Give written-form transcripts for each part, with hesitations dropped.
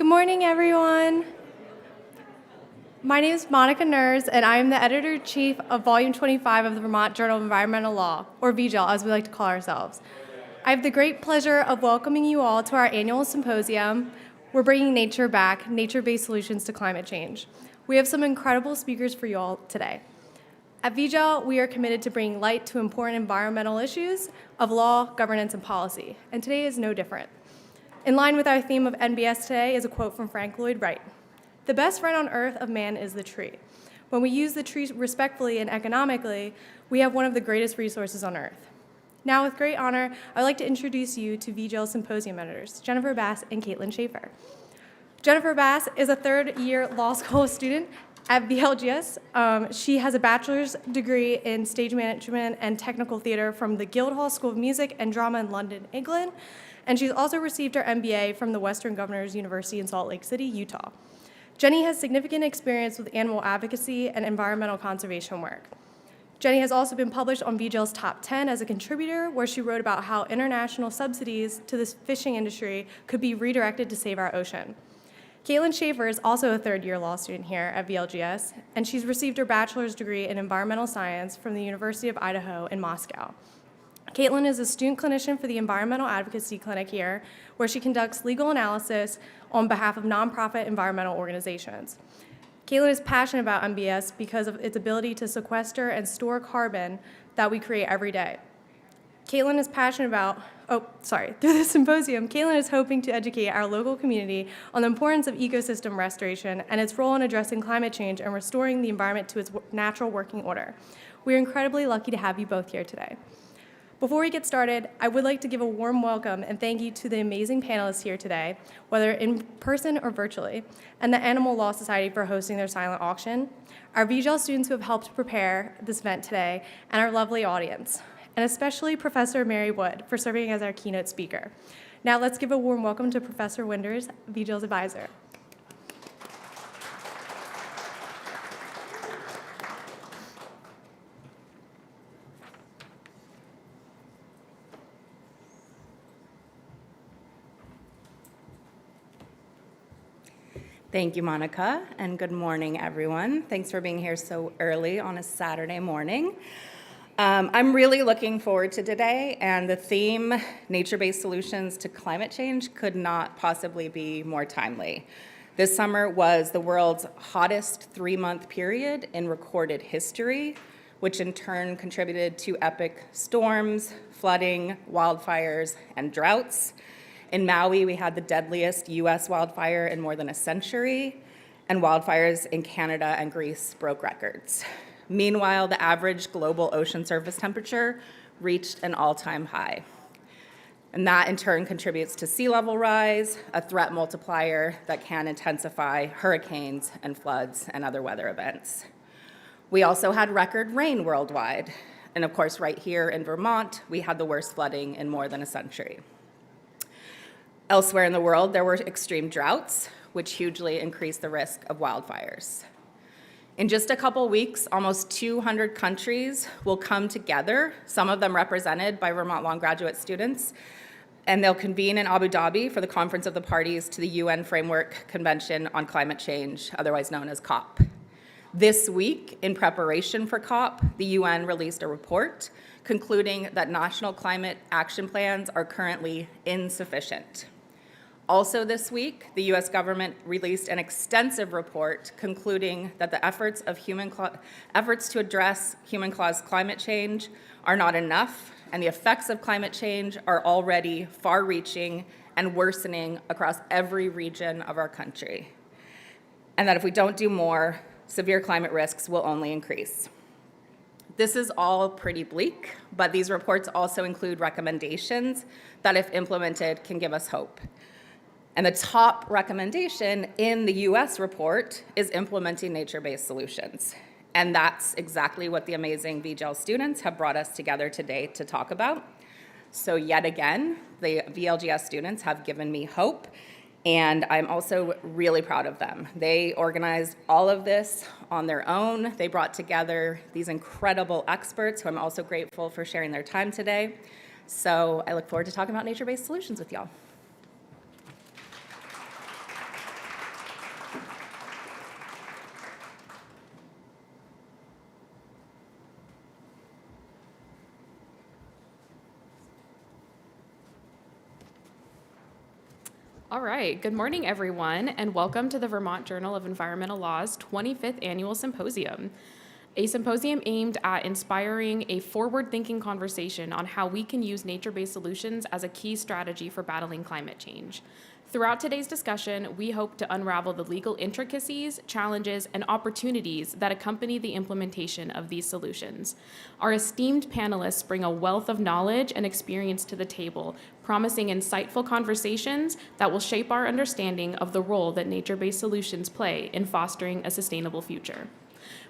Good morning, everyone. My name is Monica Ners, and I am the editor-in-chief of Volume 25 of the Vermont Journal of Environmental Law, or VJEL, as we like to call ourselves. I have the great pleasure of welcoming you all to our annual symposium. We're bringing nature back, nature-based solutions to climate change. We have some incredible speakers for you all today. At VJEL, we are committed to bringing light to important environmental issues of law, governance, and policy, and today is no different. In line with our theme of NBS today is a quote from Frank Lloyd Wright. "The best friend on earth of man is the tree. When we use the tree respectfully and economically, we have one of the greatest resources on earth." Now, with great honor, I'd like to introduce you to VJEL Symposium editors, Jennifer Bass and Caitlin Schaefer. Jennifer Bass is a third-year law school student at VLGS. She has a bachelor's degree in stage management and technical theater from the Guildhall School of Music and Drama in London, England, and she's also received her MBA from the Western Governors University in Salt Lake City, Utah. Jenny has significant experience with animal advocacy and environmental conservation work. Jenny has also been published on VJEL's Top 10 as a contributor, where she wrote about how international subsidies to the fishing industry could be redirected to save our ocean. Caitlin Schaefer is also a third-year law student here at VLGS, and she's received her bachelor's degree in environmental science from the University of Idaho in Moscow. Caitlin is a student clinician for the Environmental Advocacy Clinic here, where she conducts legal analysis on behalf of nonprofit environmental organizations. Caitlin is passionate about NBS because of its ability to sequester and store carbon that we create every day. Caitlin is passionate about, through the symposium, Caitlin is hoping to educate our local community on the importance of ecosystem restoration and its role in addressing climate change and restoring the environment to its natural working order. We are incredibly lucky to have you both here today. Before we get started, I would like to give a warm welcome and thank you to the amazing panelists here today, whether in person or virtually, and the Animal Law Society for hosting their silent auction, our VJEL students who have helped prepare this event today, and our lovely audience, and especially Professor Mary Wood for serving as our keynote speaker. Now let's give a warm welcome to Professor Winders, VJEL's advisor. Thank you, Monica, and good morning, everyone. Thanks for being here so early on a Saturday morning. I'm really looking forward to today, and the theme, nature-based solutions to climate change, could not possibly be more timely. This summer was the world's hottest 3-month period in recorded history, which in turn contributed to epic storms, flooding, wildfires, and droughts. In Maui, we had the deadliest US wildfire in more than a century, and wildfires in Canada and Greece broke records. Meanwhile, the average global ocean surface temperature reached an all-time high. And that in turn contributes to sea level rise, a threat multiplier that can intensify hurricanes and floods and other weather events. We also had record rain worldwide. And of course, right here in Vermont, we had the worst flooding in more than a century. Elsewhere in the world, there were extreme droughts, which hugely increased the risk of wildfires. In just a couple weeks, almost 200 countries will come together, some of them represented by Vermont Law graduate students, and they'll convene in Abu Dhabi for the Conference of the Parties to the UN Framework Convention on Climate Change, otherwise known as COP. This week, in preparation for COP, the UN released a report concluding that national climate action plans are currently insufficient. Also this week, the US government released an extensive report concluding that the efforts to address human-caused climate change are not enough, and the effects of climate change are already far-reaching and worsening across every region of our country. And that if we don't do more, severe climate risks will only increase. This is all pretty bleak, but these reports also include recommendations that, if implemented, can give us hope. And the top recommendation in the US report is implementing nature-based solutions. And that's exactly what the amazing VJEL students have brought us together today to talk about. So yet again, the VLGS students have given me hope, and I'm also really proud of them. They organized all of this on their own. They brought together these incredible experts who I'm also grateful for sharing their time today. So I look forward to talking about nature-based solutions with y'all. All right, good morning, everyone, and welcome to the Vermont Journal of Environmental Law's 25th Annual Symposium, a symposium aimed at inspiring a forward-thinking conversation on how we can use nature-based solutions as a key strategy for battling climate change. Throughout today's discussion, we hope to unravel the legal intricacies, challenges, and opportunities that accompany the implementation of these solutions. Our esteemed panelists bring a wealth of knowledge and experience to the table, promising insightful conversations that will shape our understanding of the role that nature-based solutions play in fostering a sustainable future.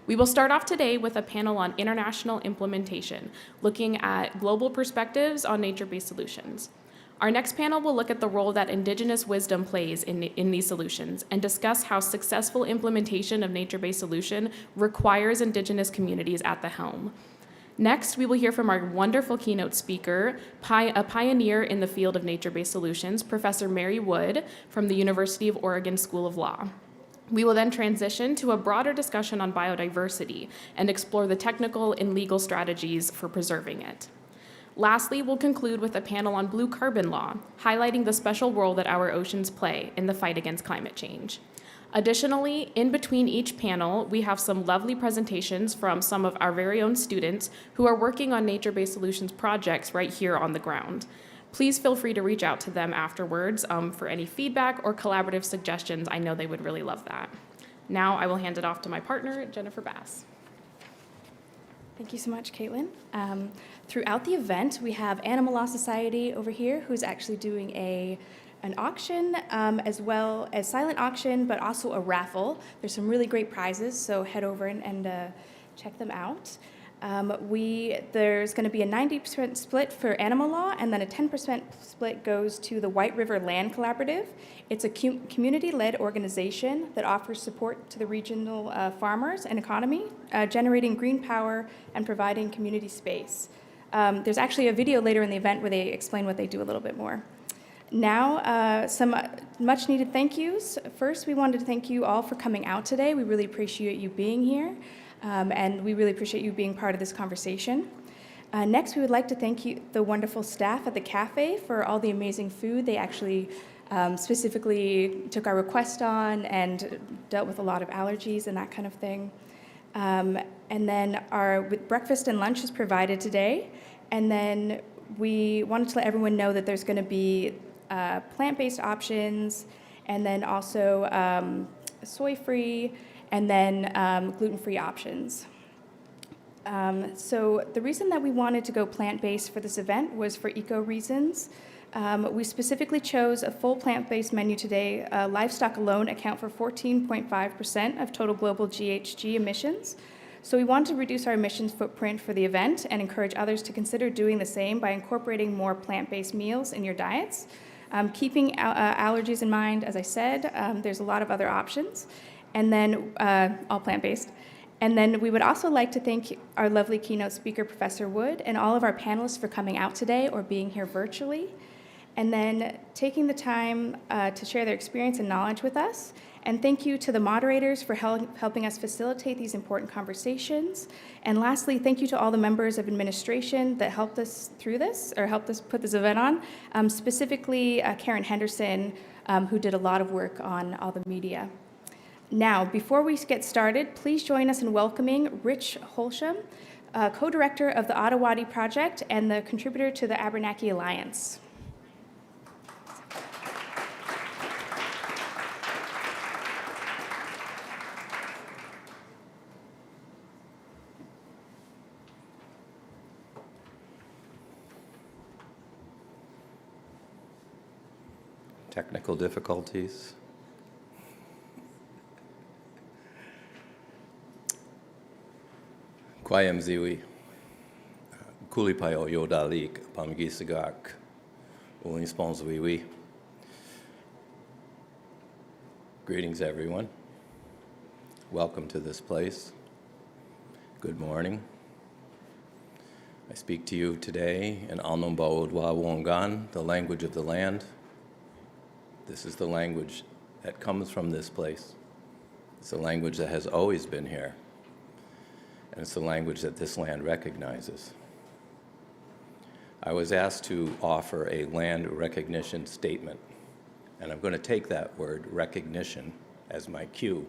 We will start off today with a panel on international implementation, looking at global perspectives on nature-based solutions. Our next panel will look at the role that Indigenous wisdom plays in these solutions and discuss how successful implementation of nature-based solution requires Indigenous communities at the helm. Next, we will hear from our wonderful keynote speaker, a pioneer in the field of nature-based solutions, Professor Mary Wood from the University of Oregon School of Law. We will then transition to a broader discussion on biodiversity and explore the technical and legal strategies for preserving it. Lastly, we'll conclude with a panel on blue carbon law, highlighting the special role that our oceans play in the fight against climate change. Additionally, in between each panel, we have some lovely presentations from some of our very own students who are working on nature-based solutions projects right here on the ground. Please feel free to reach out to them afterwards for any feedback or collaborative suggestions. I know they would really love that. Now I will hand it off to my partner, Jennifer Bass. Thank you so much, Caitlin. Throughout the event, we have Animal Law Society over here, who's actually doing an auction, as well as silent auction, but also a raffle. There's some really great prizes, so head over and check them out. There's going to be a 90% split for animal law, and then a 10% split goes to the White River Land Collaborative. It's a community-led organization that offers support to the regional farmers and economy, generating green power and providing community space. There's actually a video later in the event where they explain what they do a little bit more. Now, some much-needed thank yous. First, we wanted to thank you all for coming out today. We really appreciate you being here. And we really appreciate you being part of this conversation. Next, we would like to thank you, the wonderful staff at the cafe, for all the amazing food. They actually specifically took our request on and dealt with a lot of allergies and that kind of thing. And then our breakfast and lunch is provided today. And then we wanted to let everyone know that there's going to be plant-based options, and then also soy-free, and then gluten-free options. So the reason that we wanted to go plant-based for this event was for eco reasons. We specifically chose a full plant-based menu today. Livestock alone account for 14.5% of total global GHG emissions. So we want to reduce our emissions footprint for the event and encourage others to consider doing the same by incorporating more plant-based meals in your diets. Keeping allergies in mind, as I said, there's a lot of other options. And then all plant-based. And then we would also like to thank our lovely keynote speaker, Professor Wood, and all of our panelists for coming out today or being here virtually, and then taking the time to share their experience and knowledge with us. And thank you to the moderators for helping us facilitate these important conversations. And lastly, thank you to all the members of administration that helped us through this, or helped us put this event on, specifically Karen Henderson, who did a lot of work on all the media. Now, before we get started, please join us in welcoming Rich Holsham, co-director of the Ottawattie Project and the contributor to the Abenaki Alliance. Technical difficulties. Kwayam ziwi, kulipayo yodalik, pamgisagak, ulinsponzwiwi. Greetings, everyone. Welcome to this place. Good morning. I speak to you today in Alnomba Odwa Wongan, the language of the land. This is the language that comes from this place. It's a language that has always been here. And it's the language that this land recognizes. I was asked to offer a land recognition statement And I'm going to take that word, recognition, as my cue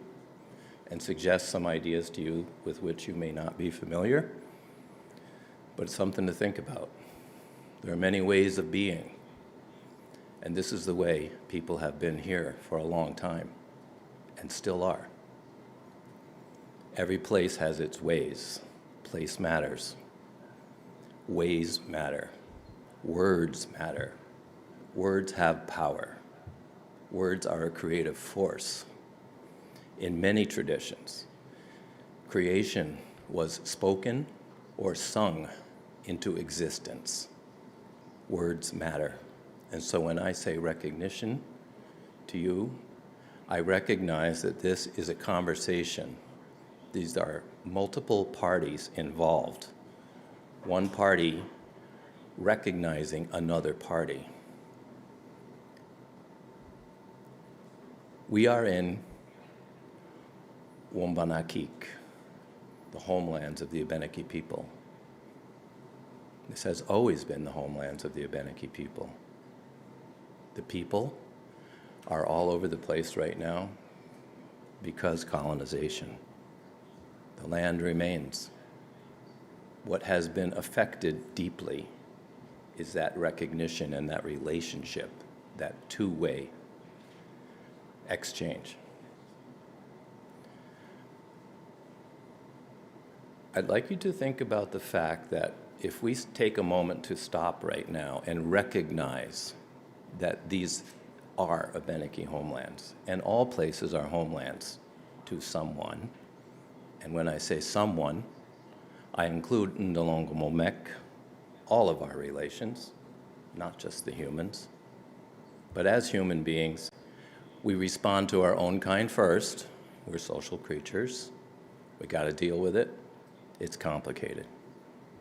and suggest some ideas to you with which you may not be familiar, but it's something to think about. There are many ways of being, and this is the way people have been here for a long time and still are. Every place has its ways. Place matters. Ways matter. Words matter. Words have power. Words are a creative force. In many traditions, creation was spoken or sung into existence. Words matter. And so when I say recognition to you, I recognize that this is a conversation. These are multiple parties involved. One party recognizing another party. We are in Wombanakik, the homelands of the Abenaki people. This has always been the homelands of the Abenaki people. The people are all over the place right now because colonization. The land remains. What has been affected deeply is that recognition and that relationship, that two-way exchange. I'd like you to think about the fact that if we take a moment to stop right now and recognize that these are Abenaki homelands, and all places are homelands to someone, and when I say someone, I include Ndalongomomek, all of our relations, not just the humans. But as human beings, we respond to our own kind first. We're social creatures. We got to deal with it. It's complicated.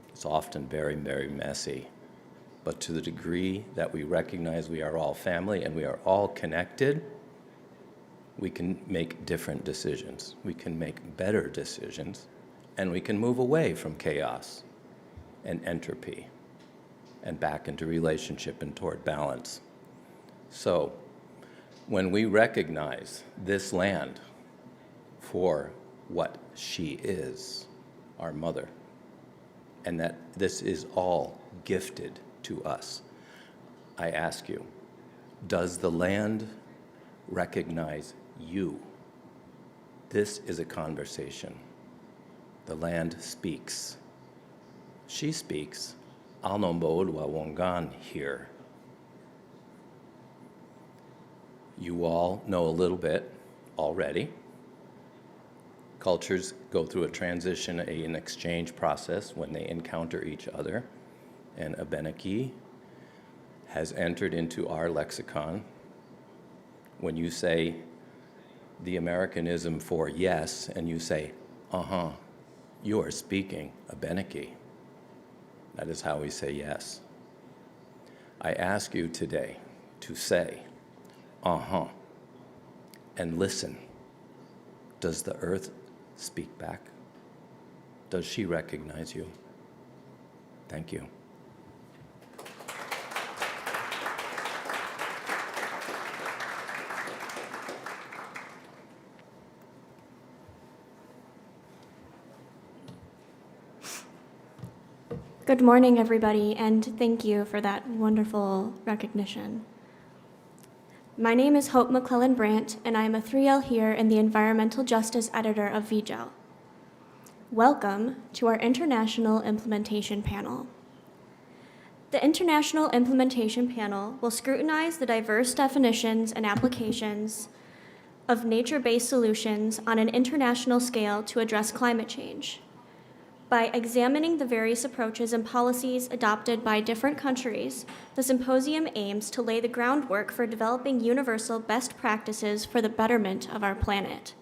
It's often very, very messy. But to the degree that we recognize we are all family and we are all connected, we can make different decisions. We can make better decisions, and we can move away from chaos and entropy and back into relationship and toward balance. So when we recognize this land for what she is, our mother, and that this is all gifted to us, I ask you, does the land recognize you? This is a conversation. The land speaks. She speaks. Alnomboodwa Wongan here. You all know a little bit already. Cultures go through a transition, an exchange process when they encounter each other. And Abenaki has entered into our lexicon. When you say the Americanism for yes, and you say, you are speaking Abenaki. That is how we say yes. I ask you today to say, and listen. Does the earth speak back? Does she recognize you? Thank you. Good morning, everybody, and thank you for that wonderful recognition. My name is Hope McClellan Brandt, and I am a 3L here and the Environmental Justice Editor of VJEL. Welcome to our International Implementation Panel. The International Implementation Panel will scrutinize the diverse definitions and applications of nature-based solutions on an international scale to address climate change. By examining the various approaches and policies adopted by different countries, the symposium aims to lay the groundwork for developing universal best practices for the betterment of our planet.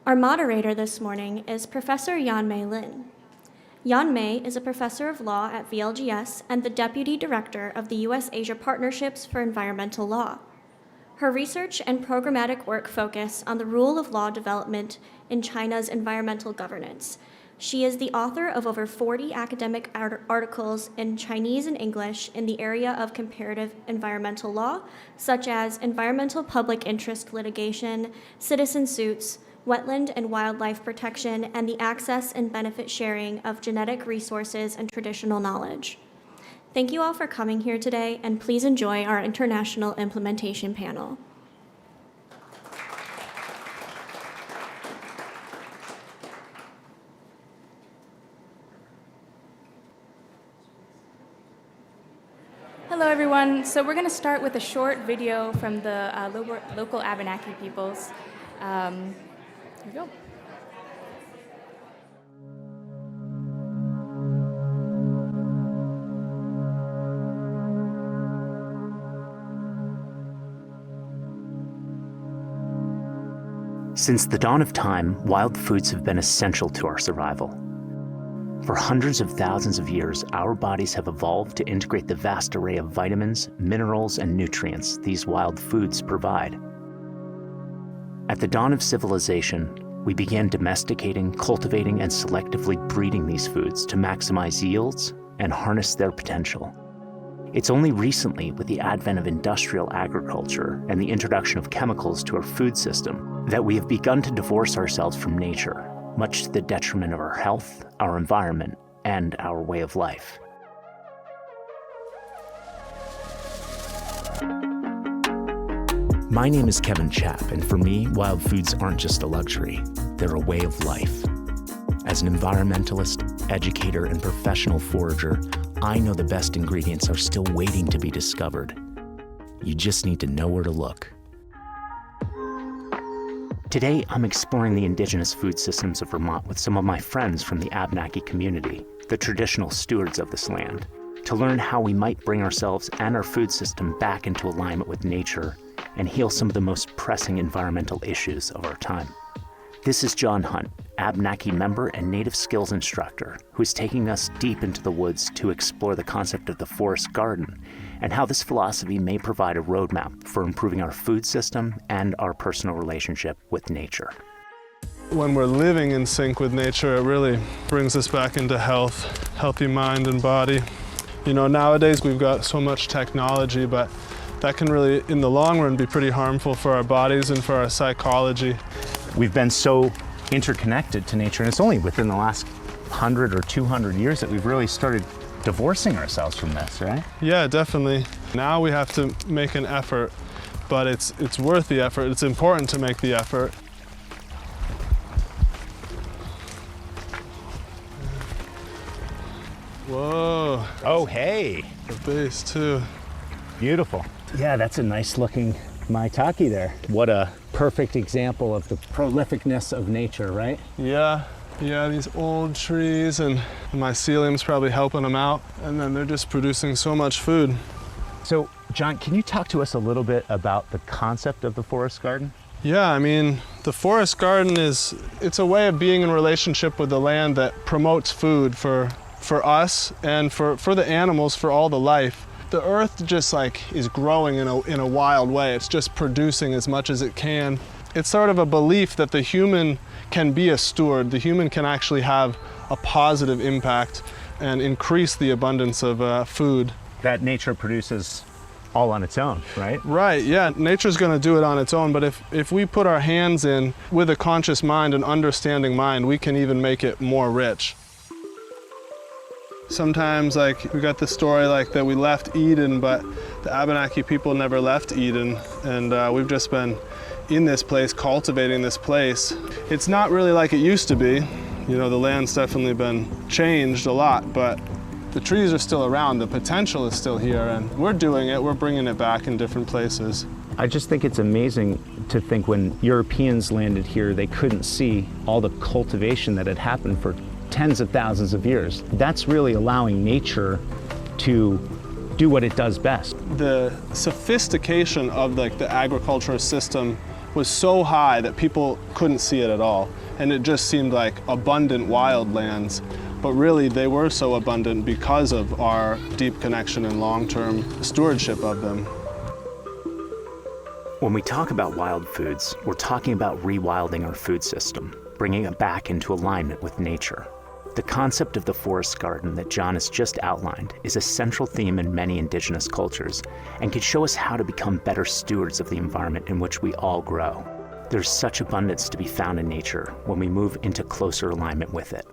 Our moderator this morning is Professor Yan-Mei Lin. Yan-Mei is a professor of law at VLGS and the Deputy Director of the U.S.-Asia Partnerships for Environmental Law. Her research and programmatic work focus on the rule of law development in China's environmental governance. She is the author of over 40 academic articles in Chinese and English in the area of comparative environmental law, such as environmental public interest litigation, citizen suits, wetland and wildlife protection, and the access and benefit sharing of genetic resources and traditional knowledge. Thank you all for coming here today, and please enjoy our international implementation panel. Hello, everyone. So we're going to start with a short video from the local Abenaki peoples. Here we go. Since the dawn of time, wild foods have been essential to our survival. For hundreds of thousands of years, our bodies have evolved to integrate the vast array of vitamins, minerals, and nutrients these wild foods provide. At the dawn of civilization, we began domesticating, cultivating, and selectively breeding these foods to maximize yields and harness their potential. It's only recently, with the advent of industrial agriculture and the introduction of chemicals to our food system, that we have begun to divorce ourselves from nature, much to the detriment of our health, our environment, and our way of life. My name is Kevin Chapp, and for me, wild foods aren't just a luxury, they're a way of life. As an environmentalist, educator, and professional forager, I know the best ingredients are still waiting to be discovered. You just need to know where to look. Today, I'm exploring the indigenous food systems of Vermont with some of my friends from the Abenaki community, the traditional stewards of this land, to learn how we might bring ourselves and our food system back into alignment with nature and heal some of the most pressing environmental issues of our time. This is John Hunt, Abenaki member and native skills instructor, who is taking us deep into the woods to explore the concept of the forest garden and how this philosophy may provide a roadmap for improving our food system and our personal relationship with nature. When we're living in sync with nature, it really brings us back into health, healthy mind and body. You know, nowadays we've got so much technology, but that can really, in the long run, be pretty harmful for our bodies and for our psychology. We've been so interconnected to nature, and it's only within the last 100 or 200 years that we've really started divorcing ourselves from this, right? Yeah, definitely. Now we have to make an effort, but it's worth the effort. It's important to make the effort. Whoa. Oh, hey. The base too. Beautiful. Yeah, that's a nice looking maitake there. What a perfect example of the prolificness of nature, right? Yeah, these old trees, and the mycelium's probably helping them out, and then they're just producing so much food. So, John, can you talk to us a little bit about the concept of the forest garden? Yeah, I mean, the forest garden it's a way of being in relationship with the land that promotes food for us and for the animals, for all the life. The earth just is growing in a wild way. It's just producing as much as it can. It's sort of a belief that the human can be a steward. The human can actually have a positive impact and increase the abundance of food. That nature produces all on its own, right? Right, yeah. Nature's going to do it on its own, but if we put our hands in with a conscious mind, an understanding mind, we can even make it more rich. Sometimes, we got the story that we left Eden, but the Abenaki people never left Eden, and we've just been in this place, cultivating this place. It's not really like it used to be. You know, the land's definitely been changed a lot, but the trees are still around, the potential is still here, and we're doing it, we're bringing it back in different places. I just think it's amazing to think when Europeans landed here, they couldn't see all the cultivation that had happened for tens of thousands of years. That's really allowing nature to do what it does best. The sophistication of the agricultural system was so high that people couldn't see it at all. And it just seemed like abundant wildlands. But really they were so abundant because of our deep connection and long-term stewardship of them. When we talk about wild foods, we're talking about rewilding our food system, bringing it back into alignment with nature. The concept of the forest garden that John has just outlined is a central theme in many Indigenous cultures and can show us how to become better stewards of the environment in which we all grow. There's such abundance to be found in nature when we move into closer alignment with it.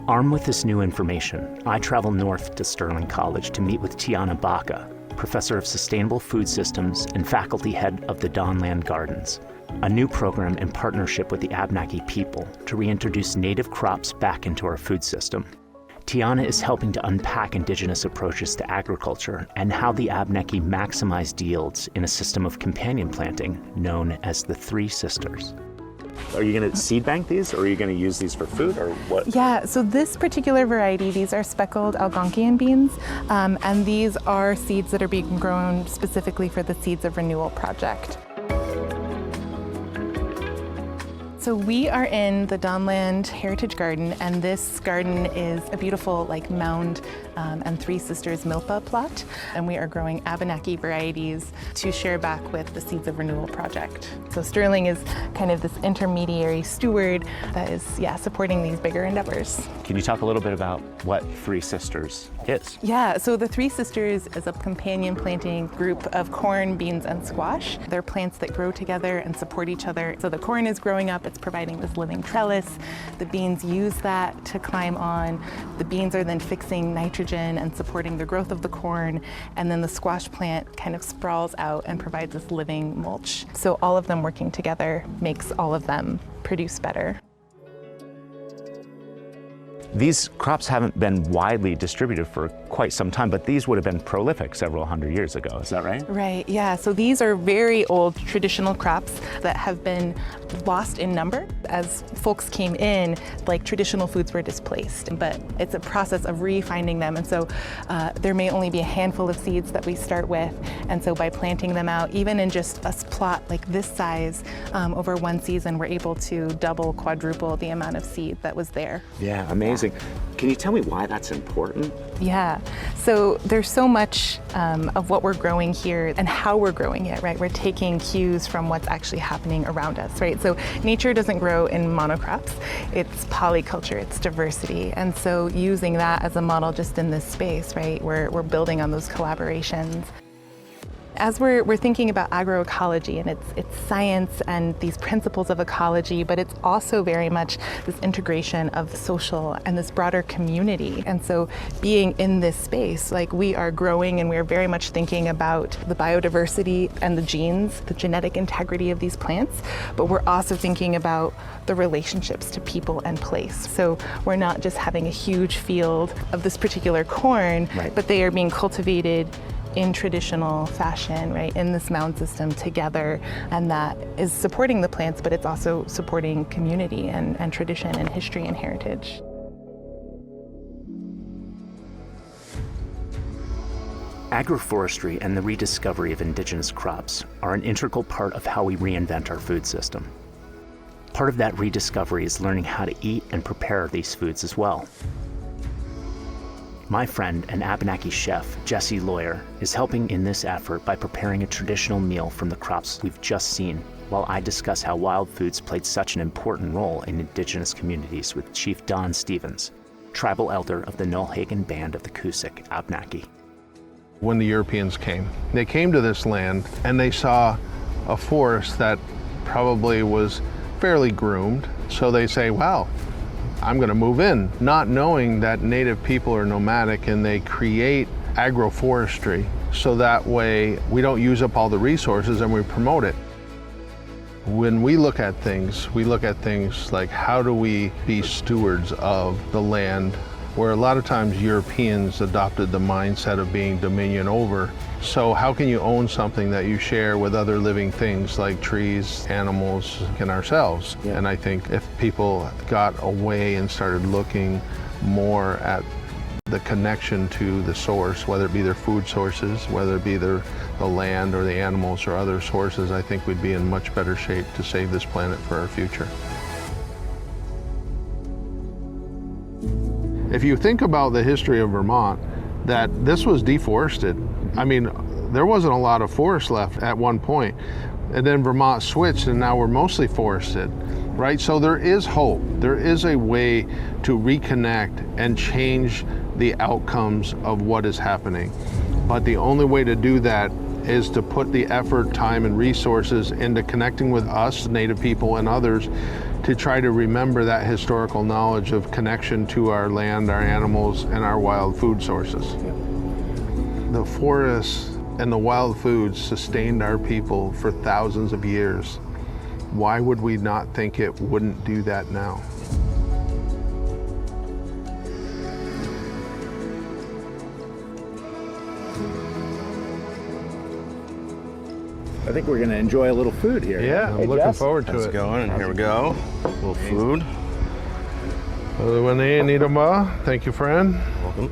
Armed with this new information, I travel north to Sterling College to meet with Tiana Baca, Professor of Sustainable Food Systems and faculty head of the Dawnland Gardens, a new program in partnership with the Abenaki people to reintroduce native crops back into our food system. Tiana is helping to unpack Indigenous approaches to agriculture and how the Abenaki maximized yields in a system of companion planting known as the Three Sisters. Are you going to seed bank these, or are you going to use these for food, or what? Yeah, so this particular variety, these are speckled Algonquian beans, and these are seeds that are being grown specifically for the Seeds of Renewal project. So we are in the Dawnland Heritage Garden, and this garden is a beautiful mound and Three Sisters milpa plot, and we are growing Abenaki varieties to share back with the Seeds of Renewal project. So Sterling is kind of this intermediary steward that is, supporting these bigger endeavors. Can you talk a little bit about what Three Sisters is? Yeah, so the Three Sisters is a companion planting group of corn, beans, and squash. They're plants that grow together and support each other. So the corn is growing up, it's providing this living trellis. The beans use that to climb on. The beans are then fixing nitrogen and supporting the growth of the corn. And then the squash plant kind of sprawls out and provides this living mulch. So all of them working together makes all of them produce better. These crops haven't been widely distributed for quite some time, but these would have been prolific several hundred years ago, is that right? Right, yeah. So these are very old traditional crops that have been lost in number. As folks came in, traditional foods were displaced, but it's a process of re-finding them. And so there may only be a handful of seeds that we start with. And so by planting them out, even in just a plot like this size, over one season, we're able to double, quadruple the amount of seed that was there. Yeah, amazing. Can you tell me why that's important? Yeah, so there's so much of what we're growing here and how we're growing it, right? We're taking cues from what's actually happening around us, right? So nature doesn't grow in monocrops. It's polyculture, it's diversity. And so using that as a model just in this space, right? We're building on those collaborations. As we're thinking about agroecology, and it's science and these principles of ecology, but it's also very much this integration of social and this broader community. And so being in this space, we are growing and we're very much thinking about the biodiversity and the genes, the genetic integrity of these plants, but we're also thinking about the relationships to people and place. So we're not just having a huge field of this particular corn, right, but they are being cultivated in traditional fashion, right, in this mound system together, and that is supporting the plants, but it's also supporting community and tradition and history and heritage. Agroforestry and the rediscovery of indigenous crops are an integral part of how we reinvent our food system. Part of that rediscovery is learning how to eat and prepare these foods as well. My friend and Abenaki chef, Jesse Lawyer, is helping in this effort by preparing a traditional meal from the crops we've just seen, while I discuss how wild foods played such an important role in indigenous communities with Chief Don Stevens, tribal elder of the Nullhagen Band of the Kusik Abenaki. When the Europeans came, they came to this land and they saw a forest that probably was fairly groomed. So they say, wow, I'm going to move in, not knowing that native people are nomadic and they create agroforestry so that way we don't use up all the resources and we promote it. When we look at things like how do we be stewards of the land, where a lot of times Europeans adopted the mindset of being dominion over. So how can you own something that you share with other living things like trees, animals, and ourselves? Yeah. And I think if people got away and started looking more at the connection to the source, whether it be their food sources, whether it be the land or the animals or other sources, I think we'd be in much better shape to save this planet for our future. If you think about the history of Vermont, that this was deforested. I mean, there wasn't a lot of forest left at one point. And then Vermont switched and now we're mostly forested. right? So there is hope. There is a way to reconnect and change the outcomes of what is happening. But the only way to do that is to put the effort, time, and resources into connecting with us, Native people, and others to try to remember that historical knowledge of connection to our land, our animals, and our wild food sources. The forests and the wild foods sustained our people for thousands of years. Why would we not think it wouldn't do that now? I think we're going to enjoy a little food here. Yeah, I'm looking forward to Let's it. go in. Here we go. A little food. Thank you, friend. Welcome.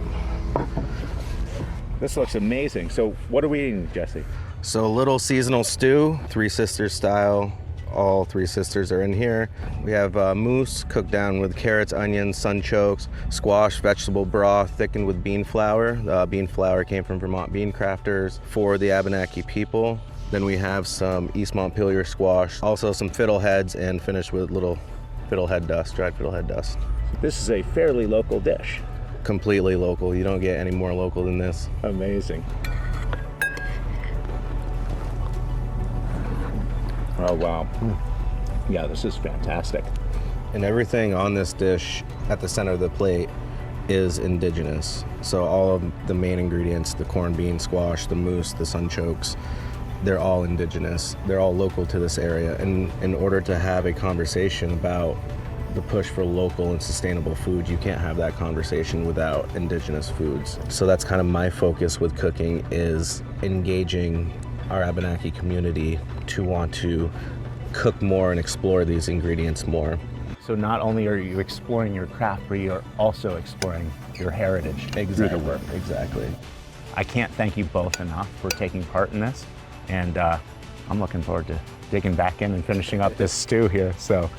This looks amazing. So what are we eating, Jesse? So a little seasonal stew, Three Sisters style. All three sisters are in here. We have mousse cooked down with carrots, onions, sunchokes, squash, vegetable broth thickened with bean flour. The bean flour came from Vermont bean crafters for the Abenaki people. Then we have some East Montpelier squash, also some fiddleheads, and finished with little fiddlehead dust, dried fiddlehead dust. This is a fairly local dish. Completely local. You don't get any more local than this. Amazing. Oh, wow. Yeah, this is fantastic. And everything on this dish at the center of the plate is indigenous. So all of the main ingredients, the corned bean squash, the mousse, the sunchokes, they're all indigenous. They're all local to this area. And in order to have a conversation about the push for local and sustainable food, you can't have that conversation without indigenous foods. So that's kind of my focus with cooking, is engaging our Abenaki community to want to cook more and explore these ingredients more. So not only are you exploring your craft, but you're also exploring your heritage through the work. Exactly. I can't thank you both enough for taking part in this, and I'm looking forward to digging back in and finishing up this stew here. So,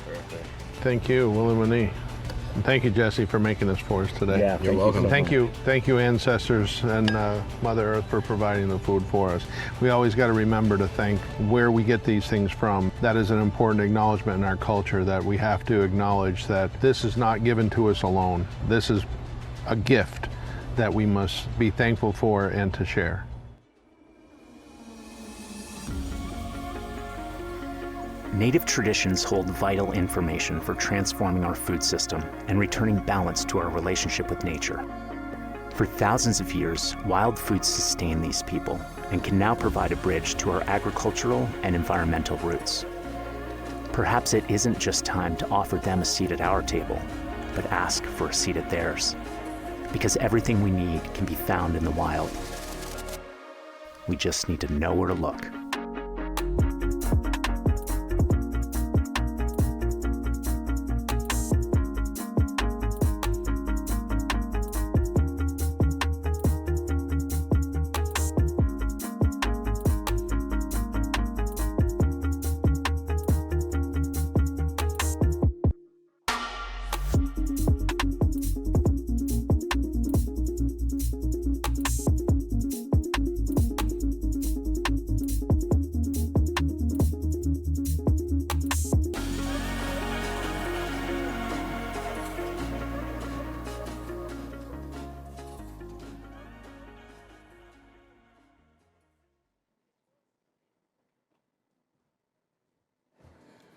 Thank you, Willie Winnie. And thank you, Jesse, for making this for us today. yeah, You're welcome. Thank you, ancestors and Mother Earth, for providing the food for us. We always got to remember to thank where we get these things from. That is an important acknowledgement in our culture, that we have to acknowledge that this is not given to us alone. This is a gift that we must be thankful for and to share. Native traditions hold vital information for transforming our food system and returning balance to our relationship with nature. For thousands of years, wild foods sustain these people and can now provide a bridge to our agricultural and environmental roots. Perhaps it isn't just time to offer them a seat at our table, but ask for a seat at theirs. Because everything we need can be found in the wild. We just need to know where to look.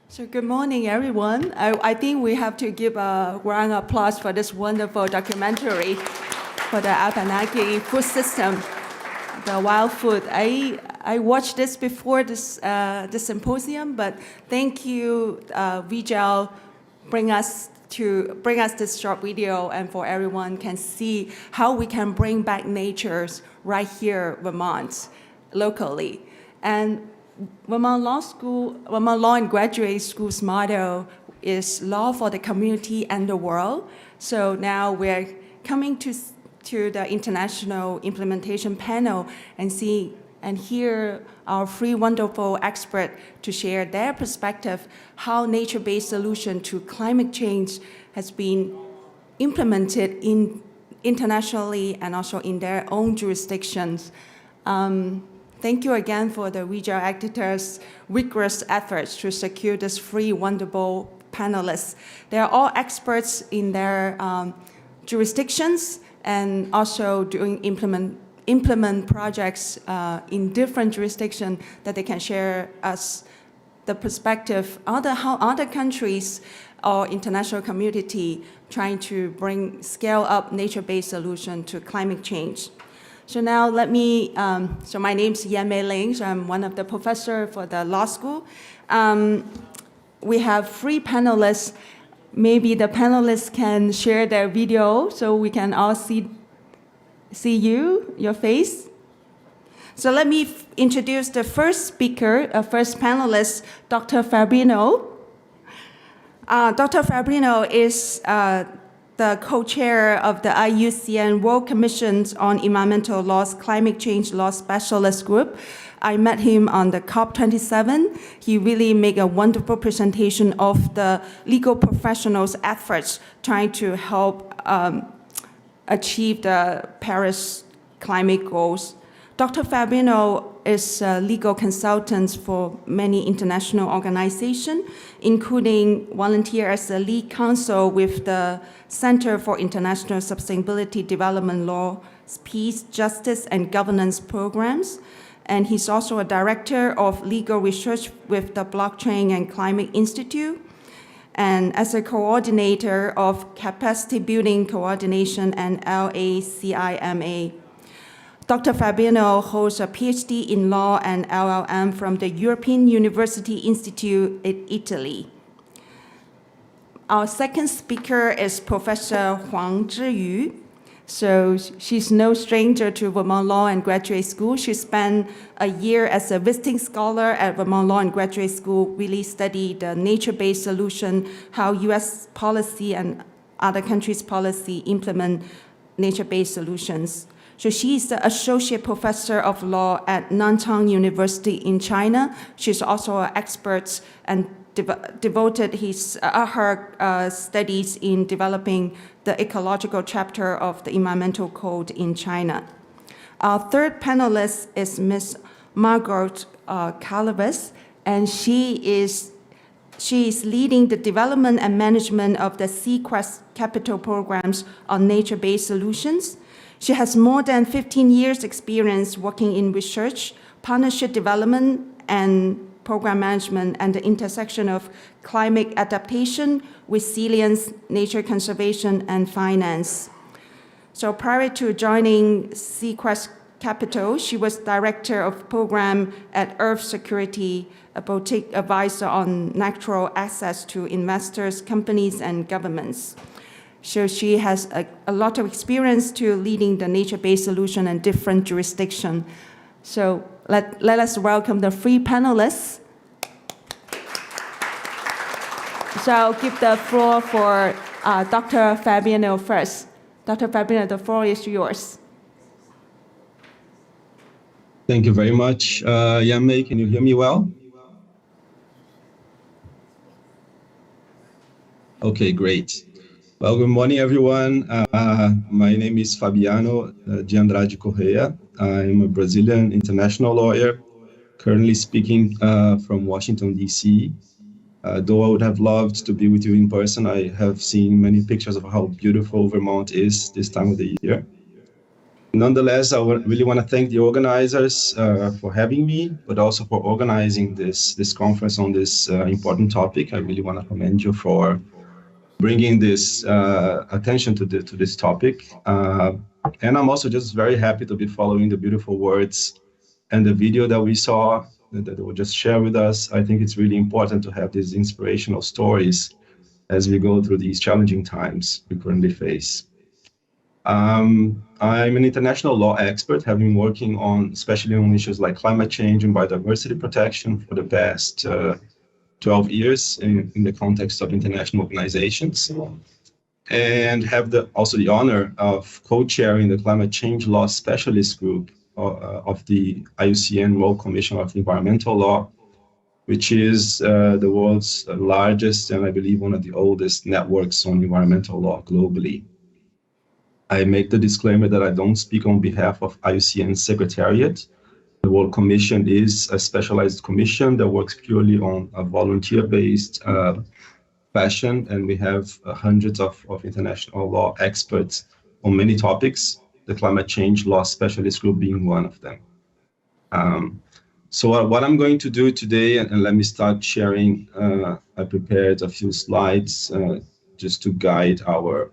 So good morning, everyone. I think we have to give a round of applause for this wonderful documentary for the Abenaki food system, the wild food. I watched this before this symposium, but thank you, VJEL, bring us this short video, and for everyone can see how we can bring back natures right here, Vermont, locally. And Vermont Law and Graduate School's motto is law for the community and the world. So now we're coming to the international implementation panel and see and hear our three wonderful experts to share their perspective how nature-based solution to climate change has been implemented internationally and also in their own jurisdictions. Thank you again for the VJEL editors' rigorous efforts to secure this free, wonderful panelists. They are all experts in their jurisdictions and also doing implement projects in different jurisdictions that they can share us the perspective how other countries or international community trying to scale up nature-based solution to climate change. So now let me, so my name's Yan-Mei Ling, so I'm one of the professors for the law school. We have 3 panelists. Maybe the panelists can share their video so we can all see your face. So let me introduce the first speaker, first panelist, Dr. Fabrino. Dr. Fabrino is the co-chair of the IUCN World Commission on Environmental Laws Climate Change Law Specialist Group. I met him on the COP27. He really made a wonderful presentation of the legal professionals' efforts trying to help achieve the Paris climate goals. Dr. Fabrino is a legal consultant for many international organizations, including volunteer as a lead counsel with the Center for International Sustainability Development Law, Peace, Justice, and Governance programs. And he's also a director of legal research with the Blockchain and Climate Institute, and as a coordinator of capacity building coordination and LACIMA. Dr. Fabrino holds a PhD in law and LLM from the European University Institute in Italy. Our second speaker is Professor Huang Zhiyu. So she's no stranger to Vermont Law and Graduate School. She spent a year as a visiting scholar at Vermont Law and Graduate School, really studied the nature-based solution, how US policy and other countries' policy implement nature-based solutions. So she's the associate professor of law at Nanchang University in China. She's also an expert and devoted her studies in developing the ecological chapter of the environmental code in China. Our third panelist is Ms. Margaret Calaves, and she is leading the development and management of the Sequest Capital programs on nature-based solutions. She has more than 15 years experience working in research, partnership development, and program management and the intersection of climate adaptation, resilience, nature conservation, and finance. So prior to joining Sequest Capital, she was director of program at Earth Security, a boutique advisor on natural access to investors, companies, and governments. So she has a lot of experience to leading the nature-based solution in different jurisdictions. So let us welcome the 3 panelists. So I'll give the floor for Dr. Fabrino first. Dr. Fabrino, the floor is yours. Thank you very much. Yan-Mei, can you hear me well? Okay, great. Well, good morning, everyone. My name is Fabiano de Andrade Correia. I'm a Brazilian international lawyer, currently speaking from Washington, D.C. Though I would have loved to be with you in person, I have seen many pictures of how beautiful Vermont is this time of the year. Nonetheless, I really want to thank the organizers for having me, but also for organizing this conference on this important topic. I really want to commend you for bringing this attention to this topic. And I'm also just very happy to be following the beautiful words and the video that we saw that they will just share with us. I think it's really important to have these inspirational stories as we go through these challenging times we currently face. I'm an international law expert, having been working especially on issues like climate change and biodiversity protection for the past 12 years in the context of international organizations, and have also the honor of co-chairing the Climate Change Law Specialist Group of the IUCN World Commission of Environmental Law, which is the world's largest and I believe one of the oldest networks on environmental law globally. I make the disclaimer that I don't speak on behalf of IUCN Secretariat. The World Commission is a specialized commission that works purely on a volunteer-based fashion, and we have hundreds of international law experts on many topics, the climate change law specialist group being one of them. So what I'm going to do today, and let me start sharing, I prepared a few slides just to guide our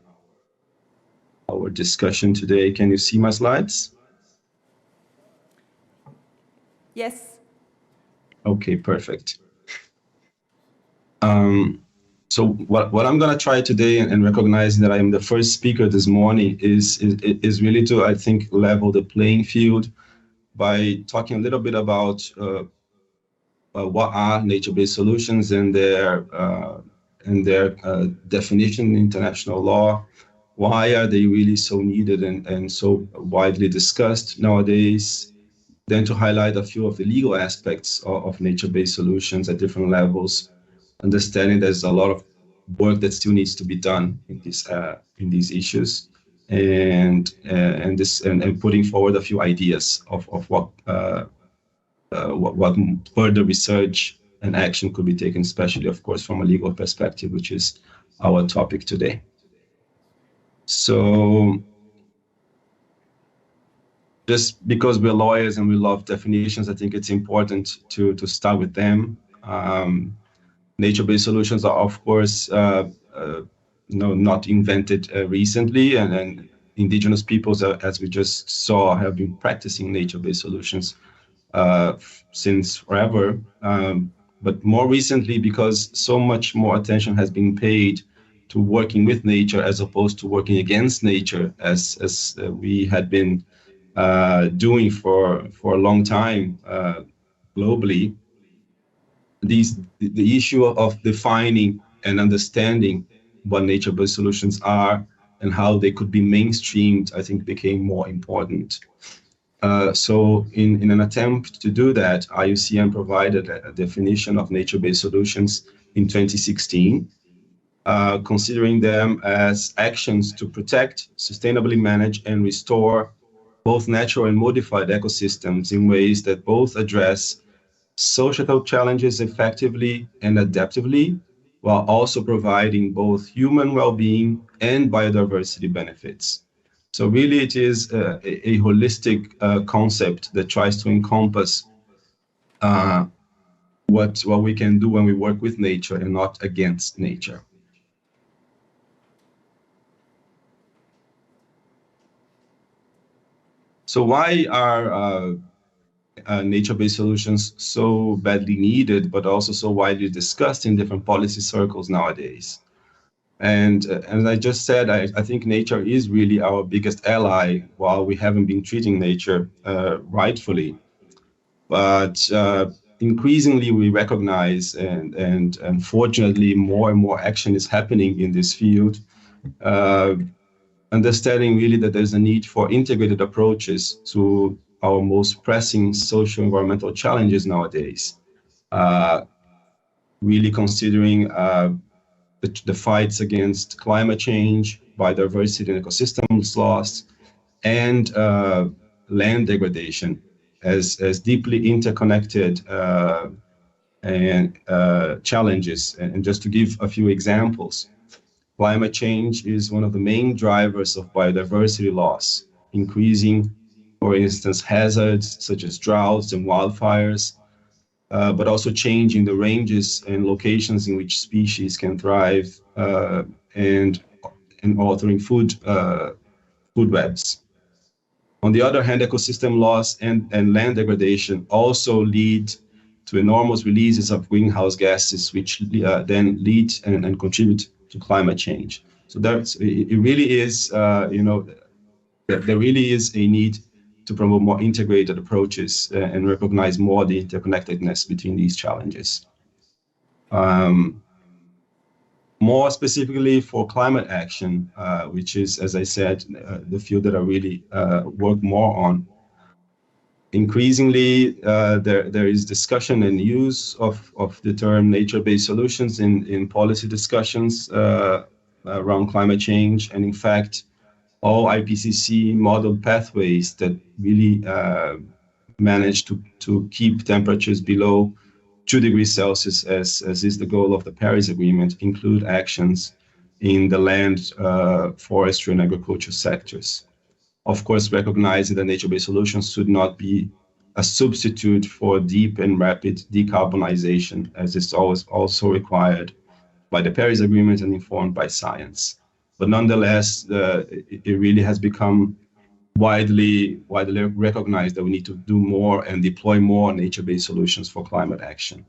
discussion today. Can you see my slides? Yes. Okay, perfect. So what I'm going to try today, and recognizing that I am the first speaker this morning, is really to, I think, level the playing field by talking a little bit about what are nature-based solutions and their definition in international law. Why are they really so needed and so widely discussed nowadays? Then to highlight a few of the legal aspects of nature-based solutions at different levels, understanding there's a lot of work that still needs to be done in these issues, and putting forward a few ideas of what further research and action could be taken, especially, of course, from a legal perspective, which is our topic today. So just because we're lawyers and we love definitions, I think it's important to start with them. Nature-based solutions are, of course, not invented recently, and indigenous peoples, as we just saw, have been practicing nature-based solutions since forever. But more recently, because so much more attention has been paid to working with nature as opposed to working against nature, as we had been doing for a long time globally. The issue of defining and understanding what nature-based solutions are and how they could be mainstreamed, I think, became more important. So in an attempt to do that, IUCN provided a definition of nature-based solutions in 2016, considering them as actions to protect, sustainably manage, and restore both natural and modified ecosystems in ways that both address societal challenges effectively and adaptively, while also providing both human well-being and biodiversity benefits. So really it is a holistic concept that tries to encompass what we can do when we work with nature and not against nature. So why are nature-based solutions so badly needed, but also so widely discussed in different policy circles nowadays? And as I just said, I think nature is really our biggest ally, while we haven't been treating nature rightfully. But increasingly we recognize, and unfortunately more and more action is happening in this field, understanding really that there's a need for integrated approaches to our most pressing social environmental challenges nowadays. Really considering the fights against climate change, biodiversity and ecosystems loss, and land degradation as deeply interconnected and challenges. And just to give a few examples, climate change is one of the main drivers of biodiversity loss, increasing, for instance, hazards such as droughts and wildfires, but also changing the ranges and locations in which species can thrive, and altering food webs. On the other hand, ecosystem loss and land degradation also lead to enormous releases of greenhouse gases, which then lead and contribute to climate change. So it really is, there really is a need to promote more integrated approaches and recognize more the interconnectedness between these challenges. More specifically for climate action, which is, as I said, the field that I really work more on. Increasingly, there is discussion and use of the term nature-based solutions in policy discussions around climate change. And in fact, all IPCC modeled pathways that really manage to keep temperatures below 2 degrees Celsius, as is the goal of the Paris Agreement, include actions in the land, forestry, and agriculture sectors. Of course, recognizing that nature-based solutions should not be a substitute for deep and rapid decarbonization, as is always also required by the Paris Agreement and informed by science. But nonetheless, it really has become widely recognized that we need to do more and deploy more nature-based solutions for climate action.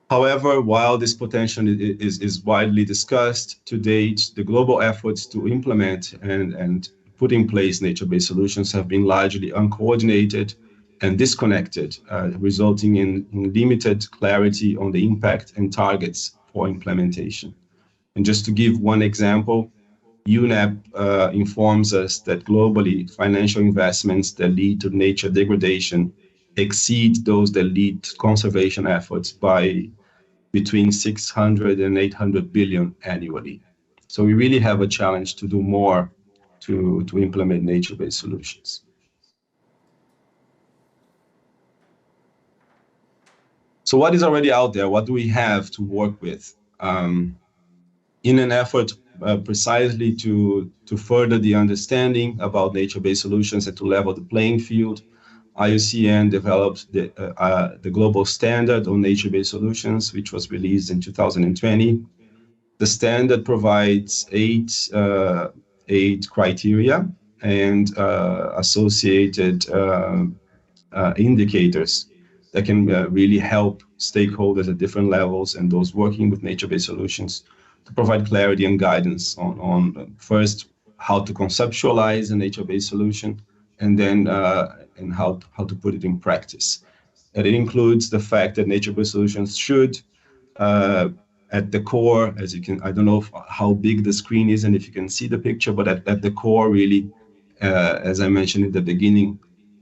However, while this potential is widely discussed, to date, the global efforts to implement and put in place nature-based solutions have been largely uncoordinated and disconnected, resulting in limited clarity on the impact and targets for implementation. And just to give one example, UNEP informs us that globally, financial investments that lead to nature degradation exceed those that lead to conservation efforts by between 600 and 800 billion annually. So we really have a challenge to do more to implement nature-based solutions. So what is already out there? What do we have to work with? In an effort precisely to further the understanding about nature-based solutions and to level the playing field, IUCN developed the global standard on nature-based solutions, which was released in 2020. The standard provides eight criteria and associated indicators that can really help stakeholders at different levels and those working with nature-based solutions to provide clarity and guidance on first how to conceptualize a nature-based solution, and then and how to put it in practice. And it includes the fact that nature-based solutions should, at the core, as you can, I don't know how big the screen is and if you can see the picture, but at the core really, as I mentioned in the beginning,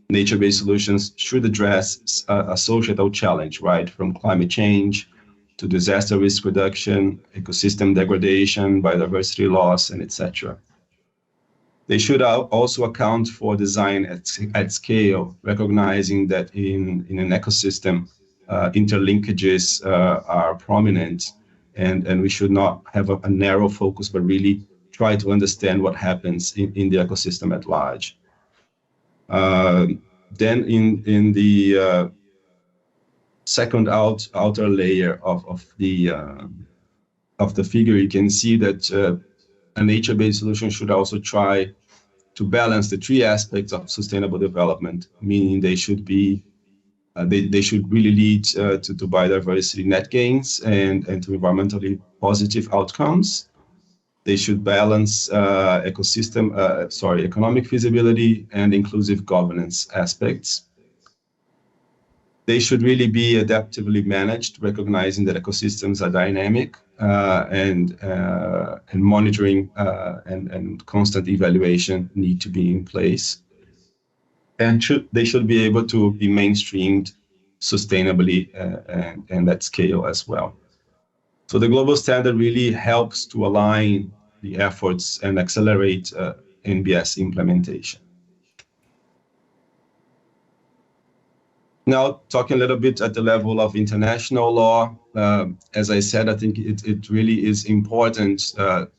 nature-based solutions should address a societal challenge, right? From climate change to disaster risk reduction, ecosystem degradation, biodiversity loss, and etc. They should also account for design at scale, recognizing that in an ecosystem, interlinkages are prominent, and we should not have a narrow focus, but really try to understand what happens in the ecosystem at large. Then in the second outer layer of the figure, you can see that a nature-based solution should also try to balance the 3 aspects of sustainable development, meaning they should be they should really lead to biodiversity net gains and to environmentally positive outcomes. They should balance economic feasibility and inclusive governance aspects. They should really be adaptively managed, recognizing that ecosystems are dynamic and monitoring and constant evaluation need to be in place. And they should be able to be mainstreamed sustainably and at scale as well. So the global standard really helps to align the efforts and accelerate NBS implementation. Now, talking a little bit at the level of international law, as I said, I think it really is important that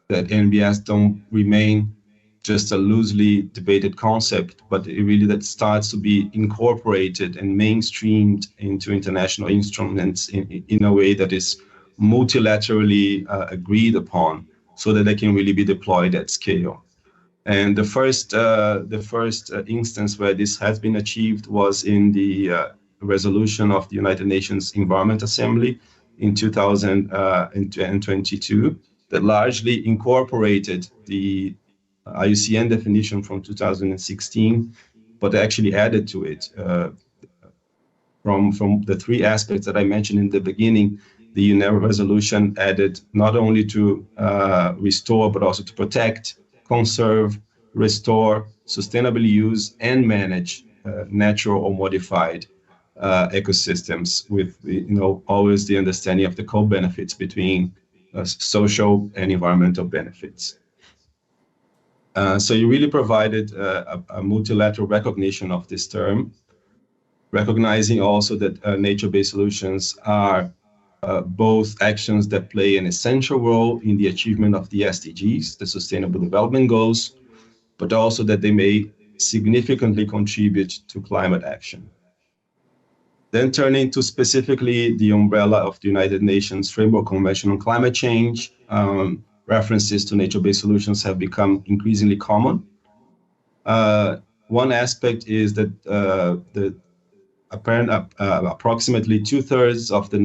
NBS don't remain just a loosely debated concept, but it really that starts to be incorporated and mainstreamed into international instruments in a way that is multilaterally agreed upon, so that they can really be deployed at scale. And the first instance where this has been achieved was in the resolution of the United Nations Environment Assembly in 2022 that largely incorporated the IUCN definition from 2016, but actually added to it from the 3 aspects that I mentioned in the beginning. The UN resolution added not only to restore, but also to protect, conserve, restore, sustainably use, and manage natural or modified ecosystems with always the understanding of the co-benefits between social and environmental benefits. So you really provided a multilateral recognition of this term. recognizing also that nature-based solutions are both actions that play an essential role in the achievement of the SDGs, the Sustainable Development Goals, but also that they may significantly contribute to climate action. Then turning to specifically the umbrella of the United Nations Framework Convention on Climate Change, references to nature-based solutions have become increasingly common. One aspect is that approximately 2/3 of the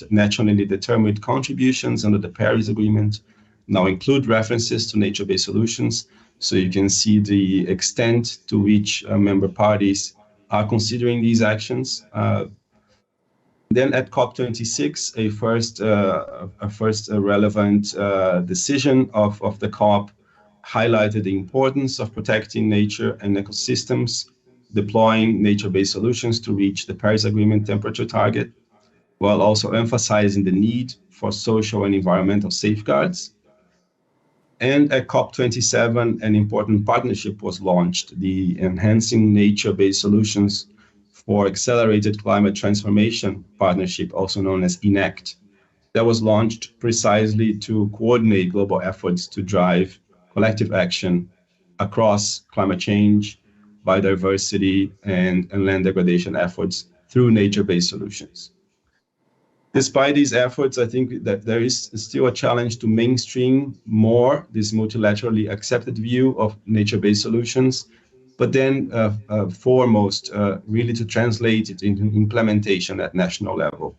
naturally determined contributions under the Paris Agreement now include references to nature-based solutions. So you can see the extent to which member parties are considering these actions. Then at COP26, a first relevant decision of the COP highlighted the importance of protecting nature and ecosystems, deploying nature-based solutions to reach the Paris Agreement temperature target, while also emphasizing the need for social and environmental safeguards. And at COP27, an important partnership was launched, the Enhancing Nature-Based Solutions for Accelerated Climate Transformation Partnership, also known as ENACT, that was launched precisely to coordinate global efforts to drive collective action across climate change, biodiversity, and land degradation efforts through nature-based solutions. Despite these efforts, I think that there is still a challenge to mainstream more this multilaterally accepted view of nature-based solutions, but then foremost, really to translate it into implementation at national level,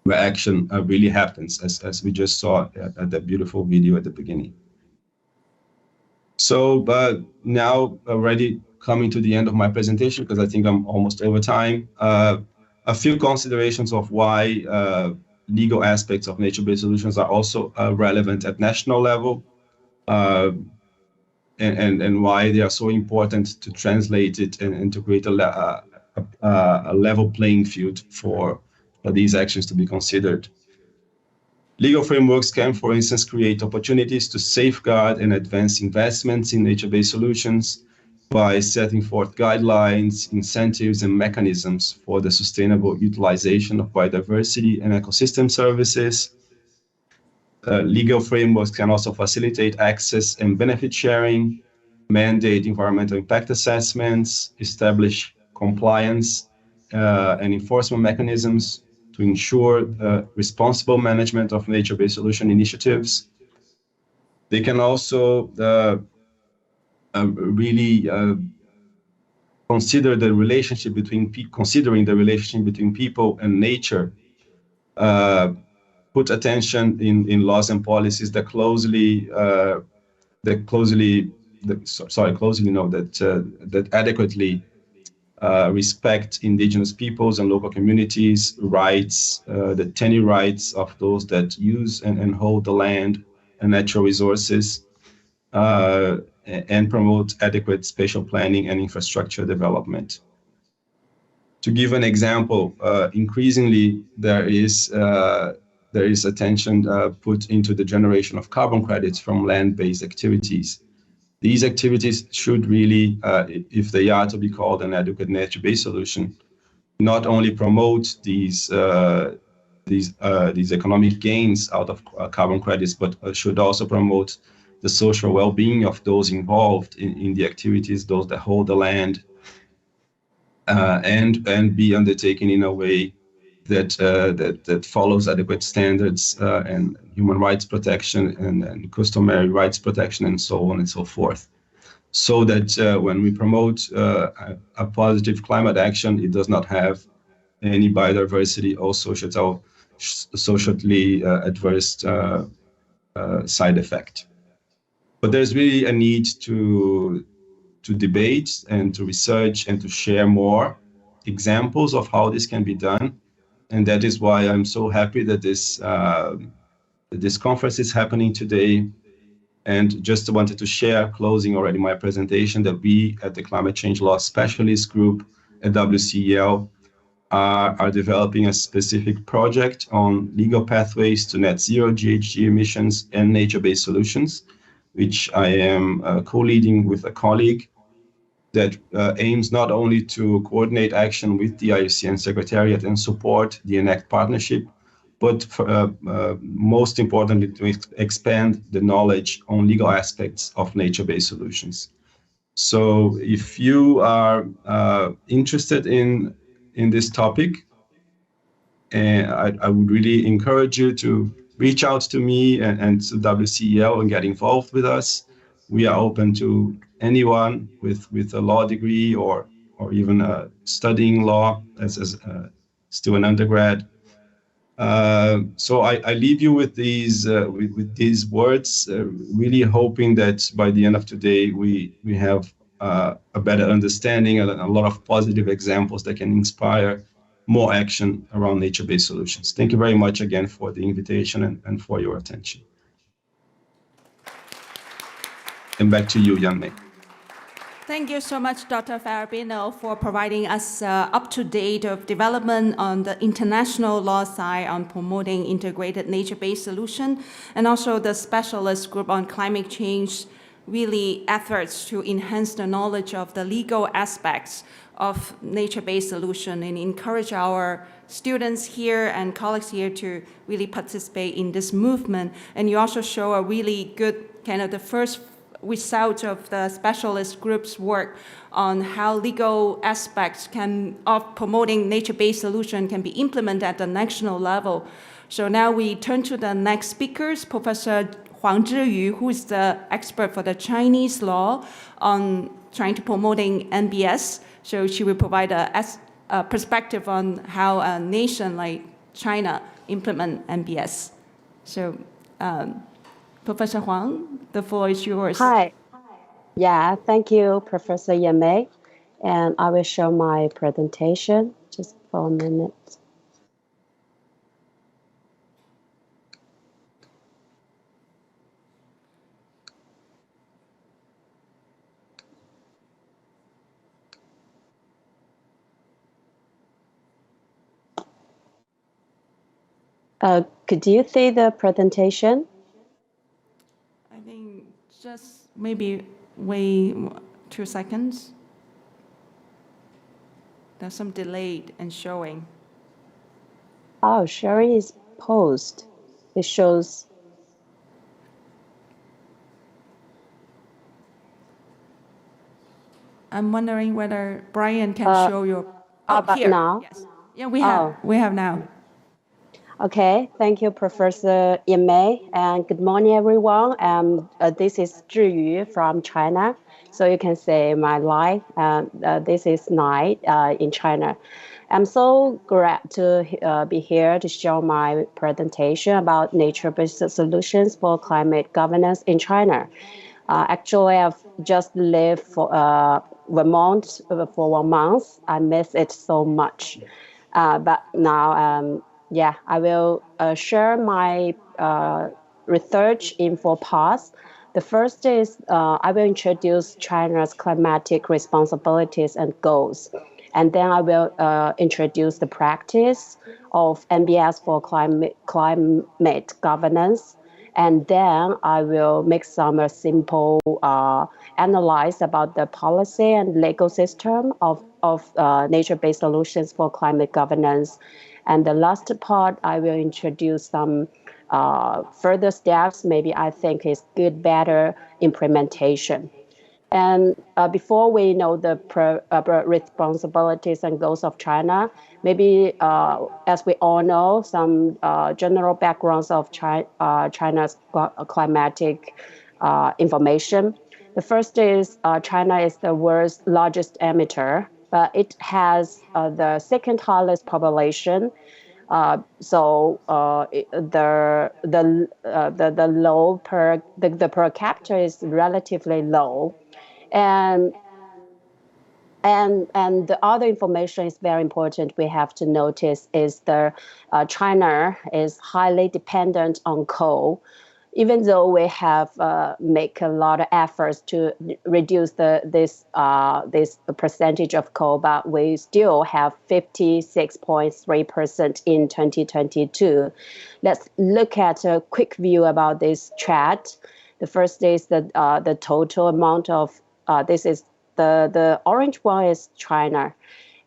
where action really happens, as we just saw at that beautiful video at the beginning. So, but now already coming to the end of my presentation, because I think I'm almost over time, a few considerations of why legal aspects of nature-based solutions are also relevant at national level, and why they are so important to translate it and to create a level playing field for these actions to be considered. Legal frameworks can, for instance, create opportunities to safeguard and advance investments in nature-based solutions by setting forth guidelines, incentives, and mechanisms for the sustainable utilization of biodiversity and ecosystem services. Legal frameworks can also facilitate access and benefit sharing, mandate environmental impact assessments, establish compliance and enforcement mechanisms to ensure responsible management of nature-based solution initiatives. They can also really considering the relationship between people and nature, put attention in laws and policies that adequately respect indigenous peoples and local communities' rights, the tenure rights of those that use and hold the land and natural resources, and promote adequate spatial planning and infrastructure development. To give an example, increasingly there is attention put into the generation of carbon credits from land-based activities. These activities should really, if they are to be called an adequate nature-based solution, not only promote these economic gains out of carbon credits, but should also promote the social well-being of those involved in the activities, those that hold the land, and be undertaken in a way that follows adequate standards and human rights protection and customary rights protection and so on and so forth. So that when we promote a positive climate action, it does not have any biodiversity or socially adverse side effect. But there's really a need to debate and to research and to share more examples of how this can be done. And that is why I'm so happy that this conference is happening today. And just wanted to share, closing already my presentation, that we at the Climate Change Law Specialist Group at VJEL are developing a specific project on legal pathways to net zero GHG emissions and nature-based solutions, which I am co-leading with a colleague. that aims not only to coordinate action with the IUCN Secretariat and support the ENACT partnership, but most importantly, to expand the knowledge on legal aspects of nature-based solutions. So if you are interested in this topic, I would really encourage you to reach out to me and to WCEL and get involved with us. We are open to anyone with a law degree or even studying law as still an undergrad. So I leave you with these words, really hoping that by the end of today we have a better understanding and a lot of positive examples that can inspire more action around nature-based solutions. Thank you very much again for the invitation and for your attention. And back to you, Yan-Mei. Thank you so much, Dr. Farabino, for providing us up-to-date of development on the international law side on promoting integrated nature-based solution, and also the specialist group on climate change really efforts to enhance the knowledge of the legal aspects of nature-based solution and encourage our students here and colleagues here to really participate in this movement. And you also show a really good kind of the first result of the specialist group's work on how legal aspects of promoting nature-based solution can be implemented at the national level. So now we turn to the next speakers, Professor Huang Zhiyu, who is the expert for the Chinese law on trying to promoting NBS. So she will provide a perspective on how a nation like China implement NBS. So Professor Huang, the floor is yours. Hi. Yeah, thank you, Professor Yan-Mei. And I will show my presentation just for a minute. Could you see the presentation? I think just maybe wait 2 seconds. There's some delayed in showing. Oh, sharing is paused. It shows. I'm wondering whether Brian can show your. But here. now? Yes. Yeah, we have. We have now. Okay, thank you, Professor Yan-Mei, and good morning, everyone. This is Zhiyu from China. So you can say my life. This is night in China. I'm so glad to be here to show my presentation about nature-based solutions for climate governance in China. Actually, I've just lived for Vermont for 1 month. I miss it so much. But now, yeah, I will share my research in 4 parts. The first is I will introduce China's climatic responsibilities and goals. And then I will introduce the practice of NBS for climate governance. And then I will make some simple analysis about the policy and legal system of nature-based solutions for climate governance. And the last part, I will introduce some further steps, maybe I think is good, better implementation. And before we know the responsibilities and goals of China, maybe as we all know, some general backgrounds of China's climatic information. The first is China is the world's largest emitter, but it has the second highest population. So the per capita is relatively low. And the other information is very important. We have to notice is China is highly dependent on coal, even though we have make a lot of efforts to reduce this percentage of coal, but we still have 56.3% in 2022. Let's look at a quick view about this chart. The first is the total amount of this is the orange one is China.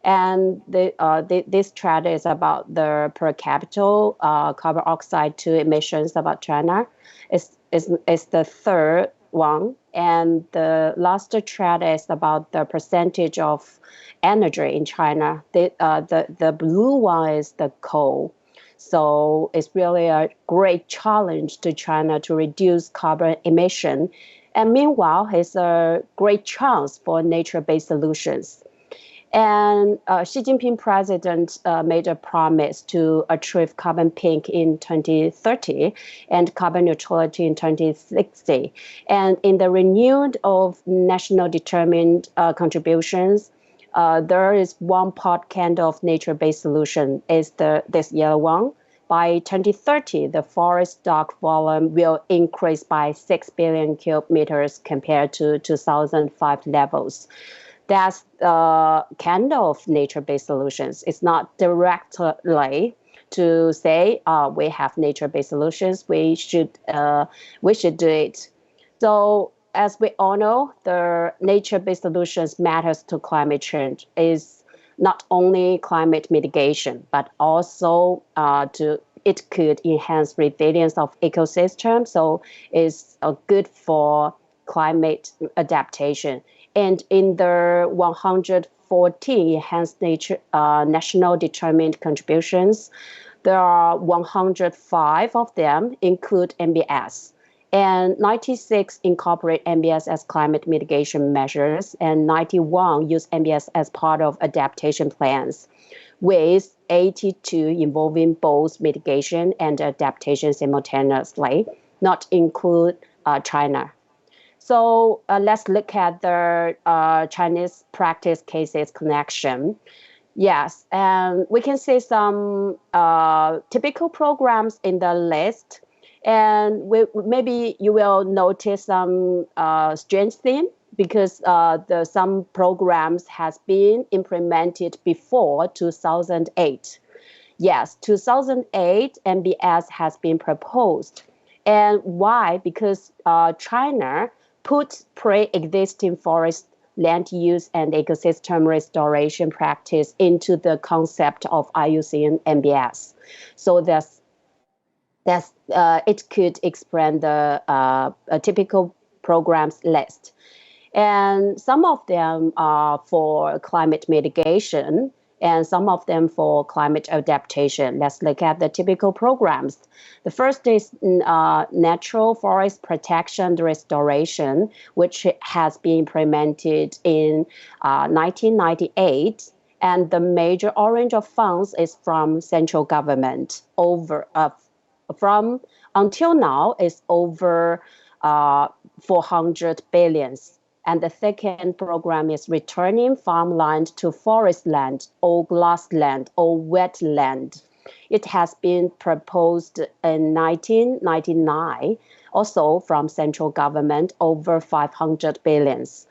And this chart is about the per capita carbon oxide to emissions about China. It's the third one. And the last chart is about the percentage of energy in China. The blue one is the coal. So it's really a great challenge to China to reduce carbon emission. And meanwhile, it's a great chance for nature-based solutions. And Xi Jinping president made a promise to achieve carbon pink in 2030 and carbon neutrality in 2060. And in the renewed of national determined contributions, there is one pot candle of nature-based solution is this yellow one. By 2030, the forest stock volume will increase by 6 billion cubic meters compared to 2005 levels. That's the kind of nature-based solutions. It's not directly to say we have nature-based solutions. We should do it. So as we all know, the nature-based solutions matters to climate change is not only climate mitigation, but also it could enhance resilience of ecosystems. So it's good for climate adaptation. And in the 114 enhanced nature national determined contributions, there are 105 of them include NBS. And 96 incorporate NBS as climate mitigation measures, and 91 use NBS as part of adaptation plans, with 82 involving both mitigation and adaptation simultaneously, not include China. So let's look at the Chinese practice cases connection. Yes, and we can see some typical programs in the list. And maybe you will notice some strange thing because some programs has been implemented before 2008. Yes, 2008 NBS has been proposed. And why? Because China put pre-existing forest land use and ecosystem restoration practice into the concept of IUCN NBS. So it could expand the typical programs list. And some of them are for climate mitigation, and some of them for climate adaptation. Let's look at the typical programs. The first is natural forest protection restoration, which has been implemented in 1998. And the major orange of funds is from central government. From until now is over 400 billions. And the second program is returning farmland to forest land or grassland or wetland. It has been proposed in 1999, also from central government, over 500 billions.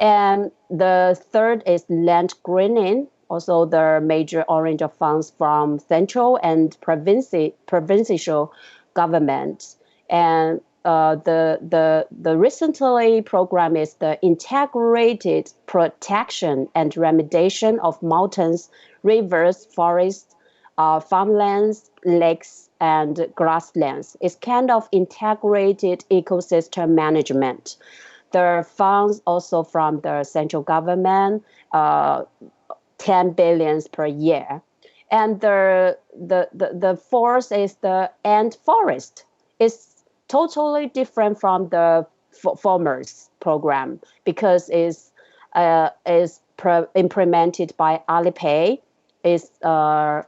And the third is land greening, also the major orange of funds from central and provincial government. And the recently program is the integrated protection and remediation of mountains, rivers, forests, farmlands, lakes, and grasslands. It's kind of integrated ecosystem management. There are funds also from the central government, 10 billions per year. And the fourth is the end forest. It's totally different from the farmers program because it's implemented by Alipay. It's a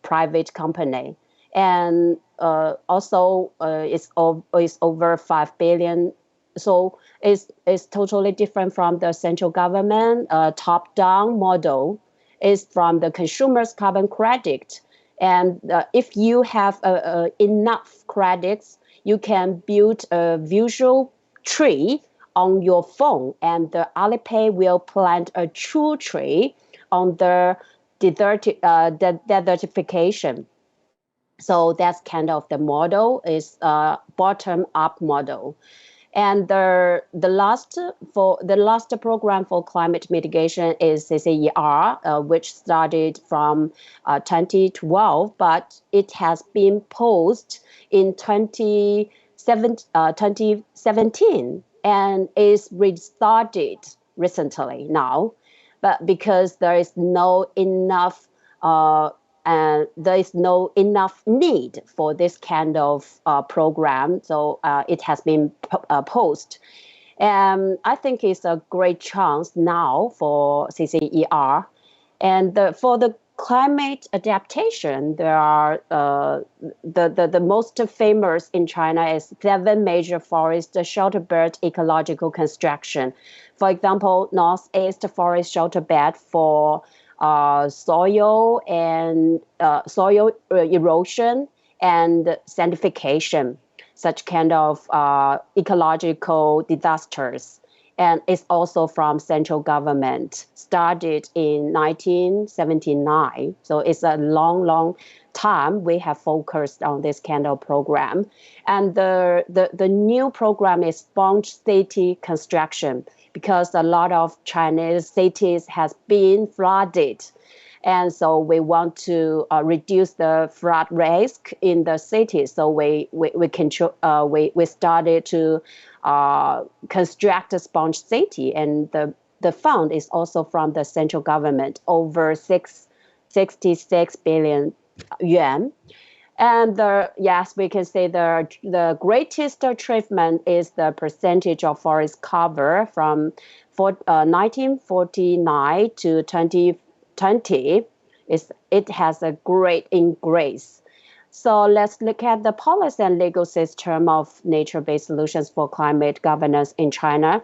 private company, and also it's over 5 billion. So it's totally different from the central government top-down model. Is from the consumer's carbon credit, and if you have enough credits, you can build a visual tree on your phone, and the Alipay will plant a true tree on the desertification. So that's kind of the model is bottom-up model. And the last program for climate mitigation is CCER, which started from 2012, but it has been paused in 2017 and is restarted recently now. But because there is no enough need for this kind of program, so it has been paused. And I think it's a great chance now for CCER. And for the climate adaptation, there are the most famous in China is 7 major forest shelter bed ecological construction. For example, Northeast Forest Shelter Bed for soil erosion and sandification, such kind of ecological disasters. And it's also from central government, started in 1979. So it's a long time we have focused on this kind of program. And the new program is sponge city construction, because a lot of Chinese cities has been flooded. And so we want to reduce the flood risk in the cities. So we started to construct a sponge city, and the fund is also from the central government, over 66 billion yuan. And yes, we can say the greatest achievement is the percentage of forest cover from 1949 to 2020. It has a great increase. So let's look at the policy and legal system of nature-based solutions for climate governance in China.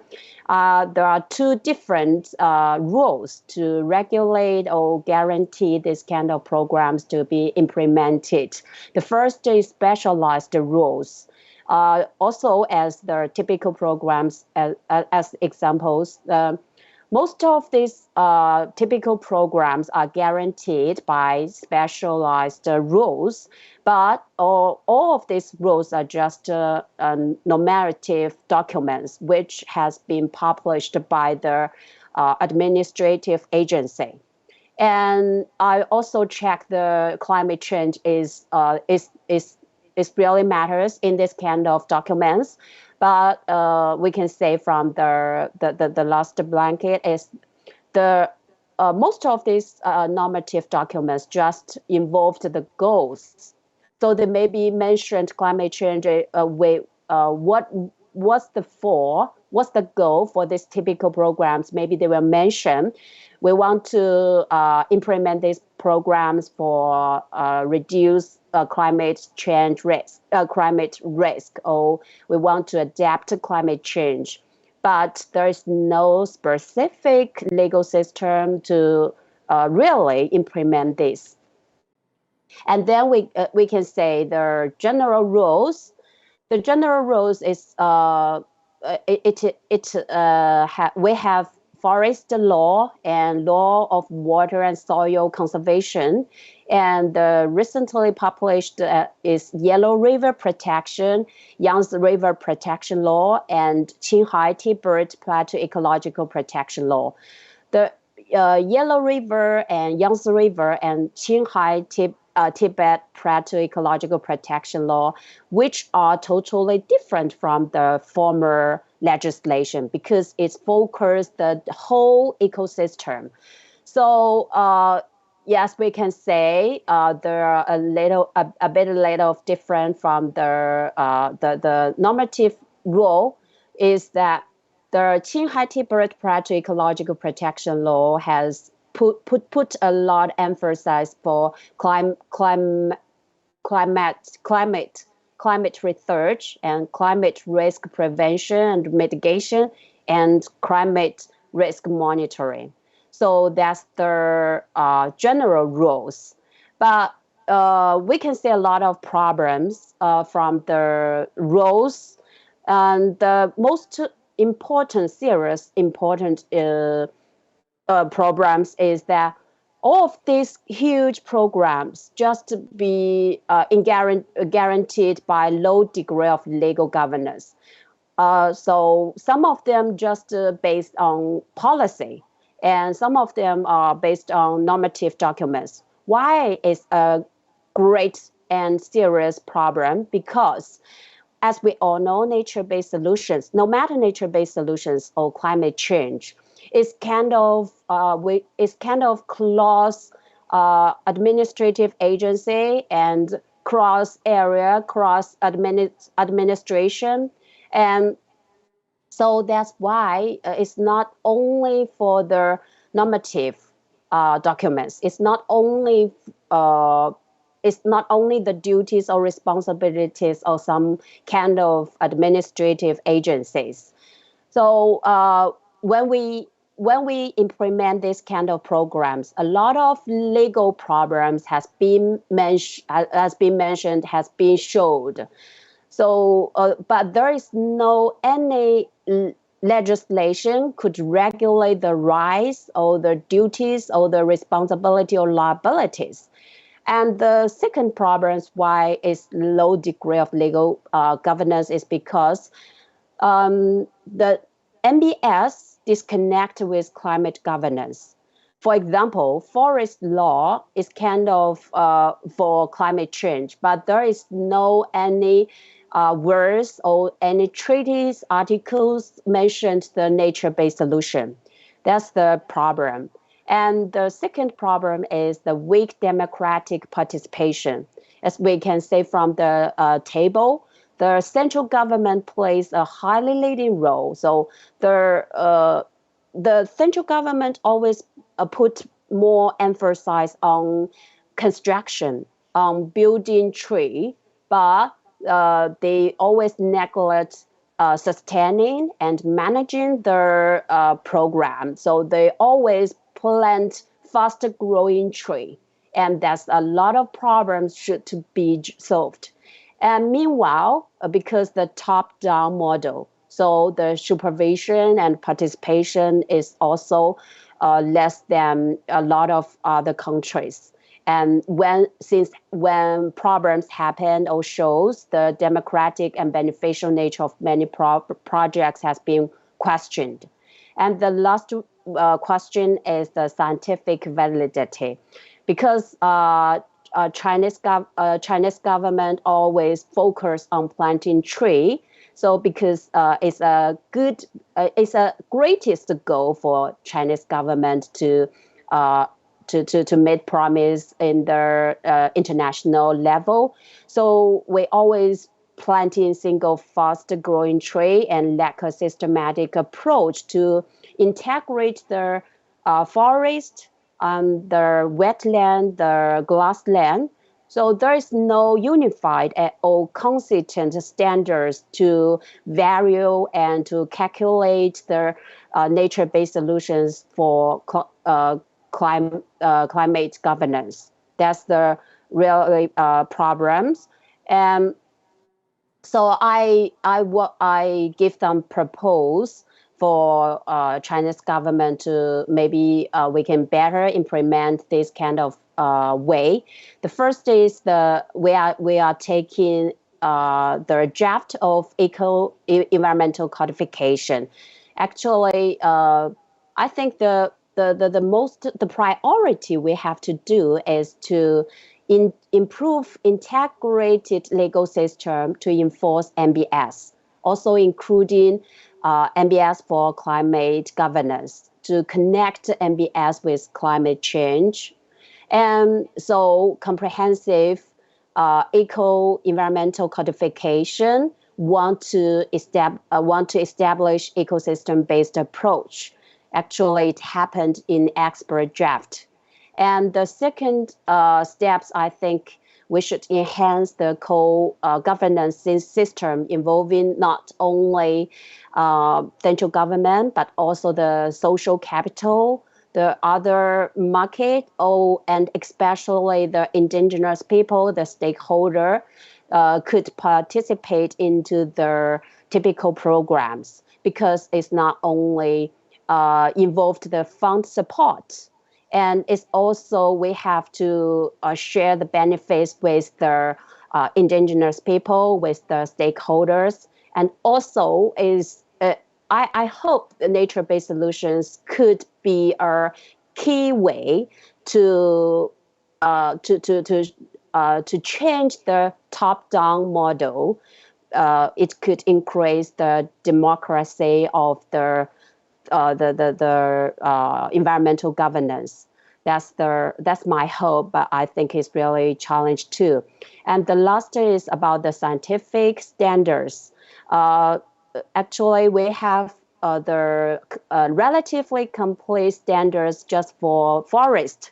There are 2 different rules to regulate or guarantee this kind of programs to be implemented. The first is specialized rules. Also, as the typical programs as examples, most of these typical programs are guaranteed by specialized rules, but all of these rules are just normative documents which has been published by the administrative agency. And I also check the climate change is really matters in this kind of documents. But we can say from the last blanket is the most of these normative documents just involved the goals. So they may be mentioned climate change. What's the goal for these typical programs? Maybe they will mention we want to implement these programs for reduce climate change risk, or we want to adapt to climate change. But there is no specific legal system to really implement this. And then we can say the general rules. The general rules is we have forest law and law of water and soil conservation, and recently published is Yellow River Protection, Yangtze River Protection Law, and Qinghai Tibet Plateau Ecological Protection Law. The Yellow River and Yangtze River and Qinghai Tibet Plateau Ecological Protection Law, which are totally different from the former legislation because it's focused the whole ecosystem. So yes, we can say there are a bit of different from the normative rule is that the Qinghai Tibet Plateau Ecological Protection Law has put a lot of emphasis for climate research and climate risk prevention and mitigation and climate risk monitoring. So that's the general rules. But we can see a lot of problems from the rules. And the most important programs is that all of these huge programs just be guaranteed by low degree of legal governance. So some of them just based on policy, and some of them are based on normative documents. Why is a great and serious problem? Because as we all know, nature-based solutions, no matter nature-based solutions or climate change, is kind of cross administrative agency and cross area, cross administration, and so that's why it's not only for the normative documents. It's not only the duties or responsibilities of some kind of administrative agencies. So when we implement this kind of programs, a lot of legal problems has been showed. So, but there is no any legislation could regulate the rights or the duties or the responsibility or liabilities. And the second problem why is low degree of legal governance is because the NBS disconnect with climate governance. For example, forest law is kind of for climate change, but there is no any words or any treaties, articles mentioned the nature-based solution. That's the problem. And the second problem is the weak democratic participation. As we can say from the table, the central government plays a highly leading role. So the central government always put more emphasis on construction, on building tree, but they always neglect sustaining and managing their program. So they always plant faster growing tree. And that's a lot of problems should to be solved. And meanwhile, because the top-down model, so the supervision and participation is also less than a lot of other countries. And when problems happen or shows, the democratic and beneficial nature of many projects has been questioned. And the last question is the scientific validity, because Chinese government always focus on planting tree. So because it's a greatest goal for Chinese government to make promise in the international level. So we always planting single fast growing tree and lack a systematic approach to integrate the forest, the wetland, the grassland. So there is no unified or consistent standards to value and to calculate the nature-based solutions for climate governance. That's the real problems. And so I give them propose for Chinese government to maybe we can better implement this kind of way. The first is we are taking the draft of environmental codification. Actually, I think the priority we have to do is to improve integrated legal system to enforce NBS, also including NBS for climate governance, to connect NBS with climate change. And so comprehensive eco-environmental codification want to establish ecosystem-based approach. Actually, it happened in expert draft. And the second steps, I think we should enhance the co-governance system involving not only central government, but also the social capital, the other market, and especially the indigenous people, the stakeholder, could participate into their typical programs, because it's not only involved the fund support, and it's also we have to share the benefits with the indigenous people, with the stakeholders, And also is I hope the nature-based solutions could be a key way to change the top-down model. It could increase the democracy of the environmental governance. That's my hope, but I think it's really challenged too. And the last is about the scientific standards. Actually, we have the relatively complete standards just for forest,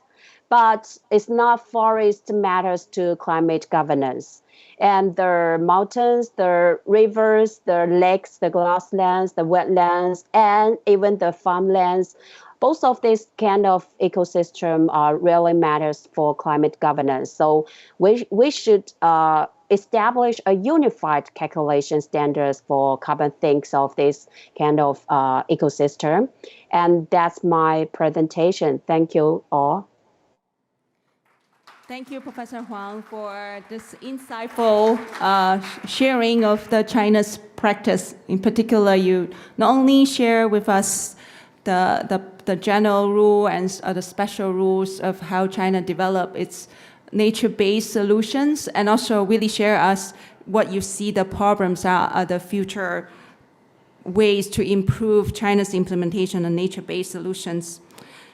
but it's not forest matters to climate governance. And the mountains, the rivers, the lakes, the grasslands, the wetlands, and even the farmlands, both of these kind of ecosystem really matters for climate governance. So we should establish a unified calculation standards for carbon sinks of this kind of ecosystem. And that's my presentation. Thank you all. Thank you, Professor Huang, for this insightful sharing of the China's practice. In particular, you not only share with us the general rule and the special rules of how China developed its nature-based solutions, and also really share us what you see the problems are the future ways to improve China's implementation of nature-based solutions.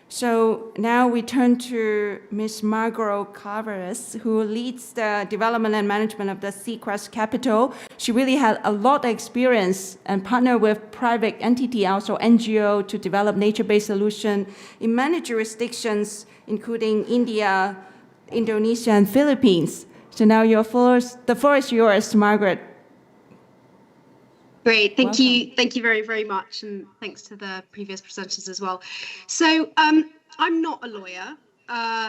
So now we turn to Ms. Margot Carveris, who leads the development and management of the Sequest Capital. She really had a lot of experience and partnered with private entity, also NGO, to develop nature-based solution in many jurisdictions, including India, Indonesia, and Philippines. So now the floor is yours, Margaret. Great, thank Welcome. you. Thank you very, very much. And thanks to the previous presenters as well. So I'm not a lawyer,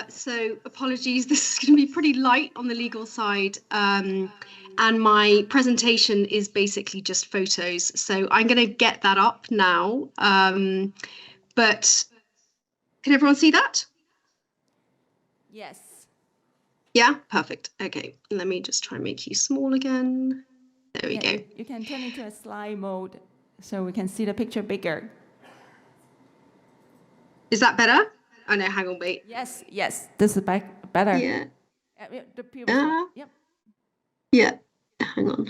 so apologies. This is going to be pretty light on the legal side. And my presentation is basically just photos. So I'm going to get that up now. But can everyone see that? Yes. Yeah, perfect. Okay, let me just try and make you small again. There we go. You can turn into a slide mode so we can see the picture bigger. Is that better? Oh no, hang on, wait. Yes, this is better. Yeah. The previous one. Yep. Yeah, hang on.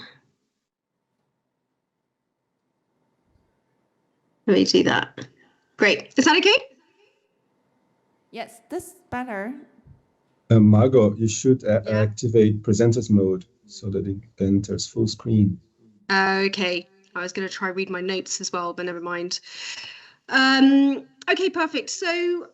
Let me do that. Great. Is that okay? Yes, this is better. Margot, you should activate presenters mode so that it enters full screen. Okay. I was going to try read my notes as well, but never mind. Okay, perfect. So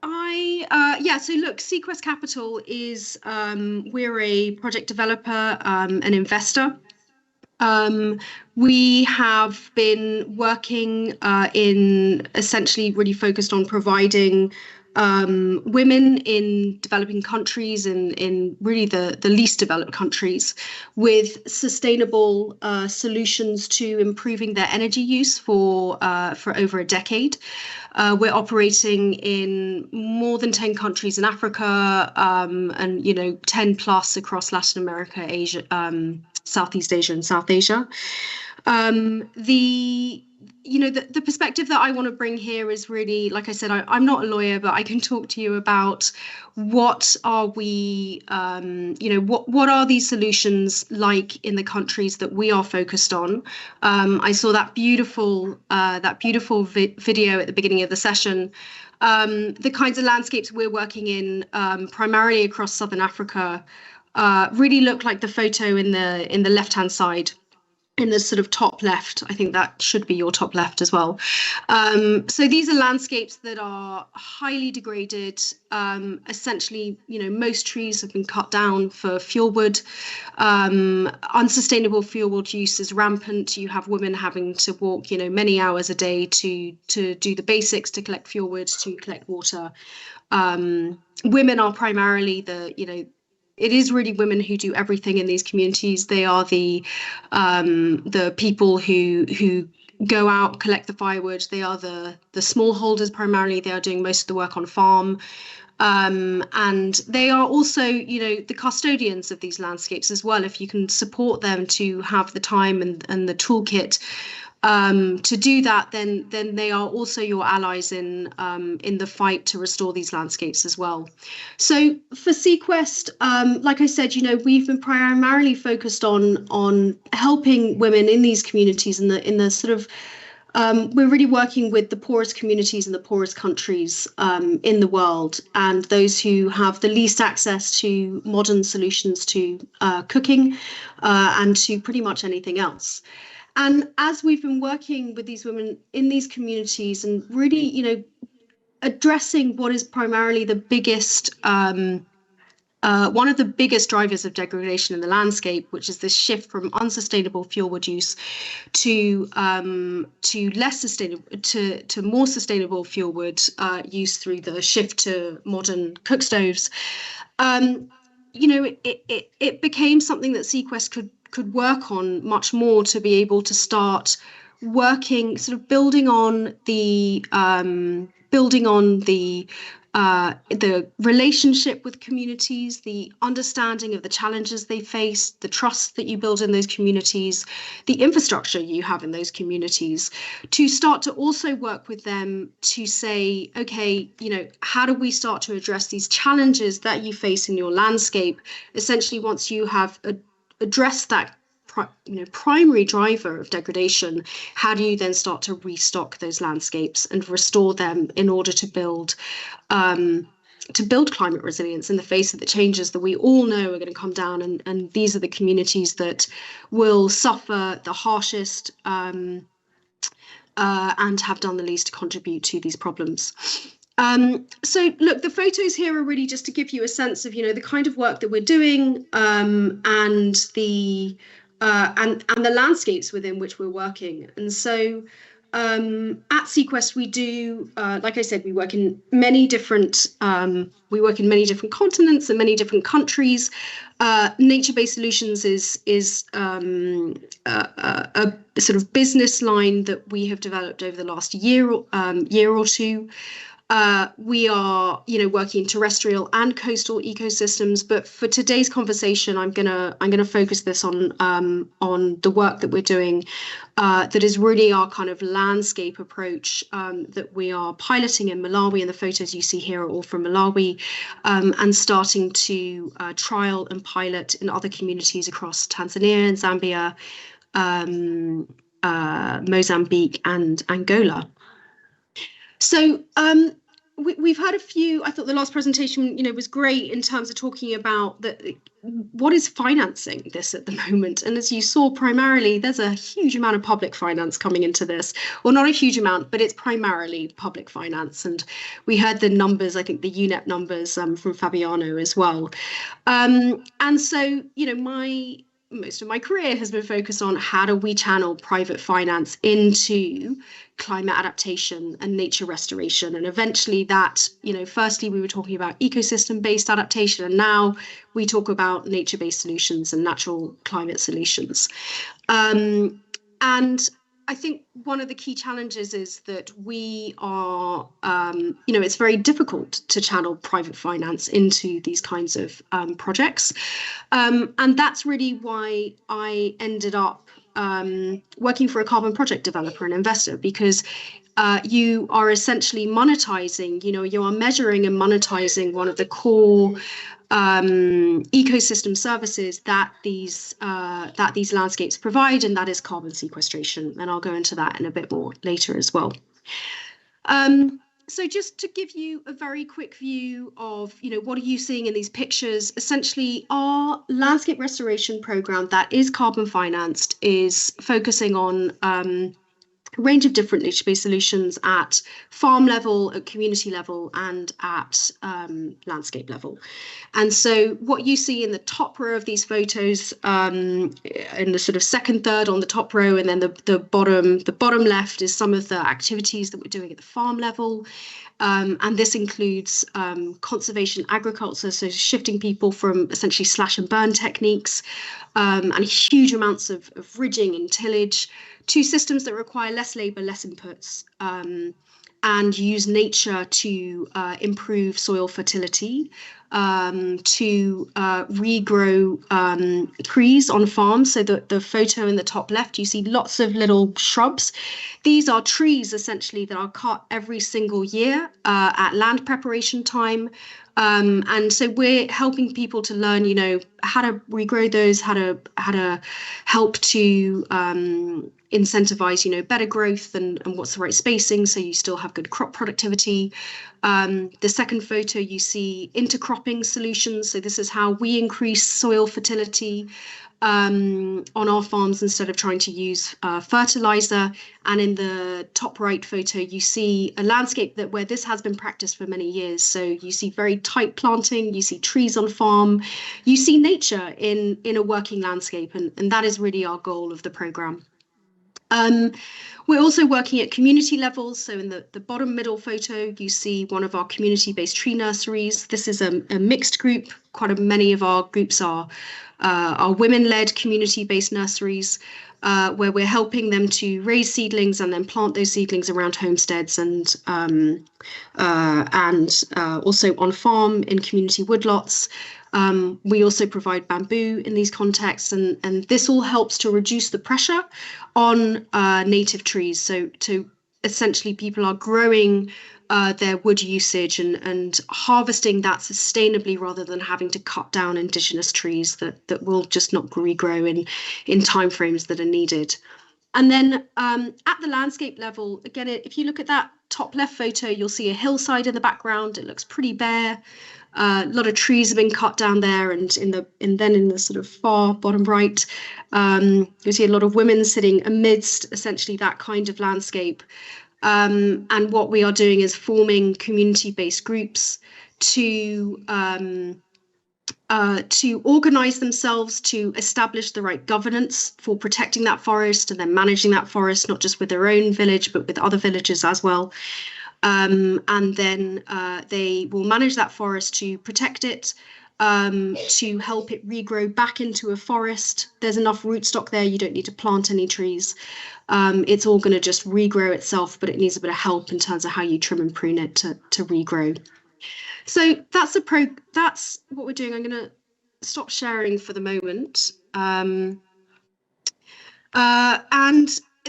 so look, Sequest Capital is, we're a project developer, an investor. We have been working in essentially really focused on providing women in developing countries and in really the least developed countries with sustainable solutions to improving their energy use for over a decade. We're operating in more than 10 countries in Africa, and 10 plus across Latin America, Asia, Southeast Asia, and South Asia. The perspective that I want to bring here is really, like I said, I'm not a lawyer, but I can talk to you about what are we, what are these solutions like in the countries that we are focused on. I saw that beautiful video at the beginning of the session. The kinds of landscapes we're working in, primarily across Southern Africa, really look like the photo in the left-hand side. In the sort of top left, I think that should be your top left as well. So these are landscapes that are highly degraded. Essentially, most trees have been cut down for fuel wood. Unsustainable fuel wood use is rampant. You have women having to walk, many hours a day to do the basics, to collect fuel wood, to collect water. Women are primarily it is really women who do everything in these communities. They are the people who go out, collect the firewood. They are the smallholders primarily. They are doing most of the work on farm. And they are also, the custodians of these landscapes as well. If you can support them to have the time and the toolkit to do that, then they are also your allies in the fight to restore these landscapes as well. So for Sequest, like I said, we've been primarily focused on helping women in these communities in the sort of we're really working with the poorest communities in the poorest countries in the world, and those who have the least access to modern solutions to cooking and to pretty much anything else. And as we've been working with these women in these communities and really, addressing what is primarily the biggest, one of the biggest drivers of degradation in the landscape, which is this shift from unsustainable fuel wood use to less sustainable, to more sustainable fuel wood use through the shift to modern cook stoves. It became something that Sequest could work on much more to be able to start working, sort of building on the relationship with communities, the understanding of the challenges they face, the trust that you build in those communities, the infrastructure you have in those communities, to start to also work with them to say, okay, how do we start to address these challenges that you face in your landscape? Essentially, once you have addressed that primary driver of degradation, how do you then start to restock those landscapes and restore them in order to build climate resilience in the face of the changes that we all know are going to come down, and these are the communities that will suffer the harshest and have done the least to contribute to these problems. So look, the photos here are really just to give you a sense of the kind of work that we're doing and the landscapes within which we're working. And so at Sequest, we do, like I said, we work in many different continents and many different countries. Nature-based solutions is a sort of business line that we have developed over the last year or two. We are, working in terrestrial and coastal ecosystems, but for today's conversation, I'm gonna focus this on the work that we're doing, that is really our kind of landscape approach that we are piloting in Malawi, and the photos you see here are all from Malawi, and starting to trial and pilot in other communities across Tanzania and Zambia, Mozambique and Angola. So we've had a few. I thought the last presentation, was great in terms of talking about what is financing this at the moment. And as you saw, primarily there's a huge amount of public finance coming into this. Well, not a huge amount, but it's primarily public finance. And we heard the numbers, I think the UNEP numbers from Fabiano as well. And so, most of my career has been focused on how do we channel private finance into climate adaptation and nature restoration. And eventually that, firstly we were talking about ecosystem-based adaptation, and now we talk about nature-based solutions and natural climate solutions. And I think one of the key challenges is that we are, it's very difficult to channel private finance into these kinds of projects. And that's really why I ended up working for a carbon project developer and investor, because you are essentially monetizing, you are measuring and monetizing one of the core ecosystem services that these landscapes provide, and that is carbon sequestration. And I'll go into that in a bit more later as well. So just to give you a very quick view of, what are you seeing in these pictures? Essentially, our landscape restoration program that is carbon financed is focusing on a range of different nature-based solutions at farm level, at community level, and at landscape level. And so what you see in the top row of these photos, in the sort of second third on the top row, and then the bottom left is some of the activities that we're doing at the farm level. And this includes conservation agriculture, so shifting people from essentially slash and burn techniques and huge amounts of ridging and tillage to systems that require less labour, less inputs, and use nature to improve soil fertility, to regrow trees on farms. So the photo in the top left, you see lots of little shrubs. These are trees essentially that are cut every single year at land preparation time. And so we're helping people to learn, you know, how to regrow those, how to help to incentivize, you know, better growth and what's the right spacing so you still have good crop productivity. The second photo, you see intercropping solutions. So this is how we increase soil fertility on our farms instead of trying to use fertilizer. And in the top right photo, you see a landscape where this has been practiced for many years. So you see very tight planting, you see trees on farm, you see nature in a working landscape, and that is really our goal of the program. We're also working at community levels. So in the bottom middle photo, you see one of our community-based tree nurseries. This is a mixed group. Quite many of our groups are women-led community-based nurseries, where we're helping them to raise seedlings and then plant those seedlings around homesteads and also on farm in community woodlots. We also provide bamboo in these contexts, and this all helps to reduce the pressure on native trees. So essentially people are growing their wood usage and harvesting that sustainably rather than having to cut down indigenous trees that will just not regrow in timeframes that are needed. And then at the landscape level, again, if you look at that top left photo, you'll see a hillside in the background. It looks pretty bare. A lot of trees have been cut down there, and then in the sort of far bottom right, you see a lot of women sitting amidst essentially that kind of landscape. And what we are doing is forming community-based groups to organize themselves to establish the right governance for protecting that forest and then managing that forest, not just with their own village, but with other villages as well. And then they will manage that forest to protect it, to help it regrow back into a forest. There's enough rootstock there, you don't need to plant any trees. It's all going to just regrow itself, but it needs a bit of help in terms of how you trim and prune it to regrow. So that's what we're doing. I'm going to stop sharing for the moment. And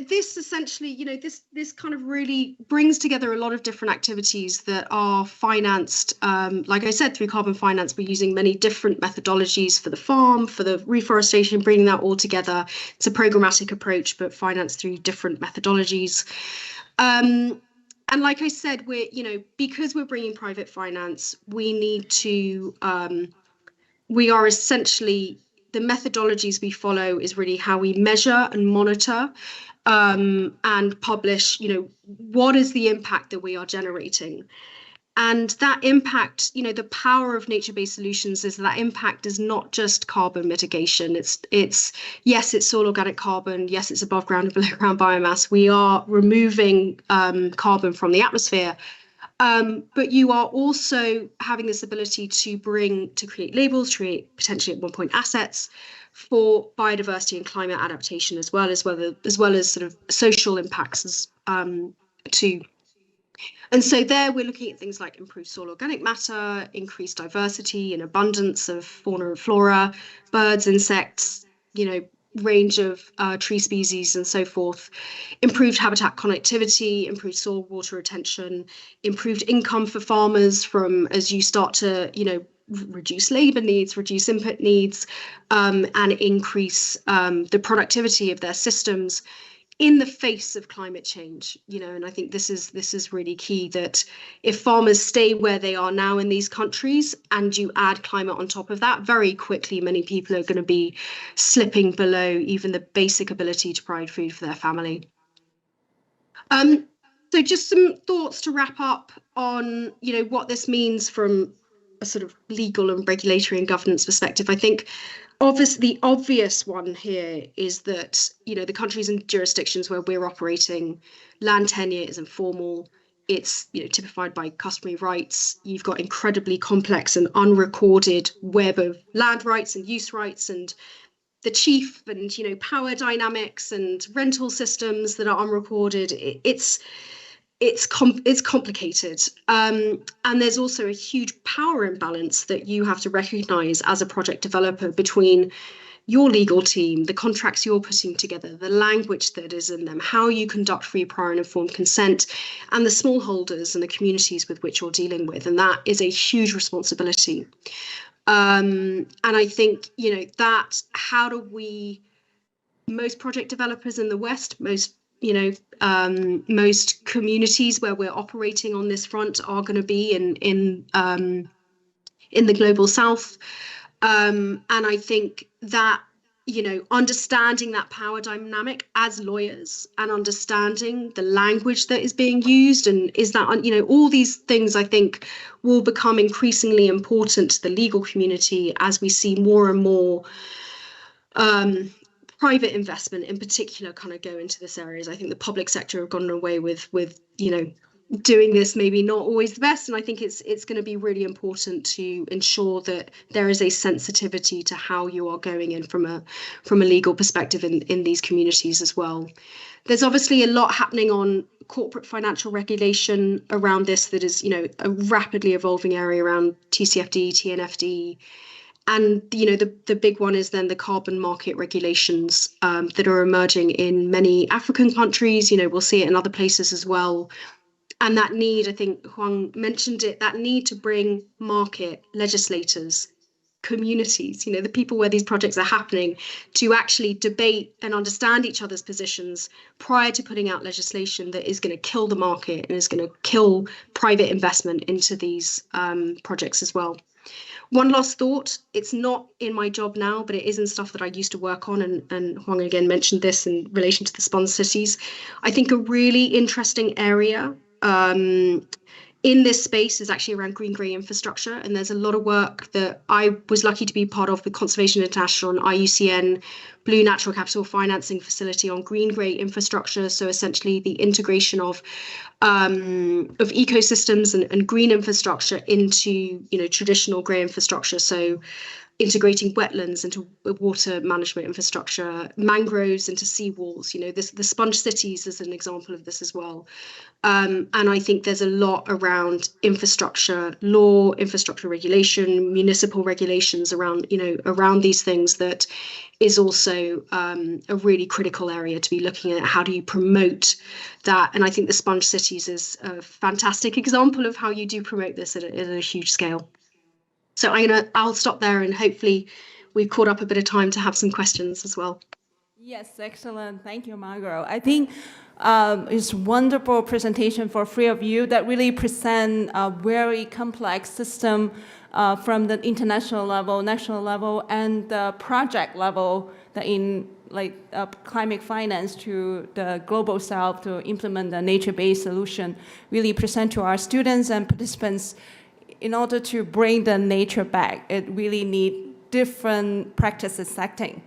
this essentially, you know, this kind of really brings together a lot of different activities that are financed, like I said, through carbon finance. We're using many different methodologies for the farm, for the reforestation, bringing that all together. It's a programmatic approach, but financed through different methodologies. And like I said, because we're bringing private finance, we need to, we are essentially, the methodologies we follow is really how we measure and monitor and publish, you know, what is the impact that we are generating. And that impact, you know, the power of nature-based solutions is that impact is not just carbon mitigation. It's yes, it's soil organic carbon. Yes, it's above ground and below ground biomass. We are removing carbon from the atmosphere. But you are also having this ability to create labels, create potentially at one point assets for biodiversity and climate adaptation, as well as sort of social impacts too. And so there we're looking at things like improved soil organic matter, increased diversity and abundance of fauna and flora, birds, insects, you know, range of tree species and so forth, improved habitat connectivity, improved soil water retention, improved income for farmers as you start to, you know, reduce labor needs, reduce input needs, and increase the productivity of their systems in the face of climate change, you know. And I think this is really key, that if farmers stay where they are now in these countries and you add climate on top of that, very quickly many people are going to be slipping below even the basic ability to provide food for their family. So just some thoughts to wrap up on, you know, what this means from a sort of legal and regulatory and governance perspective. I think the obvious one here is that, you know, the countries and jurisdictions where we're operating, land tenure is informal. It's, you know, typified by customary rights. You've got incredibly complex and unrecorded web of land rights and use rights and the chief and, you know, power dynamics and rental systems that are unrecorded. it's complicated, and there's also a huge power imbalance that you have to recognize as a project developer between your legal team, the contracts you're putting together, the language that is in them, how you conduct free, prior and informed consent, and the smallholders and the communities with which you're dealing with. And that is a huge responsibility. And I think, that how do we, most project developers in the West, most communities where we're operating on this front are going to be in the global South. And I think that, understanding that power dynamic as lawyers and understanding the language that is being used, and is that, all these things I think will become increasingly important to the legal community as we see more and more private investment in particular kind of go into this areas. I think the public sector have gotten away with doing this maybe not always the best, and I think it's going to be really important to ensure that there is a sensitivity to how you are going in from a legal perspective in these communities as well. There's obviously a lot happening on corporate financial regulation around this that is a rapidly evolving area around TCFD, TNFD. And, the big one is then the carbon market regulations that are emerging in many African countries. We'll see it in other places as well. And that need, I think Huang mentioned it, that need to bring market legislators, communities, the people where these projects are happening, to actually debate and understand each other's positions prior to putting out legislation that is going to kill the market and is going to kill private investment into these projects as well. One last thought, it's not in my job now, but it is in stuff that I used to work on, and Huang again mentioned this in relation to the sponge cities. I think a really interesting area in this space is actually around green-grey infrastructure, and there's a lot of work that I was lucky to be part of with Conservation International and IUCN Blue Natural Capital Financing Facility on green-grey infrastructure. So essentially the integration of ecosystems and green infrastructure into traditional grey infrastructure. So integrating wetlands into water management infrastructure, mangroves into seawalls. The sponge cities is an example of this as well. And I think there's a lot around infrastructure law, infrastructure regulation, municipal regulations around these things that is also a really critical area to be looking at. How do you promote that? And I think the sponge cities is a fantastic example of how you do promote this at a huge scale. So I'll stop there, and hopefully we've caught up a bit of time to have some questions as well. Yes, excellent. Thank you, Margot. I think it's wonderful presentation for three of you that really present a very complex system from the international level, national level, and the project level, that in climate finance to the global south to implement the nature-based solution, really present to our students and participants. In order to bring the nature back, it really needs different practices setting.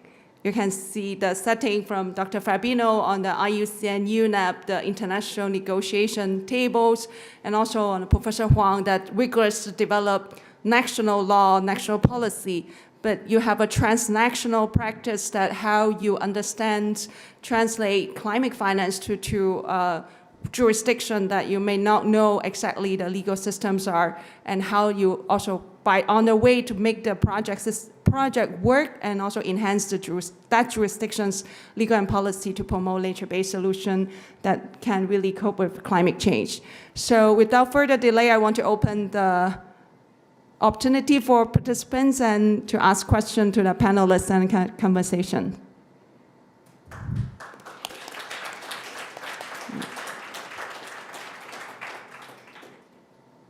You can see the setting from Dr. Fabino on the IUCN UNEP, the international negotiation tables, and also on Professor Huang that rigorously develop national law, national policy. But you have a transnational practice that how you understand, translate climate finance to jurisdiction that you may not know exactly the legal systems are, and how you also on the way to make the project work and also enhance that jurisdiction's legal and policy to promote nature-based solution that can really cope with climate change. So without further delay, I want to open the opportunity for participants and to ask questions to the panelists and conversation.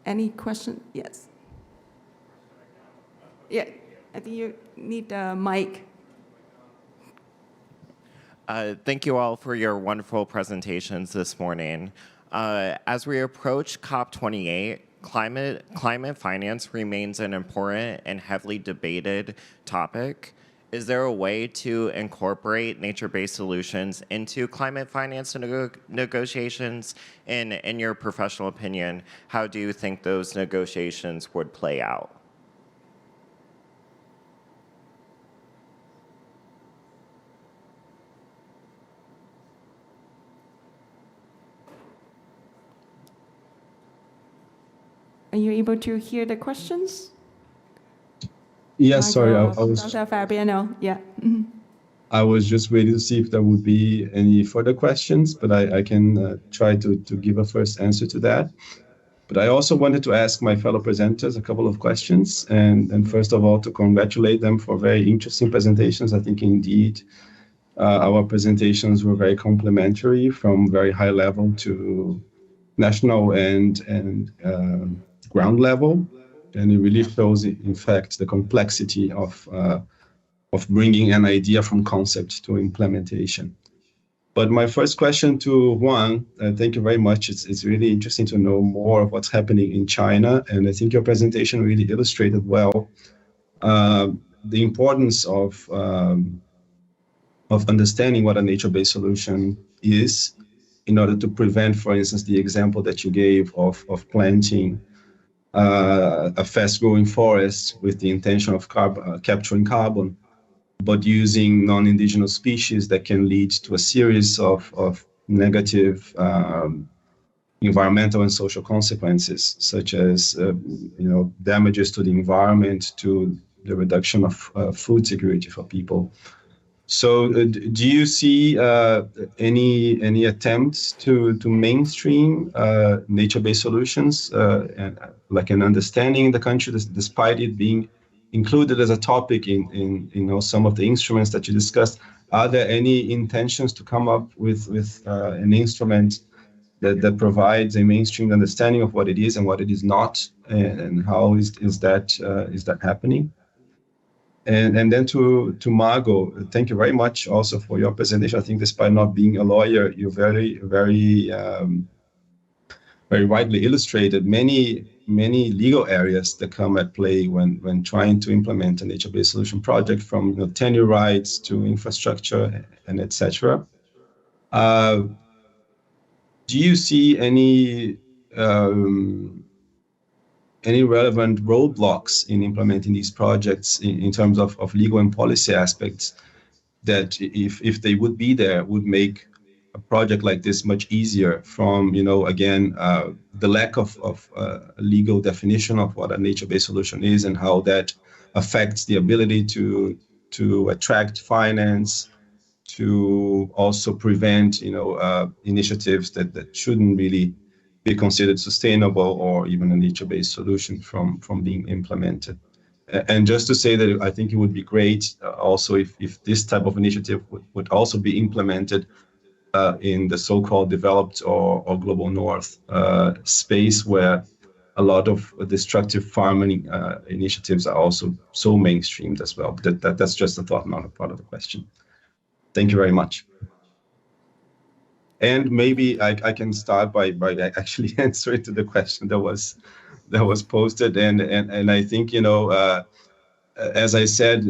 Any question? Yes. Yeah, I think you need the mic. Thank you all for your wonderful presentations this morning. As we approach COP28, climate finance remains an important and heavily debated topic. Is there a way to incorporate nature-based solutions into climate finance negotiations? And in your professional opinion, how do you think those negotiations would play out? Are you able to hear the questions? Yes, sorry, I was Dr. Fabiano, yeah. Mhm. I was just waiting to see if there would be any further questions, but I can try to give a first answer to that. But I also wanted to ask my fellow presenters a couple of questions, and first of all, to congratulate them for very interesting presentations. I think indeed our presentations were very complementary, from very high level to national and ground level, and it really shows, in fact, the complexity of bringing an idea from concept to implementation. But my first question to Juan, thank you very much. It's really interesting to know more of what's happening in China, and I think your presentation really illustrated well the importance of understanding what a nature-based solution is, in order to prevent, for instance, the example that you gave of planting a fast-growing forest with the intention of capturing carbon, but using non-indigenous species that can lead to a series of negative environmental and social consequences, such as damages to the environment, to the reduction of food security for people. So, do you see any attempts to mainstream nature-based solutions, and like an understanding in the country, despite it being included as a topic in some of the instruments that you discussed? Are there any intentions to come up with an instrument that provides a mainstream understanding of what it is and what it is not, and how is that happening? And then to Margot, thank you very much also for your presentation. I think despite not being a lawyer, you very widely illustrated many legal areas that come at play when trying to implement a nature-based solution project, from tenure rights to infrastructure and etc. Do you see any relevant roadblocks in implementing these projects in terms of legal and policy aspects that, if they would be there, would make a project like this much easier, from, again, the lack of legal definition of what a nature-based solution is and how that affects the ability to attract finance, to also prevent, initiatives that shouldn't really be considered sustainable or even a nature-based solution from being implemented. And just to say that I think it would be great also if this type of initiative would also be implemented in the so-called developed or global north space, where a lot of destructive farming initiatives are also so mainstreamed as well. That's just a thought, not a part of the question. Thank you very much. And maybe I can start by actually answering to the question that was posted. And I think, as I said,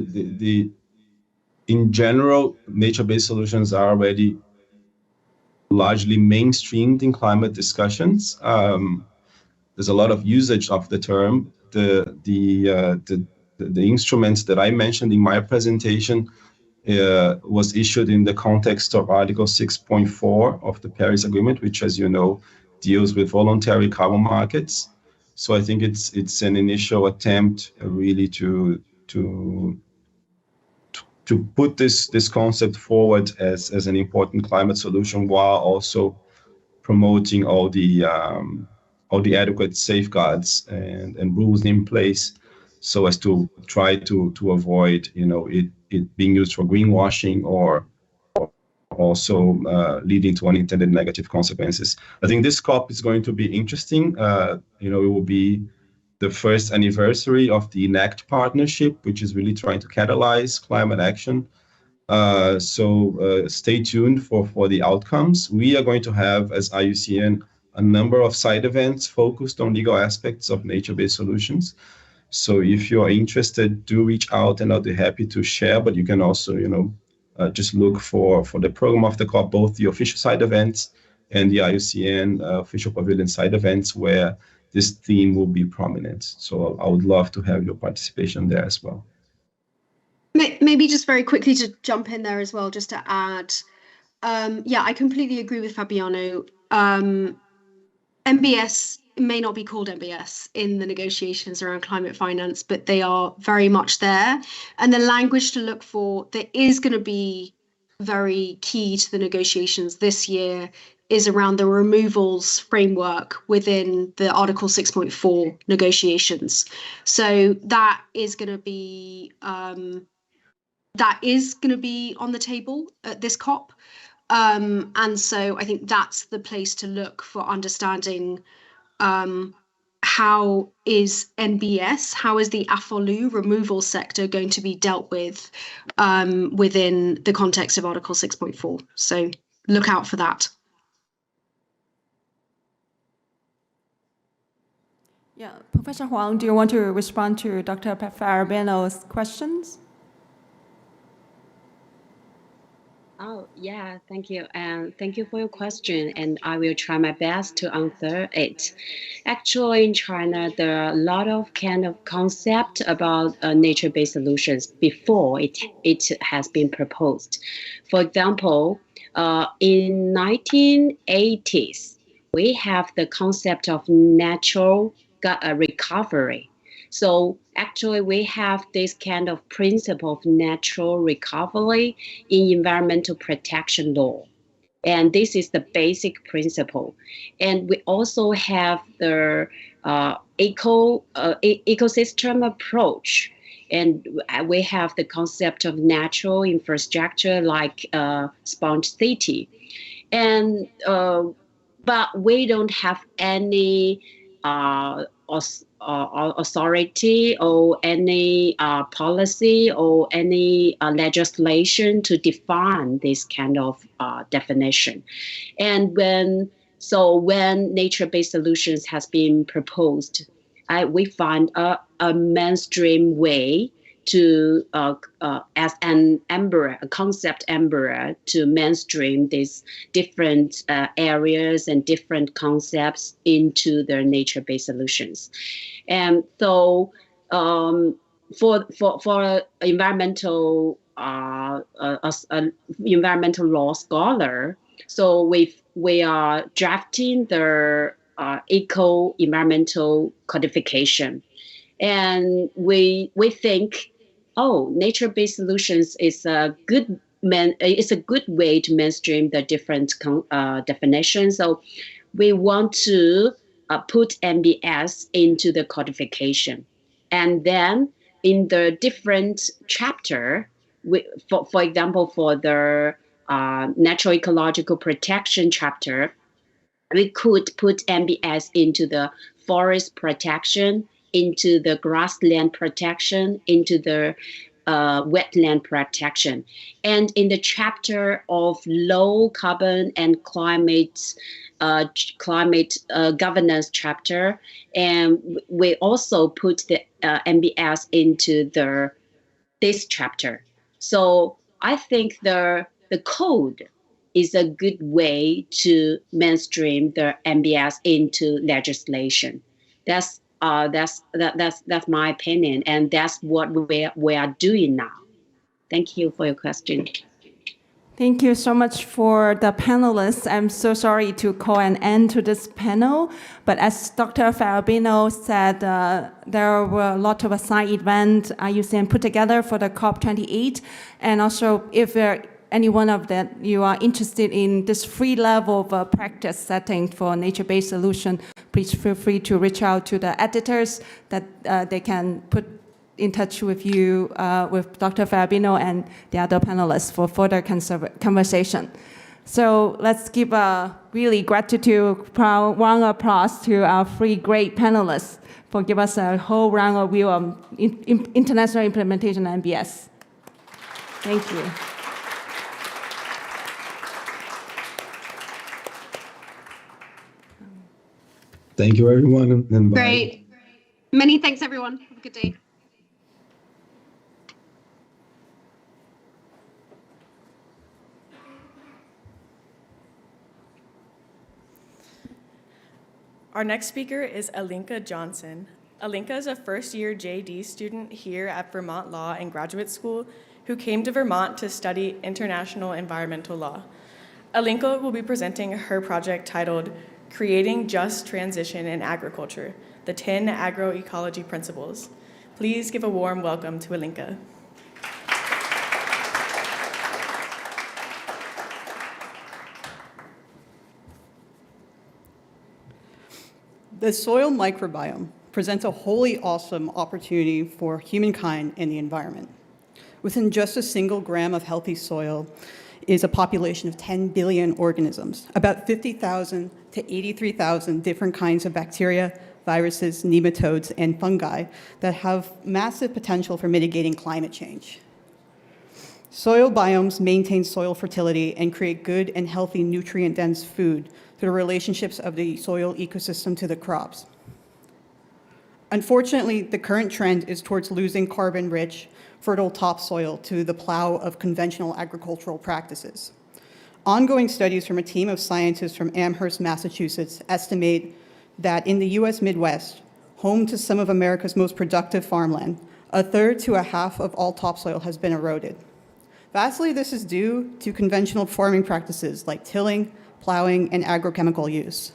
in general, nature-based solutions are already largely mainstreamed in climate discussions. There's a lot of usage of the term. The instruments that I mentioned in my presentation was issued in the context of Article 6.4 of the Paris Agreement, which, as you know, deals with voluntary carbon markets. So I think it's an initial attempt really to put this concept forward as an important climate solution, while also promoting all the adequate safeguards and rules in place, so as to try to avoid it being used for greenwashing or also leading to unintended negative consequences. I think this COP is going to be interesting. It will be the first anniversary of the ENACT partnership, which is really trying to catalyze climate action. So stay tuned for the outcomes. We are going to have, as IUCN, a number of side events focused on legal aspects of nature-based solutions. So if you're interested, do reach out and I'll be happy to share. But you can also, just look for the program of the COP, both the official side events and the IUCN official pavilion side events, where this theme will be prominent. So I would love to have your participation there as well. Maybe just very quickly to jump in there as well, just to add, I completely agree with Fabiano. NBS may not be called MBS in the negotiations around climate finance, but they are very much there. And the language to look for that is going to be very key to the negotiations this year is around the removals framework within the Article 6.4 negotiations. So that is going to be on the table at this COP. And so I think that's the place to look for understanding how is NBS, how is the AFOLU removal sector going to be dealt with within the context of Article 6.4. So look out for that. Yeah, Professor Huang, do you want to respond to Dr. Farabeno's questions? Oh, yeah, thank you. And thank you for your question. And I will try my best to answer it. Actually, in China, there are a lot of kind of concept about nature-based solutions before it has been proposed. For example, in 1980s, we have the concept of natural recovery. So actually, we have this kind of principle of natural recovery in environmental protection law. And this is the basic principle. And we also have the ecosystem approach. And we have the concept of natural infrastructure like sponge city. And but we don't have any authority or any policy or any legislation to define this kind of definition. And when nature-based solutions has been proposed, we find a mainstream way to as an embryo, a concept embryo, to mainstream these different areas and different concepts into their nature-based solutions. And so for environmental environmental law scholar, so we are drafting the eco-environmental codification. And we think, nature-based solutions is a good way to mainstream the different definitions. So we want to put NBS into the codification, and then in the different chapter, for example, for the natural ecological protection chapter, we could put NBS into the forest protection, into the grassland protection, into the wetland protection. And in the chapter of low carbon and climate governance chapter, and we also put the NBS into this chapter. So I think the code is a good way to mainstream the NBS into legislation. That's my opinion, and that's what we are doing now. Thank you for your question. Thank you so much for the panelists. I'm so sorry to call an end to this panel, but as Dr. Farabeno said, there were a lot of side events IUCN put together for the COP28, and also if any one of them you are interested in this free level of practice setting for nature-based solution, please feel free to reach out to the editors that they can put in touch with you, with Dr. Farabeno and the other panelists for further conversation. So let's give a really gratitude, round of applause to our three great panelists for giving us a whole round of view of international implementation of NBS. Thank you. Thank you, everyone, and bye. Great. Many thanks, everyone. Have a good day. Our next speaker is Alinka Johnson. Alinka is a first-year JD student here at Vermont Law and Graduate School who came to Vermont to study international environmental law. Alinka will be presenting her project titled Creating Just Transition in Agriculture, the 10 Agroecology Principles. Please give a warm welcome to Alinka. The soil microbiome presents a wholly awesome opportunity for humankind and the environment. Within just a single gram of healthy soil is a population of 10 billion organisms, about 50,000 to 83,000 different kinds of bacteria, viruses, nematodes, and fungi that have massive potential for mitigating climate change. Soil biomes maintain soil fertility and create good and healthy nutrient-dense food through the relationships of the soil ecosystem to the crops. Unfortunately, the current trend is towards losing carbon-rich, fertile topsoil to the plow of conventional agricultural practices. Ongoing studies from a team of scientists from Amherst, Massachusetts, estimate that in the US Midwest, home to some of America's most productive farmland, a third to a half of all topsoil has been eroded. Vastly, this is due to conventional farming practices like tilling, plowing, and agrochemical use.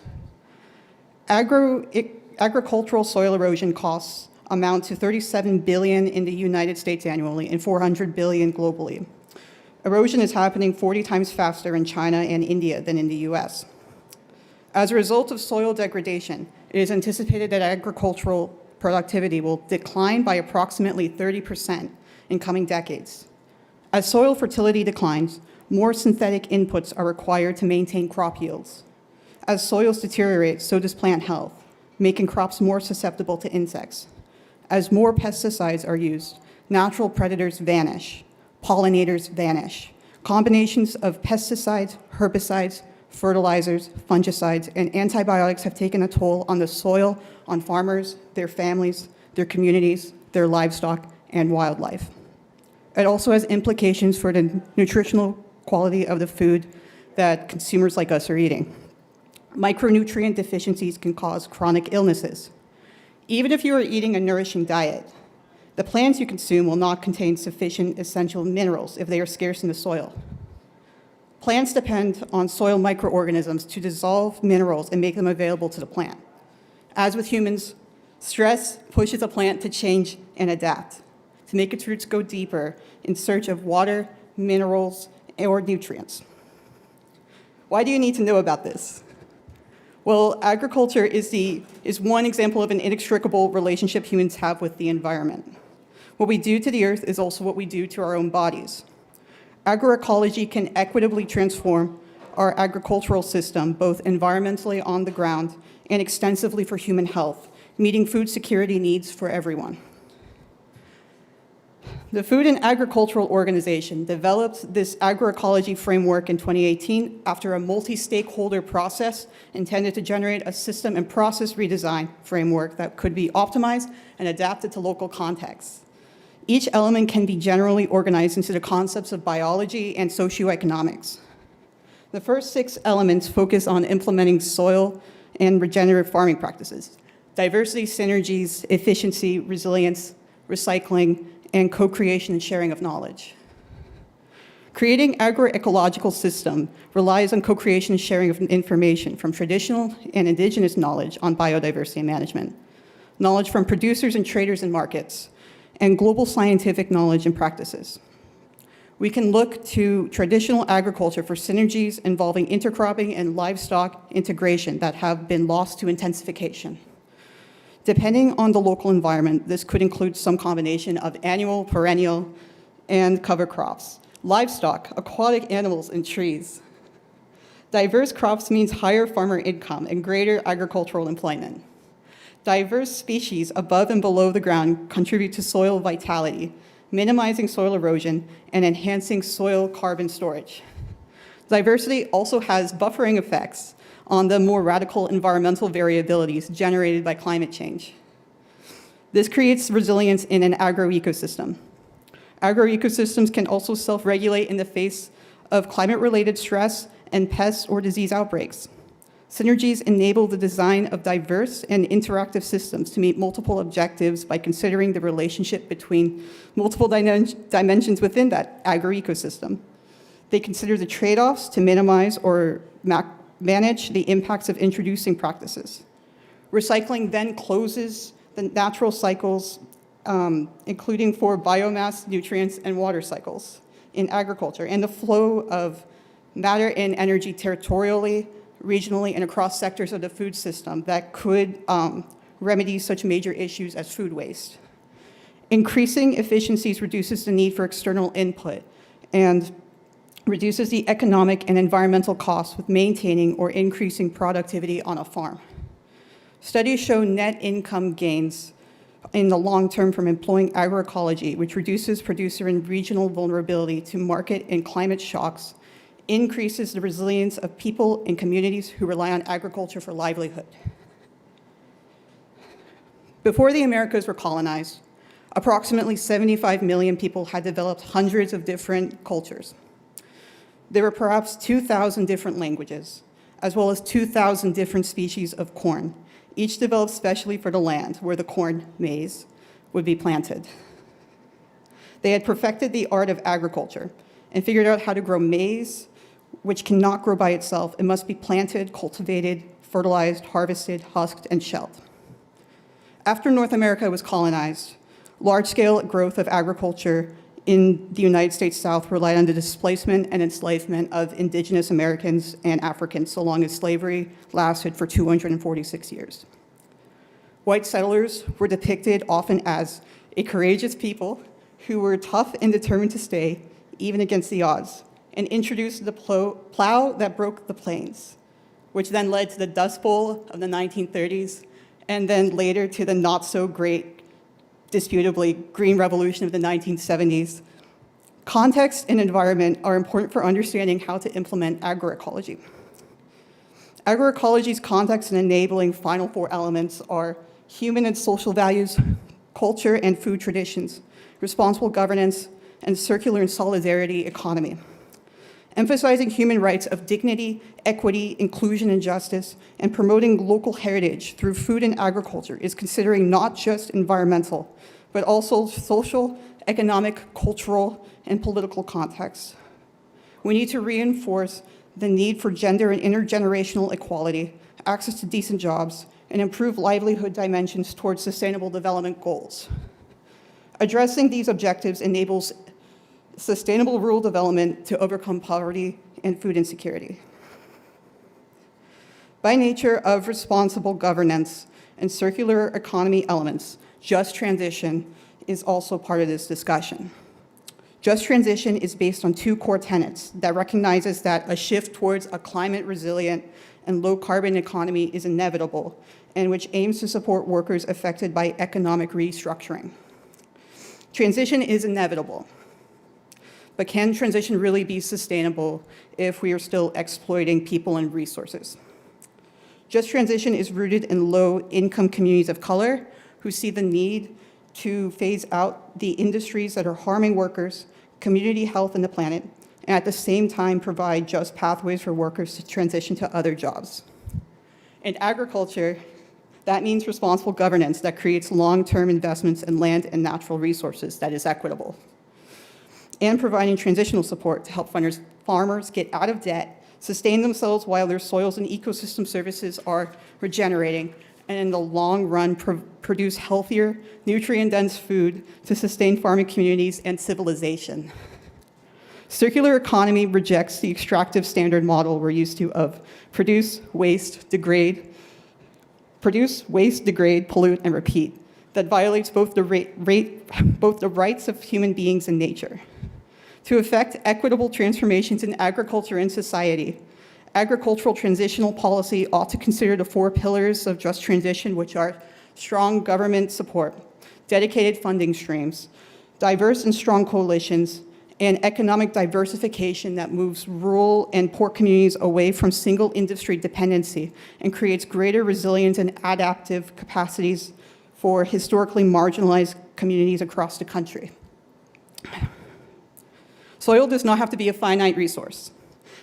Agricultural soil erosion costs amount to $37 billion in the United States annually and $400 billion globally. Erosion is happening 40 times faster in China and India than in the US. As a result of soil degradation, it is anticipated that agricultural productivity will decline by approximately 30% in coming decades. As soil fertility declines, more synthetic inputs are required to maintain crop yields. As soils deteriorate, so does plant health, making crops more susceptible to insects. As more pesticides are used, natural predators vanish, pollinators vanish. Combinations of pesticides, herbicides, fertilizers, fungicides, and antibiotics have taken a toll on the soil, on farmers, their families, their communities, their livestock, and wildlife. It also has implications for the nutritional quality of the food that consumers like us are eating. Micronutrient deficiencies can cause chronic illnesses. Even if you are eating a nourishing diet, the plants you consume will not contain sufficient essential minerals if they are scarce in the soil. Plants depend on soil microorganisms to dissolve minerals and make them available to the plant. As with humans, stress pushes a plant to change and adapt, to make its roots go deeper in search of water, minerals, or nutrients. Why do you need to know about this? Well, agriculture is one example of an inextricable relationship humans have with the environment. What we do to the earth is also what we do to our own bodies. Agroecology can equitably transform our agricultural system, both environmentally on the ground and extensively for human health, meeting food security needs for everyone. The Food and Agricultural Organization developed this agroecology framework in 2018 after a multi-stakeholder process intended to generate a system and process redesign framework that could be optimized and adapted to local contexts. Each element can be generally organized into the concepts of biology and socioeconomics. The first 6 elements focus on implementing soil and regenerative farming practices: diversity, synergies, efficiency, resilience, recycling, and co-creation and sharing of knowledge. Creating agroecological system relies on co-creation and sharing of information from traditional and indigenous knowledge on biodiversity management, knowledge from producers and traders in markets, and global scientific knowledge and practices. We can look to traditional agriculture for synergies involving intercropping and livestock integration that have been lost to intensification. Depending on the local environment, this could include some combination of annual, perennial, and cover crops, livestock, aquatic animals, and trees. Diverse crops means higher farmer income and greater agricultural employment. Diverse species above and below the ground contribute to soil vitality, minimizing soil erosion and enhancing soil carbon storage. Diversity also has buffering effects on the more radical environmental variabilities generated by climate change. This creates resilience in an agroecosystem. Agroecosystems can also self-regulate in the face of climate-related stress and pest or disease outbreaks. Synergies enable the design of diverse and interactive systems to meet multiple objectives by considering the relationship between multiple dimensions within that agroecosystem. They consider the trade-offs to minimize or manage the impacts of introducing practices. Recycling then closes the natural cycles, including for biomass, nutrients, and water cycles in agriculture, and the flow of matter and energy territorially, regionally, and across sectors of the food system that could remedy such major issues as food waste. Increasing efficiencies reduces the need for external input and reduces the economic and environmental costs with maintaining or increasing productivity on a farm. Studies show net income gains in the long term from employing agroecology, which reduces producer and regional vulnerability to market and climate shocks, increases the resilience of people and communities who rely on agriculture for livelihood. Before the Americas were colonized, approximately 75 million people had developed hundreds of different cultures. There were perhaps 2,000 different languages, as well as 2,000 different species of corn, each developed specially for the land where the corn, maize, would be planted. They had perfected the art of agriculture and figured out how to grow maize, which cannot grow by itself. It must be planted, cultivated, fertilized, harvested, husked, and shelled. After North America was colonized, large-scale growth of agriculture in the United States South relied on the displacement and enslavement of indigenous Americans and Africans, so long as slavery lasted for 246 years. White settlers were depicted often as a courageous people who were tough and determined to stay, even against the odds, and introduced the plow that broke the plains, which then led to the Dust Bowl of the 1930s, and then later to the not-so-great, disputably, Green Revolution of the 1970s. Context and environment are important for understanding how to implement agroecology. Agroecology's context and enabling final four elements are human and social values, culture and food traditions, responsible governance, and circular and solidarity economy. Emphasizing human rights of dignity, equity, inclusion, and justice, and promoting local heritage through food and agriculture is considering not just environmental, but also social, economic, cultural, and political contexts. We need to reinforce the need for gender and intergenerational equality, access to decent jobs, and improve livelihood dimensions towards sustainable development goals. Addressing these objectives enables sustainable rural development to overcome poverty and food insecurity. By nature of responsible governance and circular economy elements, just transition is also part of this discussion. Just transition is based on two core tenets that recognizes that a shift towards a climate resilient and low carbon economy is inevitable, and which aims to support workers affected by economic restructuring. Transition is inevitable. But can transition really be sustainable if we are still exploiting people and resources? Just transition is rooted in low-income communities of color who see the need to phase out the industries that are harming workers, community health, and the planet, and at the same time provide just pathways for workers to transition to other jobs. In agriculture, that means responsible governance that creates long-term investments in land and natural resources that is equitable, and providing transitional support to help farmers get out of debt, sustain themselves while their soils and ecosystem services are regenerating, and in the long run produce healthier, nutrient-dense food to sustain farming communities and civilization. Circular economy rejects the extractive standard model we're used to of produce, waste, degrade, pollute, and repeat, that violates both the rights of human beings and nature. To effect equitable transformations in agriculture and society, agricultural transitional policy ought to consider the four pillars of just transition, which are strong government support, dedicated funding streams, diverse and strong coalitions, and economic diversification that moves rural and poor communities away from single industry dependency and creates greater resilience and adaptive capacities for historically marginalized communities across the country. Soil does not have to be a finite resource.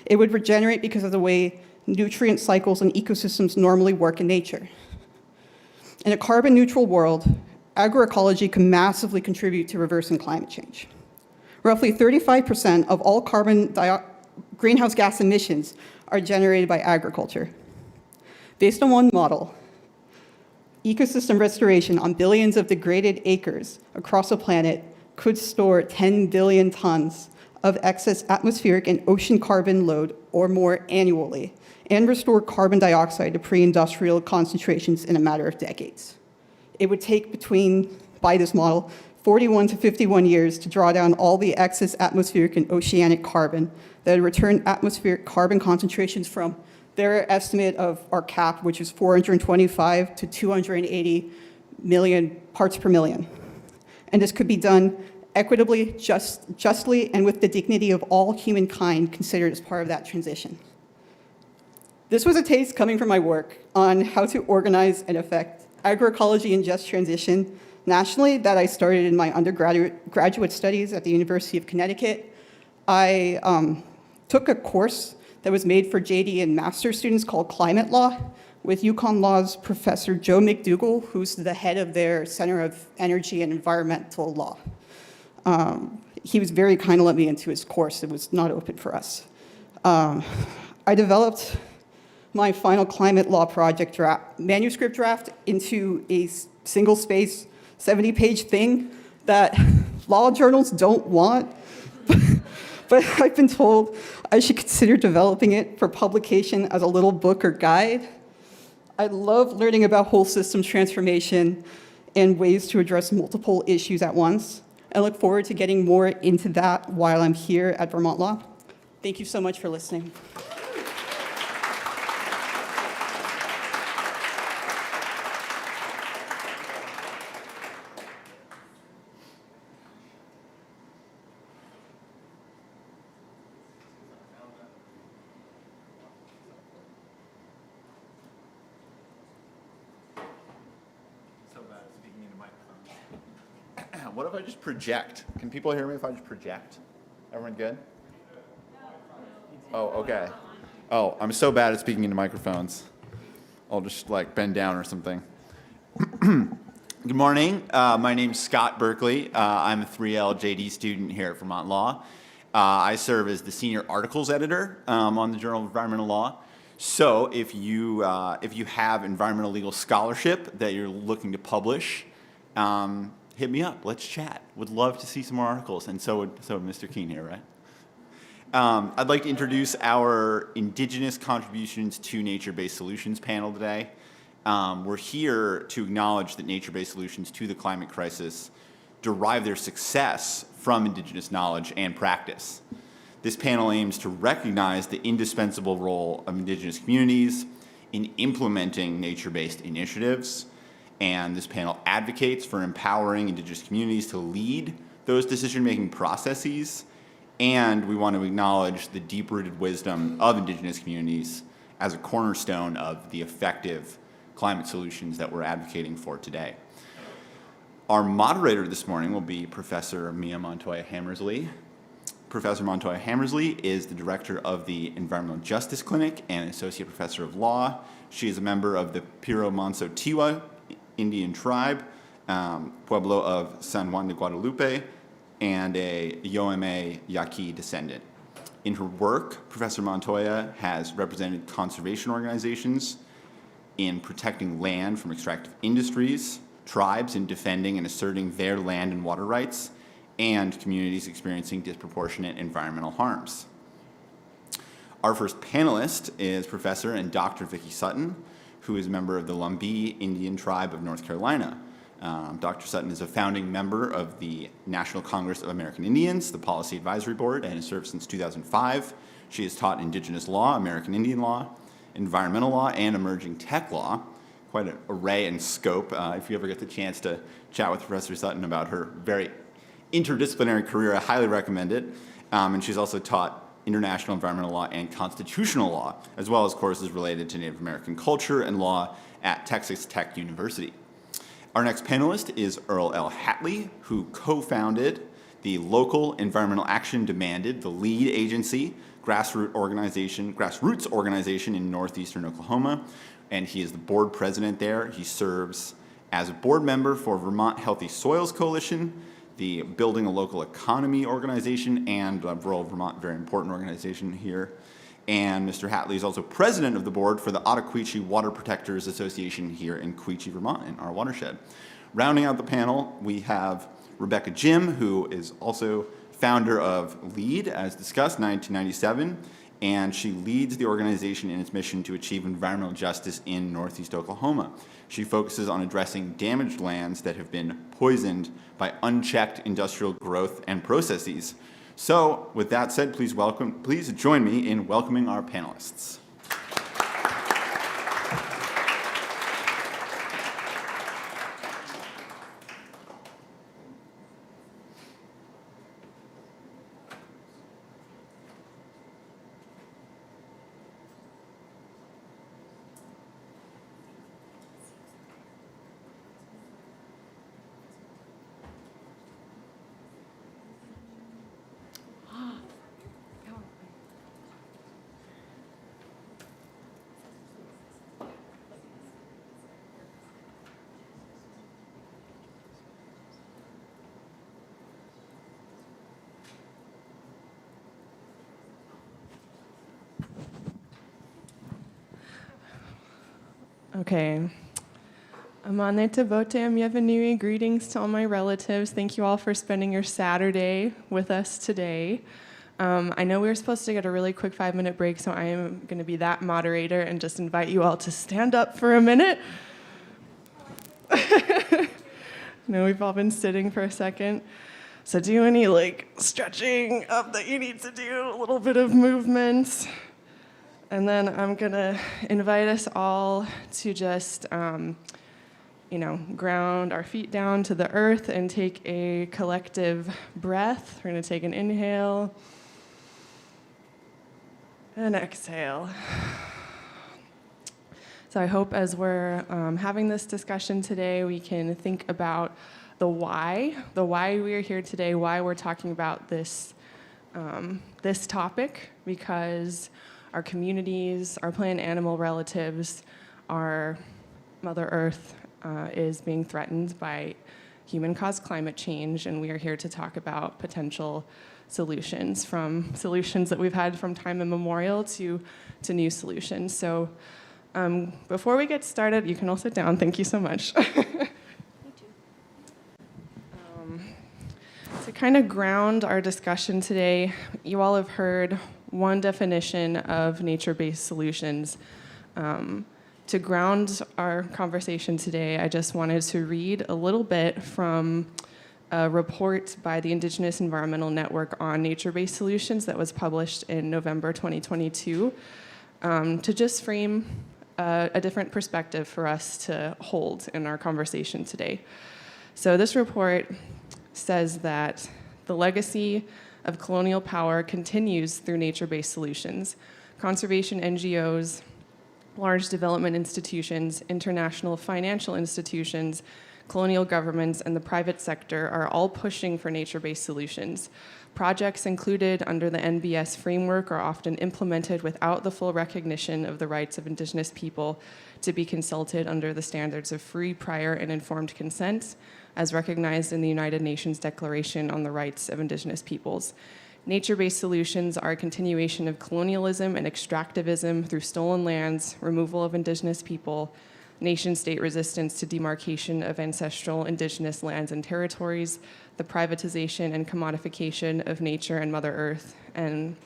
It would regenerate because of the way nutrient cycles and ecosystems normally work in nature. In a carbon-neutral world, agroecology can massively contribute to reversing climate change. Roughly 35% of all carbon greenhouse gas emissions are generated by agriculture. Based on one model, ecosystem restoration on billions of degraded acres across the planet could store 10 billion tons of excess atmospheric and ocean carbon load or more annually, and restore carbon dioxide to pre-industrial concentrations in a matter of decades. It would take by this model, 41 to 51 years to draw down all the excess atmospheric and oceanic carbon that would return atmospheric carbon concentrations from their estimate of our cap, which is 425 to 280 million parts per million. And this could be done equitably, justly, and with the dignity of all humankind considered as part of that transition. This was a taste coming from my work on how to organize and affect agroecology and just transition nationally that I started in my graduate studies at the University of Connecticut. I took a course that was made for JD and master's students called Climate Law with UConn Law's Professor Joe McDougall, who's the head of their Center of Energy and Environmental Law. He was very kind to let me into his course. It was not open for us. I developed my final climate law project manuscript draft into a single-space 70-page thing that law journals don't want. But I've been told I should consider developing it for publication as a little book or guide. I love learning about whole systems transformation and ways to address multiple issues at once. I look forward to getting more into that while I'm here at Vermont Law. Thank you so much for listening. What if I just project? Can people hear me if I just project? Everyone good? Oh, okay. Oh, I'm so bad at speaking into microphones. I'll just like bend down or something. Good morning. My name's Scott Berkeley. I'm a 3L JD student here at Vermont Law. I serve as the senior articles editor on the Journal of Environmental Law. So if you have environmental legal scholarship that you're looking to publish, hit me up. Let's chat. Would love to see some more articles, and so would Mr. Keene here, right? I'd like to introduce our Indigenous Contributions to Nature-Based Solutions panel today. We're here to acknowledge that nature-based solutions to the climate crisis derive their success from Indigenous knowledge and practice. This panel aims to recognize the indispensable role of Indigenous communities in implementing nature-based initiatives, and this panel advocates for empowering Indigenous communities to lead those decision-making processes, and we want to acknowledge the deep-rooted wisdom of Indigenous communities as a cornerstone of the effective climate solutions that we're advocating for today. Our moderator this morning will be Professor Mia Montoya Hammersley. Professor Montoya Hammersley is the director of the Environmental Justice Clinic and Associate Professor of Law. She is a member of the Piro Manso Tiwa Indian tribe, Pueblo of San Juan de Guadalupe, and a Yoeme Yaqui descendant. In her work, Professor Montoya has represented conservation organizations in protecting land from extractive industries, tribes in defending and asserting their land and water rights, and communities experiencing disproportionate environmental harms. Our first panelist is Professor and Dr. Vicki Sutton, who is a member of the Lumbee Indian Tribe of North Carolina. Dr. Sutton is a founding member of the National Congress of American Indians, the Policy Advisory Board, and has served since 2005. She has taught Indigenous law, American Indian law, environmental law, and emerging tech law. Quite an array and scope. If you ever get the chance to chat with Professor Sutton about her very interdisciplinary career, I highly recommend it. And she's also taught international environmental law and constitutional law, as well as courses related to Native American culture and law at Texas Tech University. Our next panelist is Earl L. Hatley, who co-founded the Local Environmental Action Demanded, the lead agency, grassroots organization in northeastern Oklahoma, and he is the board president there. He serves as a board member for Vermont Healthy Soils Coalition, the Building a Local Economy organization, and Rural Vermont, very important organization here. And Mr. Hatley is also president of the board for the Ottaquechee Water Protectors Association here in Quechee, Vermont, in our watershed. Rounding out the panel, we have Rebecca Jim, who is also founder of LEAD, as discussed, 1997, and she leads the organization in its mission to achieve environmental justice in Northeast Oklahoma. She focuses on addressing damaged lands that have been poisoned by unchecked industrial growth and processes. So, with that said, please join me in welcoming our panelists. Okay. Amane Tabote Amyevanui, greetings to all my relatives. Thank you all for spending your Saturday with us today. I know we were supposed to get a really quick 5-minute break, so I am going to be that moderator and just invite you all to stand up for a minute. I know we've all been sitting for a second. So do any stretching up that you need to do, a little bit of movement. And then I'm gonna invite us all to just, ground our feet down to the earth and take a collective breath. We're gonna take an inhale and exhale. So I hope as we're having this discussion today, we can think about the why we are here today, why we're talking about this topic, because our communities, our plant animal relatives, our Mother Earth is being threatened by human-caused climate change, and we are here to talk about potential solutions, from solutions that we've had from time immemorial to new solutions. So before we get started, you can all sit down. Thank you so much. To kind of ground our discussion today, you all have heard one definition of nature-based solutions. To ground our conversation today, I just wanted to read a little bit from a report by the Indigenous Environmental Network on nature-based solutions that was published in November 2022, to just frame a different perspective for us to hold in our conversation today. So this report says that the legacy of colonial power continues through nature-based solutions. Conservation NGOs, large development institutions, international financial institutions, colonial governments, and the private sector are all pushing for nature-based solutions. Projects included under the NBS framework are often implemented without the full recognition of the rights of Indigenous people to be consulted under the standards of free, prior, and informed consent, as recognized in the United Nations Declaration on the Rights of Indigenous Peoples. Nature-based solutions are a continuation of colonialism and extractivism through stolen lands, removal of Indigenous people, nation-state resistance to demarcation of ancestral Indigenous lands and territories, the privatization and commodification of nature and Mother Earth, and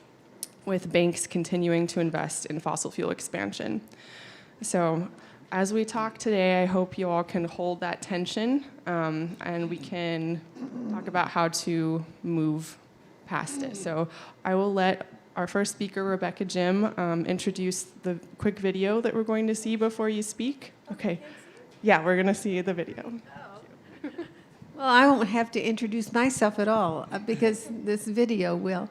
with banks continuing to invest in fossil fuel expansion. So as we talk today, I hope you all can hold that tension, and we can talk about how to move past it. So I will let our first speaker, Rebecca Jim, introduce the quick video that we're going to see before you speak. Okay. Yeah, we're going to see the video. Well, I won't have to introduce myself at all because this video will.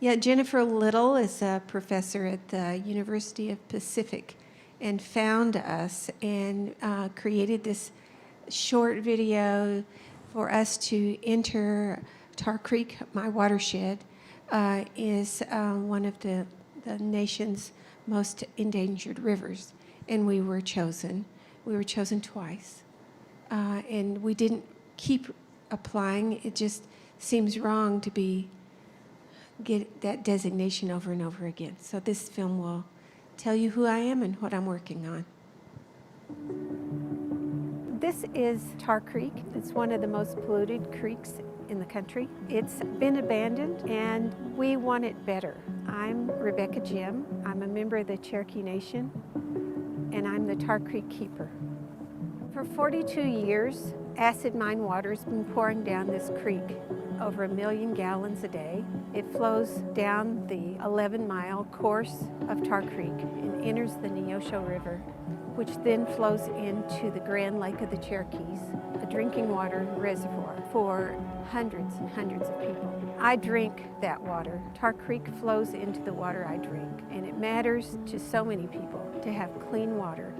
Jennifer Little is a professor at the University of Pacific and found us and created this short video for us to enter Tar Creek, my watershed, is one of the nation's most endangered rivers. And we were chosen. We were chosen twice. And we didn't keep applying. It just seems wrong to get that designation over and over again. So this film will tell you who I am and what I'm working on. This is Tar Creek. It's one of the most polluted creeks in the country. It's been abandoned and we want it better. I'm Rebecca Jim. I'm a member of the Cherokee Nation and I'm the Tar Creek Keeper. For 42 years, acid mine water's been pouring down this creek, over 1 million gallons a day. It flows down the 11-mile course of Tar Creek and enters the Neosho River, which then flows into the Grand Lake of the Cherokees, a drinking water reservoir for hundreds and hundreds of people. I drink that water. Tar Creek flows into the water I drink, and it matters to so many people to have clean water.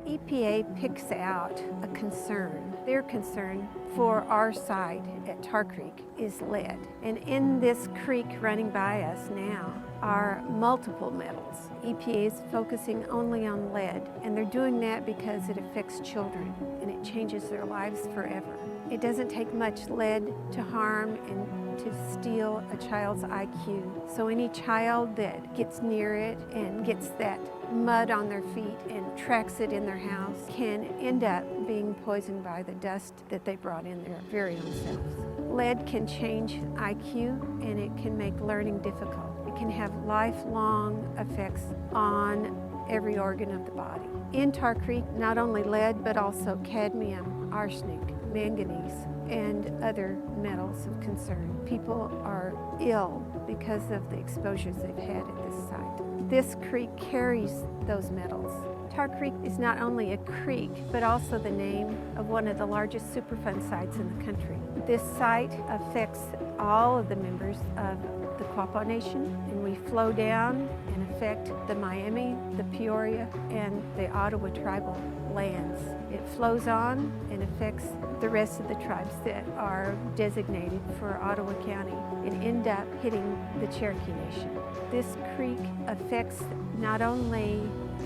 EPA picks out a concern. Their concern for our site at Tar Creek is lead. And in this creek running by us now are multiple metals. EPA is focusing only on lead, and they're doing that because it affects children and it changes their lives forever. It doesn't take much lead to harm and to steal a child's IQ. So any child that gets near it and gets that mud on their feet and tracks it in their house can end up being poisoned by the dust that they brought in their very own selves. Lead can change IQ and it can make learning difficult. It can have lifelong effects on every organ of the body. In Tar Creek, not only lead, but also cadmium, arsenic, manganese, and other metals of concern. People are ill because of the exposures they've had at this site. This creek carries those metals. Tar Creek is not only a creek, but also the name of one of the largest Superfund sites in the country. This site affects all of the members of the Quapaw Nation, and we flow down and affect the Miami, the Peoria, and the Ottawa tribal lands. It flows on and affects the rest of the tribes that are designated for Ottawa County and end up hitting the Cherokee Nation. This creek affects not only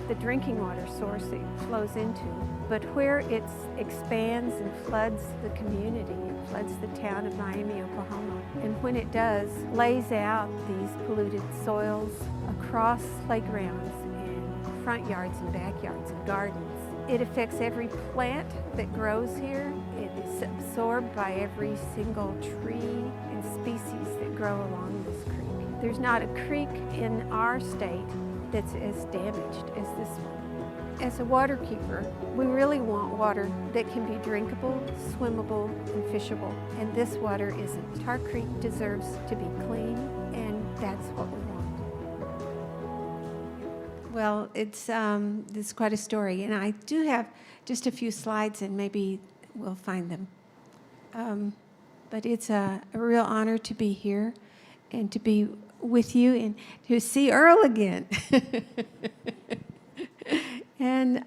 the drinking water source it flows into, but where it expands and floods the community, it floods the town of Miami, Oklahoma. And when it does, lays out these polluted soils across playgrounds and front yards and backyards and gardens. It affects every plant that grows here. It is absorbed by every single tree and species that grow along this creek. There's not a creek in our state that's as damaged as this one. As a water keeper, we really want water that can be drinkable, swimmable, and fishable, and this water isn't. Tar Creek deserves to be clean, and that's what we want. Well, it's quite a story, and I do have just a few slides, and maybe we'll find them. But it's a real honor to be here and to be with you and to see Earl again. And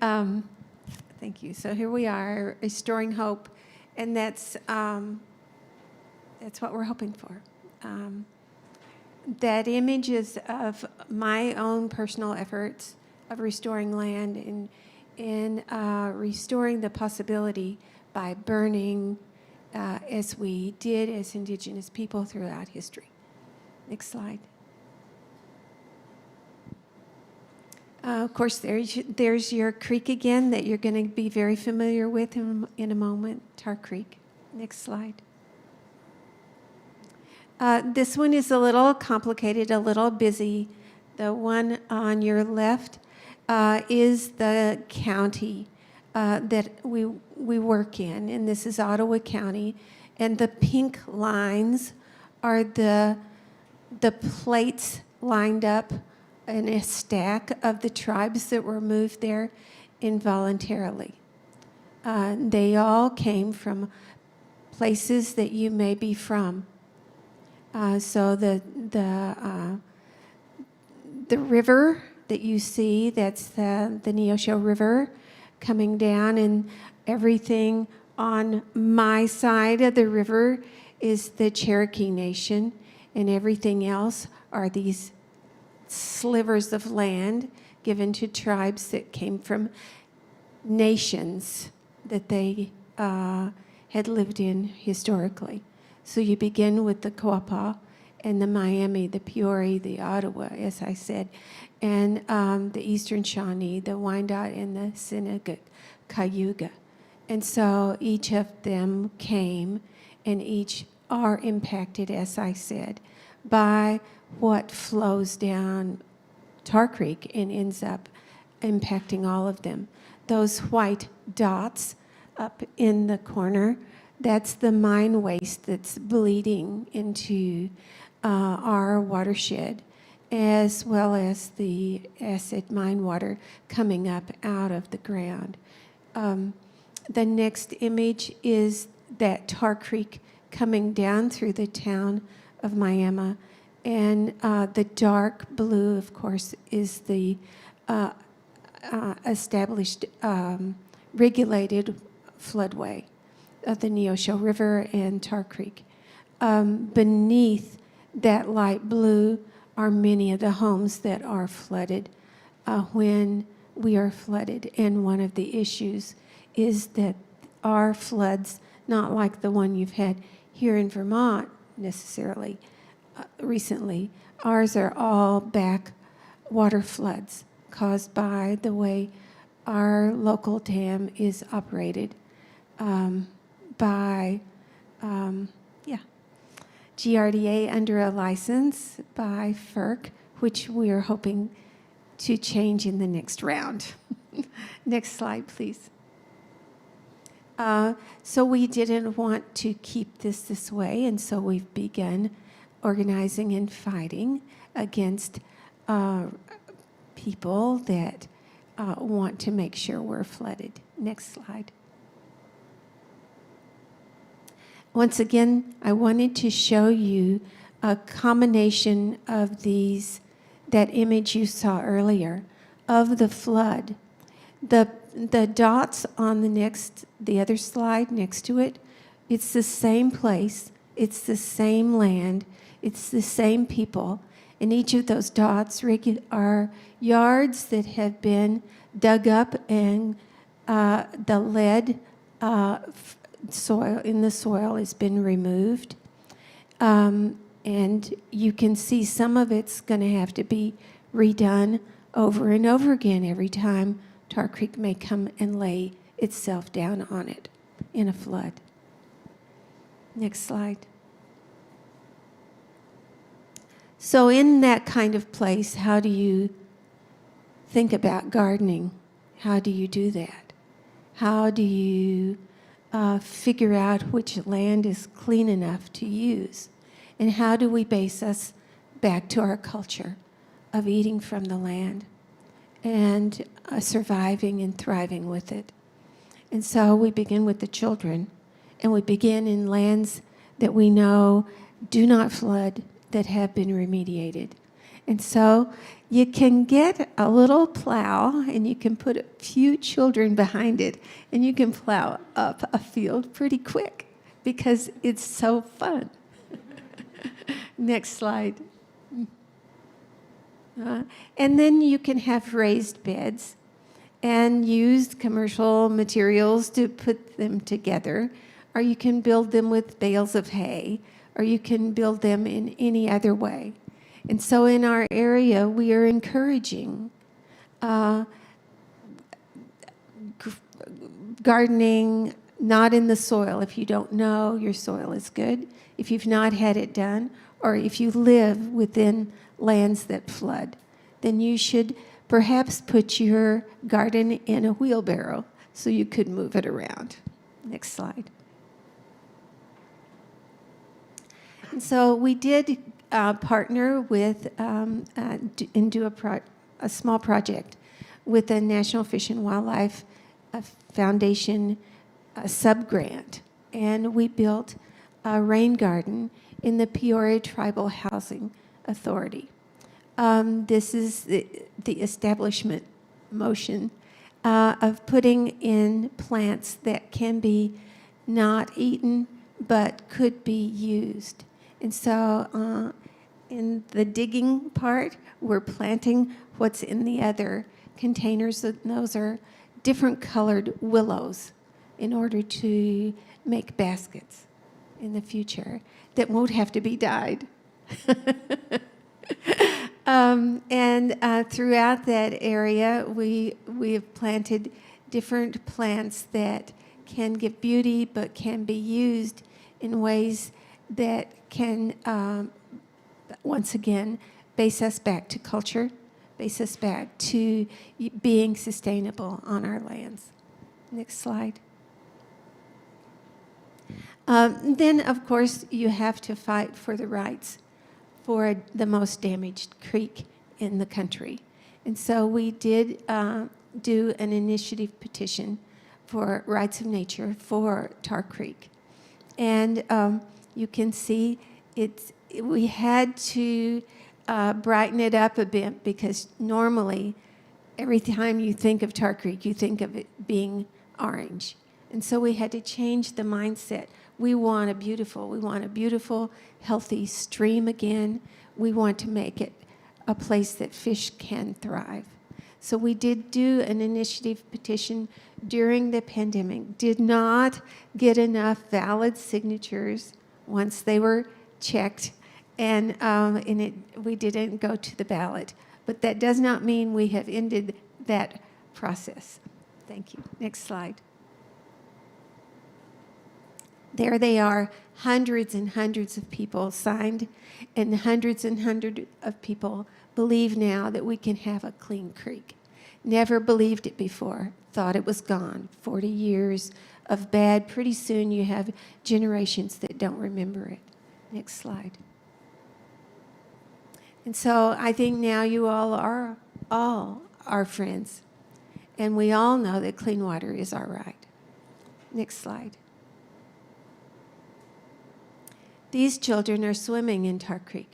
thank you. So here we are, restoring hope, and that's what we're hoping for. That image is of my own personal efforts of restoring land and restoring the possibility by burning, as we did as Indigenous people throughout history. Next slide. Of course, there's your creek again that you're going to be very familiar with in a moment, Tar Creek. Next slide. This one is a little complicated, a little busy. The one on your left is the county that we work in, and this is Ottawa County. And the pink lines are the plates lined up in a stack of the tribes that were moved there involuntarily. They all came from places that you may be from. So the river that you see, that's the Neosho River coming down, and everything on my side of the river is the Cherokee Nation, and everything else are these slivers of land given to tribes that came from nations that they had lived in historically. So you begin with the Coapa and the Miami, the Peoria, the Ottawa, as I said, and the Eastern Shawnee, the Wyandotte, and the Seneca Cayuga. And so each of them came, and each are impacted, as I said, by what flows down Tar Creek and ends up impacting all of them. Those white dots up in the corner, that's the mine waste that's bleeding into our watershed, as well as the acid mine water coming up out of the ground. The next image is that Tar Creek coming down through the town of Miami, and the dark blue, of course, is the established regulated floodway of the Neosho River and Tar Creek. Beneath that light blue are many of the homes that are flooded when we are flooded. And one of the issues is that our floods, not like the one you've had here in Vermont necessarily recently, ours are all backwater floods caused by the way our local dam is operated by GRDA under a license by FERC, which we are hoping to change in the next round. Next slide, please. So we didn't want to keep this way, and so we've begun organizing and fighting against people that want to make sure we're flooded. Next slide. Once again, I wanted to show you a combination of these, that image you saw earlier of the flood. The dots on the other slide next to it, it's the same place, it's the same land, it's the same people, and each of those dots are yards that have been dug up and the lead soil in the soil has been removed. And you can see some of it's going to have to be redone over and over again every time Tar Creek may come and lay itself down on it in a flood. Next slide. So in that kind of place, how do you think about gardening? How do you do that? How do you figure out which land is clean enough to use? And how do we base us back to our culture of eating from the land and surviving and thriving with it? And so we begin with the children, and we begin in lands that we know do not flood, that have been remediated. And so you can get a little plow and you can put a few children behind it and you can plow up a field pretty quick because it's so fun. Next slide. And then you can have raised beds and use commercial materials to put them together, or you can build them with bales of hay, or you can build them in any other way. And so in our area, we are encouraging gardening not in the soil. If you don't know your soil is good, if you've not had it done, or if you live within lands that flood, then you should perhaps put your garden in a wheelbarrow so you could move it around. Next slide. And so we did partner with and do a small project with the National Fish and Wildlife Foundation sub-grant. And we built a rain garden in the Peoria Tribal Housing Authority. This is the establishment motion of putting in plants that can be not eaten but could be used. And so in the digging part, we're planting what's in the other containers. Those are different colored willows. in order to make baskets in the future that won't have to be dyed. Throughout that area, we have planted different plants that can give beauty but can be used in ways that can, once again, base us back to culture, base us back to being sustainable on our lands. Next slide. Then, of course, you have to fight for the rights for the most damaged creek in the country. And so we did do an initiative petition for rights of nature for Tar Creek. And you can see we had to brighten it up a bit, because normally every time you think of Tar Creek, you think of it being orange. And so we had to change the mindset. We want a beautiful, healthy stream again. We want to make it a place that fish can thrive. So we did do an initiative petition during the pandemic, did not get enough valid signatures once they were checked, and we didn't go to the ballot. But that does not mean we have ended that process. Thank you. Next slide. There they are, hundreds and hundreds of people signed, and hundreds of people believe now that we can have a clean creek. Never believed it before, thought it was gone. 40 years of bad. Pretty soon you have generations that don't remember it. Next slide. And so I think now you all are our friends, and we all know that clean water is our right. Next slide. These children are swimming in Tar Creek.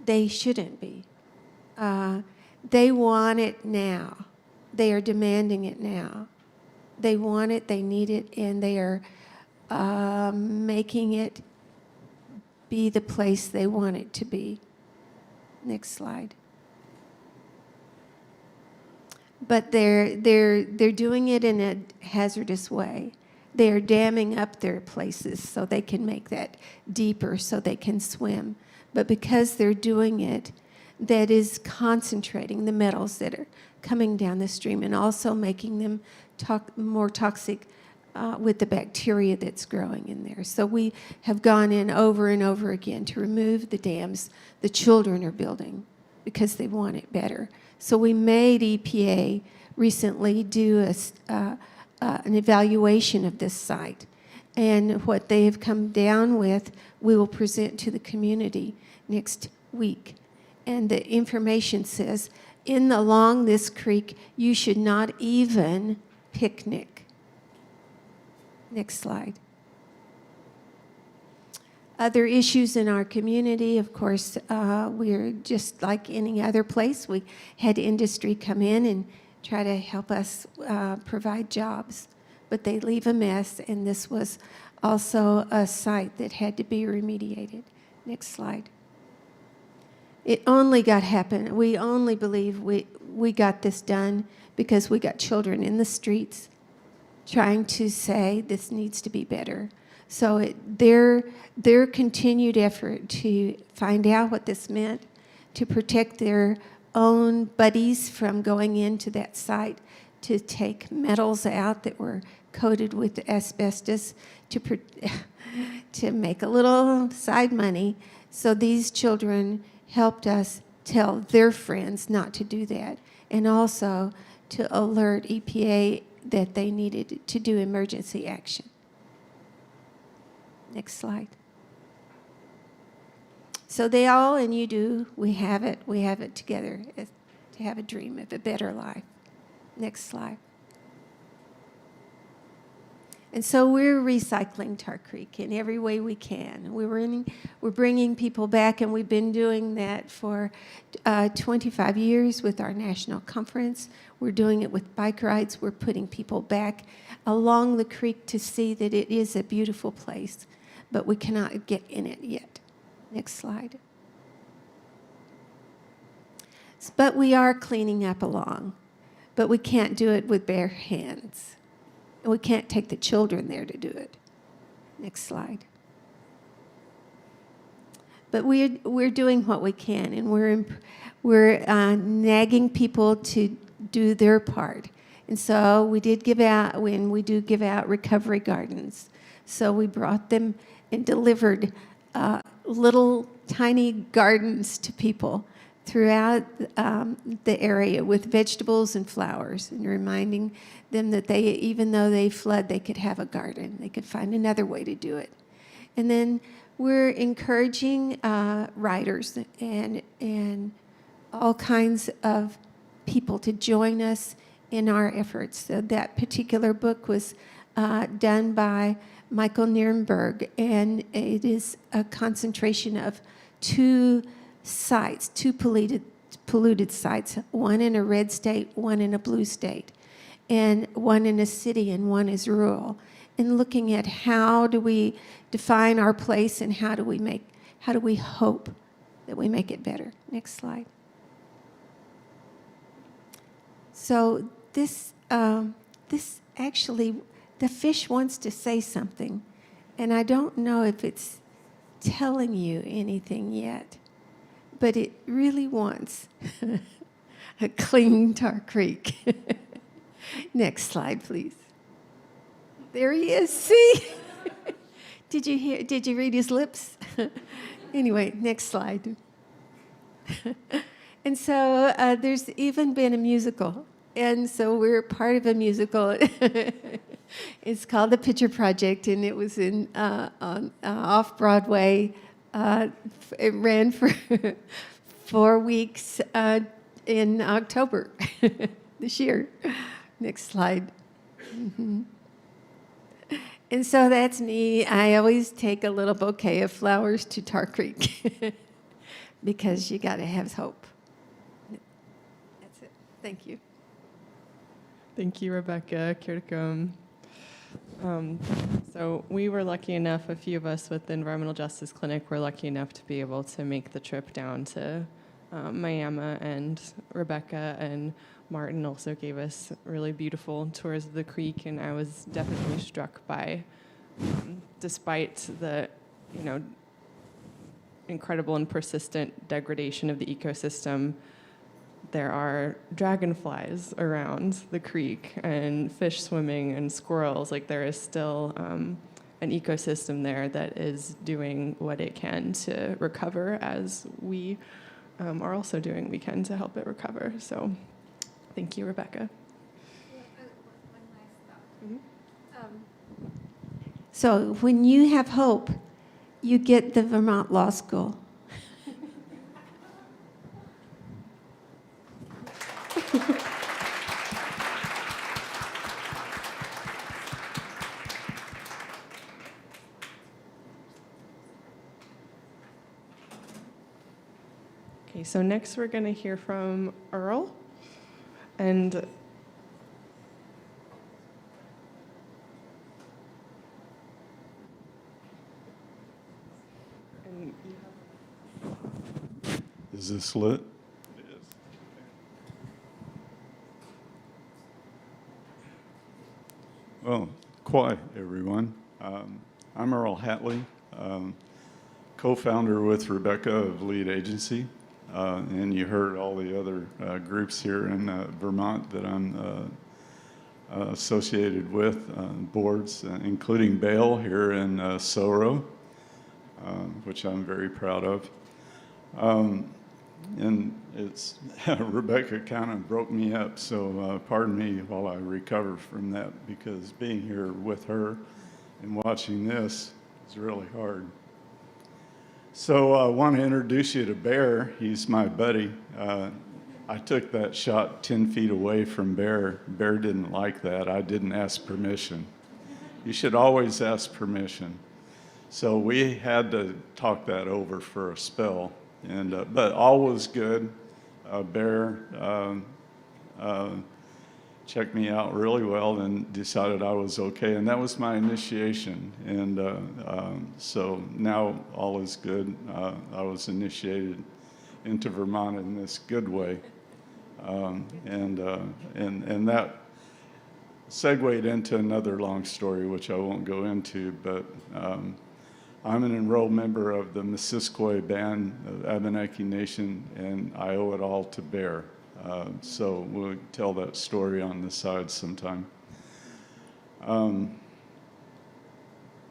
They shouldn't be. They want it now. They are demanding it now. They want it, they need it, and they are making it be the place they want it to be. Next slide. But they're doing it in a hazardous way. They're damming up their places so they can make that deeper so they can swim. But because they're doing it, that is concentrating the metals that are coming down the stream and also making them more toxic with the bacteria that's growing in there. So we have gone in over and over again to remove the dams the children are building because they want it better. So we made EPA recently do an evaluation of this site. And what they have come down with, we will present to the community next week. And the information says, along this creek, you should not even picnic. Next slide. Other issues in our community, of course, we're just like any other place. We had industry come in and try to help us provide jobs, but they leave a mess, and this was also a site that had to be remediated. Next slide. It only we only believe we got this done because we got children in the streets trying to say this needs to be better. So their continued effort to find out what this meant, to protect their own buddies from going into that site, to take metals out that were coated with asbestos, to make a little side money. So these children helped us tell their friends not to do that, and also to alert EPA that they needed to do emergency action. Next slide. So they all, and you do, we have it together to have a dream of a better life. Next slide. And so we're recycling Tar Creek in every way we can. We're bringing people back, and we've been doing that for 25 years with our national conference. We're doing it with bike rides. We're putting people back along the creek to see that it is a beautiful place, but we cannot get in it yet. Next slide. But we are cleaning up along, but we can't do it with bare hands. and we can't take the children there to do it. Next slide. But we're doing what we can, and we're nagging people to do their part. And so we do give out recovery gardens. So we brought them and delivered little tiny gardens to people throughout the area with vegetables and flowers, and reminding them that even though they flood, they could have a garden. They could find another way to do it. And then we're encouraging writers and all kinds of people to join us in our efforts. So that particular book was done by Michael Nirenberg, and it is a concentration of two polluted sites, one in a red state, one in a blue state, and one in a city and one is rural, and looking at how do we define our place and how do we hope that we make it better. Next slide. So this actually, the fish wants to say something, and I don't know if it's telling you anything yet, but it really wants a clean Tar Creek. Next slide, please. There he is, see? Did you read his lips? Anyway, next slide. And so there's even been a musical. And so we're part of a musical. It's called The Picture Project, and it was off-Broadway. It ran for 4 weeks in October this year. Next slide. Mm-hmm. And so that's me. I always take a little bouquet of flowers to Tar Creek because you got to have hope. That's it. Thank you. Thank you, Rebecca. Kirtikum. So we were lucky enough, a few of us with the Environmental Justice Clinic were lucky enough to be able to make the trip down to Miami, and Rebecca and Martin also gave us really beautiful tours of the creek, and I was definitely struck by, despite the, incredible and persistent degradation of the ecosystem, there are dragonflies around the creek and fish swimming and squirrels. Like, there is still an ecosystem there that is doing what it can to recover, as we are also doing what we can to help it recover. So thank you, Rebecca. So when you have hope, you get the Vermont Law School. Okay, so next we're going to hear from Earl. And is this lit? It is. Well, quiet, everyone. I'm Earl Hatley, co-founder with Rebecca of Lead Agency. And you heard all the other groups here in Vermont that I'm associated with, boards, including BAIL here in SORO, which I'm very proud of. And it's Rebecca kind of broke me up, so pardon me while I recover from that, because being here with her and watching this is really hard. So I want to introduce you to Bear. He's my buddy. I took that shot 10 feet away from Bear. Bear didn't like that. I didn't ask permission. You should always ask permission. So we had to talk that over for a spell. And but all was good. Bear checked me out really well and decided I was okay, and that was my initiation. And so now all is good. I was initiated into Vermont in this good way, and that segued into another long story, which I won't go into, but I'm an enrolled member of the Missisquoi Band of Abenaki Nation, and I owe it all to Bear. So we'll tell that story on the side sometime.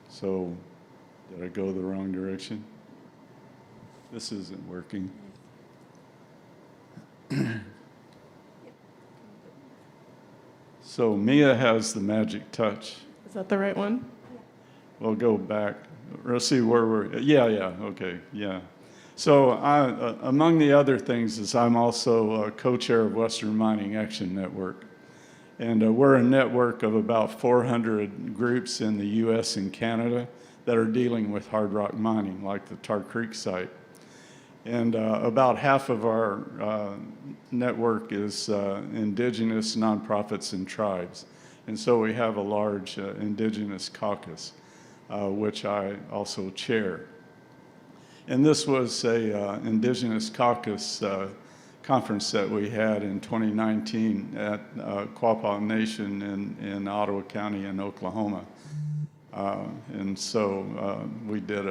So did I go the wrong direction? This isn't working. So Mia has the magic touch. Is that the right one? We'll go back. Let's see where we're, yeah, okay, yeah. So among the other things is I'm also co-chair of Western Mining Action Network. And we're a network of about 400 groups in the US and Canada that are dealing with hard rock mining, like the Tar Creek site. And about half of our network is indigenous nonprofits and tribes. And so we have a large indigenous caucus, which I also chair. And this was a indigenous caucus conference that we had in 2019 at Quapaw Nation in Ottawa County in Oklahoma. And so we did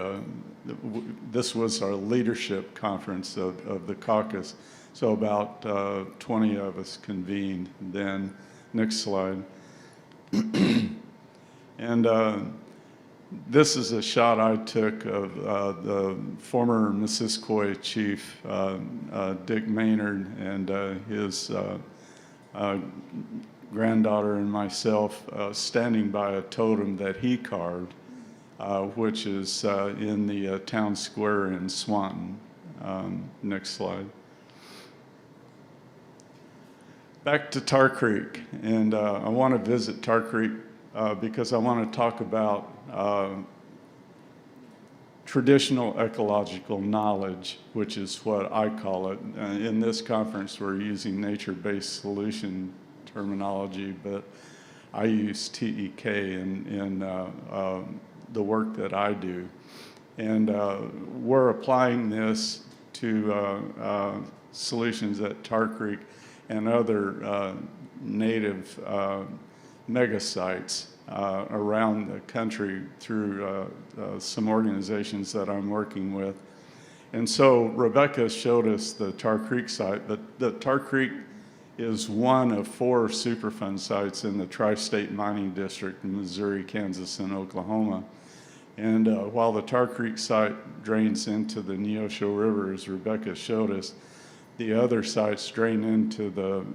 this was our leadership conference of the caucus. So about 20 of us convened then. Next slide. And this is a shot I took of the former Missisquoi chief, Dick Maynard, and his granddaughter and myself standing by a totem that he carved, which is in the town square in Swanton. Next slide. Back to Tar Creek, and I want to visit Tar Creek because I want to talk about traditional ecological knowledge, which is what I call it. In this conference, we're using nature-based solution terminology, but I use TEK in the work that I do. And we're applying this to solutions at Tar Creek and other native mega sites around the country through some organizations that I'm working with. And so Rebecca showed us the Tar Creek site, but the Tar Creek is one of 4 Superfund sites in the Tri-State Mining District in Missouri, Kansas, and Oklahoma. And while the Tar Creek site drains into the Neosho River, as Rebecca showed us, the other sites drain into the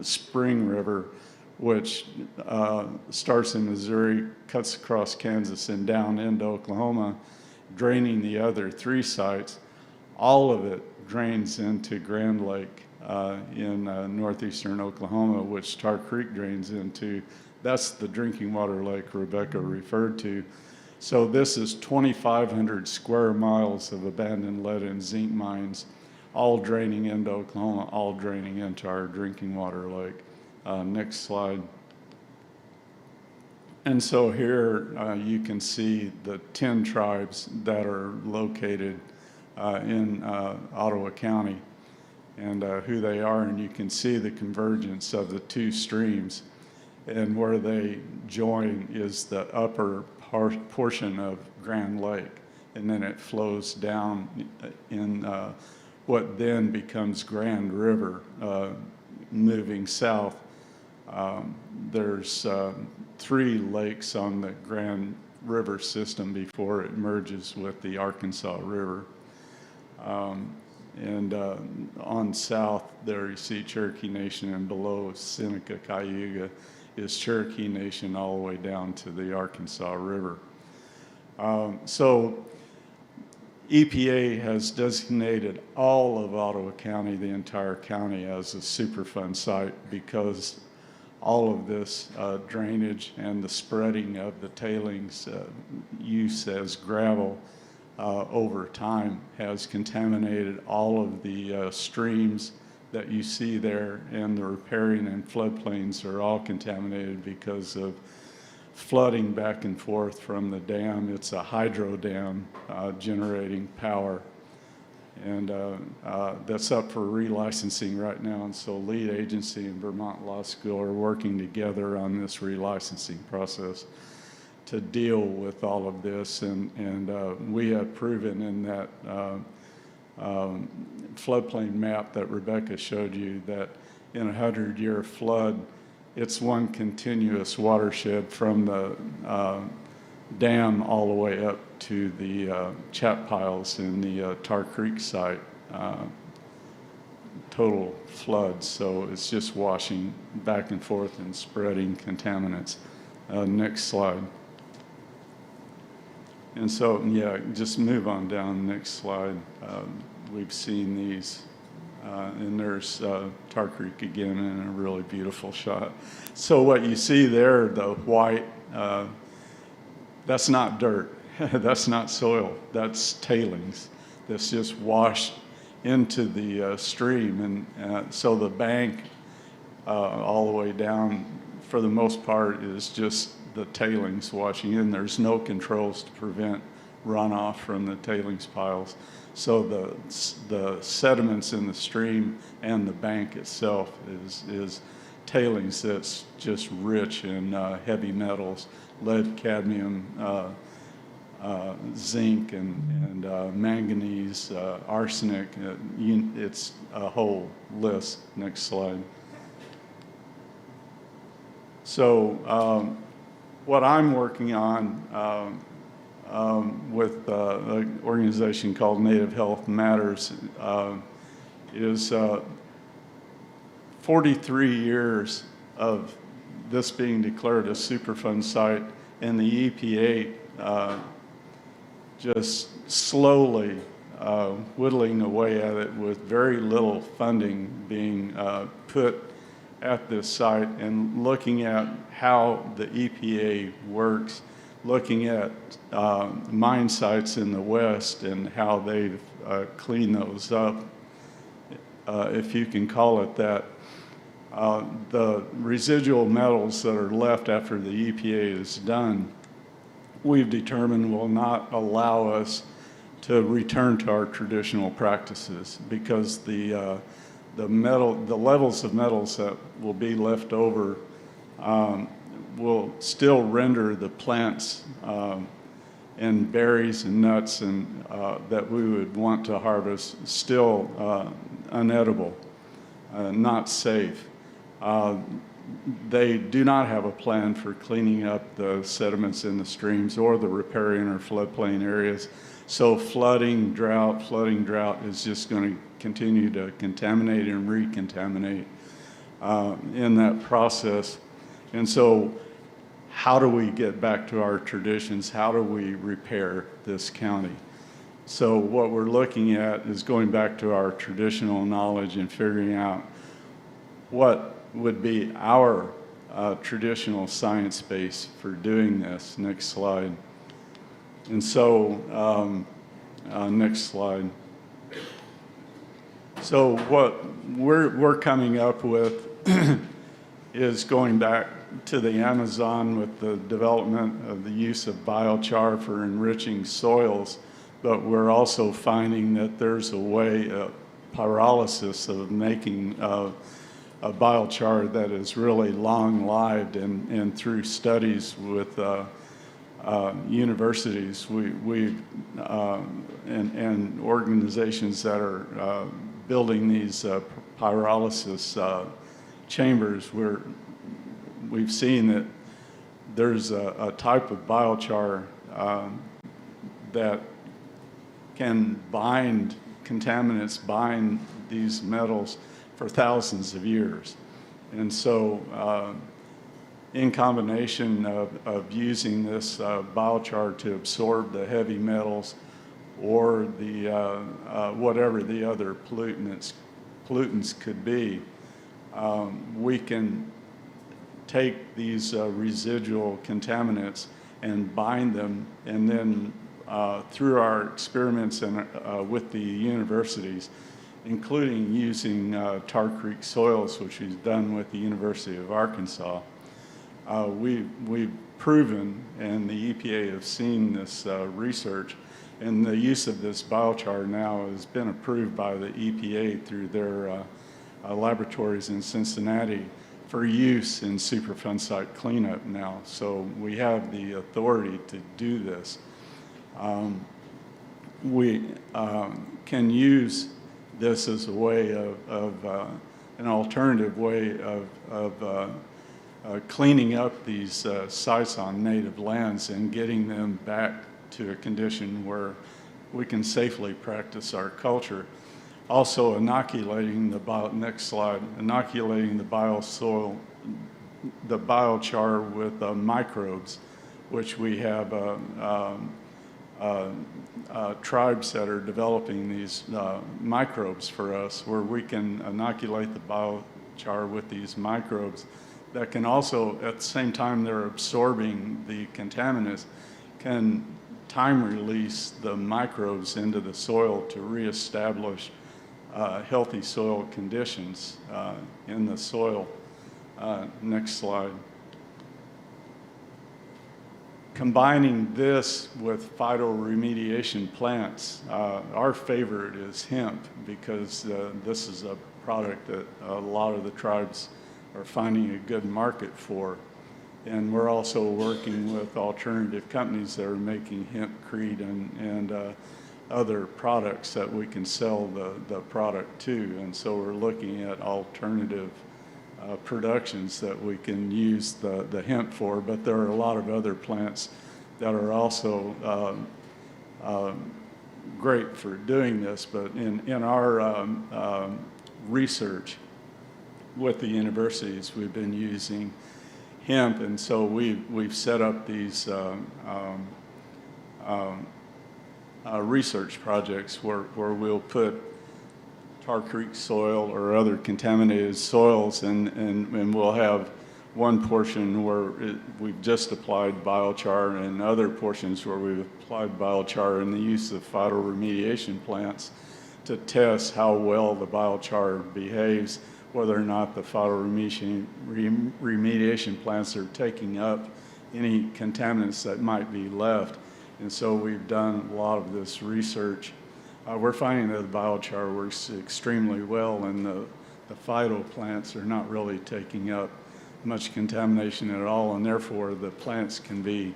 Spring River, which starts in Missouri, cuts across Kansas, and down into Oklahoma, draining the other 3 sites. All of it drains into Grand Lake in northeastern Oklahoma, which Tar Creek drains into. That's the drinking water lake Rebecca referred to. So this is 2,500 square miles of abandoned lead and zinc mines, all draining into Oklahoma, all draining into our drinking water lake. Next slide. And so here you can see the 10 tribes that are located in Ottawa County and who they are, and you can see the convergence of the 2 streams. And where they join is the upper portion of Grand Lake, and then it flows down in what then becomes Grand River, moving south. There's 3 lakes on the Grand River system before it merges with the Arkansas River. And on south there you see Cherokee Nation, and below Seneca Cayuga is Cherokee Nation all the way down to the Arkansas River. So EPA has designated all of Ottawa County, the entire county, as a Superfund site because all of this drainage and the spreading of the tailings use as gravel over time has contaminated all of the streams that you see there, and the riparian and floodplains are all contaminated because of flooding back and forth from the dam. It's a hydro dam generating power. and that's up for relicensing right now. And so lead agency and Vermont Law School are working together on this relicensing process to deal with all of this. And we have proven in that floodplain map that Rebecca showed you that in a 100-year flood, it's one continuous watershed from the dam all the way up to the chat piles in the Tar Creek site. Total flood, so it's just washing back and forth and spreading contaminants. Next slide. And so, yeah, just move on down, next slide. We've seen these, and there's Tar Creek again in a really beautiful shot. So what you see there, the white, that's not dirt, that's not soil, that's tailings that's just washed into the stream. And so the bank all the way down, for the most part, is just the tailings washing in. There's no controls to prevent runoff from the tailings piles. So the sediments in the stream and the bank itself is tailings that's just rich in heavy metals, lead, cadmium, zinc, and manganese, arsenic. It's a whole list. Next slide. So what I'm working on with an organization called Native Health Matters is 43 years of this being declared a Superfund site, and the EPA just slowly whittling away at it with very little funding being put at this site, and looking at how the EPA works, looking at mine sites in the West and how they've cleaned those up, if you can call it that. The residual metals that are left after the EPA is done, we've determined will not allow us to return to our traditional practices, because the levels of metals that will be left over will still render the plants and berries and nuts and that we would want to harvest still unedible, not safe. They do not have a plan for cleaning up the sediments in the streams or the riparian or floodplain areas. So flooding, drought is just going to continue to contaminate and recontaminate in that process. And so how do we get back to our traditions? How do we repair this county? So what we're looking at is going back to our traditional knowledge and figuring out what would be our traditional science base for doing this. Next slide. And so, next slide. So what we're coming up with is going back to the Amazon with the development of the use of biochar for enriching soils, but we're also finding that there's a way of pyrolysis of making a biochar that is really long-lived, and through studies with universities, and organizations that are building these pyrolysis chambers, we've seen that there's a type of biochar that can bind contaminants, bind these metals for thousands of years. And so in combination of using this biochar to absorb the heavy metals or the whatever the other pollutants could be, we can take these residual contaminants and bind them, and then through our experiments and with the universities, including using Tar Creek soils, which we've done with the University of Arkansas, we've proven, and the EPA have seen this research, And the use of this biochar now has been approved by the EPA through their laboratories in Cincinnati for use in Superfund site cleanup now. So we have the authority to do this. We can use this as a way of an alternative way of cleaning up these sites on native lands and getting them back to a condition where we can safely practice our culture. Also inoculating the inoculating the biosol, the biochar with microbes, which we have tribes that are developing these microbes for us, where we can inoculate the biochar with these microbes that can also, at the same time they're absorbing the contaminants, can time release the microbes into the soil to reestablish healthy soil conditions in the soil. Next slide. Combining this with phytoremediation plants, our favorite is hemp, because this is a product that a lot of the tribes are finding a good market for. And we're also working with alternative companies that are making hempcrete and other products that we can sell the product to. And so we're looking at alternative productions that we can use the hemp for, but there are a lot of other plants that are also great for doing this. But in our research with the universities, we've been using hemp, and so we've set up these research projects where we'll put Tar Creek soil or other contaminated soils, and we'll have one portion where we've just applied biochar, and other portions where we've applied biochar and the use of phytoremediation plants to test how well the biochar behaves, whether or not the phytoremediation plants are taking up any contaminants that might be left. And so we've done a lot of this research. We're finding that the biochar works extremely well, and the phyto plants are not really taking up much contamination at all, and therefore the plants can be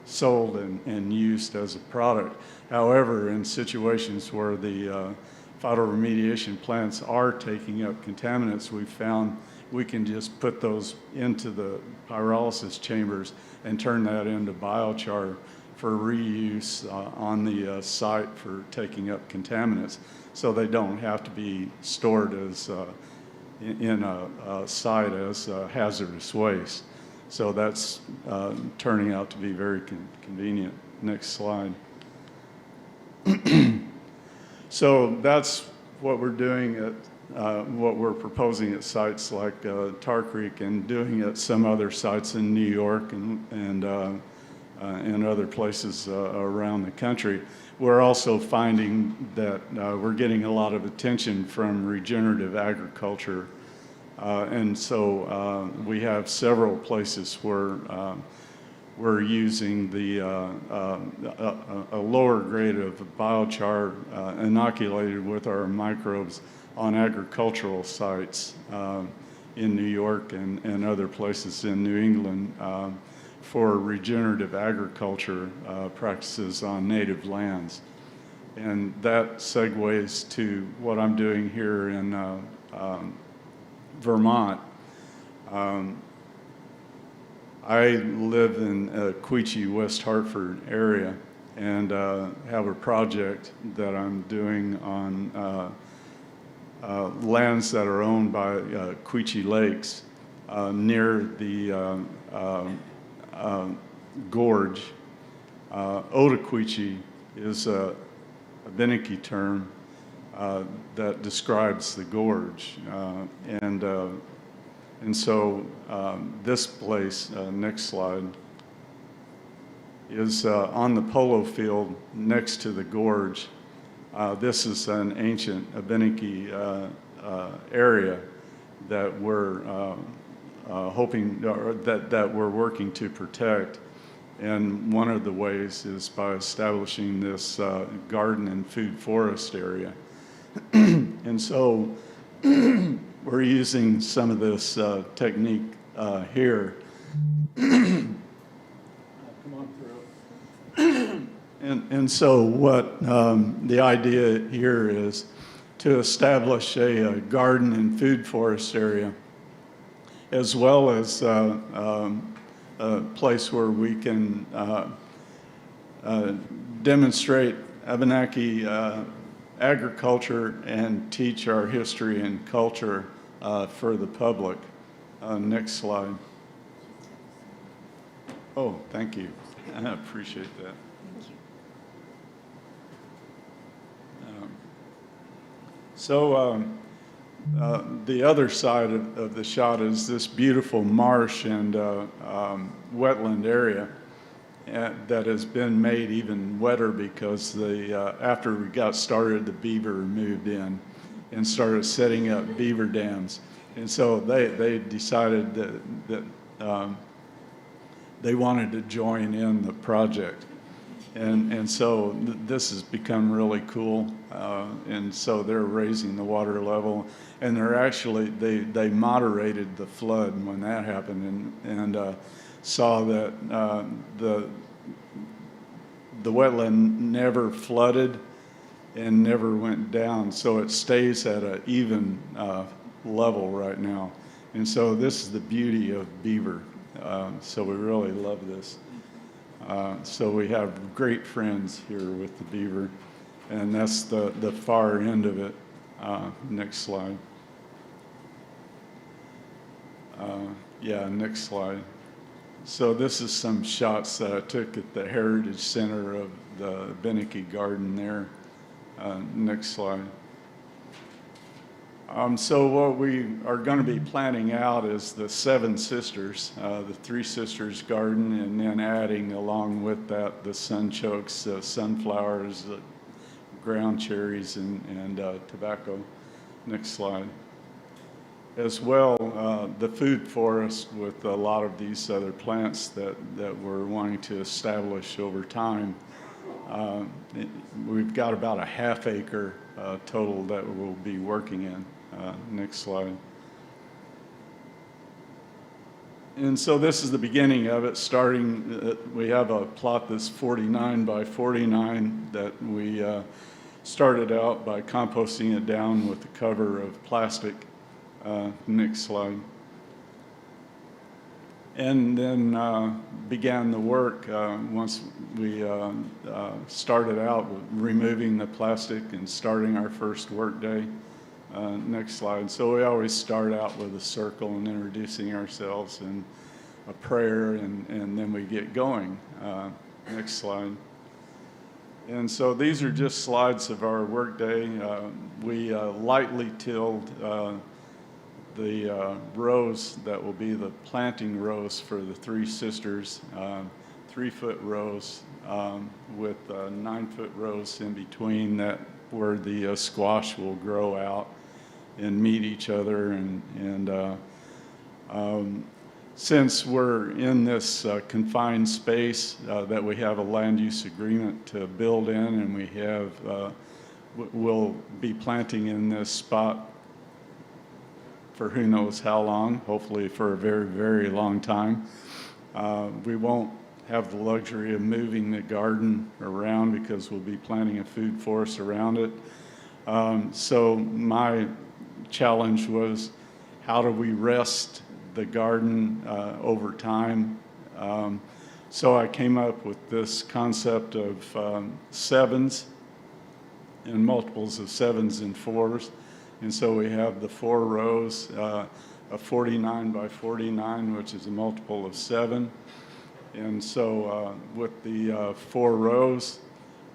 sold and used as a product. However, in situations where the phytoremediation plants are taking up contaminants, we found we can just put those into the pyrolysis chambers and turn that into biochar for reuse on the site for taking up contaminants, so they don't have to be stored as in a site as hazardous waste. So that's turning out to be very convenient. Next slide. So that's what we're doing at what we're proposing at sites like Tar Creek, and doing at some other sites in New York and other places around the country. We're also finding that we're getting a lot of attention from regenerative agriculture. And so we have several places where we're using a lower grade of biochar inoculated with our microbes on agricultural sites in New York and other places in New England for regenerative agriculture practices on native lands. And that segues to what I'm doing here in Vermont. I live in Quechee, West Hartford area, and have a project that I'm doing on lands that are owned by Quechee Lakes near the gorge. Otoquechee is a Abenaki term that describes the gorge. And so this place, next slide, is on the polo field next to the gorge. This is an ancient Abenaki area that we're hoping, that we're working to protect. And one of the ways is by establishing this garden and food forest area. And so we're using some of this technique here. Come on through. And so what the idea here is to establish a garden and food forest area, as well as a place where we can demonstrate Abenaki agriculture and teach our history and culture for the public. Next slide. Oh, thank you. I appreciate that. Thank you. The other side of the shot is this beautiful marsh and wetland area that has been made even wetter because after we got started, the beaver moved in and started setting up beaver dams. And so they decided that they wanted to join in the project. And so this has become really cool. And so they're raising the water level. And they're actually, they moderated the flood when that happened and saw that the wetland never flooded and never went down. So it stays at an even level right now. And so this is the beauty of beaver. So we really love this. So we have great friends here with the beaver, and that's the far end of it. Next slide. Yeah, next slide. So this is some shots that I took at the Heritage Center of the Abenaki Garden there. Next slide. So what we are going to be planning out is the Seven Sisters, the Three Sisters Garden, and then adding along with that the sunchokes, the sunflowers, the ground cherries, and tobacco. Next slide. As well, the food forest with a lot of these other plants that we're wanting to establish over time. We've got about a half acre total that we'll be working in. Next slide. And so this is the beginning of it, starting, we have a plot that's 49 by 49 that we started out by composting it down with a cover of plastic. Next slide. And then began the work once we started out with removing the plastic and starting our first work day. Next slide. So we always start out with a circle and introducing ourselves and a prayer, and then we get going. Next slide. And so these are just slides of our work day. We lightly tilled the rows that will be the planting rows for the Three Sisters, 3-foot rows with 9-foot rows in between that where the squash will grow out and meet each other. And since we're in this confined space that we have a land use agreement to build in, and we have, we'll be planting in this spot for who knows how long, hopefully for a very, very long time. We won't have the luxury of moving the garden around because we'll be planting a food forest around it. So my challenge was, how do we rest the garden over time? So I came up with this concept of sevens and multiples of sevens and fours. And so we have the 4 rows, a 49 by 49, which is a multiple of 7. And so with the 4 rows,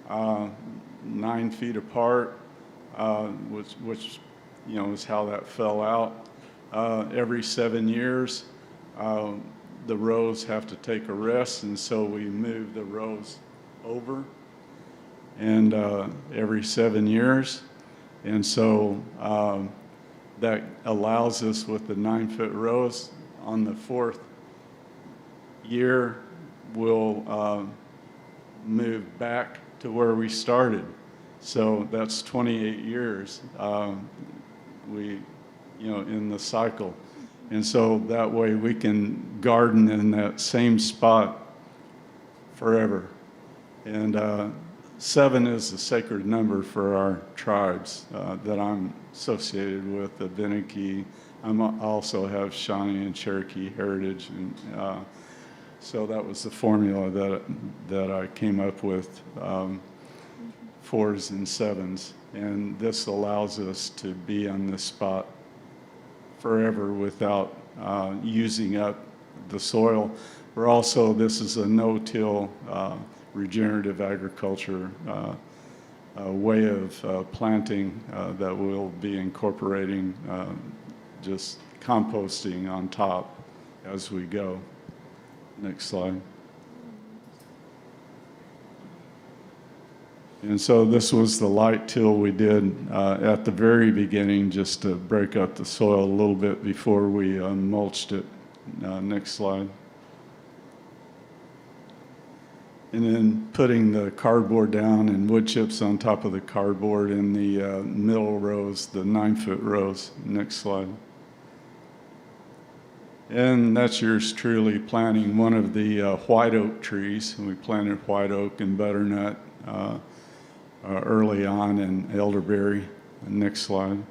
9 feet apart, which you know is how that fell out. Every 7 years, the rows have to take a rest, and so we move the rows over, and every 7 years. And so that allows us with the 9-foot rows on the 4th year we'll move back to where we started. So that's 28 years in the cycle. And so that way we can garden in that same spot forever. And 7 is a sacred number for our tribes that I'm associated with, the Benaki. I also have Shawnee and Cherokee heritage. And so that was the formula that I came up with, 4s and 7s. And this allows us to be on this spot forever without using up the soil. We're also, this is a no-till regenerative agriculture way of planting that we'll be incorporating just composting on top as we go. Next slide. And so this was the light till we did at the very beginning, just to break up the soil a little bit before we mulched it. Next slide. And then putting the cardboard down and wood chips on top of the cardboard in the middle rows, the 9-foot rows. Next slide. And that's yours truly planting one of the white oak trees. We planted white oak and butternut early on, and elderberry. Next slide.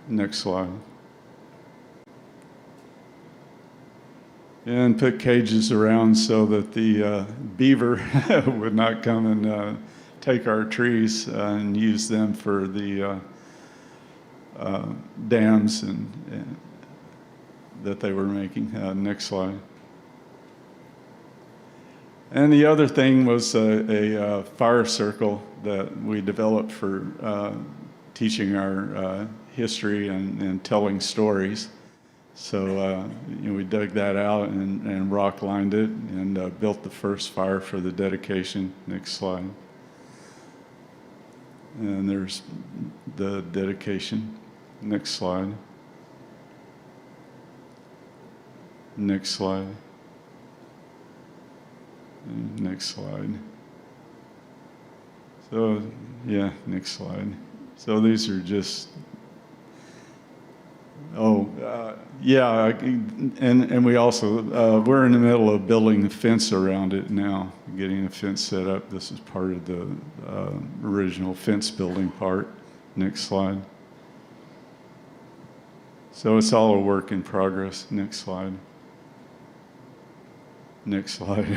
Next slide. And put cages around so that the beaver would not come and take our trees and use them for the dams and that they were making. Next slide. And the other thing was a fire circle that we developed for teaching our history and telling stories. So we dug that out and rock lined it and built the first fire for the dedication. Next slide. And there's the dedication. Next slide. Next slide. Next slide. So, yeah, next slide. So these are just, and we also, we're in the middle of building the fence around it now, getting the fence set up. This is part of the original fence building part. Next slide. So it's all a work in progress. Next slide. Next slide.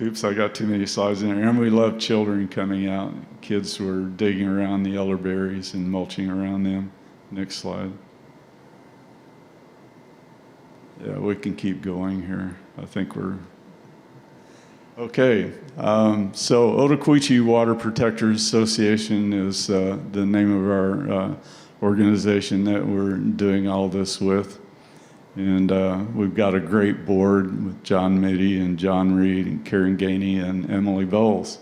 Oops, I got too many slides in there. And we love children coming out. Kids were digging around the elderberries and mulching around them. Next slide. Yeah, we can keep going here. I think we're okay. So Otoquechee Water Protectors Association is the name of our organization that we're doing all this with. And we've got a great board with John Mitty and John Reed and Karen Gainey and Emily Bowles.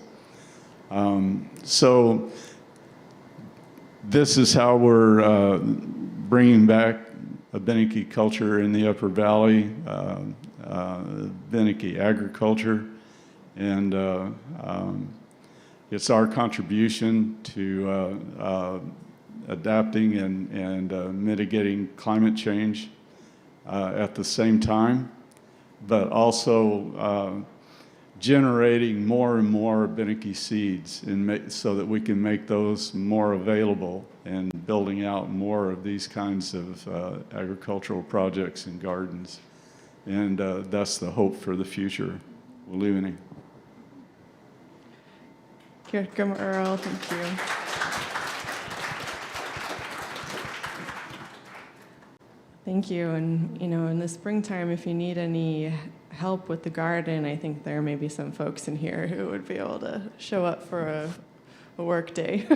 So this is how we're bringing back a Benaki culture in the Upper Valley, Benaki agriculture, and it's our contribution to adapting and mitigating climate change at the same time, but also generating more and more Benaki seeds so that we can make those more available and building out more of these kinds of agricultural projects and gardens. And that's the hope for the future. Waluni. Kirkum Earl, thank you. Thank you. And, in the springtime, if you need any help with the garden, I think there may be some folks in here who would be able to show up for a work day.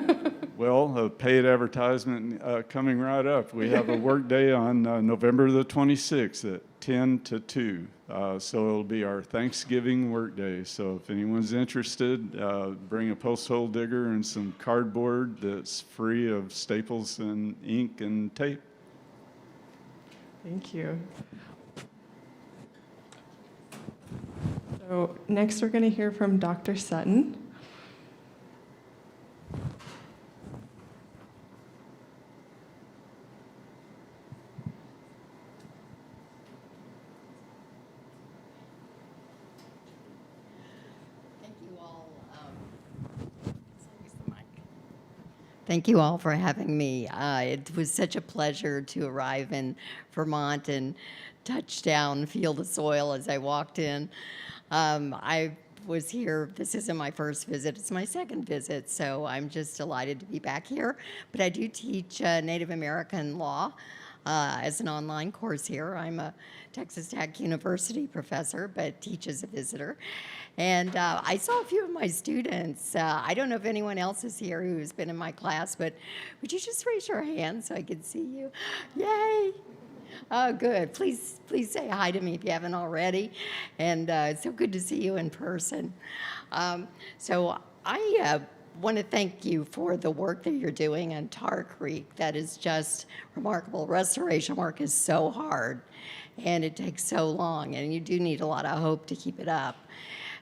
Well, a paid advertisement coming right up. We have a work day on November the 26th at 10 to 2. So it'll be our Thanksgiving work day. So if anyone's interested, bring a post hole digger and some cardboard that's free of staples and ink and tape. Thank you. So next we're going to hear from Dr. Sutton. Thank you all for having me. It was such a pleasure to arrive in Vermont and touch down, feel the soil as I walked in. I was here, this isn't my first visit, it's my second visit, so I'm just delighted to be back here. But I do teach Native American law as an online course here. I'm a Texas Tech University professor, but teach as a visitor. And I saw a few of my students. I don't know if anyone else is here who's been in my class, but would you just raise your hand so I can see you? Yay! Oh, good. Please say hi to me if you haven't already. And it's so good to see you in person. So I want to thank you for the work that you're doing on Tar Creek. That is just remarkable. Restoration work is so hard, and it takes so long, and you do need a lot of hope to keep it up.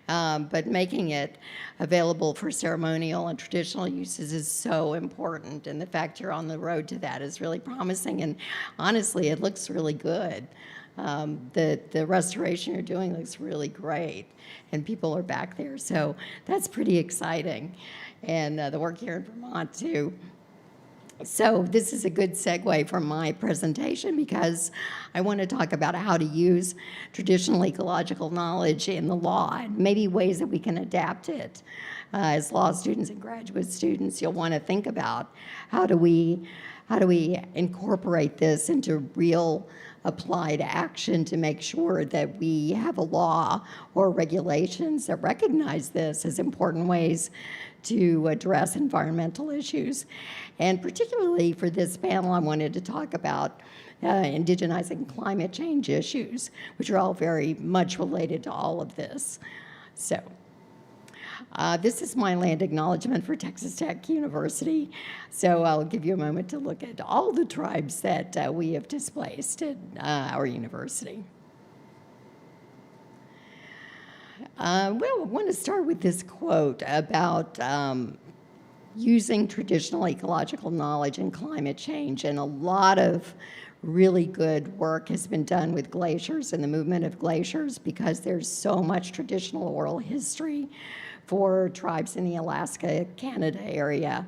But making it available for ceremonial and traditional uses is so important, and the fact you're on the road to that is really promising, and honestly, it looks really good. The restoration you're doing looks really great, and people are back there, so that's pretty exciting. And the work here in Vermont, too. So this is a good segue from my presentation because I want to talk about how to use traditional ecological knowledge in the law and maybe ways that we can adapt it. As law students and graduate students, you'll want to think about how do we incorporate this into real applied action to make sure that we have a law or regulations that recognize this as important ways to address environmental issues. And particularly for this panel, I wanted to talk about indigenizing climate change issues, which are all very much related to all of this. So this is my land acknowledgement for Texas Tech University. So I'll give you a moment to look at all the tribes that we have displaced at our university. Well, I want to start with this quote about using traditional ecological knowledge in climate change, and a lot of really good work has been done with glaciers and the movement of glaciers because there's so much traditional oral history for tribes in the Alaska, Canada area.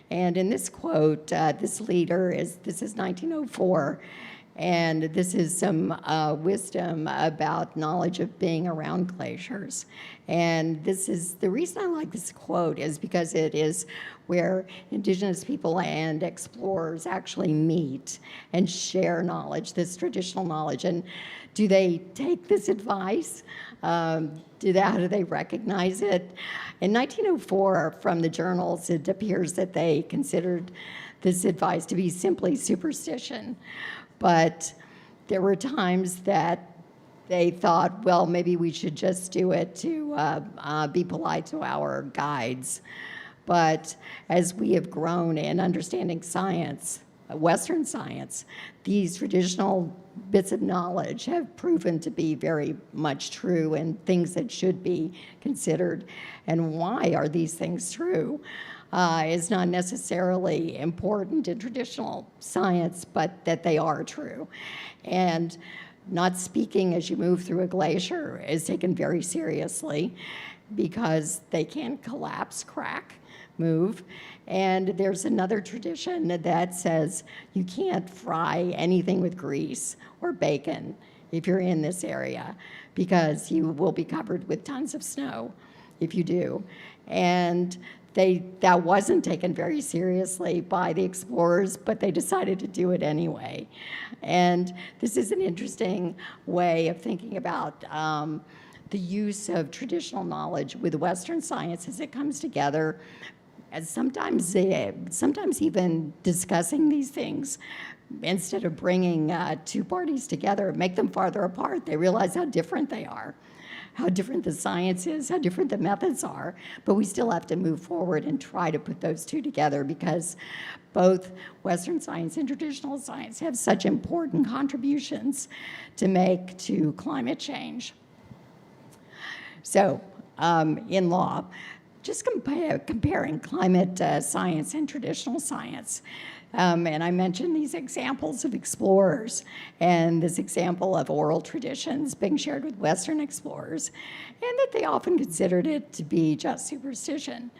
And in this quote, this leader this is 1904, and this is some wisdom about knowledge of being around glaciers. And this is, the reason I like this quote is because it is where Indigenous people and explorers actually meet and share knowledge, this traditional knowledge. And do they take this advice? How do they recognize it? In 1904, from the journals, it appears that they considered this advice to be simply superstition. But there were times that they thought, well, maybe we should just do it to be polite to our guides. But as we have grown in understanding science, Western science, these traditional bits of knowledge have proven to be very much true and things that should be considered. And why are these things true? Is not necessarily important in traditional science, but that they are true. And not speaking as you move through a glacier is taken very seriously because they can collapse, crack, move. And there's another tradition that says you can't fry anything with grease or bacon if you're in this area because you will be covered with tons of snow if you do. And that wasn't taken very seriously by the explorers, but they decided to do it anyway. And this is an interesting way of thinking about the use of traditional knowledge with Western science as it comes together, and sometimes even discussing these things. Instead of bringing two parties together, make them farther apart, they realize how different they are, how different the science is, how different the methods are, but we still have to move forward and try to put those two together because both Western science and traditional science have such important contributions to make to climate change. So in law, just comparing climate science and traditional science. And I mentioned these examples of explorers and this example of oral traditions being shared with Western explorers, and that they often considered it to be just superstition.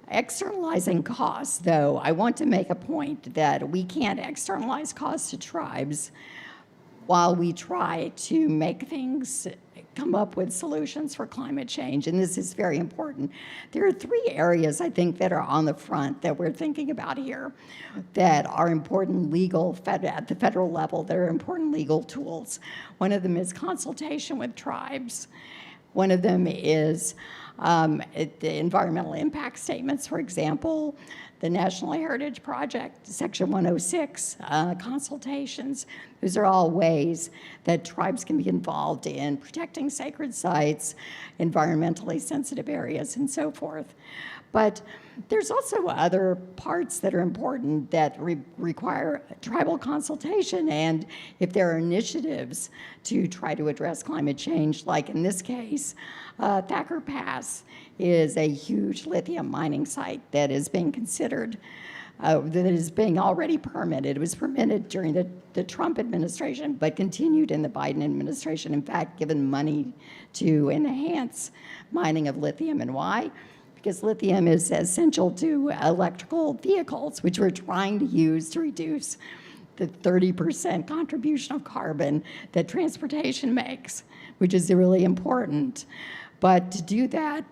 Externalizing costs, though, I want to make a point that we can't externalize costs to tribes while we try to make things come up with solutions for climate change, and this is very important. There are 3 areas, I think, that are on the front that we're thinking about here that are important legal, at the federal level, that are important legal tools. One of them is consultation with tribes. One of them is the environmental impact statements, for example, the National Heritage Project, Section 106, consultations. Those are all ways that tribes can be involved in protecting sacred sites, environmentally sensitive areas, and so forth. But there's also other parts that are important that require tribal consultation, and if there are initiatives to try to address climate change, like in this case, Thacker Pass is a huge lithium mining site that is being considered, that is being already permitted. It was permitted during the Trump administration, but continued in the Biden administration. In fact, given money to enhance mining of lithium. And why? Because lithium is essential to electrical vehicles, which we're trying to use to reduce the 30% contribution of carbon that transportation makes, which is really important. But to do that,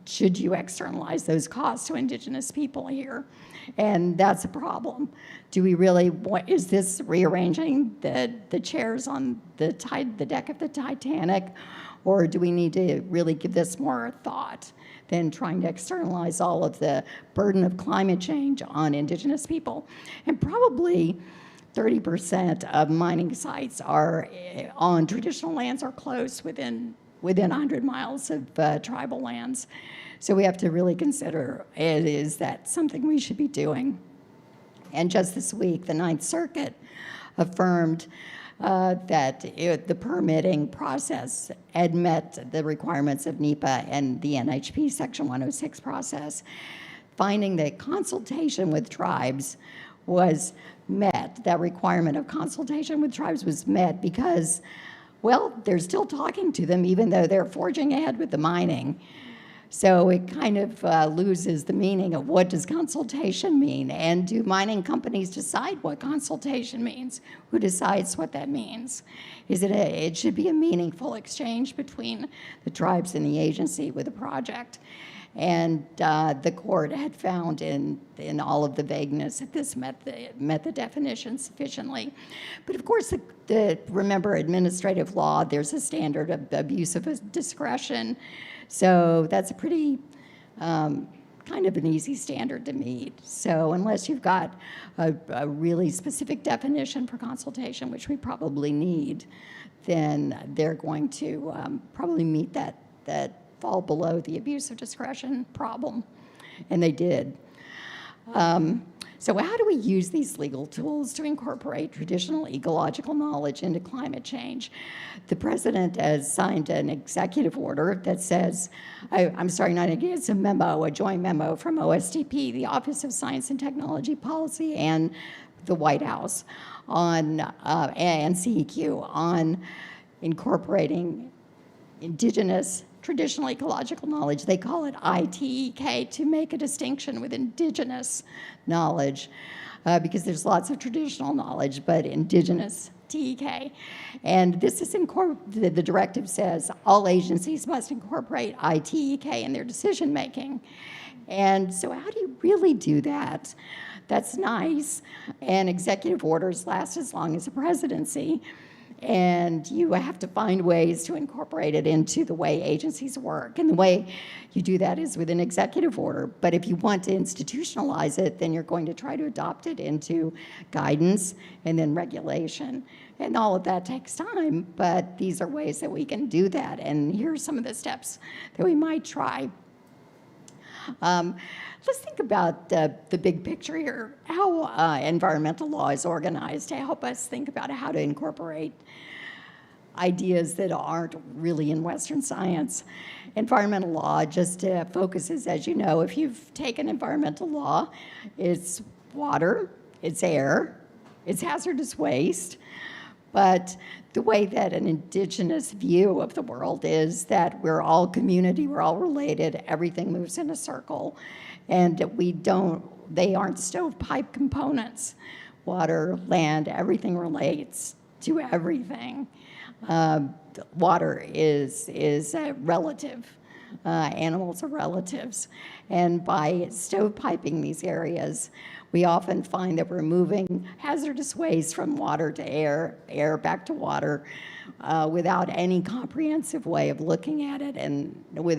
should you externalize those costs to Indigenous people here? And that's a problem. Do we really, is this rearranging the chairs on the deck of the Titanic, or do we need to really give this more thought than trying to externalize all of the burden of climate change on Indigenous people? And probably 30% of mining sites are on traditional lands or close within 100 miles of tribal lands. So we have to really consider, is that something we should be doing? And just this week, the Ninth Circuit affirmed that the permitting process had met the requirements of NEPA and the NHP Section 106 process, finding that consultation with tribes was met. That requirement of consultation with tribes was met because, well, they're still talking to them even though they're forging ahead with the mining. So it kind of loses the meaning of what does consultation mean, and do mining companies decide what consultation means? Who decides what that means? It should be a meaningful exchange between the tribes and the agency with a project. And the court had found in all of the vagueness that this met the definition sufficiently. But of course, remember, administrative law, there's a standard of abuse of discretion. So that's a pretty kind of an easy standard to meet. So unless you've got a really specific definition for consultation, which we probably need, then they're going to probably meet that fall below the abuse of discretion problem, and they did. So how do we use these legal tools to incorporate traditional ecological knowledge into climate change? The president has signed an executive order that says, it's a memo, a joint memo from OSTP, the Office of Science and Technology Policy, and the White House on, and CEQ on incorporating Indigenous traditional ecological knowledge. They call it ITEK to make a distinction with Indigenous knowledge because there's lots of traditional knowledge, but Indigenous TEK. And this is the directive says all agencies must incorporate ITEK in their decision making. And so how do you really do that? That's nice. And executive orders last as long as a presidency. And you have to find ways to incorporate it into the way agencies work. And the way you do that is with an executive order. But if you want to institutionalize it, then you're going to try to adopt it into guidance and then regulation. And all of that takes time, but these are ways that we can do that. And here are some of the steps that we might try. Let's think about the big picture here, how environmental law is organized to help us think about how to incorporate ideas that aren't really in Western science. Environmental law just focuses, as you know, if you've taken environmental law, it's water, it's air, it's hazardous waste. But the way that an indigenous view of the world is that we're all community, we're all related, everything moves in a circle, and they aren't stovepipe components. Water, land, everything relates to everything. Water is relative. Animals are relatives. And by stovepiping these areas, we often find that we're moving hazardous waste from water to air, air back to water, without any comprehensive way of looking at it, and with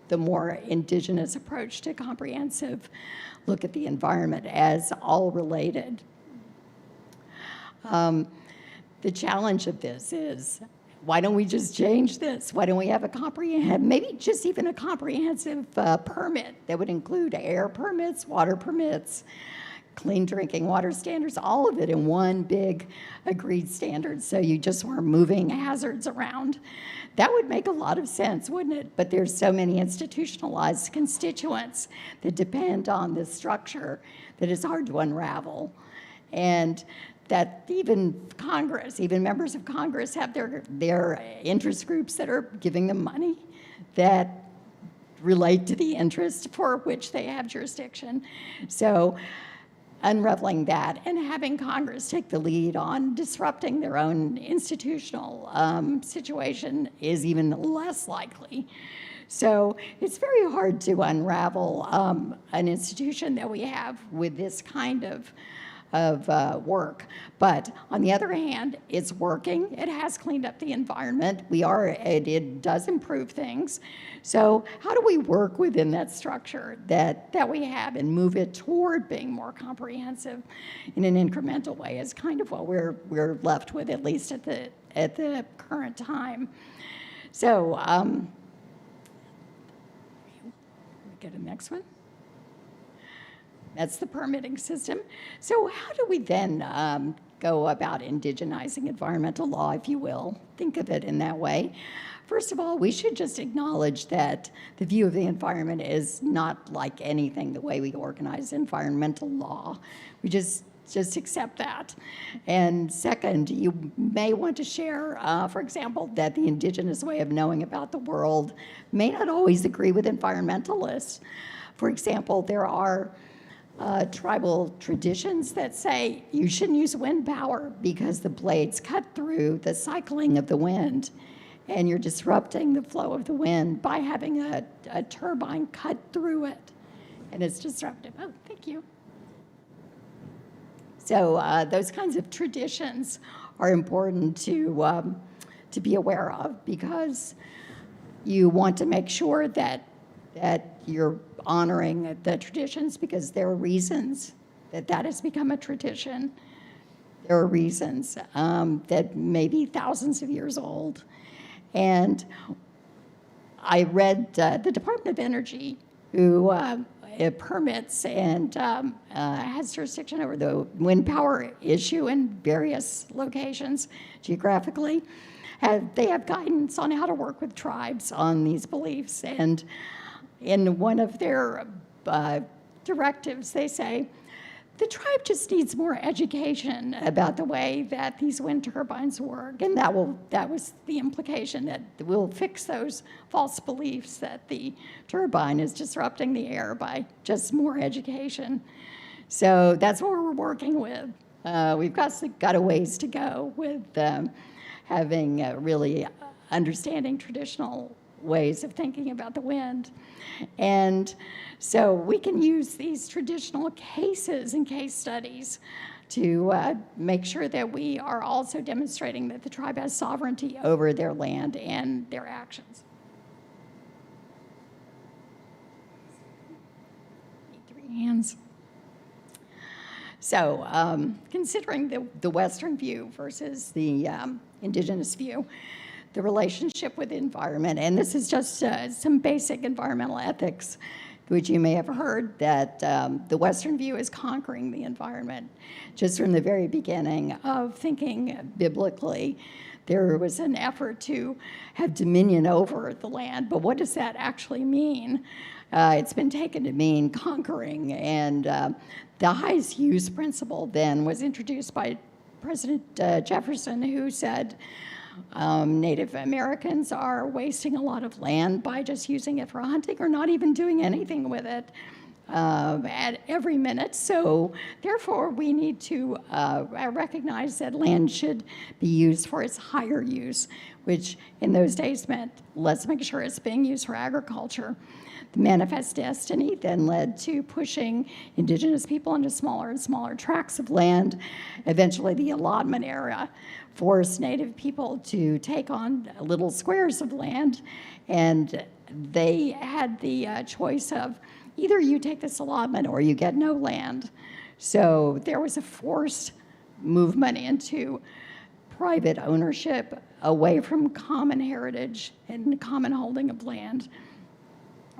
the more indigenous approach to comprehensive look at the environment as all related. The challenge of this is, why don't we just change this? Why don't we have maybe just even a comprehensive permit that would include air permits, water permits, clean drinking water standards, all of it in one big agreed standard, so you just weren't moving hazards around. That would make a lot of sense, wouldn't it? But there's so many institutionalized constituents that depend on this structure that it's hard to unravel. And that even Congress, even members of Congress have their interest groups that are giving them money that relate to the interest for which they have jurisdiction. So unraveling that and having Congress take the lead on disrupting their own institutional situation is even less likely. So it's very hard to unravel an institution that we have with this kind of work. But on the other hand, it's working. It has cleaned up the environment. It does improve things. So how do we work within that structure that we have and move it toward being more comprehensive in an incremental way is kind of what we're left with, at least at the current time. So get a next one. That's the permitting system. So how do we then go about indigenizing environmental law, if you will? Think of it in that way. First of all, we should just acknowledge that the view of the environment is not like anything the way we organize environmental law. We just accept that. And second, you may want to share, for example, that the indigenous way of knowing about the world may not always agree with environmentalists. For example, there are tribal traditions that say you shouldn't use wind power because the blades cut through the cycling of the wind, and you're disrupting the flow of the wind by having a turbine cut through it, and it's disruptive. Oh, thank you. So those kinds of traditions are important to be aware of, because you want to make sure that you're honoring the traditions, because there are reasons that has become a tradition. There are reasons that may be thousands of years old. And I read the Department of Energy, who permits and has jurisdiction over the wind power issue in various locations geographically. They have guidance on how to work with tribes on these beliefs. And in one of their directives, they say, the tribe just needs more education about the way that these wind turbines work. And that was the implication, that we'll fix those false beliefs that the turbine is disrupting the air by just more education. So that's what we're working with. We've got a ways to go with having really understanding traditional ways of thinking about the wind. And so we can use these traditional cases and case studies to make sure that we are also demonstrating that the tribe has sovereignty over their land and their actions. Three hands. So considering the Western view versus the indigenous view, the relationship with the environment, and this is just some basic environmental ethics, which you may have heard that the Western view is conquering the environment. Just from the very beginning of thinking biblically, there was an effort to have dominion over the land, but what does that actually mean? It's been taken to mean conquering, and the highest use principle then was introduced by President Jefferson, who said Native Americans are wasting a lot of land by just using it for hunting or not even doing anything with it at every minute. So therefore, we need to recognize that land should be used for its higher use, which in those days meant let's make sure it's being used for agriculture. The Manifest Destiny then led to pushing indigenous people into smaller and smaller tracts of land. Eventually, the allotment era forced Native people to take on little squares of land, and they had the choice of either you take this allotment or you get no land. So there was a forced movement into private ownership away from common heritage and common holding of land.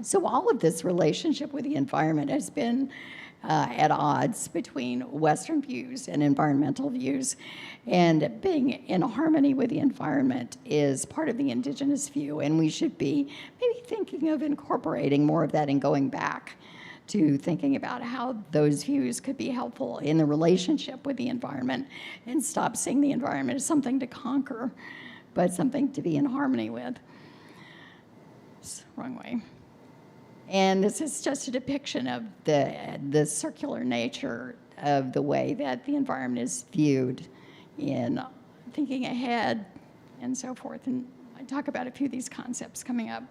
So all of this relationship with the environment has been at odds between Western views and environmental views. And being in harmony with the environment is part of the indigenous view, and we should be maybe thinking of incorporating more of that and going back to thinking about how those views could be helpful in the relationship with the environment, and stop seeing the environment as something to conquer, but something to be in harmony with. Wrong way. And this is just a depiction of the circular nature of the way that the environment is viewed in thinking ahead and so forth. And I talk about a few of these concepts coming up.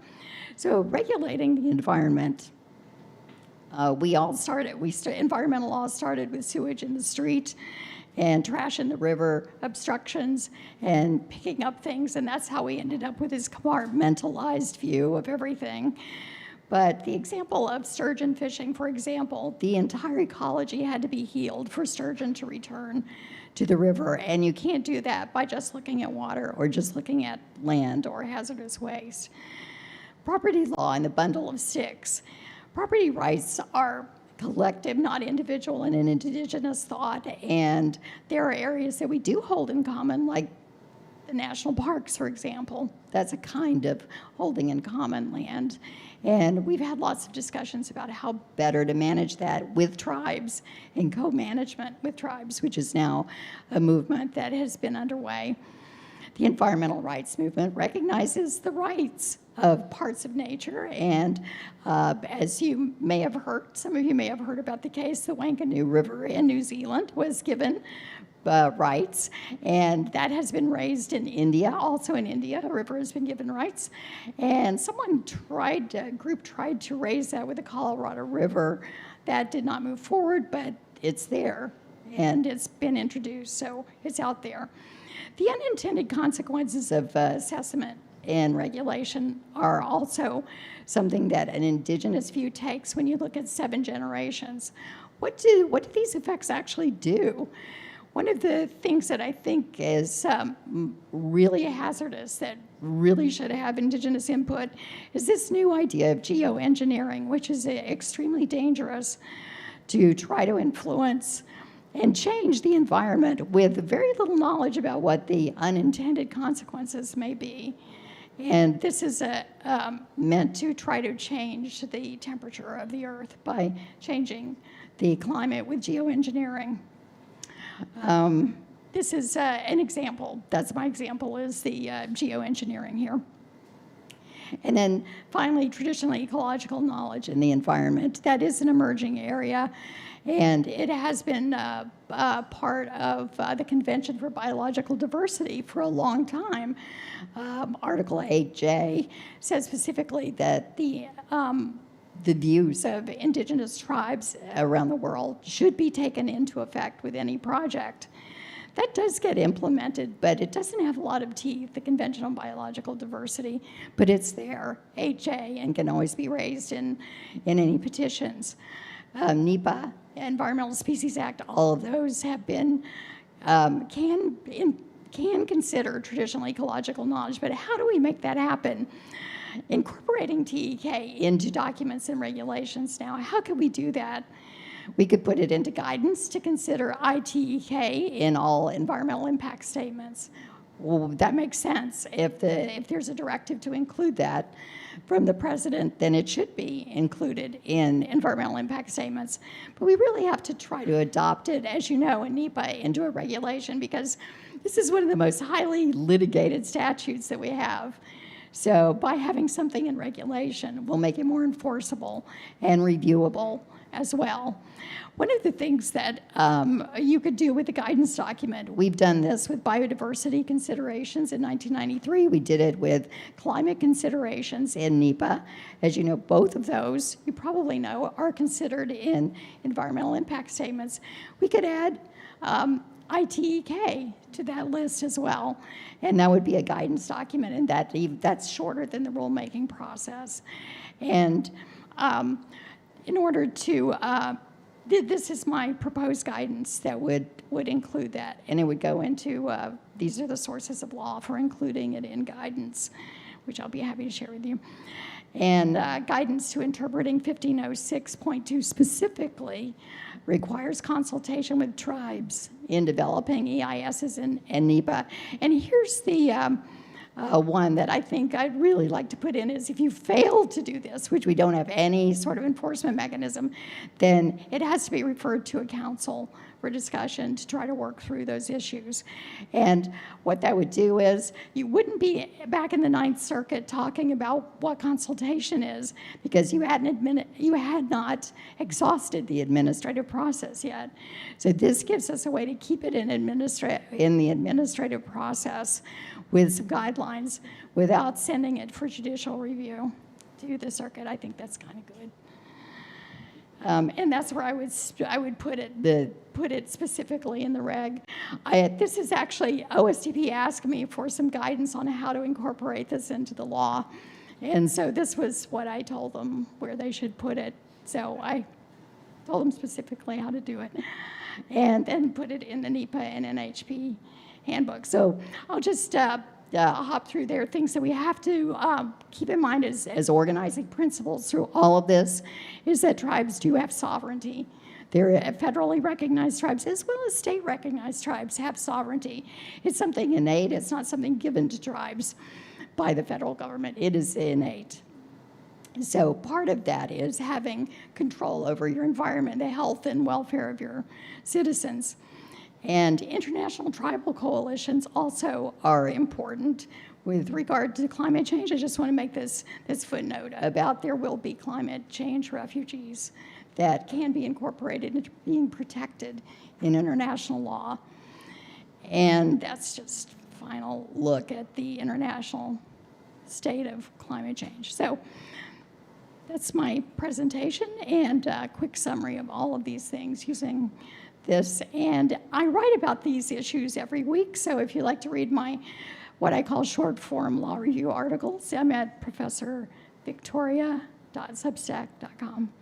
So regulating the environment, environmental law started with sewage in the street and trash in the river, obstructions, and picking up things. And that's how we ended up with this compartmentalized view of everything. But the example of sturgeon fishing, for example, the entire ecology had to be healed for sturgeon to return to the river. And you can't do that by just looking at water or just looking at land or hazardous waste. Property law and the bundle of sticks. Property rights are collective, not individual, and an indigenous thought. And there are areas that we do hold in common, like the national parks, for example. That's a kind of holding in common land. And we've had lots of discussions about how better to manage that with tribes and co-management with tribes, which is now a movement that has been underway. The environmental rights movement recognizes the rights of parts of nature, and as you may have heard, some of you may have heard about the case, the Wanganui River in New Zealand was given rights, and that has been raised in India. Also in India, a river has been given rights, and a group tried to raise that with the Colorado River. That did not move forward, but it's there, and it's been introduced, so it's out there. The unintended consequences of assessment and regulation are also something that an indigenous view takes when you look at 7 generations. What do these effects actually do? One of the things that I think is really hazardous, that really should have indigenous input, is this new idea of geoengineering, which is extremely dangerous to try to influence and change the environment with very little knowledge about what the unintended consequences may be. And this is meant to try to change the temperature of the Earth by changing the climate with geoengineering. This is an example. That's my example, is the geoengineering here. And then finally, traditional ecological knowledge in the environment. That is an emerging area, and it has been part of the Convention for Biological Diversity for a long time. Article 8J says specifically that the views of indigenous tribes around the world should be taken into effect with any project. That does get implemented, but it doesn't have a lot of teeth, the Convention on Biological Diversity, but it's there, 8J, and can always be raised in any petitions. NEPA, Environmental Species Act, all of those have been, can consider traditional ecological knowledge, but how do we make that happen? incorporating TEK into documents and regulations now. How could we do that? We could put it into guidance to consider ITEK in all environmental impact statements. Well, that makes sense. If there's a directive to include that from the president, then it should be included in environmental impact statements. But we really have to try to adopt it, as you know, in NEPA into a regulation, because this is one of the most highly litigated statutes that we have. So by having something in regulation, we'll make it more enforceable and reviewable as well. One of the things that you could do with the guidance document, we've done this with biodiversity considerations in 1993. We did it with climate considerations in NEPA. As you know, both of those, you probably know, are considered in environmental impact statements. We could add ITEK to that list as well, and that would be a guidance document, and that's shorter than the rulemaking process. And in order to, this is my proposed guidance that would include that, and it would go into, these are the sources of law for including it in guidance, which I'll be happy to share with you. And guidance to interpreting 1506.2 specifically requires consultation with tribes in developing EISs and NEPA. And here's the one that I think I'd really like to put in is if you fail to do this, which we don't have any sort of enforcement mechanism, then it has to be referred to a council for discussion to try to work through those issues. And what that would do is you wouldn't be back in the Ninth Circuit talking about what consultation is because you had not exhausted the administrative process yet. So this gives us a way to keep it in the administrative process with some guidelines without sending it for judicial review to the circuit. I think that's kind of good. And that's where I would put it specifically in the reg. This is actually, OSTP asked me for some guidance on how to incorporate this into the law. And so this was what I told them where they should put it. So I told them specifically how to do it. And then put it in the NEPA and NHP handbook. So I'll just hop through there. Things that we have to keep in mind as organizing principles through all of this is that tribes do have sovereignty. They're federally recognized tribes as well as state recognized tribes have sovereignty. It's something innate. It's not something given to tribes by the federal government. It is innate. So part of that is having control over your environment, the health and welfare of your citizens. And international tribal coalitions also are important with regard to climate change. I just want to make this footnote about there will be climate change refugees that can be incorporated into being protected in international law. And that's just a final look at the international state of climate change. So that's my presentation and a quick summary of all of these things using this. And I write about these issues every week, so if you'd like to read my what I call short form law review articles, I'm at professorvictoria.substack.com.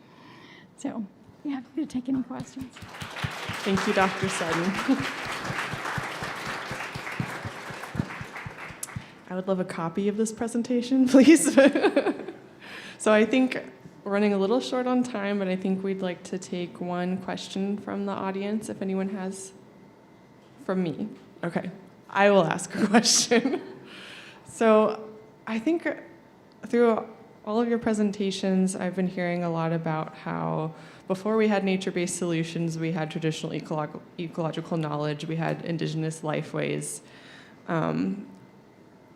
So I'm happy to take any questions. Thank you, Dr. Sutton. I would love a copy of this presentation, please. So I think we're running a little short on time, but I think we'd like to take one question from the audience, if anyone has. From me. Okay, I will ask a question. So I think through all of your presentations, I've been hearing a lot about how before we had nature-based solutions, we had traditional ecological knowledge, we had indigenous lifeways.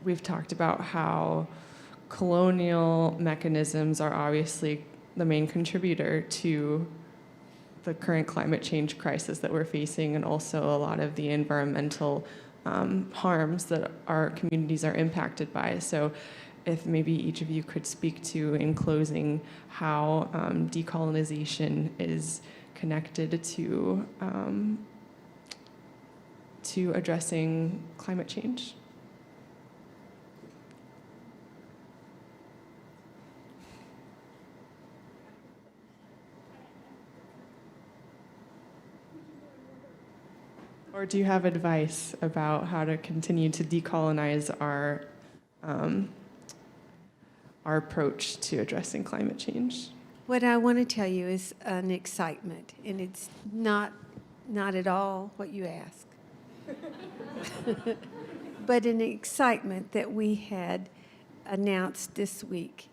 We've talked about how colonial mechanisms are obviously the main contributor to the current climate change crisis that we're facing, and also a lot of the environmental harms that our communities are impacted by. So if maybe each of you could speak to, in closing, how decolonization is connected to addressing climate change. Or do you have advice about how to continue to decolonize our approach to addressing climate change. What I want to tell you is an excitement, and it's not at all what you ask, but an excitement that we had announced this week,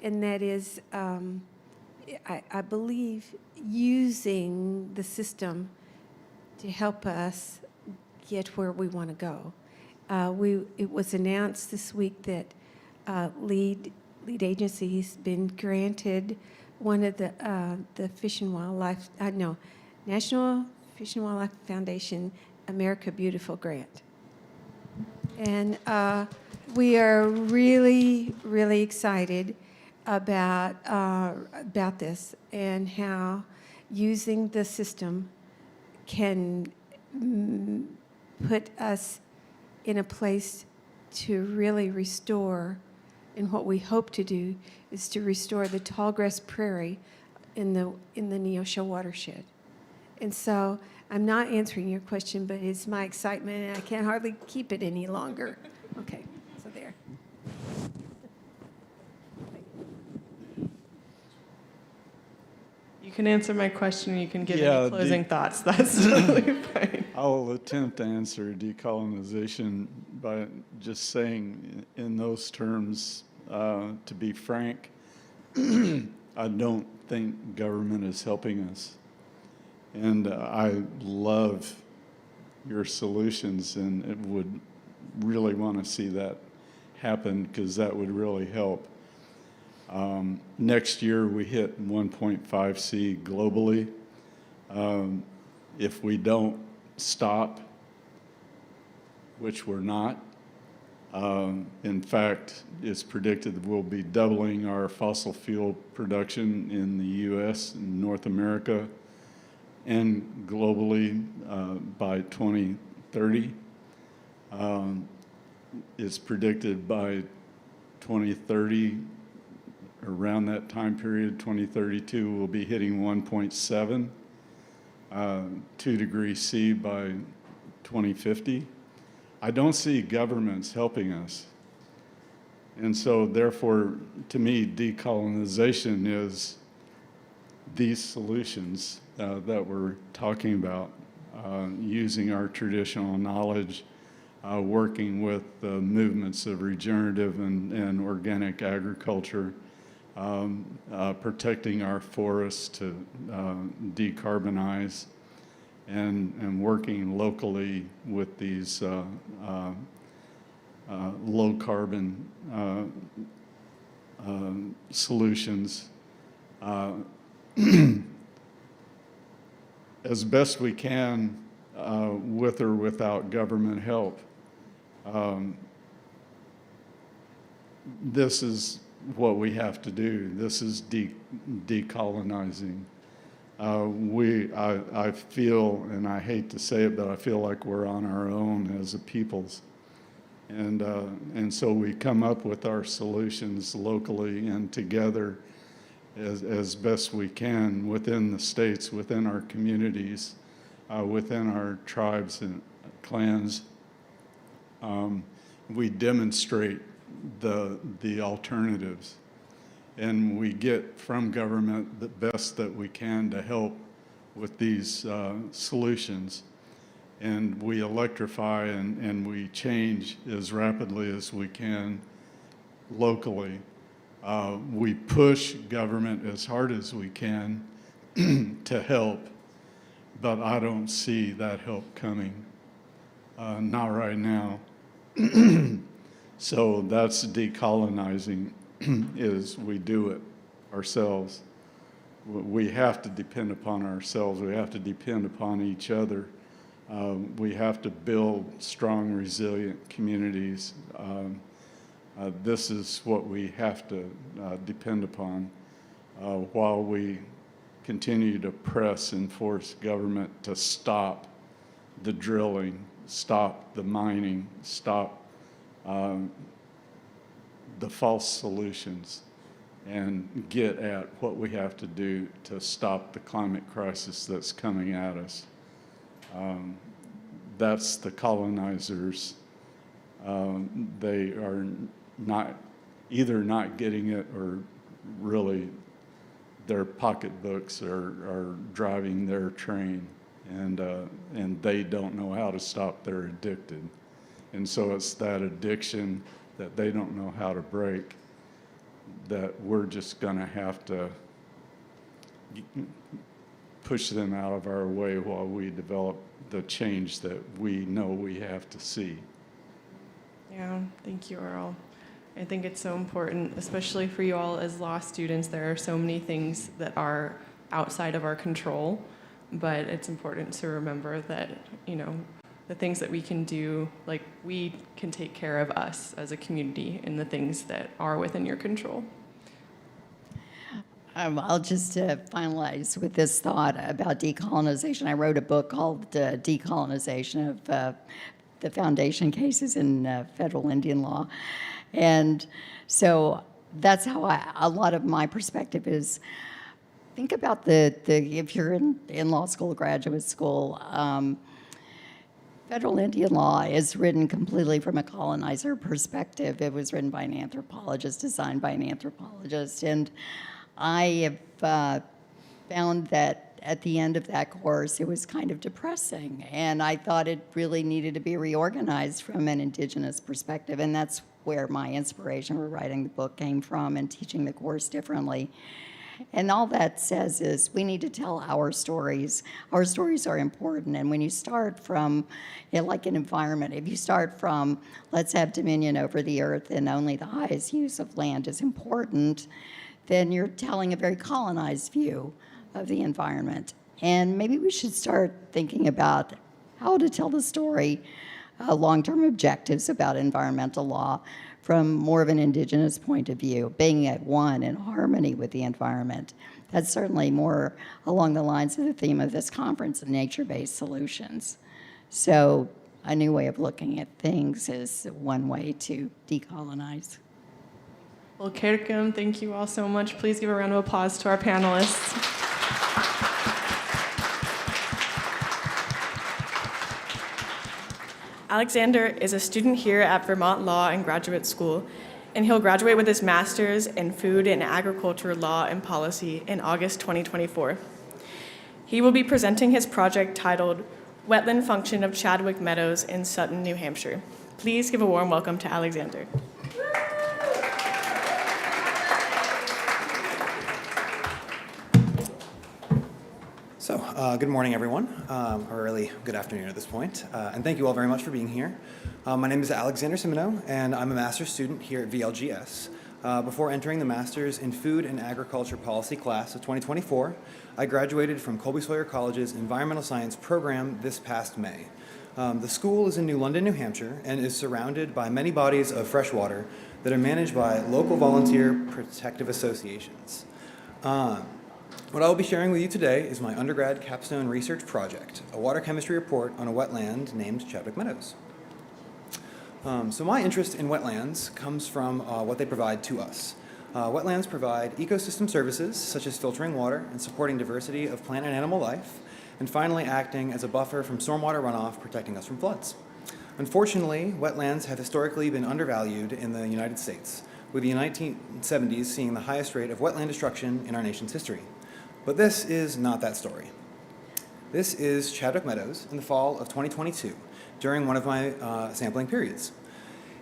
and that is, I believe, using the system to help us get where we want to go. It was announced this week that lead agency has been granted one of the Fish and Wildlife, National Fish and Wildlife Foundation America Beautiful grant. And we are really, really excited about this and how using the system can put us in a place to really restore, and what we hope to do is to restore the tallgrass prairie in the Neosho watershed. And so I'm not answering your question, but it's my excitement, and I can hardly keep it any longer. Okay, so there. You can answer my question, and you can give any closing thoughts. That's totally fine. I'll attempt to answer decolonization by just saying in those terms, to be frank, I don't think government is helping us. And I love your solutions and it would really want to see that happen because that would really help. Next year we hit 1.5C globally. If we don't stop, which we're not, in fact, it's predicted that we'll be doubling our fossil fuel production in the US and North America and globally by 2030. It's predicted by 2030, around that time period, 2032, we'll be hitting 1.7, 2 degrees C by 2050. I don't see governments helping us. And so therefore, to me, decolonization is these solutions that we're talking about, using our traditional knowledge, working with movements of regenerative and organic agriculture, protecting our forests to decarbonize, and working locally with these low carbon solutions as best we can with or without government help. This is what we have to do. This is decolonizing. I feel, and I hate to say it, but I feel like we're on our own as a peoples. And so we come up with our solutions locally and together as best we can within the states, within our communities, within our tribes and clans. We demonstrate the alternatives, and we get from government the best that we can to help with these solutions. And we electrify and we change as rapidly as we can locally. We push government as hard as we can to help, but I don't see that help coming, not right now. So that's decolonizing, is we do it ourselves. We have to depend upon ourselves. We have to depend upon each other. We have to build strong, resilient communities. This is what we have to depend upon while we continue to press and force government to stop the drilling, stop the mining, stop the false solutions, and get at what we have to do to stop the climate crisis that's coming at us. That's the colonizers. They are not either not getting it or really their pocketbooks are driving their train, and they don't know how to stop. They're addicted. And so it's that addiction that they don't know how to break that we're just going to have to push them out of our way while we develop the change that we know we have to see. Yeah, thank you, Earl. I think it's so important, especially for you all as law students. There are so many things that are outside of our control, but it's important to remember that, you know, the things that we can do, like we can take care of us as a community in the things that are within your control. I'll just finalize with this thought about decolonization. I wrote a book called Decolonization of the Foundation Cases in Federal Indian Law. And so that's how a lot of my perspective is. Think about if you're in law school, graduate school, Federal Indian law is written completely from a colonizer perspective. It was written by an anthropologist, designed by an anthropologist. And I have found that at the end of that course, it was kind of depressing. And I thought it really needed to be reorganized from an Indigenous perspective. And that's where my inspiration for writing the book came from and teaching the course differently. And all that says is we need to tell our stories. Our stories are important. And when you start from, like an environment, if you start from, let's have dominion over the earth and only the highest use of land is important, then you're telling a very colonized view of the environment. And maybe we should start thinking about how to tell the story, long-term objectives about environmental law from more of an Indigenous point of view, being at one in harmony with the environment. That's certainly more along the lines of the theme of this conference, nature-based solutions. So a new way of looking at things is one way to decolonize. Well, Kirkum, thank you all so much. Please give a round of applause to our panelists. Alexander is a student here at Vermont Law and Graduate School, and he'll graduate with his master's in Food and Agriculture Law and Policy in August 2024. He will be presenting his project titled Wetland Function of Chadwick Meadows in Sutton, New Hampshire. Please give a warm welcome to Alexander. So, good morning, everyone, or really good afternoon at this point, and thank you all very much for being here. My name is Alexander Simoneau, and I'm a master's student here at VLGS. Before entering the Master's in Food and Agriculture Policy class of 2024, I graduated from Colby-Sawyer College's Environmental Science program this past May. The school is in New London, New Hampshire, and is surrounded by many bodies of fresh water that are managed by local volunteer protective associations. What I will be sharing with you today is my undergrad capstone research project, a water chemistry report on a wetland named Chadwick Meadows. So my interest in wetlands comes from what they provide to us. Wetlands provide ecosystem services such as filtering water and supporting diversity of plant and animal life, and finally acting as a buffer from stormwater runoff, protecting us from floods. Unfortunately, wetlands have historically been undervalued in the United States, with the 1970s seeing the highest rate of wetland destruction in our nation's history. But this is not that story. This is Chadwick Meadows in the fall of 2022, during one of my sampling periods.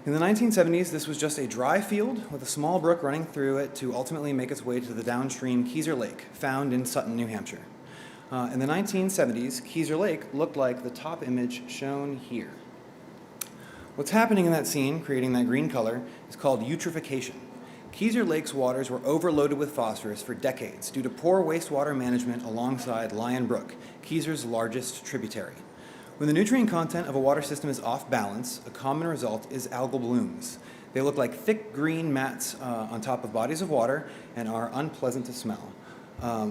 In the 1970s, this was just a dry field with a small brook running through it to ultimately make its way to the downstream Keyser Lake, found in Sutton, New Hampshire. In the 1970s, Keyser Lake looked like the top image shown here. What's happening in that scene, creating that green color, is called eutrophication. Keyser Lake's waters were overloaded with phosphorus for decades due to poor wastewater management alongside Lion Brook, Keyser's largest tributary. When the nutrient content of a water system is off balance, a common result is algal blooms. They look like thick green mats on top of bodies of water and are unpleasant to smell.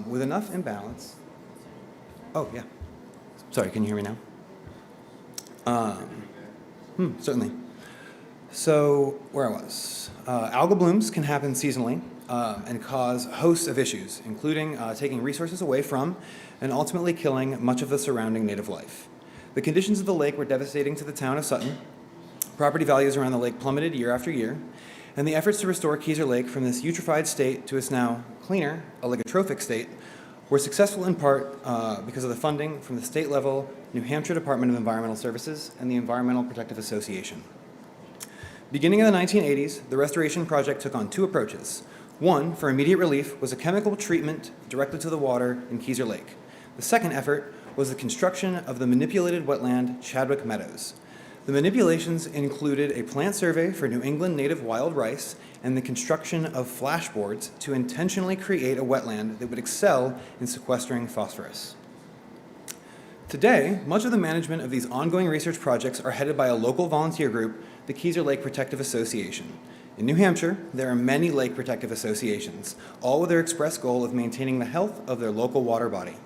With enough imbalance... Oh, yeah. Sorry, can you hear me now? Certainly. So, where I was. Algal blooms can happen seasonally and cause hosts of issues, including taking resources away from and ultimately killing much of the surrounding native life. The conditions of the lake were devastating to the town of Sutton. Property values around the lake plummeted year after year, And the efforts to restore Keyser Lake from this eutrophied state to its now cleaner, oligotrophic state were successful in part because of the funding from the state-level New Hampshire Department of Environmental Services and the Environmental Protective Association. Beginning in the 1980s, the restoration project took on two approaches. One, for immediate relief, was a chemical treatment directly to the water in Keyser Lake. The second effort was the construction of the manipulated wetland Chadwick Meadows. The manipulations included a plant survey for New England native wild rice and the construction of flashboards to intentionally create a wetland that would excel in sequestering phosphorus. Today, much of the management of these ongoing research projects are headed by a local volunteer group, the Keyser Lake Protective Association. In New Hampshire, there are many lake protective associations, all with their express goal of maintaining the health of their local water body.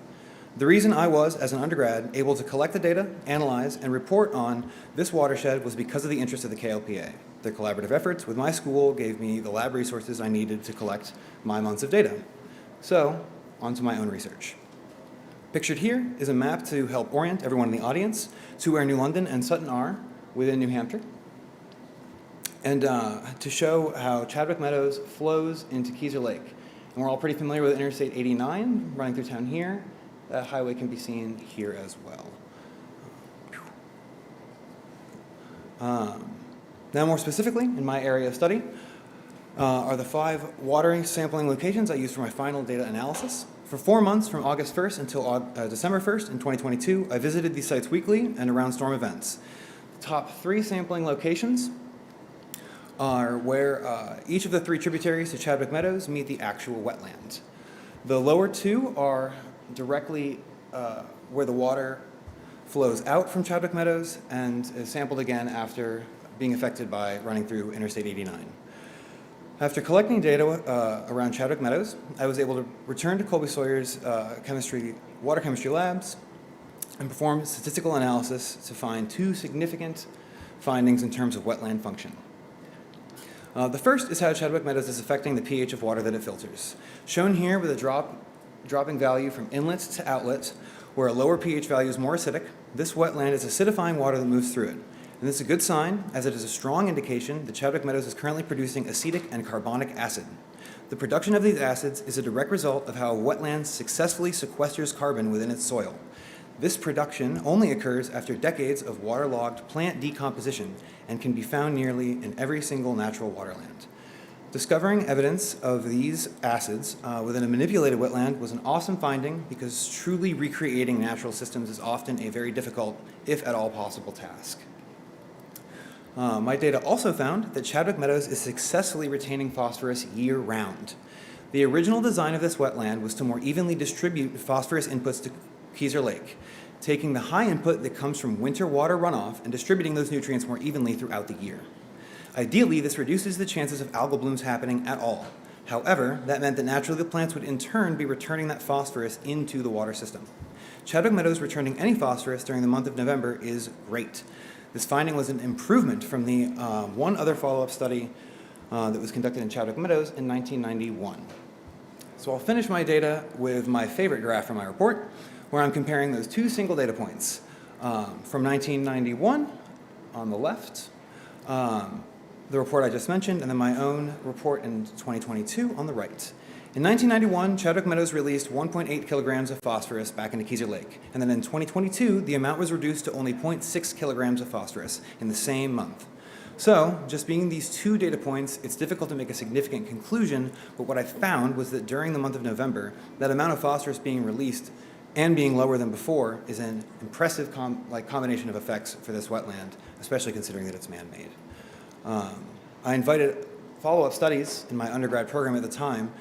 The reason I was, as an undergrad, able to collect the data, analyze, and report on this watershed was because of the interest of the KLPA. Their collaborative efforts with my school gave me the lab resources I needed to collect my months of data. So, on to my own research. Pictured here is a map to help orient everyone in the audience to where New London and Sutton are within New Hampshire, and to show how Chadwick Meadows flows into Keyser Lake. And we're all pretty familiar with Interstate 89 running through town here. That highway can be seen here as well. Now more specifically, in my area of study, are the 5 watering sampling locations I used for my final data analysis. For 4 months, from August 1st until December 1st in 2022, I visited these sites weekly and around storm events. The top 3 sampling locations are where each of the 3 tributaries to Chadwick Meadows meet the actual wetland. The lower 2 are directly where the water flows out from Chadwick Meadows and is sampled again after being affected by running through Interstate 89. After collecting data around Chadwick Meadows, I was able to return to Colby Sawyer's water chemistry labs and perform statistical analysis to find 2 significant findings in terms of wetland function. The first is how Chadwick Meadows is affecting the pH of water that it filters. Shown here with a dropping value from inlet to outlet, where a lower pH value is more acidic, this wetland is acidifying water that moves through it. And this is a good sign, as it is a strong indication that Chadwick Meadows is currently producing acetic and carbonic acid. The production of these acids is a direct result of how a wetland successfully sequesters carbon within its soil. This production only occurs after decades of waterlogged plant decomposition and can be found nearly in every single natural waterland. Discovering evidence of these acids within a manipulated wetland was an awesome finding because truly recreating natural systems is often a very difficult, if at all possible, task. My data also found that Chadwick Meadows is successfully retaining phosphorus year-round. The original design of this wetland was to more evenly distribute phosphorus inputs to Keyser Lake, taking the high input that comes from winter water runoff and distributing those nutrients more evenly throughout the year. Ideally, this reduces the chances of algal blooms happening at all. However, that meant that naturally the plants would in turn be returning that phosphorus into the water system. Chadwick Meadows returning any phosphorus during the month of November is great. This finding was an improvement from the one other follow-up study that was conducted in Chadwick Meadows in 1991. So I'll finish my data with my favorite graph from my report, where I'm comparing those 2 single data points from 1991 on the left, the report I just mentioned, and then my own report in 2022 on the right. In 1991, Chadwick Meadows released 1.8 kilograms of phosphorus back into Keyser Lake, and then in 2022, the amount was reduced to only 0.6 kilograms of phosphorus in the same month. So, just being these 2 data points, it's difficult to make a significant conclusion, but what I found was that during the month of November, that amount of phosphorus being released and being lower than before is an impressive combination of effects for this wetland, especially considering that it's man-made. I invited follow-up studies in my undergrad program at the time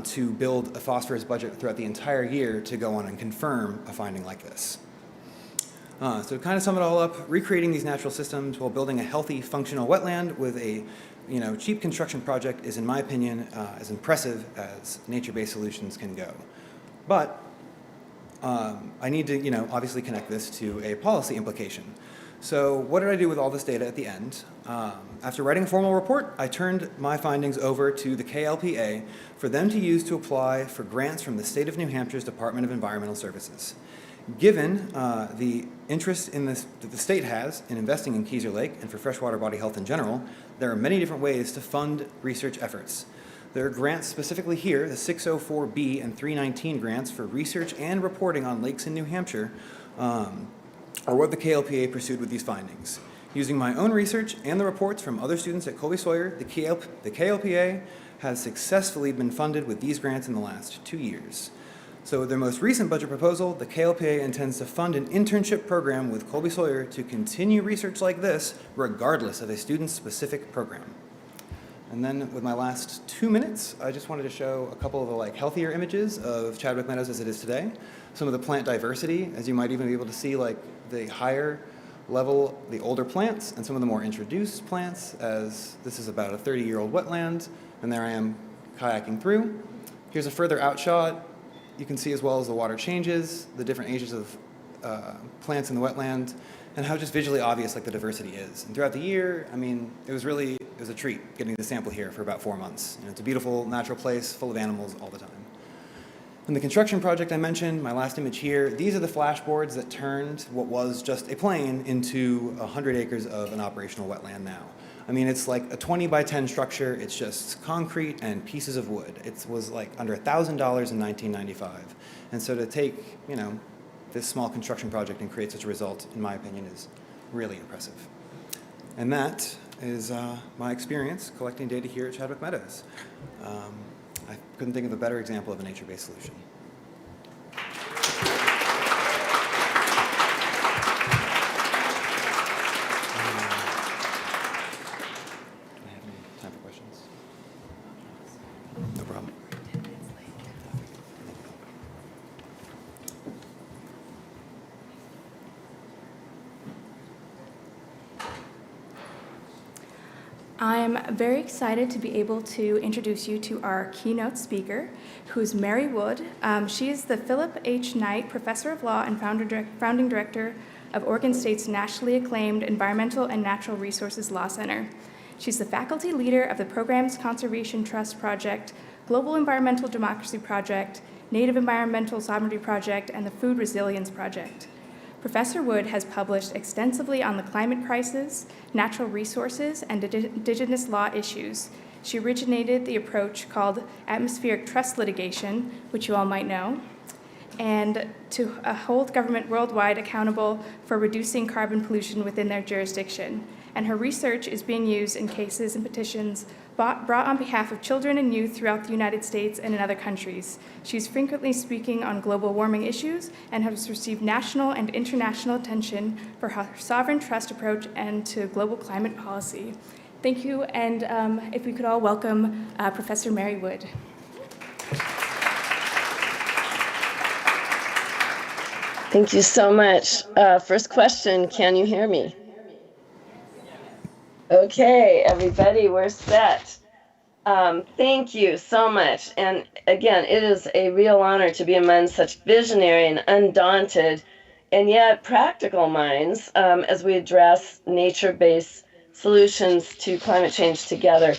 to build a phosphorus budget throughout the entire year to go on and confirm a finding like this. So to kind of sum it all up, recreating these natural systems while building a healthy, functional wetland with a cheap construction project is, in my opinion, as impressive as nature-based solutions can go. But I need to, obviously connect this to a policy implication. So what did I do with all this data at the end? After writing a formal report, I turned my findings over to the KLPA for them to use to apply for grants from the state of New Hampshire's Department of Environmental Services. Given the interest in this that the state has in investing in Keyser Lake and for freshwater body health in general, there are many different ways to fund research efforts. There are grants specifically here, the 604B and 319 grants for research and reporting on lakes in New Hampshire, are what the KLPA pursued with these findings. Using my own research and the reports from other students at Colby Sawyer, the KLPA has successfully been funded with these grants in the last 2 years. So with their most recent budget proposal, the KLPA intends to fund an internship program with Colby Sawyer to continue research like this, regardless of a student's specific program. And then with my last 2 minutes, I just wanted to show a couple of the healthier images of Chadwick Meadows as it is today. Some of the plant diversity, as you might even be able to see the higher level, the older plants, and some of the more introduced plants, as this is about a 30-year-old wetland, and there I am kayaking through. Here's a further out shot. You can see as well as the water changes, the different ages of plants in the wetland, and how just visually obvious the diversity is. And throughout the year, I mean, it was a treat getting the sample here for about 4 months. It's a beautiful natural place full of animals all the time. In the construction project I mentioned, my last image here, these are the flashboards that turned what was just a plain into 100 acres of an operational wetland now. I mean, it's like a 20 by 10 structure. It's just concrete and pieces of wood. It was under $1,000 in 1995. And so to take, this small construction project and create such a result, in my opinion, is really impressive. And that is my experience collecting data here at Chadwick Meadows. I couldn't think of a better example of a nature-based solution. I'm very excited to be able to introduce you to our keynote speaker, who's Mary Wood. She is the Philip H. Knight Professor of Law and founding director of Oregon State's nationally acclaimed Environmental and Natural Resources Law Center. She's the faculty leader of the Programs Conservation Trust Project, Global Environmental Democracy Project, Native Environmental Sovereignty Project, and the Food Resilience Project. Professor Wood has published extensively on the climate crisis, natural resources, and indigenous law issues. She originated the approach called atmospheric trust litigation, which you all might know, and to hold government worldwide accountable for reducing carbon pollution within their jurisdiction. And her research is being used in cases and petitions brought on behalf of children and youth throughout the United States and in other countries. She's frequently speaking on global warming issues and has received national and international attention for her sovereign trust approach and to global climate policy. Thank you, and if we could all welcome Professor Mary Wood. Thank you so much. First question, can you hear me? Okay, everybody, we're set. Thank you so much. And again, it is a real honor to be among such visionary and undaunted and yet practical minds as we address nature-based solutions to climate change together.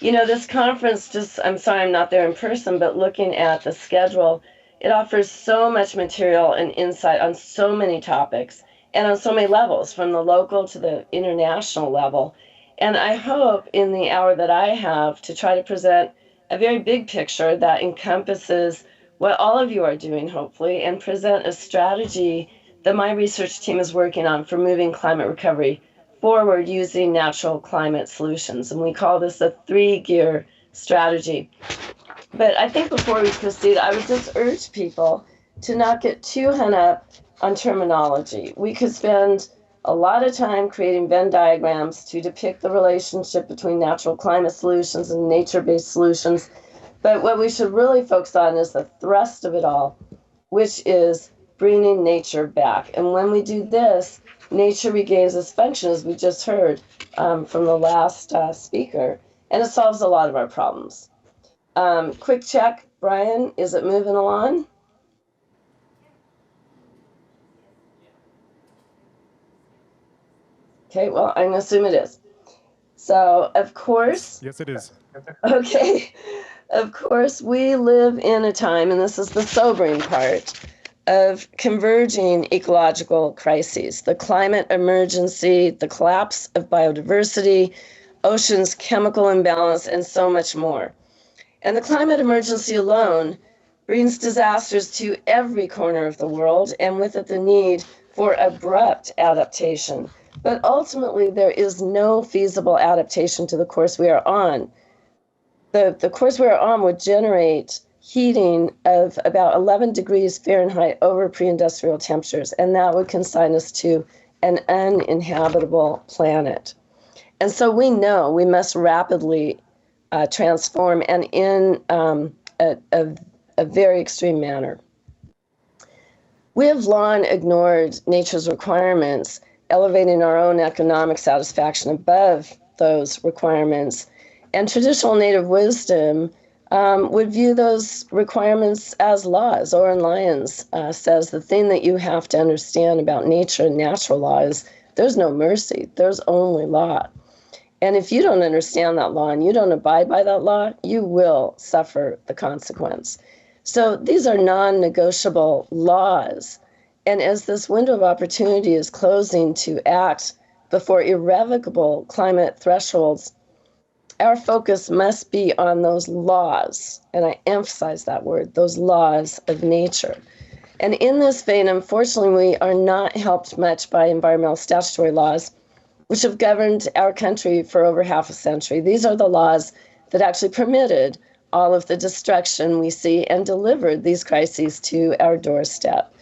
This conference, I'm sorry I'm not there in person, but looking at the schedule, it offers so much material and insight on so many topics and on so many levels, from the local to the international level. And I hope in the hour that I have to try to present a very big picture that encompasses what all of you are doing, hopefully, and present a strategy that my research team is working on for moving climate recovery forward using natural climate solutions. And we call this a 3-gear strategy. But I think before we proceed, I would just urge people to not get too hung up on terminology. We could spend a lot of time creating Venn diagrams to depict the relationship between natural climate solutions and nature-based solutions. But what we should really focus on is the thrust of it all, which is bringing nature back. And when we do this, nature regains its function, as we just heard from the last speaker, and it solves a lot of our problems. Quick check, Brian, is it moving along? Okay, well, I'm going to assume it is. So, of course. Yes, it is. Okay. Of course, we live in a time, and this is the sobering part, of converging ecological crises, the climate emergency, the collapse of biodiversity, oceans' chemical imbalance, and so much more. And the climate emergency alone brings disasters to every corner of the world, and with it the need for abrupt adaptation. But ultimately, there is no feasible adaptation to the course we are on. The course we are on would generate heating of about 11 degrees Fahrenheit over pre-industrial temperatures, and that would consign us to an uninhabitable planet. And so we know we must rapidly transform, and in a very extreme manner. We have long ignored nature's requirements, elevating our own economic satisfaction above those requirements. And traditional native wisdom would view those requirements as laws. Oren Lyons says the thing that you have to understand about nature and natural law is there's no mercy, there's only law. And if you don't understand that law and you don't abide by that law, you will suffer the consequence. So these are non-negotiable laws. And as this window of opportunity is closing to act before irrevocable climate thresholds, our focus must be on those laws, and I emphasize that word, those laws of nature. And in this vein, unfortunately, we are not helped much by environmental statutory laws, which have governed our country for over half a century. These are the laws that actually permitted all of the destruction we see and delivered these crises to our doorstep.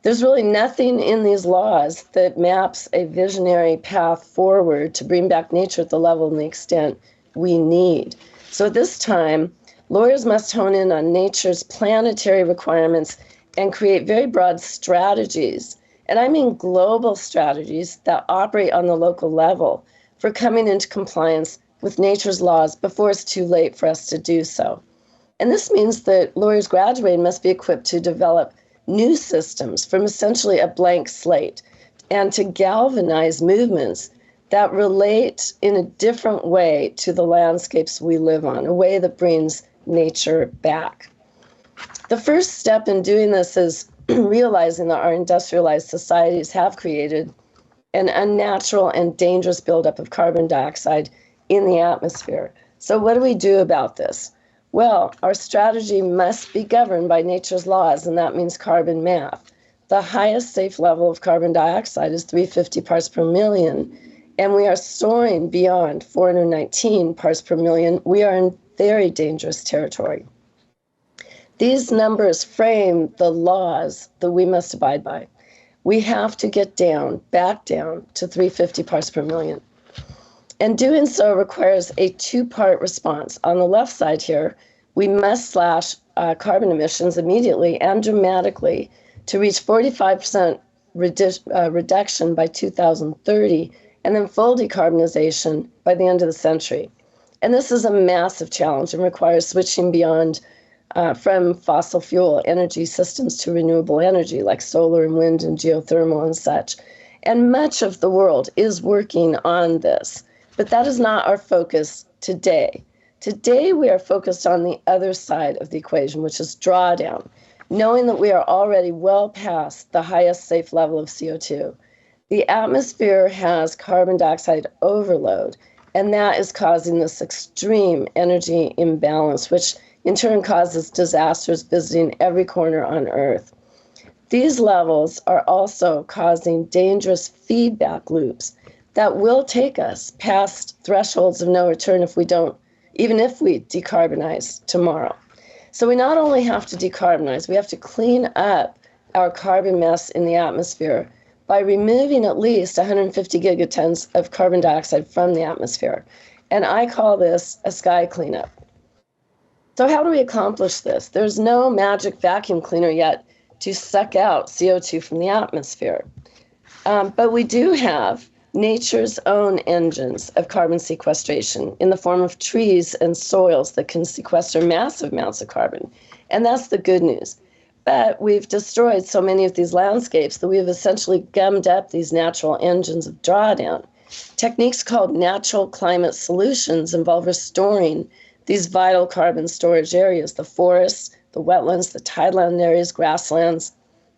There's really nothing in these laws that maps a visionary path forward to bring back nature at the level and the extent we need. So at this time, lawyers must hone in on nature's planetary requirements and create very broad strategies, and I mean global strategies that operate on the local level for coming into compliance with nature's laws before it's too late for us to do so. And this means that lawyers graduating must be equipped to develop new systems from essentially a blank slate and to galvanize movements that relate in a different way to the landscapes we live on, a way that brings nature back. The first step in doing this is realizing that our industrialized societies have created an unnatural and dangerous buildup of carbon dioxide in the atmosphere. So what do we do about this? Well, our strategy must be governed by nature's laws, and that means carbon math. The highest safe level of carbon dioxide is 350 parts per million, and we are soaring beyond 419 parts per million. We are in very dangerous territory. These numbers frame the laws that we must abide by. We have to get back down to 350 parts per million. And doing so requires a two-part response. On the left side here, we must slash carbon emissions immediately and dramatically to reach 45% reduction by 2030, and then full decarbonization by the end of the century. And this is a massive challenge and requires switching beyond from fossil fuel energy systems to renewable energy like solar and wind and geothermal and such. And much of the world is working on this, but that is not our focus today. Today, we are focused on the other side of the equation, which is drawdown, knowing that we are already well past the highest safe level of CO2. The atmosphere has carbon dioxide overload, and that is causing this extreme energy imbalance, which in turn causes disasters visiting every corner on Earth. These levels are also causing dangerous feedback loops that will take us past thresholds of no return even if we decarbonize tomorrow. So we not only have to decarbonize, we have to clean up our carbon mess in the atmosphere by removing at least 150 gigatons of carbon dioxide from the atmosphere. And I call this a sky cleanup. So how do we accomplish this? There's no magic vacuum cleaner yet to suck out CO2 from the atmosphere. But we do have nature's own engines of carbon sequestration in the form of trees and soils that can sequester massive amounts of carbon. And that's the good news. But we've destroyed so many of these landscapes that we have essentially gummed up these natural engines of drawdown. Techniques called natural climate solutions involve restoring these vital carbon storage areas, the forests, the wetlands, the tideland areas, grasslands,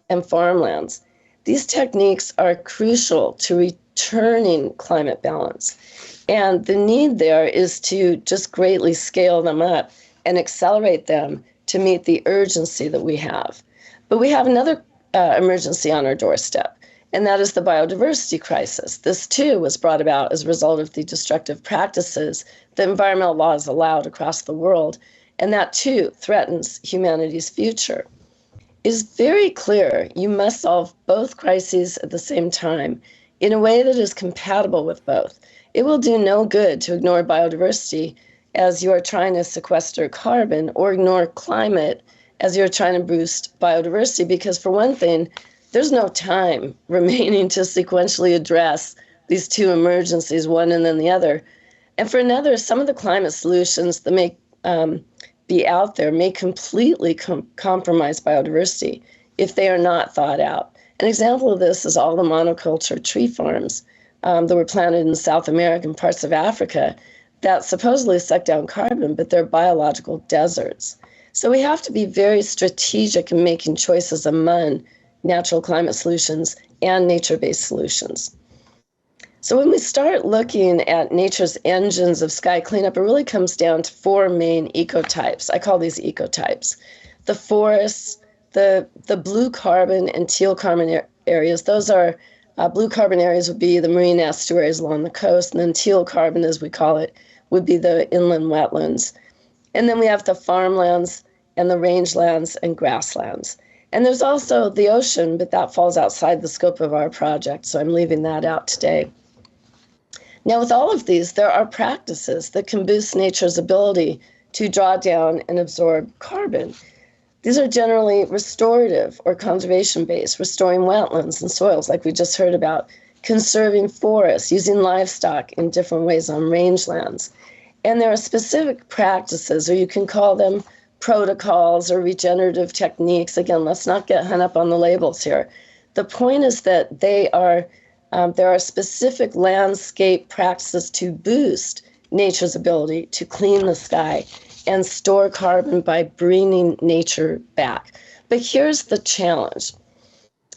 and farmlands. These techniques are crucial to returning climate balance. And the need there is to just greatly scale them up and accelerate them to meet the urgency that we have. But we have another emergency on our doorstep, and that is the biodiversity crisis. This too was brought about as a result of the destructive practices that environmental law has allowed across the world, and that too threatens humanity's future. It is very clear you must solve both crises at the same time in a way that is compatible with both. It will do no good to ignore biodiversity as you are trying to sequester carbon, or ignore climate as you're trying to boost biodiversity, because for one thing, there's no time remaining to sequentially address these two emergencies, one and then the other. And for another, some of the climate solutions that may be out there may completely compromise biodiversity if they are not thought out. An example of this is all the monoculture tree farms that were planted in South America and parts of Africa that supposedly suck down carbon, but they're biological deserts. So we have to be very strategic in making choices among natural climate solutions and nature-based solutions. So when we start looking at nature's engines of sky cleanup, it really comes down to four main ecotypes. I call these ecotypes. The forests, the blue carbon and teal carbon areas, those are blue carbon areas would be the marine estuaries along the coast, and then teal carbon, as we call it, would be the inland wetlands. And then we have the farmlands and the rangelands and grasslands. And there's also the ocean, but that falls outside the scope of our project, so I'm leaving that out today. Now, with all of these, there are practices that can boost nature's ability to draw down and absorb carbon. These are generally restorative or conservation-based, restoring wetlands and soils like we just heard about, conserving forests, using livestock in different ways on rangelands. And there are specific practices, or you can call them protocols or regenerative techniques. Again, let's not get hung up on the labels here. The point is that there are specific landscape practices to boost nature's ability to clean the sky and store carbon by bringing nature back. But here's the challenge.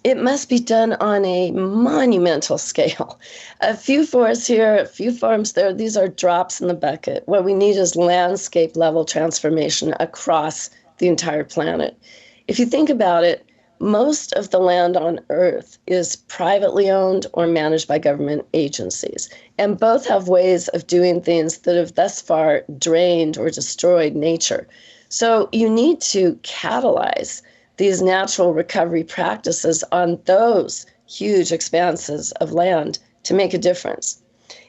It must be done on a monumental scale. A few forests here, a few farms there, these are drops in the bucket. What we need is landscape level transformation across the entire planet. If you think about it, most of the land on Earth is privately owned or managed by government agencies, and both have ways of doing things that have thus far drained or destroyed nature. So you need to catalyze these natural recovery practices on those huge expanses of land to make a difference.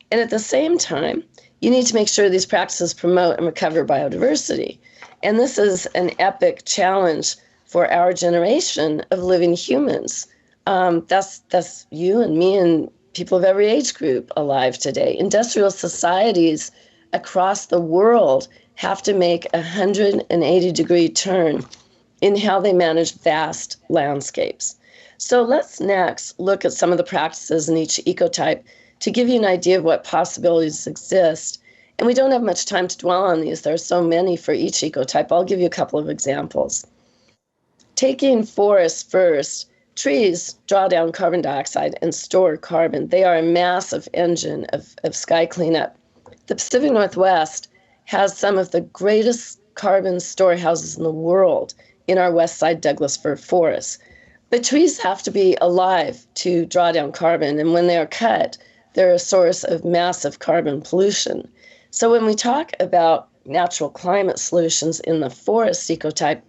And at the same time, you need to make sure these practices promote and recover biodiversity. And this is an epic challenge for our generation of living humans. That's you and me and people of every age group alive today. Industrial societies across the world have to make a 180-degree turn in how they manage vast landscapes. So let's next look at some of the practices in each ecotype to give you an idea of what possibilities exist. And we don't have much time to dwell on these. There are so many for each ecotype. I'll give you a couple of examples. Taking forests first, trees draw down carbon dioxide and store carbon. They are a massive engine of sky cleanup. The Pacific Northwest has some of the greatest carbon storehouses in the world in our West Side Douglas fir forests. But trees have to be alive to draw down carbon, and when they are cut, they're a source of massive carbon pollution. So when we talk about natural climate solutions in the forest ecotype,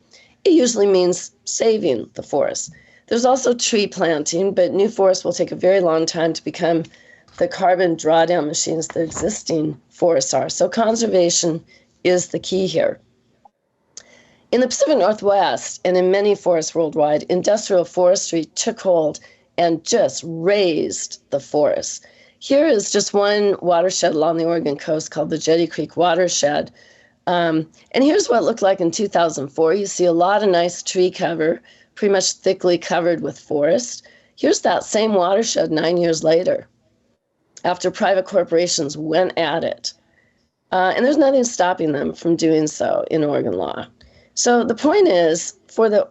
it usually means saving the forest. There's also tree planting, but new forests will take a very long time to become the carbon drawdown machines that existing forests are. So conservation is the key here. In the Pacific Northwest and in many forests worldwide, industrial forestry took hold and just raised the forests. Here is just one watershed along the Oregon coast called the Jetty Creek Watershed. And here's what it looked like in 2004. You see a lot of nice tree cover, pretty much thickly covered with forest. Here's that same watershed 9 years later, after private corporations went at it. And there's nothing stopping them from doing so in Oregon law. So the point is, for the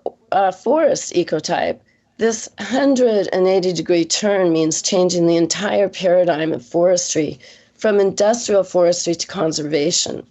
forest ecotype, This 180-degree turn means changing the entire paradigm of forestry from industrial forestry to conservation.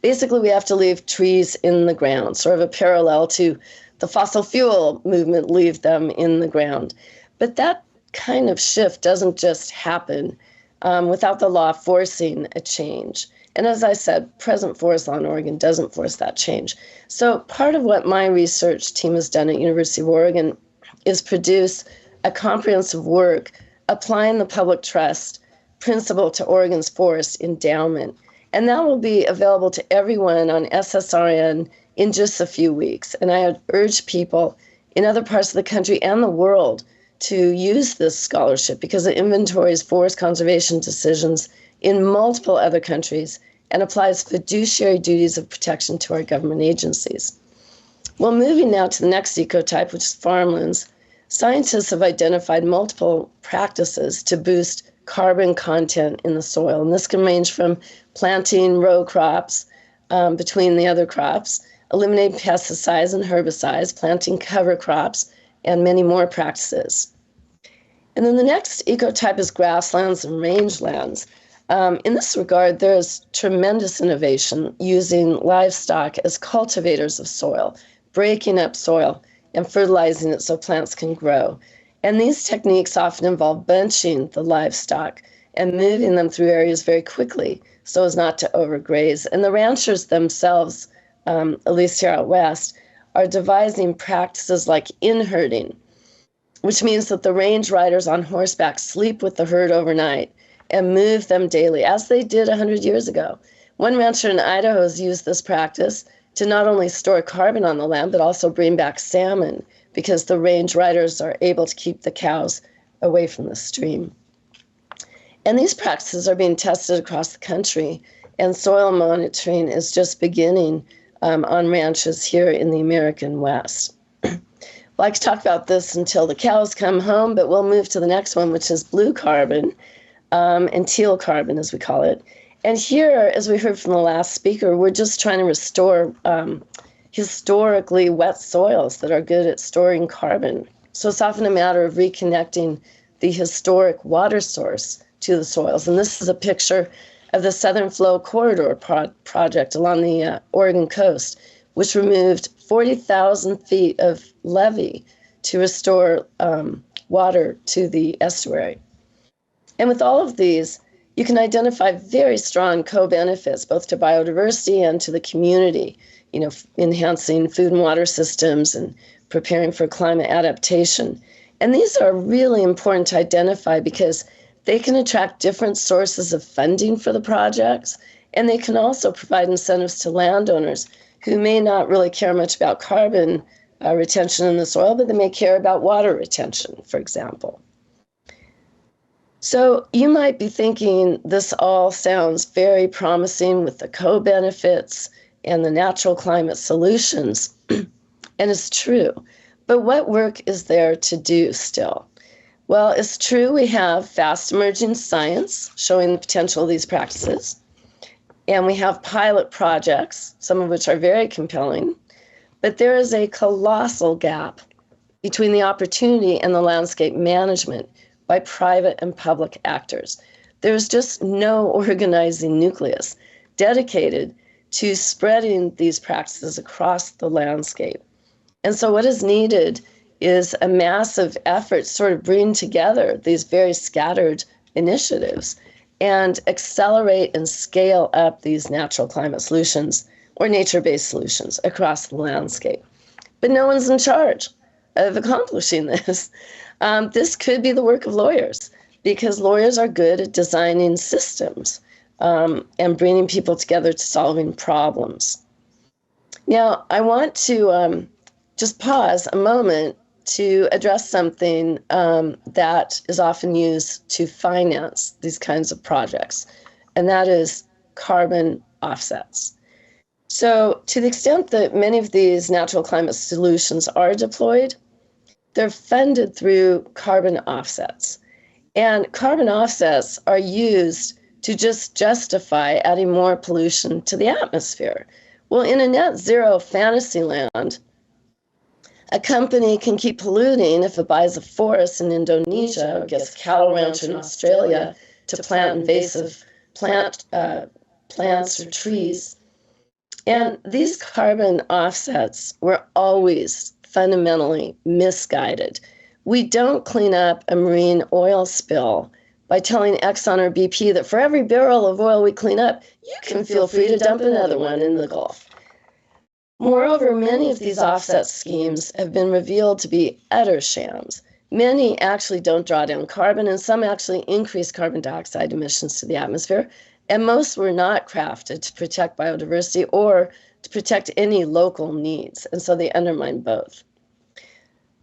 Basically, we have to leave trees in the ground, sort of a parallel to the fossil fuel movement, leave them in the ground. But that kind of shift doesn't just happen without the law forcing a change. And as I said, present forest law in Oregon doesn't force that change. So part of what my research team has done at University of Oregon is produce a comprehensive work applying the public trust principle to Oregon's forest endowment. And that will be available to everyone on SSRN in just a few weeks. And I would urge people in other parts of the country and the world to use this scholarship because it inventories forest conservation decisions in multiple other countries and applies fiduciary duties of protection to our government agencies. Well, moving now to the next ecotype, which is farmlands, scientists have identified multiple practices to boost carbon content in the soil. And this can range from planting row crops between the other crops, eliminating pesticides and herbicides, planting cover crops, and many more practices. And then the next ecotype is grasslands and rangelands. In this regard, there is tremendous innovation using livestock as cultivators of soil, breaking up soil and fertilizing it so plants can grow. And these techniques often involve bunching the livestock and moving them through areas very quickly so as not to overgraze. And the ranchers themselves, at least here out west, are devising practices like in-herding, which means that the range riders on horseback sleep with the herd overnight and move them daily, as they did 100 years ago. One rancher in Idaho has used this practice to not only store carbon on the land, but also bring back salmon, because the range riders are able to keep the cows away from the stream. And these practices are being tested across the country, and soil monitoring is just beginning on ranches here in the American West. Well, I could talk about this until the cows come home, but we'll move to the next one, which is blue carbon, and teal carbon, as we call it. And here, as we heard from the last speaker, we're just trying to restore historically wet soils that are good at storing carbon. So it's often a matter of reconnecting the historic water source to the soils. And this is a picture of the Southern Flow Corridor project along the Oregon coast, which removed 40,000 feet of levee to restore water to the estuary. And with all of these, you can identify very strong co-benefits, both to biodiversity and to the community, enhancing food and water systems and preparing for climate adaptation. And these are really important to identify because they can attract different sources of funding for the projects, and they can also provide incentives to landowners who may not really care much about carbon retention in the soil, but they may care about water retention, for example. So you might be thinking this all sounds very promising with the co-benefits and the natural climate solutions, and it's true. But what work is there to do still? Well, it's true we have fast emerging science showing the potential of these practices, and we have pilot projects, some of which are very compelling, but there is a colossal gap between the opportunity and the landscape management by private and public actors. There's just no organizing nucleus dedicated to spreading these practices across the landscape. And so what is needed is a massive effort to sort of bring together these very scattered initiatives and accelerate and scale up these natural climate solutions or nature-based solutions across the landscape. But no one's in charge of accomplishing this. This could be the work of lawyers, because lawyers are good at designing systems and bringing people together to solving problems. Now, I want to just pause a moment to address something that is often used to finance these kinds of projects, and that is carbon offsets. So to the extent that many of these natural climate solutions are deployed, they're funded through carbon offsets. And carbon offsets are used to just justify adding more pollution to the atmosphere. Well, in a net zero fantasy land, A company can keep polluting if it buys a forest in Indonesia or gets a cattle rancher in Australia to plant invasive plants or trees. And these carbon offsets were always fundamentally misguided. We don't clean up a marine oil spill by telling Exxon or BP that for every barrel of oil we clean up, you can feel free to dump another one in the Gulf. Moreover, many of these offset schemes have been revealed to be utter shams. Many actually don't draw down carbon, and some actually increase carbon dioxide emissions to the atmosphere. And most were not crafted to protect biodiversity or to protect any local needs. And so they undermine both.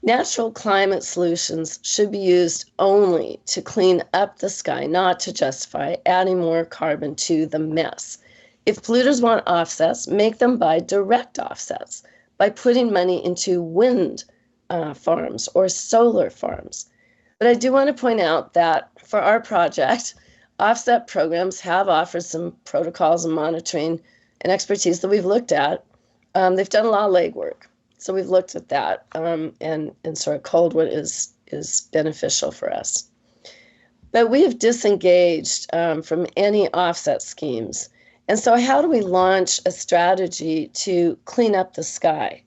Natural climate solutions should be used only to clean up the sky, not to justify adding more carbon to the mess. If polluters want offsets, make them buy direct offsets by putting money into wind farms or solar farms. But I do want to point out that for our project, offset programs have offered some protocols and monitoring and expertise that we've looked at. They've done a lot of legwork. So we've looked at that and sort of culled what is beneficial for us. But we have disengaged from any offset schemes. And so how do we launch a strategy to clean up the sky?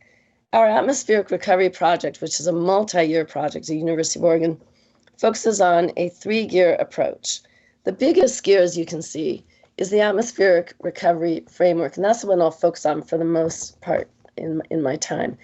Our atmospheric recovery project, which is a multi-year project at the University of Oregon, focuses on a 3-gear approach. The biggest gear, as you can see, is the atmospheric recovery framework, and that's the one I'll focus on for the most part in my time.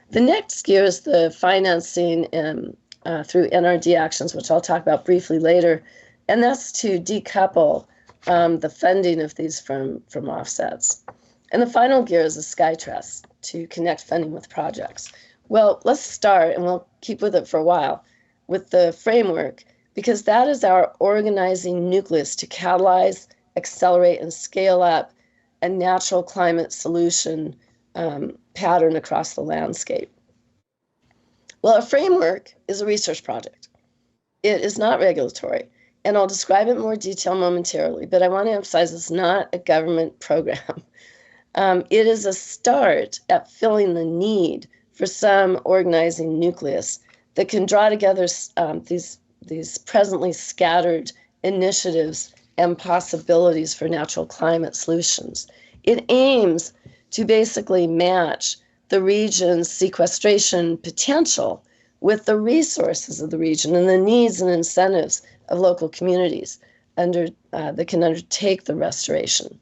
The next gear is the financing through NRD actions, which I'll talk about briefly later, and that's to decouple the funding of these from offsets. And the final gear is the Sky Trust to connect funding with projects. Well, let's start, and we'll keep with it for a while, with the framework, because that is our organizing nucleus to catalyze, accelerate, and scale up a natural climate solution pattern across the landscape. Well, a framework is a research project. It is not regulatory, and I'll describe it in more detail momentarily, but I want to emphasize it's not a government program. It is a start at filling the need for some organizing nucleus that can draw together these presently scattered initiatives and possibilities for natural climate solutions. It aims to basically match the region's sequestration potential with the resources of the region and the needs and incentives of local communities that can undertake the restoration.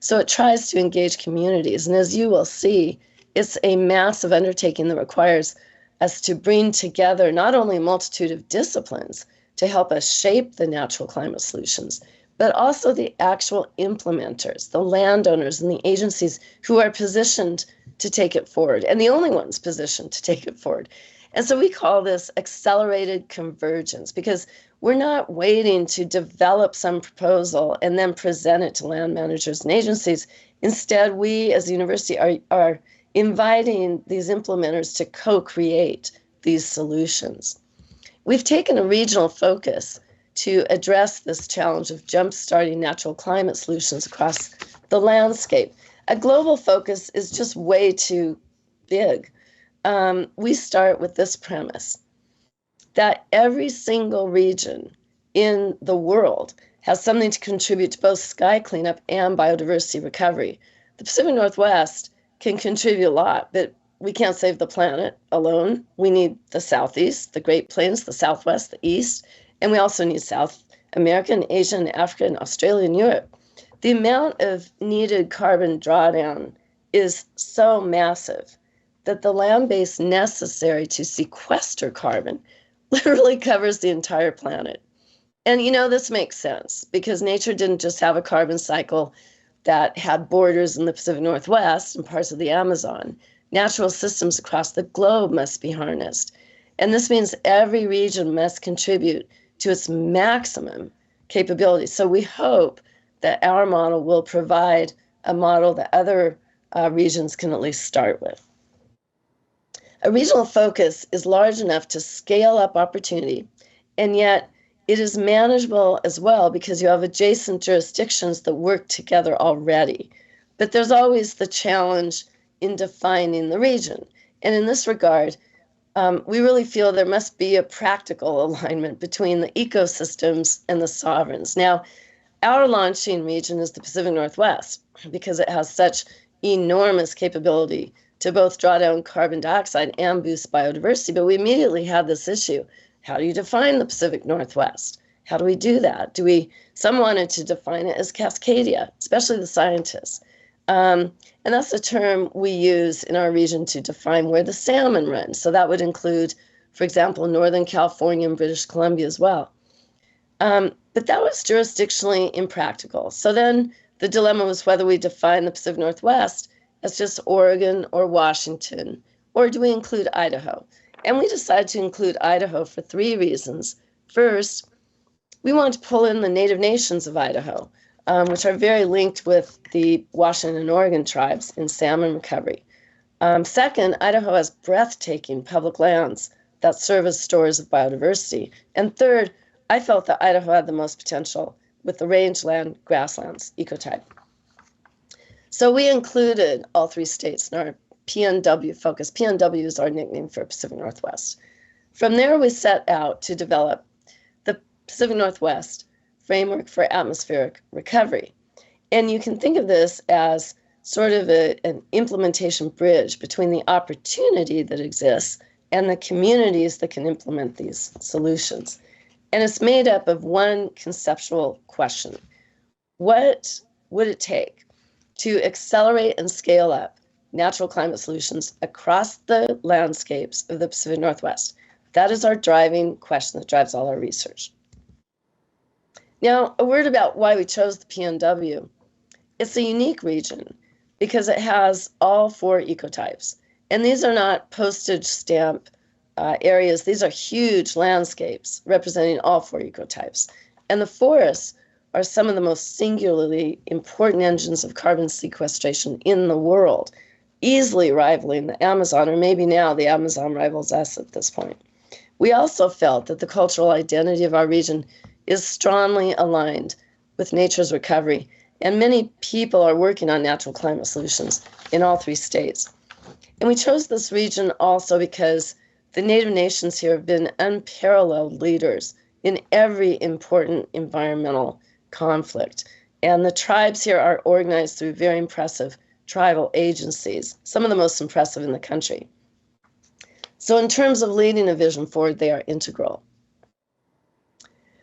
So it tries to engage communities, and as you will see, it's a massive undertaking that requires us to bring together not only a multitude of disciplines to help us shape the natural climate solutions, but also the actual implementers, the landowners and the agencies who are positioned to take it forward, and the only ones positioned to take it forward. And so we call this accelerated convergence, because we're not waiting to develop some proposal and then present it to land managers and agencies. Instead, we as a university are inviting these implementers to co-create these solutions. We've taken a regional focus to address this challenge of jump-starting natural climate solutions across the landscape. A global focus is just way too big. We start with this premise, that every single region in the world has something to contribute to both sky cleanup and biodiversity recovery. The Pacific Northwest can contribute a lot, but we can't save the planet alone. We need the Southeast, the Great Plains, the Southwest, the East, and we also need South America and Asia and Africa and Australia and Europe. The amount of needed carbon drawdown is so massive that the land base necessary to sequester carbon literally covers the entire planet. And you know, this makes sense because nature didn't just have a carbon cycle that had borders in the Pacific Northwest and parts of the Amazon. Natural systems across the globe must be harnessed. And this means every region must contribute to its maximum capability. So we hope that our model will provide a model that other regions can at least start with. A regional focus is large enough to scale up opportunity, and yet it is manageable as well because you have adjacent jurisdictions that work together already. But there's always the challenge in defining the region. And in this regard, we really feel there must be a practical alignment between the ecosystems and the sovereigns. Now, our launching region is the Pacific Northwest because it has such enormous capability to both draw down carbon dioxide and boost biodiversity. But we immediately had this issue. How do you define the Pacific Northwest? How do we do that? Some wanted to define it as Cascadia, especially the scientists. And that's the term we use in our region to define where the salmon run. So that would include, for example, Northern California and British Columbia as well. But that was jurisdictionally impractical. So then the dilemma was whether we define the Pacific Northwest as just Oregon or Washington, or do we include Idaho? And we decided to include Idaho for 3 reasons. First, we want to pull in the native nations of Idaho, which are very linked with the Washington and Oregon tribes in salmon recovery. Second, Idaho has breathtaking public lands that serve as stores of biodiversity. And third, I felt that Idaho had the most potential with the rangeland grasslands ecotype. So we included all 3 states in our PNW focus. PNW is our nickname for Pacific Northwest. From there, we set out to develop the Pacific Northwest framework for atmospheric recovery. And you can think of this as sort of an implementation bridge between the opportunity that exists and the communities that can implement these solutions. And it's made up of one conceptual question. What would it take to accelerate and scale up natural climate solutions across the landscapes of the Pacific Northwest? That is our driving question that drives all our research. Now, a word about why we chose the PNW. It's a unique region because it has all 4 ecotypes. And these are not postage stamp areas. These are huge landscapes representing all 4 ecotypes. And the forests are some of the most singularly important engines of carbon sequestration in the world, easily rivaling the Amazon, or maybe now the Amazon rivals us at this point. We also felt that the cultural identity of our region is strongly aligned with nature's recovery, and many people are working on natural climate solutions in all 3 states. And we chose this region also because the Native nations here have been unparalleled leaders in every important environmental conflict. And the tribes here are organized through very impressive tribal agencies, some of the most impressive in the country. So in terms of leading a vision forward, they are integral.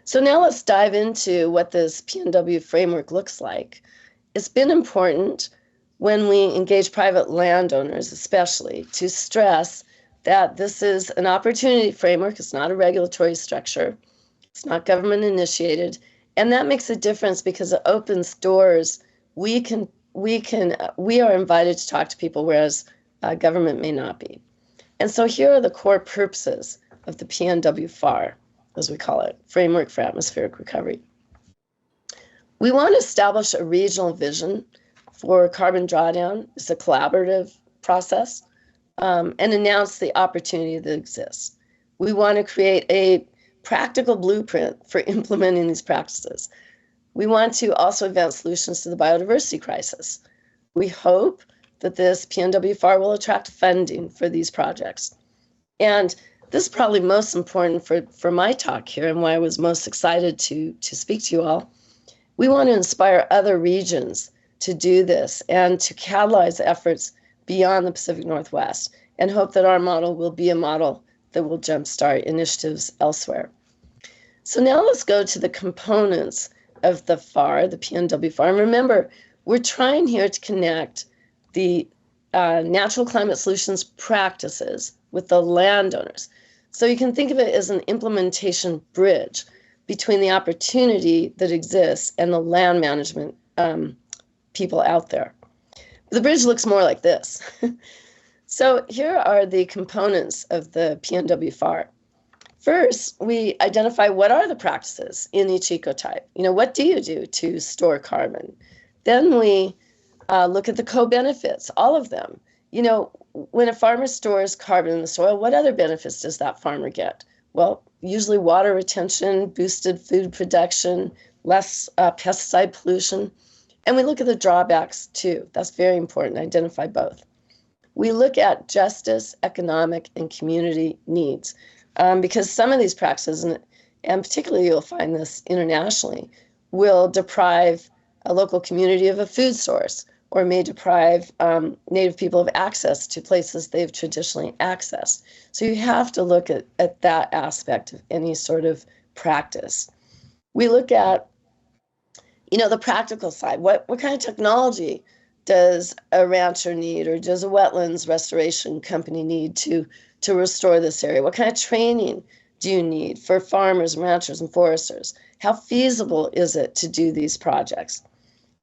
So now let's dive into what this PNW framework looks like. It's been important when we engage private landowners, especially, to stress that this is an opportunity framework. It's not a regulatory structure. It's not government initiated. And that makes a difference because it opens doors. We are invited to talk to people, whereas government may not be. And so here are the core purposes of the PNW FAR, as we call it, Framework for Atmospheric Recovery. We want to establish a regional vision for carbon drawdown. It's a collaborative process, and announce the opportunity that exists. We want to create a practical blueprint for implementing these practices. We want to also advance solutions to the biodiversity crisis. We hope that this PNW FAR will attract funding for these projects. And this is probably most important for my talk here and why I was most excited to speak to you all. We want to inspire other regions to do this and to catalyze efforts beyond the Pacific Northwest, and hope that our model will be a model that will jumpstart initiatives elsewhere. So now let's go to the components of the FAR, the PNW FAR. And remember, we're trying here to connect the natural climate solutions practices with the landowners. So you can think of it as an implementation bridge between the opportunity that exists and the land management people out there. The bridge looks more like this. So here are the components of the PNW FAR. First, we identify what are the practices in each ecotype. What do you do to store carbon? Then we look at the co-benefits, all of them. When a farmer stores carbon in the soil, what other benefits does that farmer get? Well, usually water retention, boosted food production, less pesticide pollution. And we look at the drawbacks too. That's very important, identify both. we look at justice, economic, and community needs. Because some of these practices, and particularly you'll find this internationally, will deprive a local community of a food source, or may deprive Native people of access to places they've traditionally accessed. So you have to look at that aspect of any sort of practice. We look at, the practical side. What kind of technology does a rancher need, or does a wetlands restoration company need to restore this area? What kind of training do you need for farmers, ranchers, and foresters? How feasible is it to do these projects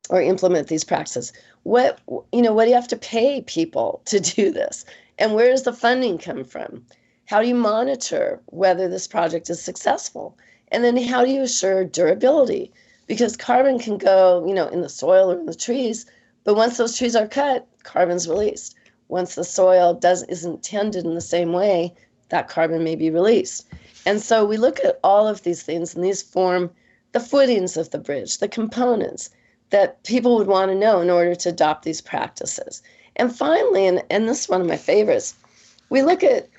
or implement these practices? What do you have to pay people to do this? And where does the funding come from? How do you monitor whether this project is successful? And then how do you assure durability? Because carbon can go, in the soil or in the trees, but once those trees are cut, carbon's released. Once the soil isn't tended in the same way, that carbon may be released. And so we look at all of these things, and these form the footings of the bridge, the components that people would want to know in order to adopt these practices. And finally, and this is one of my favorites, we look at,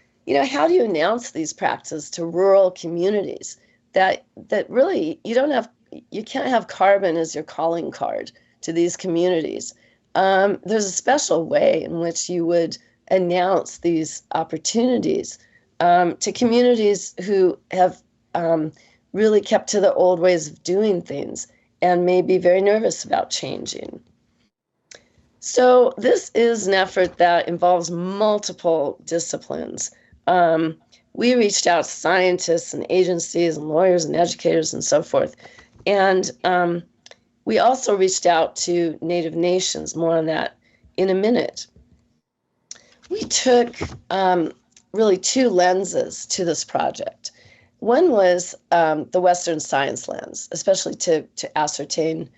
how do you announce these practices to rural communities that really you can't have carbon as your calling card to these communities. There's a special way in which you would announce these opportunities to communities who have really kept to the old ways of doing things and may be very nervous about changing. So this is an effort that involves multiple disciplines. We reached out to scientists and agencies and lawyers and educators and so forth. And we also reached out to Native nations, more on that in a minute. We took really two lenses to this project. One was the Western science lens, especially to ascertain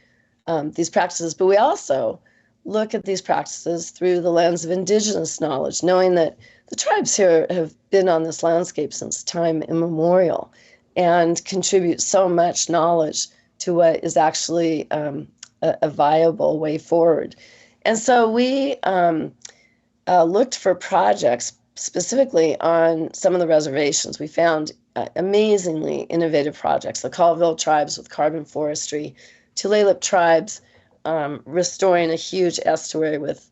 these practices, but we also look at these practices through the lens of indigenous knowledge, knowing that the tribes here have been on this landscape since time immemorial and contribute so much knowledge to what is actually a viable way forward. And so we looked for projects specifically on some of the reservations. We found amazingly innovative projects, the Colville tribes with carbon forestry, Tulalip tribes restoring a huge estuary with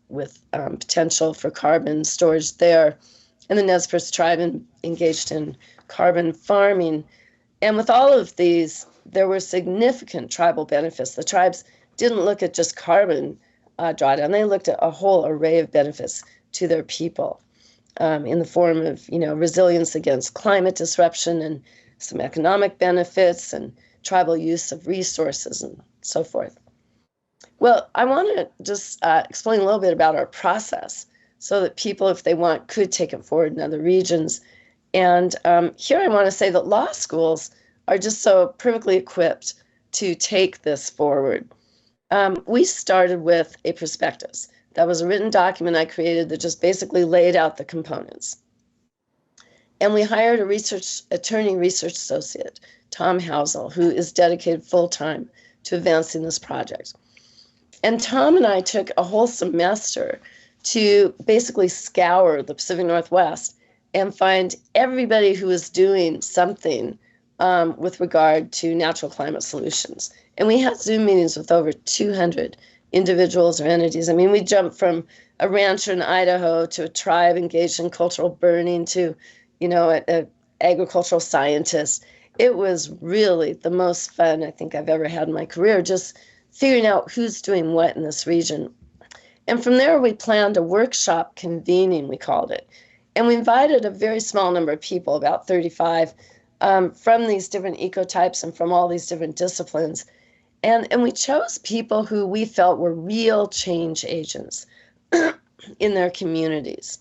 potential for carbon storage there, and the Nez Perce tribe engaged in carbon farming. And with all of these, there were significant tribal benefits. The tribes didn't look at just carbon drawdown, they looked at a whole array of benefits to their people in the form of, resilience against climate disruption and some economic benefits and tribal use of resources and so forth. Well, I want to just explain a little bit about our process so that people, if they want, could take it forward in other regions. And here I want to say that law schools are just so perfectly equipped to take this forward. We started with a prospectus. That was a written document I created that just basically laid out the components. And we hired a research associate, Tom Housel, who is dedicated full-time to advancing this project. And Tom and I took a whole semester to basically scour the Pacific Northwest and find everybody who was doing something with regard to natural climate solutions. And we had Zoom meetings with over 200 individuals or entities. I mean, we jumped from a rancher in Idaho to a tribe engaged in cultural burning to, an agricultural scientist. It was really the most fun I think I've ever had in my career, just figuring out who's doing what in this region. And from there, we planned a workshop convening, we called it. And we invited a very small number of people, about 35, from these different ecotypes and from all these different disciplines. And we chose people who we felt were real change agents in their communities.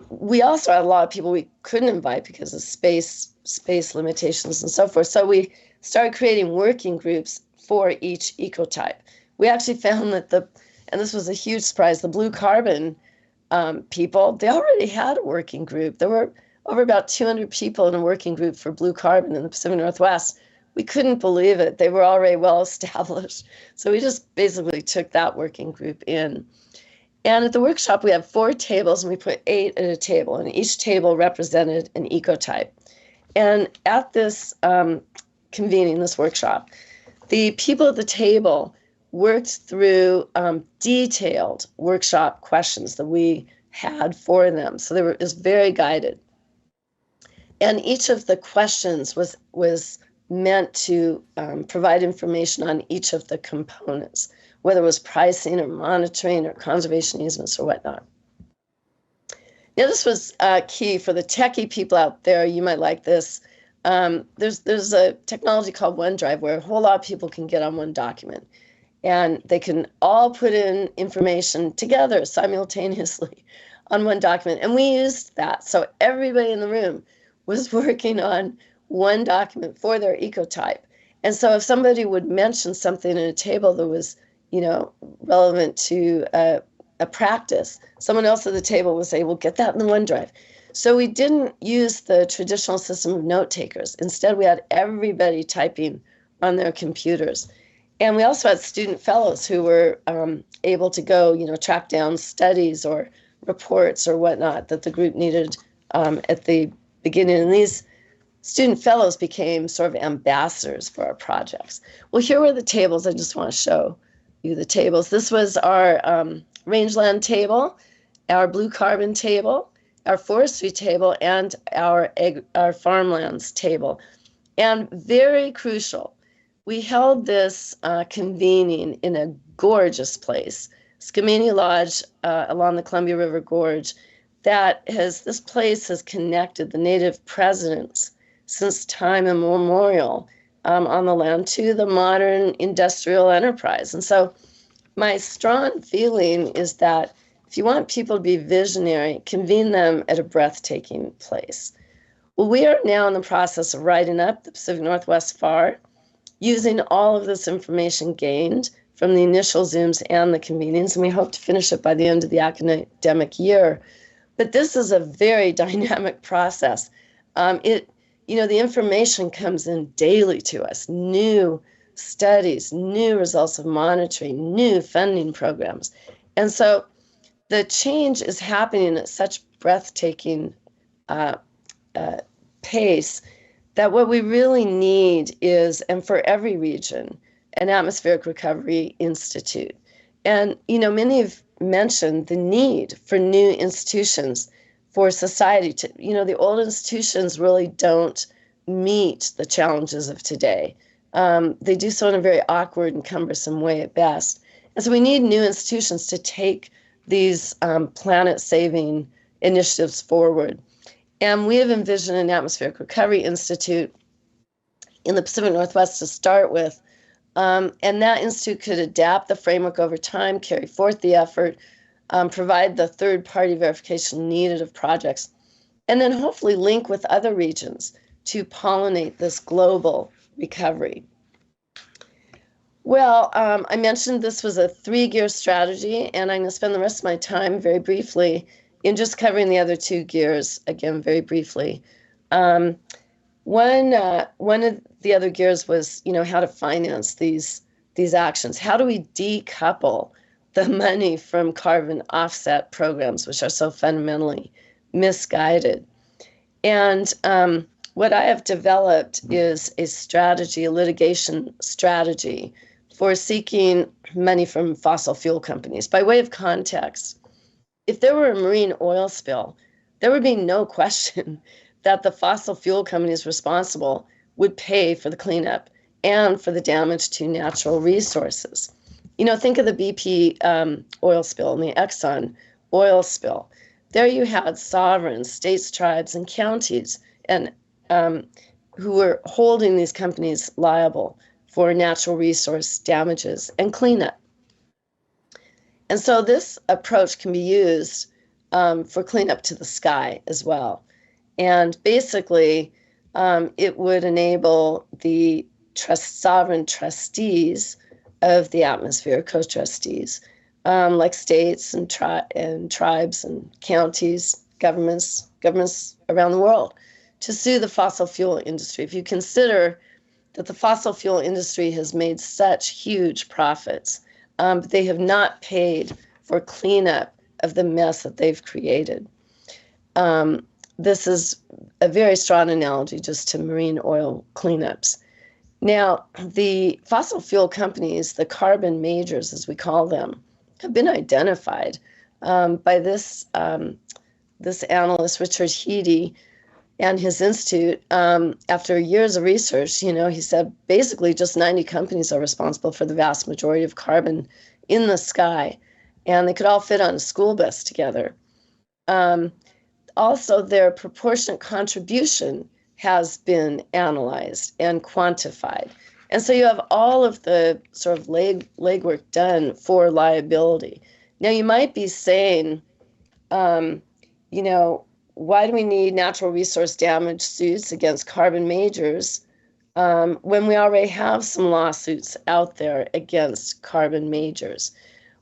We also had a lot of people we couldn't invite because of space limitations and so forth. So we started creating working groups for each ecotype. We actually found that and this was a huge surprise, the blue carbon people, they already had a working group. There were over about 200 people in a working group for blue carbon in the Pacific Northwest. We couldn't believe it. They were already well established. So we just basically took that working group in. And at the workshop, we have 4 tables, and we put 8 at a table, and each table represented an ecotype. And at this convening, this workshop, the people at the table worked through detailed workshop questions that we had for them. So it was very guided. And each of the questions was meant to provide information on each of the components, whether it was pricing or monitoring or conservation easements or whatnot. Now, this was key for the techie people out there. You might like this. There's a technology called OneDrive where a whole lot of people can get on one document, and they can all put in information together simultaneously on one document. And we used that. So everybody in the room was working on one document for their ecotype. And so if somebody would mention something in a table that was, relevant to a practice, someone else at the table would say, well, get that in the OneDrive. So we didn't use the traditional system of note takers. Instead, we had everybody typing on their computers. And we also had student fellows who were able to go, track down studies or reports or whatnot that the group needed at the beginning. And these student fellows became sort of ambassadors for our projects. Well, here were the tables. I just want to show you the tables. This was our rangeland table, our blue carbon table, our forestry table, and our farmlands table. And very crucial, we held this convening in a gorgeous place, Skamania Lodge along the Columbia River Gorge. This place has connected the native presidents since time immemorial on the land to the modern industrial enterprise. And so my strong feeling is that if you want people to be visionary, convene them at a breathtaking place. Well, we are now in the process of writing up the Pacific Northwest FAR, using all of this information gained from the initial Zooms and the convenings, and we hope to finish it by the end of the academic year. But this is a very dynamic process. The information comes in daily to us, new studies, new results of monitoring, new funding programs. And so the change is happening at such breathtaking pace that what we really need is, and for every region, an atmospheric recovery institute. And, many have mentioned the need for new institutions for society to, the old institutions really don't meet the challenges of today. They do so in a very awkward and cumbersome way at best. And so we need new institutions to take these planet-saving initiatives forward. And we have envisioned an atmospheric recovery institute in the Pacific Northwest to start with. And that institute could adapt the framework over time, carry forth the effort, provide the third-party verification needed of projects, and then hopefully link with other regions to pollinate this global recovery. Well, I mentioned this was a 3-gear strategy, and I'm going to spend the rest of my time very briefly in just covering the other 2 gears, again, very briefly. One of the other gears was, how to finance these actions. How do we decouple the money from carbon offset programs, which are so fundamentally misguided? And what I have developed is a strategy, a litigation strategy for seeking money from fossil fuel companies. By way of context, if there were a marine oil spill, there would be no question that the fossil fuel companies responsible would pay for the cleanup and for the damage to natural resources. Think of the BP oil spill and the Exxon oil spill. There you had sovereigns, states, tribes, and counties, and who were holding these companies liable for natural resource damages and cleanup. And so this approach can be used for cleanup to the sky as well. And basically, it would enable the sovereign trustees of the atmosphere, co-trustees, like states and tribes and counties, governments around the world, to sue the fossil fuel industry. If you consider that the fossil fuel industry has made such huge profits, but they have not paid for cleanup of the mess that they've created. This is a very strong analogy just to marine oil cleanups. Now, the fossil fuel companies, the carbon majors, as we call them, have been identified by this analyst, Richard Heady, and his institute. After years of research, he said basically just 90 companies are responsible for the vast majority of carbon in the sky, and they could all fit on a school bus together. Also, their proportionate contribution has been analyzed and quantified. And so you have all of the sort of legwork done for liability. Now, you might be saying, why do we need natural resource damage suits against carbon majors when we already have some lawsuits out there against carbon majors?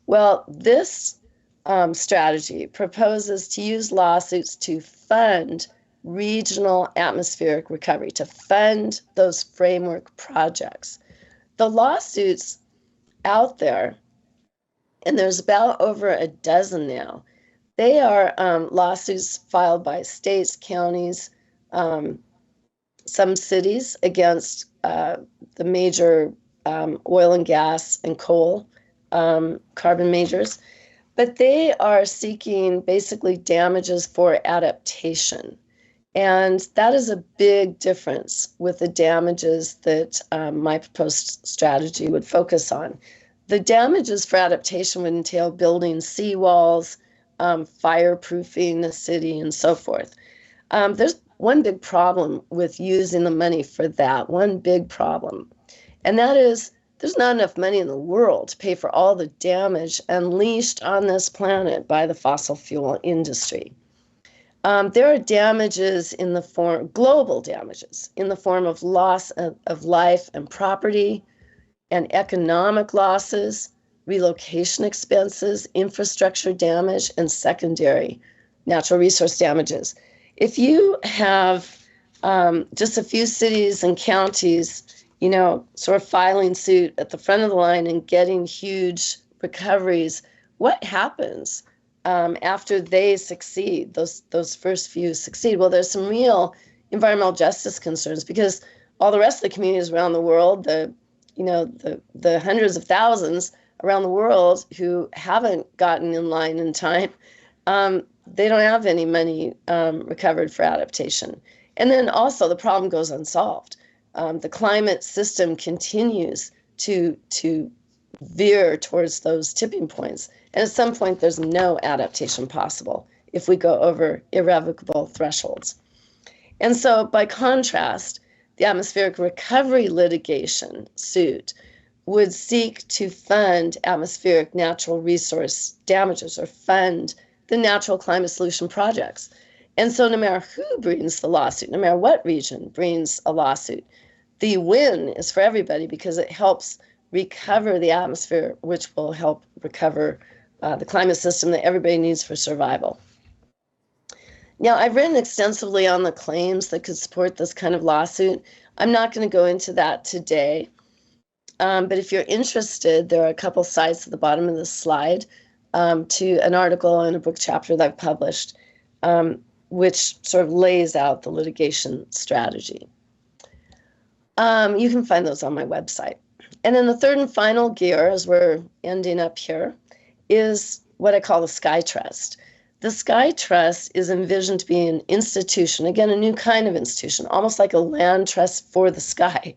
Well, this strategy proposes to use lawsuits to fund regional atmospheric recovery, to fund those framework projects. The lawsuits out there, and there's about over a dozen now, they are lawsuits filed by states, counties, some cities against the major oil and gas and coal carbon majors. But they are seeking basically damages for adaptation. And that is a big difference with the damages that my proposed strategy would focus on. The damages for adaptation would entail building seawalls, fireproofing the city, and so forth. There's one big problem with using the money for that, one big problem. And that is there's not enough money in the world to pay for all the damage unleashed on this planet by the fossil fuel industry. There are damages in the form, global damages, in the form of loss of life and property, and economic losses, relocation expenses, infrastructure damage, and secondary natural resource damages. If you have just a few cities and counties, sort of filing suit at the front of the line and getting huge recoveries, what happens after they succeed, those first few succeed? Well, there's some real environmental justice concerns because all the rest of the communities around the world, the hundreds of thousands around the world who haven't gotten in line in time, they don't have any money recovered for adaptation. And then also the problem goes unsolved. The climate system continues to veer towards those tipping points. And at some point, there's no adaptation possible if we go over irrevocable thresholds. And so by contrast, the atmospheric recovery litigation suit would seek to fund atmospheric natural resource damages or fund the natural climate solution projects. And so no matter who brings the lawsuit, no matter what region brings a lawsuit, the win is for everybody because it helps recover the atmosphere, which will help recover the climate system that everybody needs for survival. Now, I've written extensively on the claims that could support this kind of lawsuit. I'm not going to go into that today, but if you're interested, there are a couple sites at the bottom of this slide to an article and a book chapter that I've published, which sort of lays out the litigation strategy. You can find those on my website. And then the third and final gear, as we're ending up here, is what I call the Sky Trust. The Sky Trust is envisioned to be an institution, again, a new kind of institution, almost like a land trust for the sky,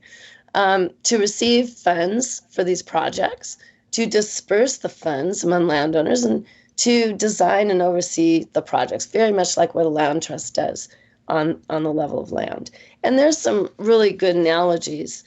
to receive funds for these projects, to disperse the funds among landowners, and to design and oversee the projects, very much like what a land trust does on the level of land. And there's some really good analogies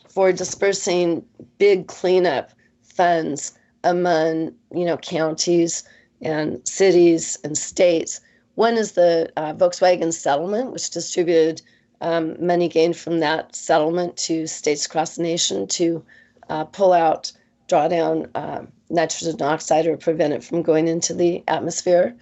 for dispersing big cleanup funds among, counties and cities and states. One is the Volkswagen settlement, which distributed money gained from that settlement to states across the nation to draw down nitrogen oxide or prevent it from going into the atmosphere.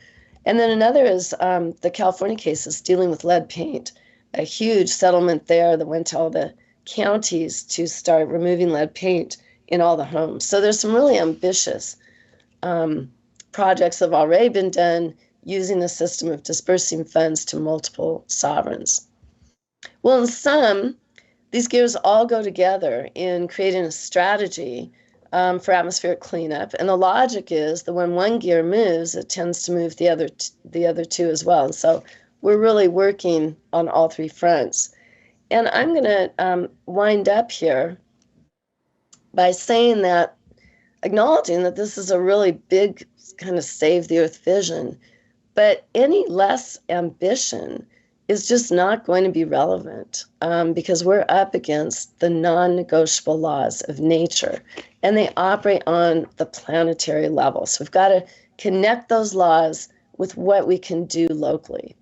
And then another is the California cases dealing with lead paint, a huge settlement there that went to all the counties to start removing lead paint in all the homes. So there's some really ambitious projects have already been done using a system of dispersing funds to multiple sovereigns. Well, in some, these gears all go together in creating a strategy for atmospheric cleanup. And the logic is that when one gear moves, it tends to move the other two as well. And so we're really working on all three fronts. And I'm going to wind up here by saying that, acknowledging that this is a really big kind of save the earth vision, but any less ambition is just not going to be relevant because we're up against the non-negotiable laws of nature, and they operate on the planetary level. So we've got to connect those laws with what we can do locally.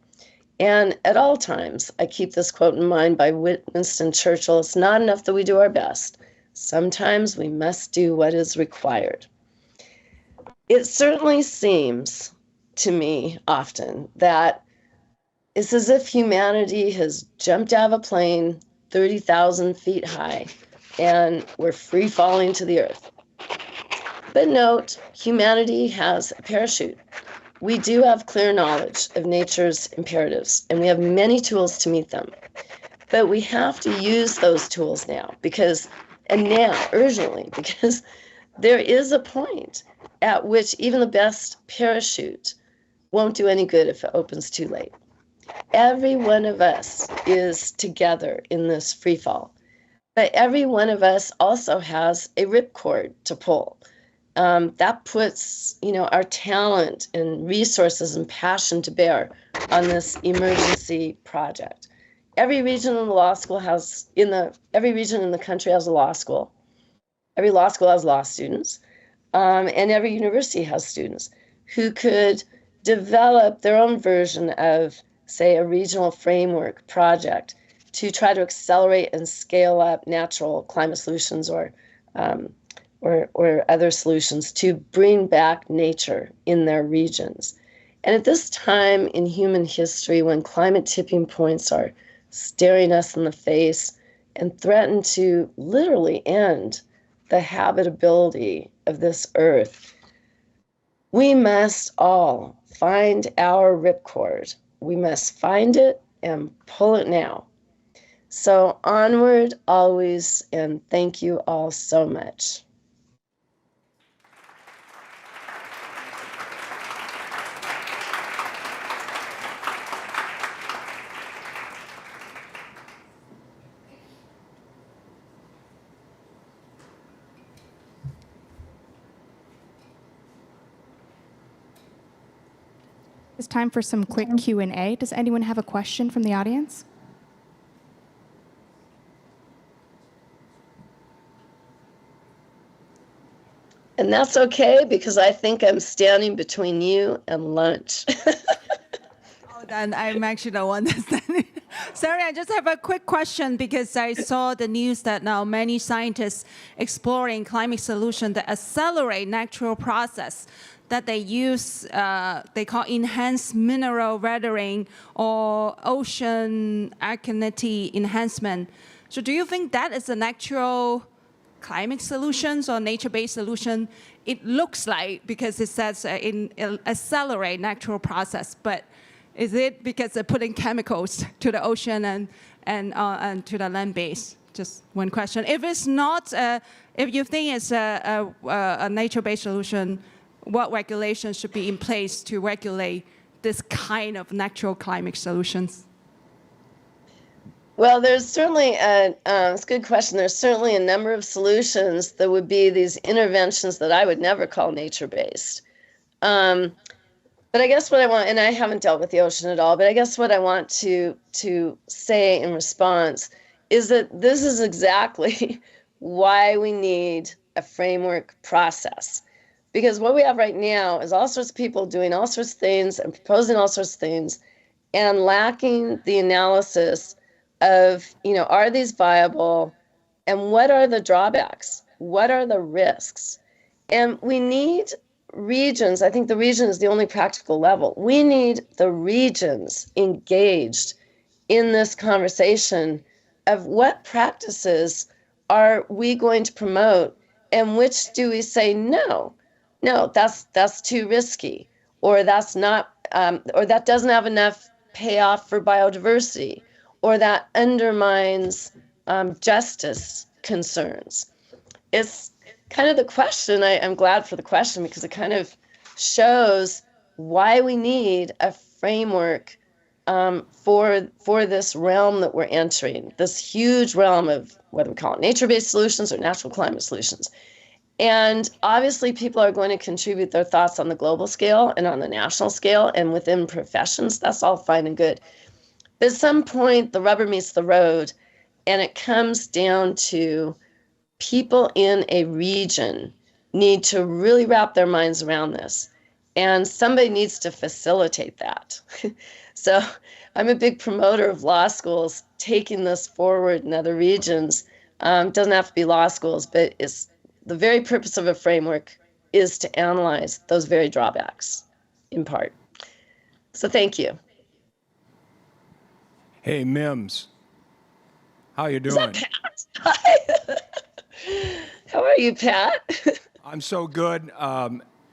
And at all times, I keep this quote in mind by Winston Churchill: "It's not enough that we do our best. Sometimes we must do what is required." It certainly seems to me often that it's as if humanity has jumped out of a plane 30,000 feet high and we're free falling to the earth. But note, humanity has a parachute. We do have clear knowledge of nature's imperatives, and we have many tools to meet them. But we have to use those tools now, urgently, because there is a point at which even the best parachute won't do any good if it opens too late. Every one of us is together in this free fall, but every one of us also has a ripcord to pull. That puts, our talent and resources and passion to bear on this emergency project. Every region in the law school every region in the country has a law school. Every law school has law students, and every university has students who could develop their own version of, say, a regional framework project to try to accelerate and scale up natural climate solutions or other solutions to bring back nature in their regions. And at this time in human history, when climate tipping points are staring us in the face and threaten to literally end the habitability of this earth, we must all find our ripcord. We must find it and pull it now. So onward, always, and thank you all so much. It's time for some quick Q&A. Does anyone have a question from the audience? And that's okay, because I think I'm standing between you and lunch. Then I'm actually the one that's standing. Sorry, I just have a quick question, because I saw the news that now many scientists exploring climate solutions that accelerate natural process that they use, they call enhanced mineral weathering or ocean alkalinity enhancement. So do you think that is a natural climate solutions or nature-based solution? It looks like, because it says accelerate natural process, but is it because they're putting chemicals to the ocean and to the land base? Just one question. If it's not, if you think it's a nature-based solution, what regulations should be in place to regulate this kind of natural climate solutions? Well, there's certainly, it's a good question. There's certainly a number of solutions that would be these interventions that I would never call nature-based. But I guess what I want, and I haven't dealt with the ocean at all, but I guess what I want to say in response is that this is exactly why we need a framework process. Because what we have right now is all sorts of people doing all sorts of things and proposing all sorts of things and lacking the analysis of, are these viable and what are the drawbacks? What are the risks? And we need regions. I think the region is the only practical level. We need the regions engaged in this conversation of what practices are we going to promote and which do we say no. no, that's too risky, or that's not, or that doesn't have enough payoff for biodiversity, or that undermines justice concerns. It's kind of the question. I'm glad for the question because it kind of shows why we need a framework for this realm that we're entering, this huge realm of whether we call it nature-based solutions or natural climate solutions. And obviously people are going to contribute their thoughts on the global scale and on the national scale and within professions. That's all fine and good. But at some point, the rubber meets the road, and it comes down to people in a region need to really wrap their minds around this. And somebody needs to facilitate that. So I'm a big promoter of law schools taking this forward in other regions. Doesn't have to be law schools, but it's the very purpose of a framework is to analyze those very drawbacks in part. So thank you. Hey, Mims. How you doing? Is that Pat? Hi. How are you, Pat? I'm so good.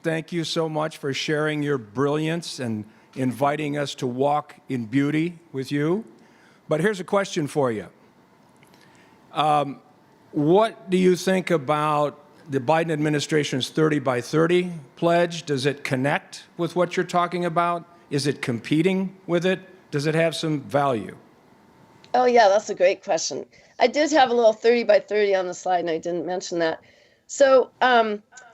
Thank you so much for sharing your brilliance and inviting us to walk in beauty with you. But here's a question for you. What do you think about the Biden administration's 30 by 30 pledge? Does it connect with what you're talking about? Is it competing with it? Does it have some value? Oh, yeah, that's a great question. I did have a little 30 by 30 on the slide, and I didn't mention that. So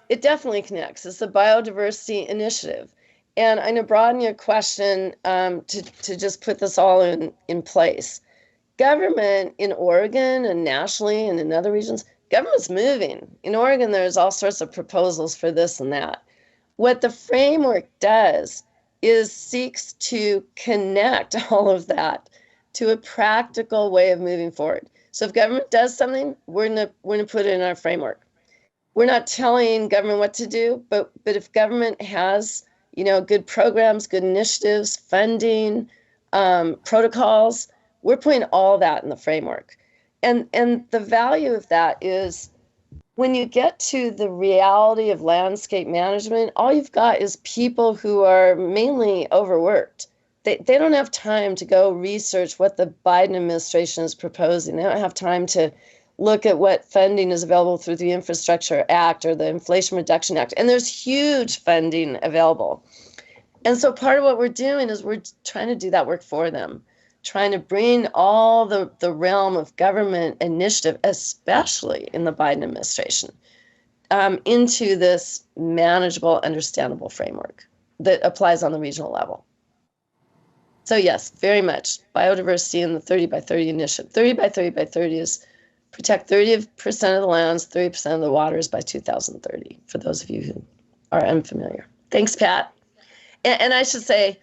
it definitely connects. It's the Biodiversity Initiative. And I'm going to broaden your question to just put this all in place. Government in Oregon and nationally and in other regions, government's moving. In Oregon, there's all sorts of proposals for this and that. What the framework does is seeks to connect all of that to a practical way of moving forward. So if government does something, we're gonna put it in our framework. We're not telling government what to do, but if government has, good programs, good initiatives, funding, protocols, we're putting all that in the framework. And the value of that is when you get to the reality of landscape management, all you've got is people who are mainly overworked. They don't have time to go research what the Biden administration is proposing. They don't have time to look at what funding is available through the Infrastructure Act or the Inflation Reduction Act. And there's huge funding available. And so part of what we're doing is we're trying to do that work for them, trying to bring all the realm of government initiative, especially in the Biden administration, into this manageable, understandable framework that applies on the regional level. So yes, very much. Biodiversity and the 30 by 30 initiative. 30 by 30 by 30 is protect 30% of the lands, 30% of the waters by 2030, for those of you who are unfamiliar. Thanks, Pat. And I should say,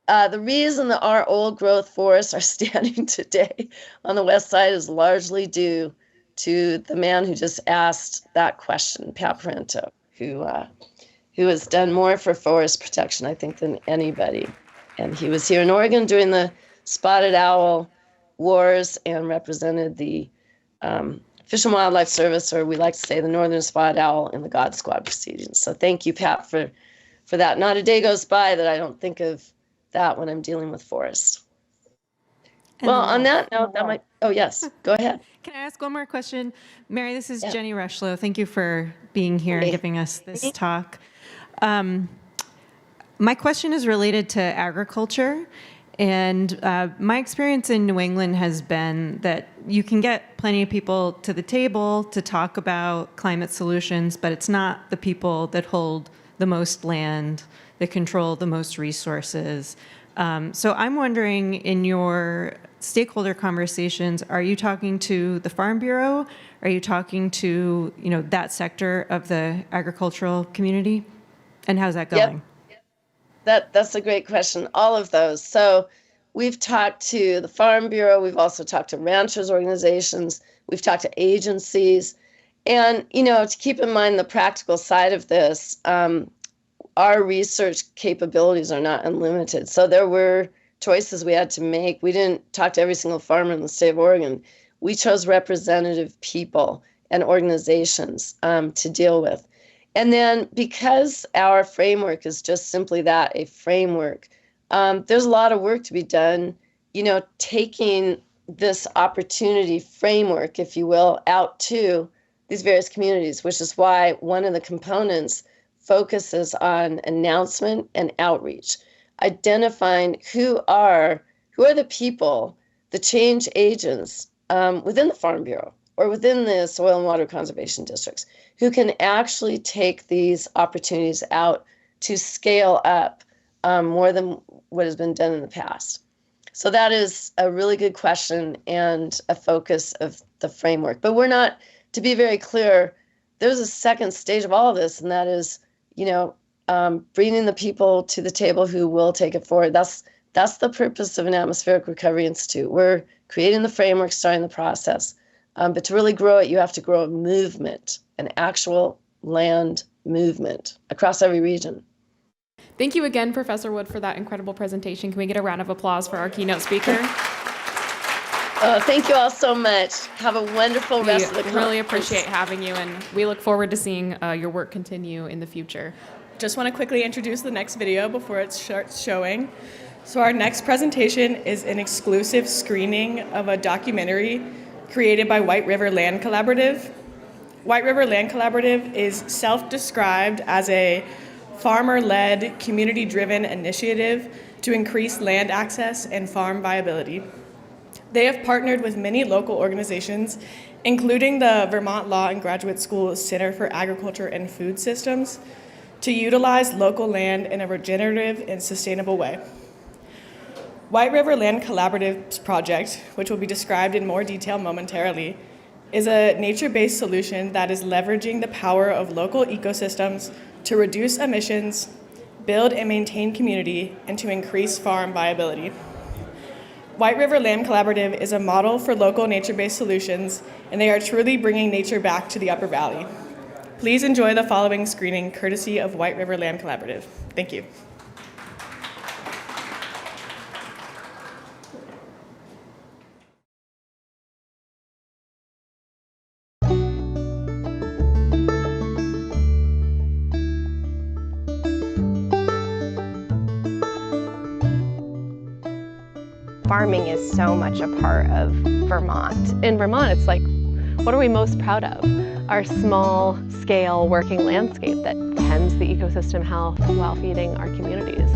the reason that our old growth forests are standing today on the west side is largely due to the man who just asked that question, Pat Parento, who has done more for forest protection, I think, than anybody. And he was here in Oregon during the spotted owl wars and represented the Fish and Wildlife Service, or we like to say the Northern Spotted Owl, in the God Squad proceedings. So thank you, Pat, for that. Not a day goes by that I don't think of that when I'm dealing with forests. Well, on that note, oh, yes, go ahead. Can I ask one more question? Mary, this is Jenny Rushlow. Thank you for being here and giving us this talk. My question is related to agriculture. And my experience in New England has been that you can get plenty of people to the table to talk about climate solutions, but it's not the people that hold the most land, that control the most resources. So I'm wondering, in your stakeholder conversations, are you talking to the Farm Bureau? Are you talking to that sector of the agricultural community? And how's that going? Yep. That's a great question. All of those. So we've talked to the Farm Bureau. We've also talked to ranchers organizations. We've talked to agencies. And, to keep in mind the practical side of this, our research capabilities are not unlimited. So there were choices we had to make. We didn't talk to every single farmer in the state of Oregon. We chose representative people and organizations to deal with. And then because our framework is just simply that, a framework, there's a lot of work to be done, taking this opportunity framework, if you will, out to these various communities, which is why one of the components focuses on announcement and outreach, identifying who are the people, the change agents within the Farm Bureau or within the soil and water conservation districts who can actually take these opportunities out to scale up more than what has been done in the past. So that is a really good question and a focus of the framework. But we're not, to be very clear, there's a second stage of all of this, and that is, bringing the people to the table who will take it forward. That's the purpose of an Atmospheric Recovery Institute. We're creating the framework, starting the process. But to really grow it, you have to grow a movement, an actual land movement across every region. Thank you again, Professor Wood, for that incredible presentation. Can we get a round of applause for our keynote speaker? Thank you all so much. Have a wonderful rest of the conference. We really appreciate having you, and we look forward to seeing your work continue in the future. Just want to quickly introduce the next video before it starts showing. So our next presentation is an exclusive screening of a documentary created by White River Land Collaborative. White River Land Collaborative is self-described as a farmer-led, community-driven initiative to increase land access and farm viability. They have partnered with many local organizations, including the Vermont Law and Graduate School Center for Agriculture and Food Systems, to utilize local land in a regenerative and sustainable way. White River Land Collaborative's project, which will be described in more detail momentarily, is a nature-based solution that is leveraging the power of local ecosystems to reduce emissions, build and maintain community, and to increase farm viability. White River Land Collaborative is a model for local nature-based solutions, and they are truly bringing nature back to the Upper Valley. Please enjoy the following screening courtesy of White River Land Collaborative. Thank you. Farming is so much a part of Vermont. In Vermont, it's like, what are we most proud of? Our small-scale working landscape that tends the ecosystem health while feeding our communities.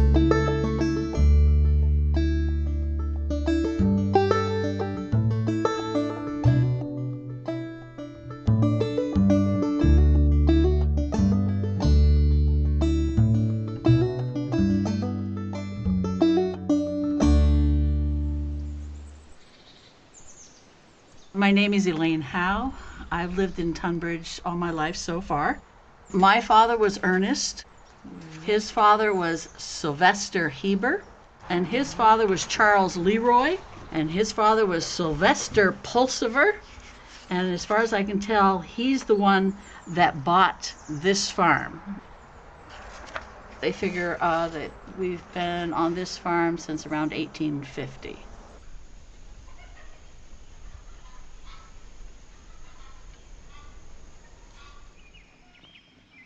My name is Elaine Howe. I've lived in Tunbridge all my life so far. My father was Ernest. His father was Sylvester Heber. And his father was Charles Leroy. And his father was Sylvester Pulsiver. And as far as I can tell, he's the one that bought this farm. They figure that we've been on this farm since around 1850.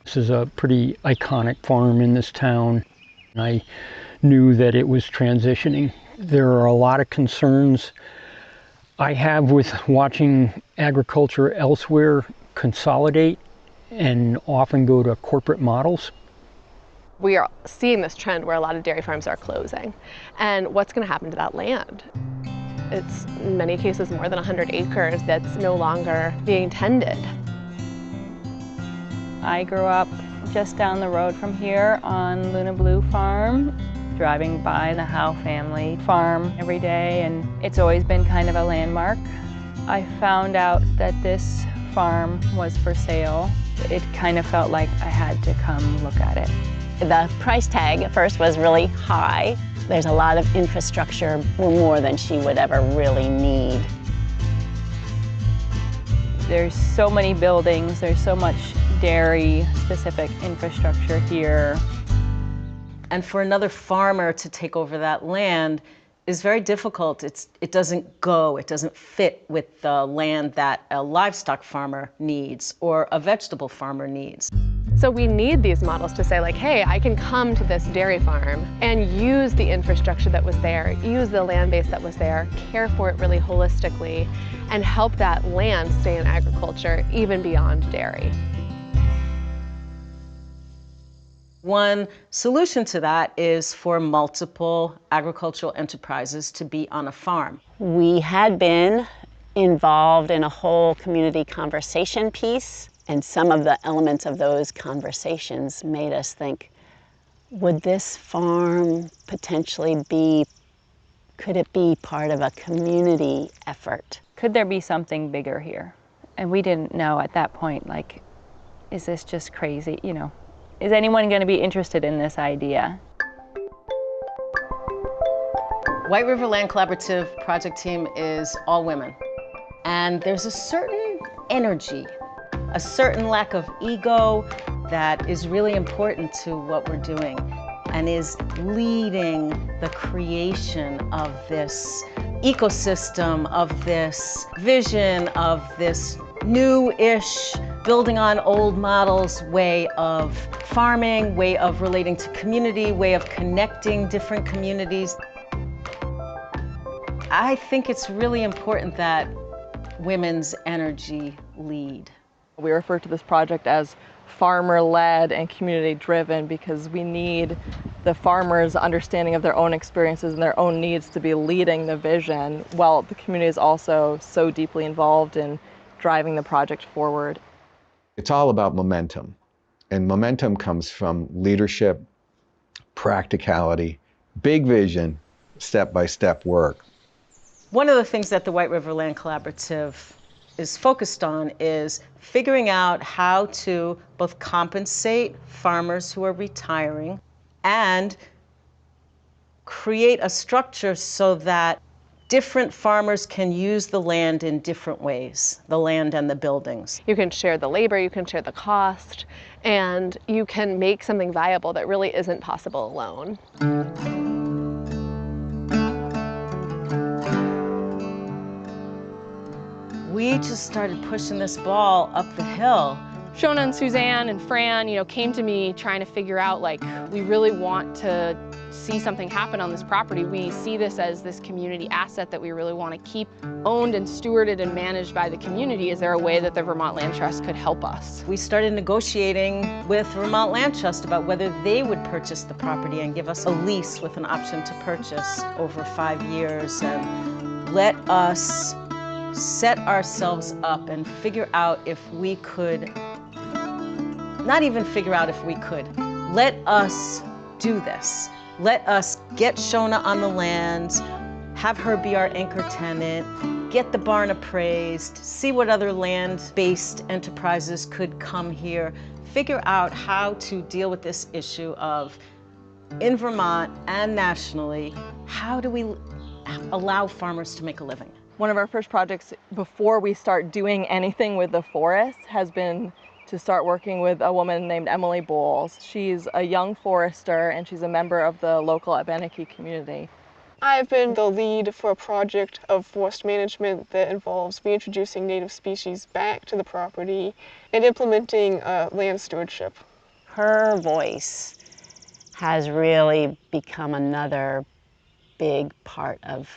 This is a pretty iconic farm in this town. I knew that it was transitioning. There are a lot of concerns I have with watching agriculture elsewhere consolidate and often go to corporate models. We are seeing this trend where a lot of dairy farms are closing. And what's going to happen to that land? It's in many cases more than 100 acres that's no longer being tended. I grew up just down the road from here on Luna Blue Farm, driving by the Howe family farm every day, and it's always been kind of a landmark. I found out that this farm was for sale. It kind of felt like I had to come look at it. The price tag at first was really high. There's a lot of infrastructure, more than she would ever really need. There's so many buildings, there's so much dairy-specific infrastructure here. And for another farmer to take over that land is very difficult. It doesn't go, it doesn't fit with the land that a livestock farmer needs or a vegetable farmer needs. So we need these models to say like, hey, I can come to this dairy farm and use the infrastructure that was there, use the land base that was there, care for it really holistically, and help that land stay in agriculture even beyond dairy. One solution to that is for multiple agricultural enterprises to be on a farm. We had been involved in a whole community conversation piece, and some of the elements of those conversations made us think, would this farm potentially be, could it be part of a community effort? Could there be something bigger here? And we didn't know at that point, like, is this just crazy, you know? Is anyone going to be interested in this idea? White River Land Collaborative project team is all women. And there's a certain energy, a certain lack of ego that is really important to what we're doing and is leading the creation of this ecosystem, of this vision, of this new-ish, building on old models way of farming, way of relating to community, way of connecting different communities. I think it's really important that women's energy lead. We refer to this project as farmer-led and community-driven because we need the farmers' understanding of their own experiences and their own needs to be leading the vision, while the community is also so deeply involved in driving the project forward. It's all about momentum, and momentum comes from leadership, practicality, big vision, step-by-step work. One of the things that the White River Land Collaborative is focused on is figuring out how to both compensate farmers who are retiring and create a structure so that different farmers can use the land in different ways, the land and the buildings. You can share the labor, you can share the cost, and you can make something viable that really isn't possible alone. We just started pushing this ball up the hill. Shona and Suzanne and Fran, came to me trying to figure out, like, we really want to see something happen on this property. We see this as this community asset that we really want to keep owned and stewarded and managed by the community. Is there a way that the Vermont Land Trust could help us? We started negotiating with Vermont Land Trust about whether they would purchase the property and give us a lease with an option to purchase over 5 years and let us set ourselves up and figure out if we could, not even figure out if we could, let us do this. Let us get Shona on the land, have her be our anchor tenant, get the barn appraised, see what other land-based enterprises could come here, figure out how to deal with this issue of, in Vermont and nationally, how do we allow farmers to make a living? One of our first projects before we start doing anything with the forest has been to start working with a woman named Emily Bowles. She's a young forester and she's a member of the local Abenaki community. I've been the lead for a project of forest management that involves reintroducing native species back to the property and implementing land stewardship. Her voice has really become another big part of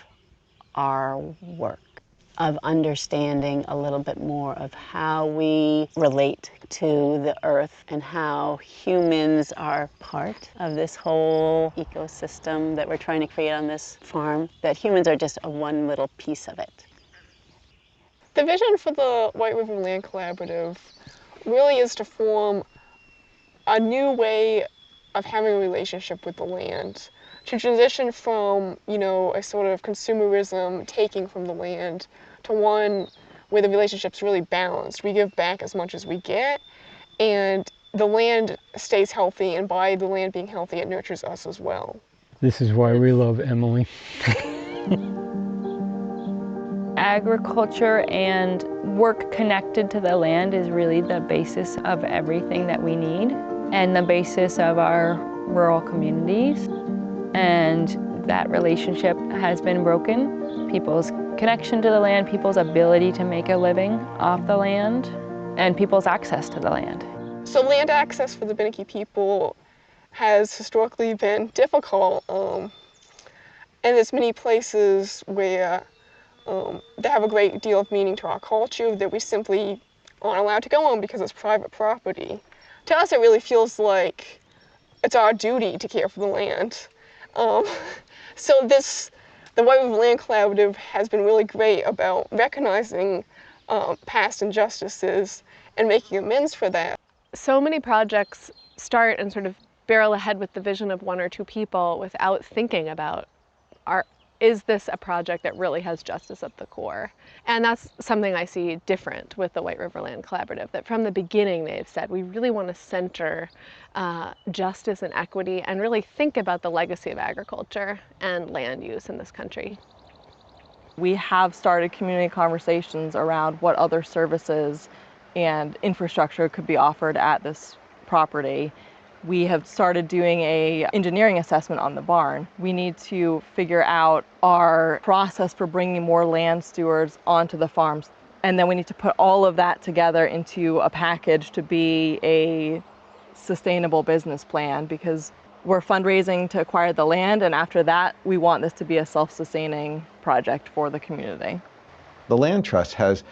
our work, of understanding a little bit more of how we relate to the earth and how humans are part of this whole ecosystem that we're trying to create on this farm, that humans are just one little piece of it. The vision for the White River Land Collaborative really is to form a new way of having a relationship with the land, to transition from, a sort of consumerism, taking from the land, to one where the relationship's really balanced. We give back as much as we get, and the land stays healthy, and by the land being healthy, it nurtures us as well. This is why we love Emily. Agriculture and work connected to the land is really the basis of everything that we need and the basis of our rural communities. And that relationship has been broken. People's connection to the land, people's ability to make a living off the land, and people's access to the land. So land access for the Benneke people has historically been difficult, and there's many places where they have a great deal of meaning to our culture that we simply aren't allowed to go on because it's private property. To us, it really feels like it's our duty to care for the land. So the White River Land Collaborative has been really great about recognizing past injustices and making amends for that. So many projects start and sort of barrel ahead with the vision of one or two people without thinking about, is this a project that really has justice at the core? And that's something I see different with the White River Land Collaborative, that from the beginning they've said, we really want to center justice and equity and really think about the legacy of agriculture and land use in this country. We have started community conversations around what other services and infrastructure could be offered at this property. We have started doing an engineering assessment on the barn. We need to figure out our process for bringing more land stewards onto the farms. And then we need to put all of that together into a package to be a sustainable business plan, because we're fundraising to acquire the land, and after that, we want this to be a self-sustaining project for the community. The Land Trust has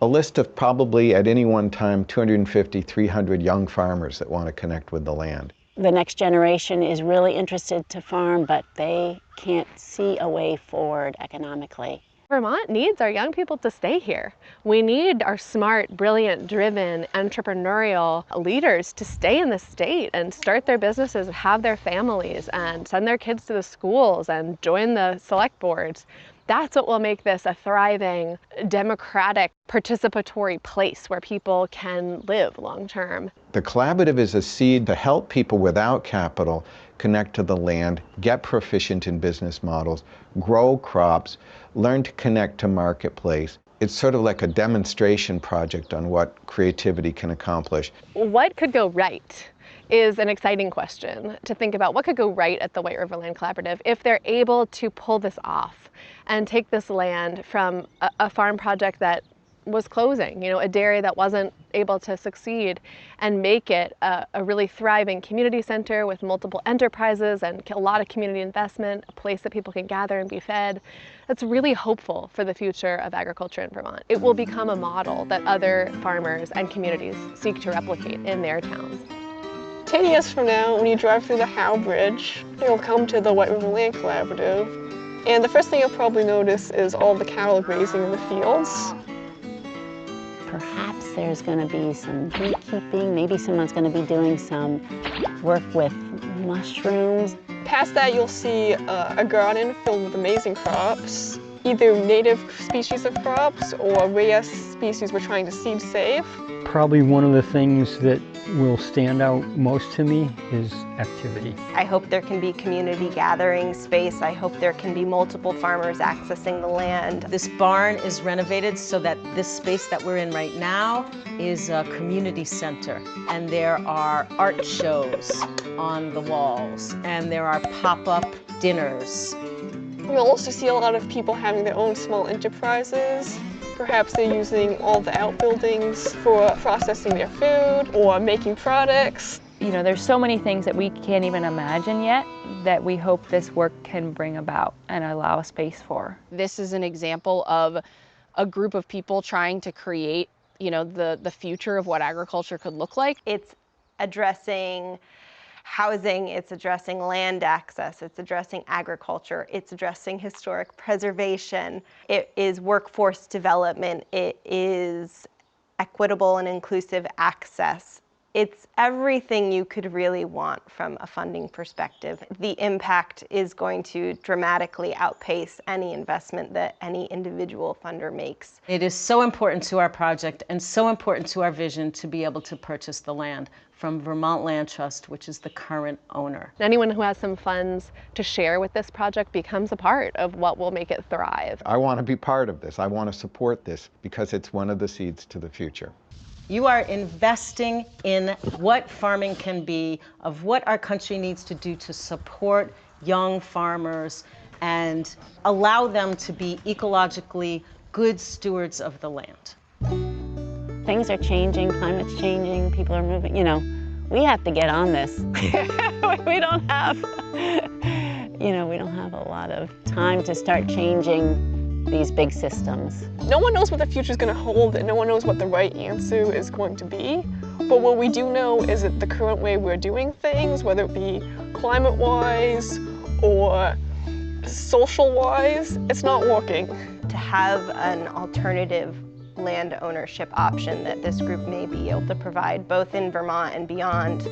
a list of probably at any one time 250, 300 young farmers that want to connect with the land. The next generation is really interested to farm, but they can't see a way forward economically. Vermont needs our young people to stay here. We need our smart, brilliant, driven, entrepreneurial leaders to stay in the state and start their businesses, have their families, and send their kids to the schools and join the select boards. That's what will make this a thriving, democratic, participatory place where people can live long term. The collaborative is a seed to help people without capital connect to the land, get proficient in business models, grow crops, learn to connect to marketplace. It's sort of like a demonstration project on what creativity can accomplish. What could go right is an exciting question to think about. What could go right at the White River Land Collaborative if they're able to pull this off and take this land from a farm project that was closing, a dairy that wasn't able to succeed, and make it a really thriving community center with multiple enterprises and a lot of community investment, a place that people can gather and be fed. That's really hopeful for the future of agriculture in Vermont. It will become a model that other farmers and communities seek to replicate in their towns. 10 years from now, when you drive through the Howe Bridge, you'll come to the White River Land Collaborative, and the first thing you'll probably notice is all the cattle grazing in the fields. Perhaps there's going to be some beekeeping, maybe someone's going to be doing some work with mushrooms. Past that, you'll see a garden filled with amazing crops, either native species of crops or rare species we're trying to seed save. Probably one of the things that will stand out most to me is activity. I hope there can be community gathering space. I hope there can be multiple farmers accessing the land. This barn is renovated so that this space that we're in right now is a community center. And there are art shows on the walls, and there are pop-up dinners. You'll also see a lot of people having their own small enterprises. Perhaps they're using all the outbuildings for processing their food or making products. There's so many things that we can't even imagine yet that we hope this work can bring about and allow a space for. This is an example of a group of people trying to create, the future of what agriculture could look like. It's addressing housing, it's addressing land access, it's addressing agriculture, it's addressing historic preservation, it is workforce development, it is equitable and inclusive access. It's everything you could really want from a funding perspective. The impact is going to dramatically outpace any investment that any individual funder makes. It is so important to our project and so important to our vision to be able to purchase the land from Vermont Land Trust, which is the current owner. Anyone who has some funds to share with this project becomes a part of what will make it thrive. I want to be part of this. I want to support this because it's one of the seeds to the future. You are investing in what farming can be, of what our country needs to do to support young farmers and allow them to be ecologically good stewards of the land. Things are changing, climate's changing, people are moving, you know, we have to get on this. we don't have, we don't have a lot of time to start changing these big systems. No one knows what the future is going to hold, and no one knows what the right answer is going to be. But what we do know is that the current way we're doing things, whether it be climate-wise or social-wise, it's not working. To have an alternative land ownership option that this group may be able to provide, both in Vermont and beyond,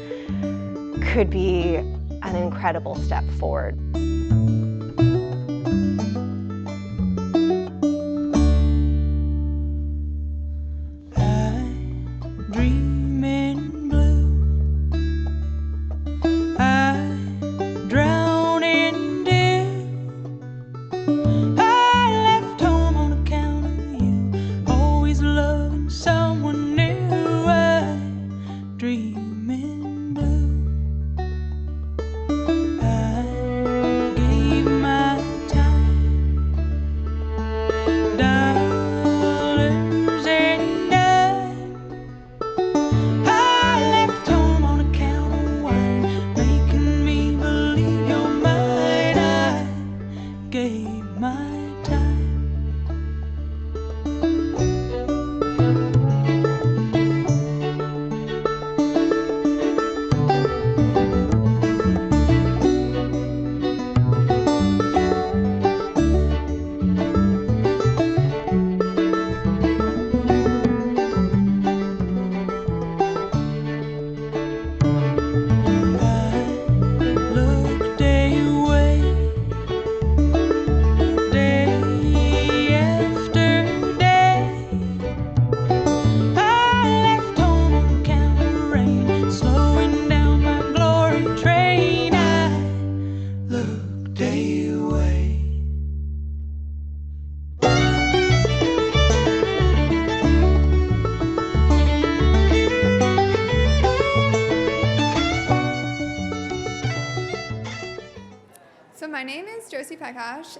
could be an incredible step forward.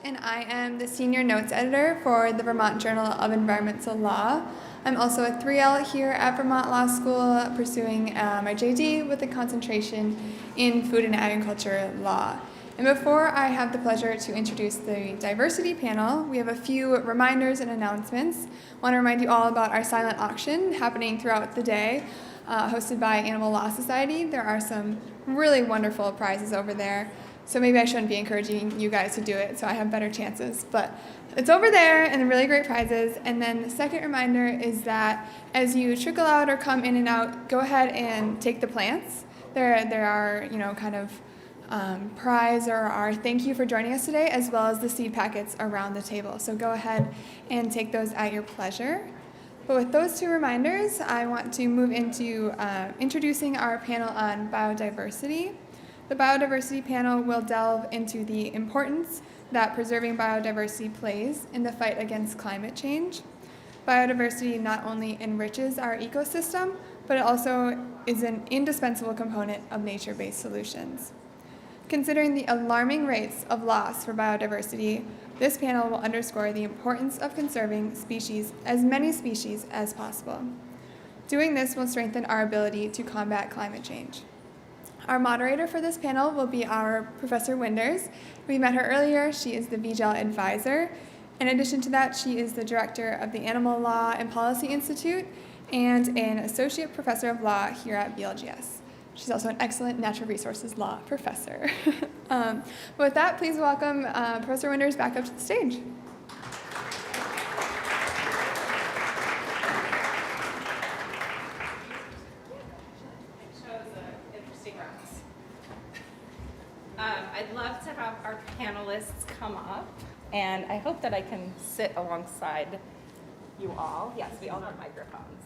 And I am the Senior Notes Editor for the Vermont Journal of Environmental Law. I'm also a 3L here at Vermont Law School, pursuing my JD with a concentration in food and agriculture law. And before I have the pleasure to introduce the diversity panel, we have a few reminders and announcements. I want to remind you all about our silent auction happening throughout the day, hosted by Animal Law Society. There are some really wonderful prizes over there. So maybe I shouldn't be encouraging you guys to do it so I have better chances. But it's over there and they're really great prizes. And then the second reminder is that as you trickle out or come in and out, go ahead and take the plants. There are, kind of prize or our thank you for joining us today, as well as the seed packets around the table. So go ahead and take those at your pleasure. But with those two reminders, I want to move into introducing our panel on biodiversity. The biodiversity panel will delve into the importance that preserving biodiversity plays in the fight against climate change. Biodiversity not only enriches our ecosystem, but it also is an indispensable component of nature-based solutions. Considering the alarming rates of loss for biodiversity, this panel will underscore the importance of conserving as many species as possible. Doing this will strengthen our ability to combat climate change. Our moderator for this panel will be our Professor Winders. We met her earlier. She is the VJEL advisor. In addition to that, she is the director of the Animal Law and Policy Institute and an associate professor of law here at VLGS. She's also an excellent natural resources law professor. But with that, please welcome Professor Winders back up to the stage. I'd love to have our panelists come up, and I hope that I can sit alongside you all. Yes, we all have microphones.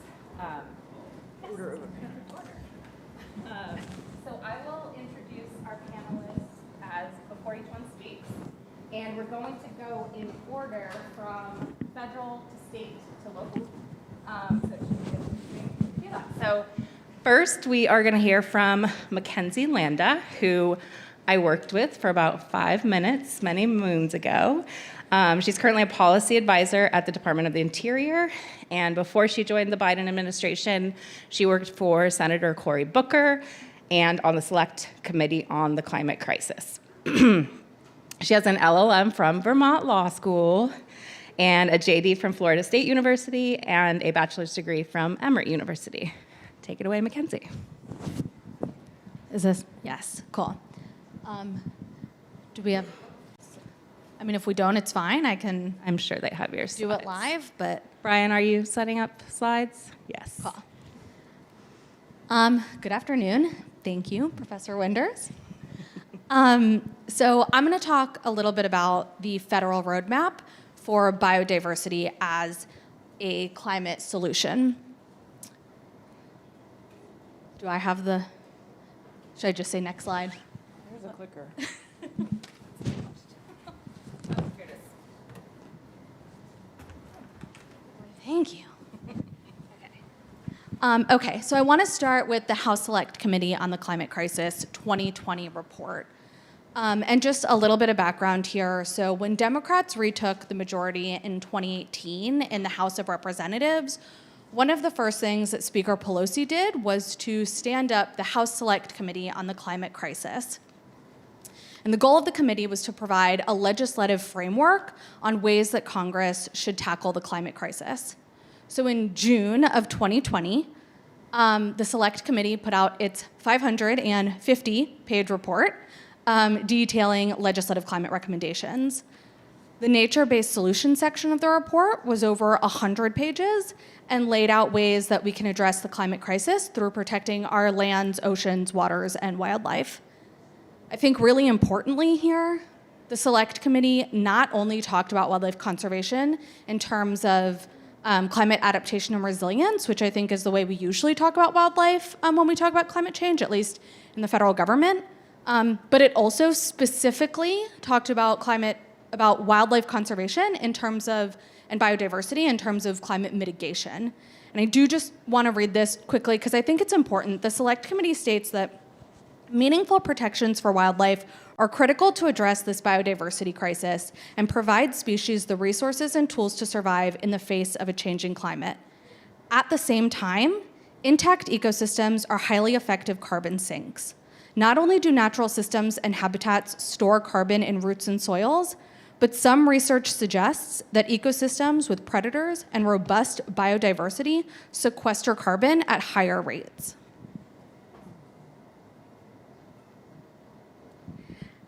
So I will introduce our panelists before each one speaks, and we're going to go in order from federal to state to local. So first, we are going to hear from Mackenzie Landa, who I worked with for about 5 minutes many moons ago. She's currently a policy advisor at the Department of the Interior, and before she joined the Biden administration, she worked for Senator Cory Booker and on the Select Committee on the Climate Crisis. She has an LLM from Vermont Law School and a JD from Florida State University and a bachelor's degree from Emory University. Take it away, Mackenzie. Is this? Yes, cool. Do we have, I mean, if we don't, it's fine. I'm sure they have your slides. Do it live, but. Brian, are you setting up slides? Yes. Cool. Good afternoon. Thank you, Professor Winders. So I'm going to talk a little bit about the federal roadmap for biodiversity as a climate solution. Do I have the, should I just say next slide? Here's a clicker. Thank you. Okay, so I want to start with the House Select Committee on the Climate Crisis 2020 report. And just a little bit of background here. So when Democrats retook the majority in 2018 in the House of Representatives, one of the first things that Speaker Pelosi did was to stand up the House Select Committee on the Climate Crisis. And the goal of the committee was to provide a legislative framework on ways that Congress should tackle the climate crisis. So in June of 2020, the Select Committee put out its 550-page report detailing legislative climate recommendations. The nature-based solutions section of the report was over 100 pages and laid out ways that we can address the climate crisis through protecting our lands, oceans, waters, and wildlife. I think really importantly here, the Select Committee not only talked about wildlife conservation in terms of climate adaptation and resilience, which I think is the way we usually talk about wildlife when we talk about climate change, at least in the federal government, but it also specifically talked about wildlife conservation in terms of, and biodiversity in terms of climate mitigation. And I do just want to read this quickly because I think it's important. The Select Committee states that meaningful protections for wildlife are critical to address this biodiversity crisis and provide species the resources and tools to survive in the face of a changing climate. At the same time, intact ecosystems are highly effective carbon sinks. Not only do natural systems and habitats store carbon in roots and soils, but some research suggests that ecosystems with predators and robust biodiversity sequester carbon at higher rates.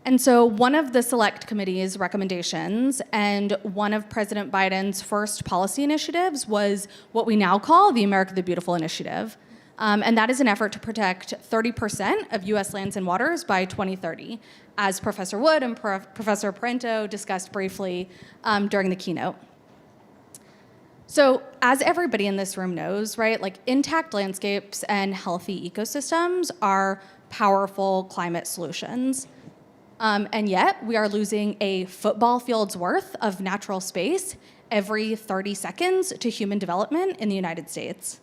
And so one of the Select Committee's recommendations and one of President Biden's first policy initiatives was what we now call the America the Beautiful Initiative. And that is an effort to protect 30% of US lands and waters by 2030, as Professor Wood and Professor Parento discussed briefly during the keynote. So as everybody in this room knows, right, like intact landscapes and healthy ecosystems are powerful climate solutions. And yet we are losing a football field's worth of natural space every 30 seconds to human development in the United States.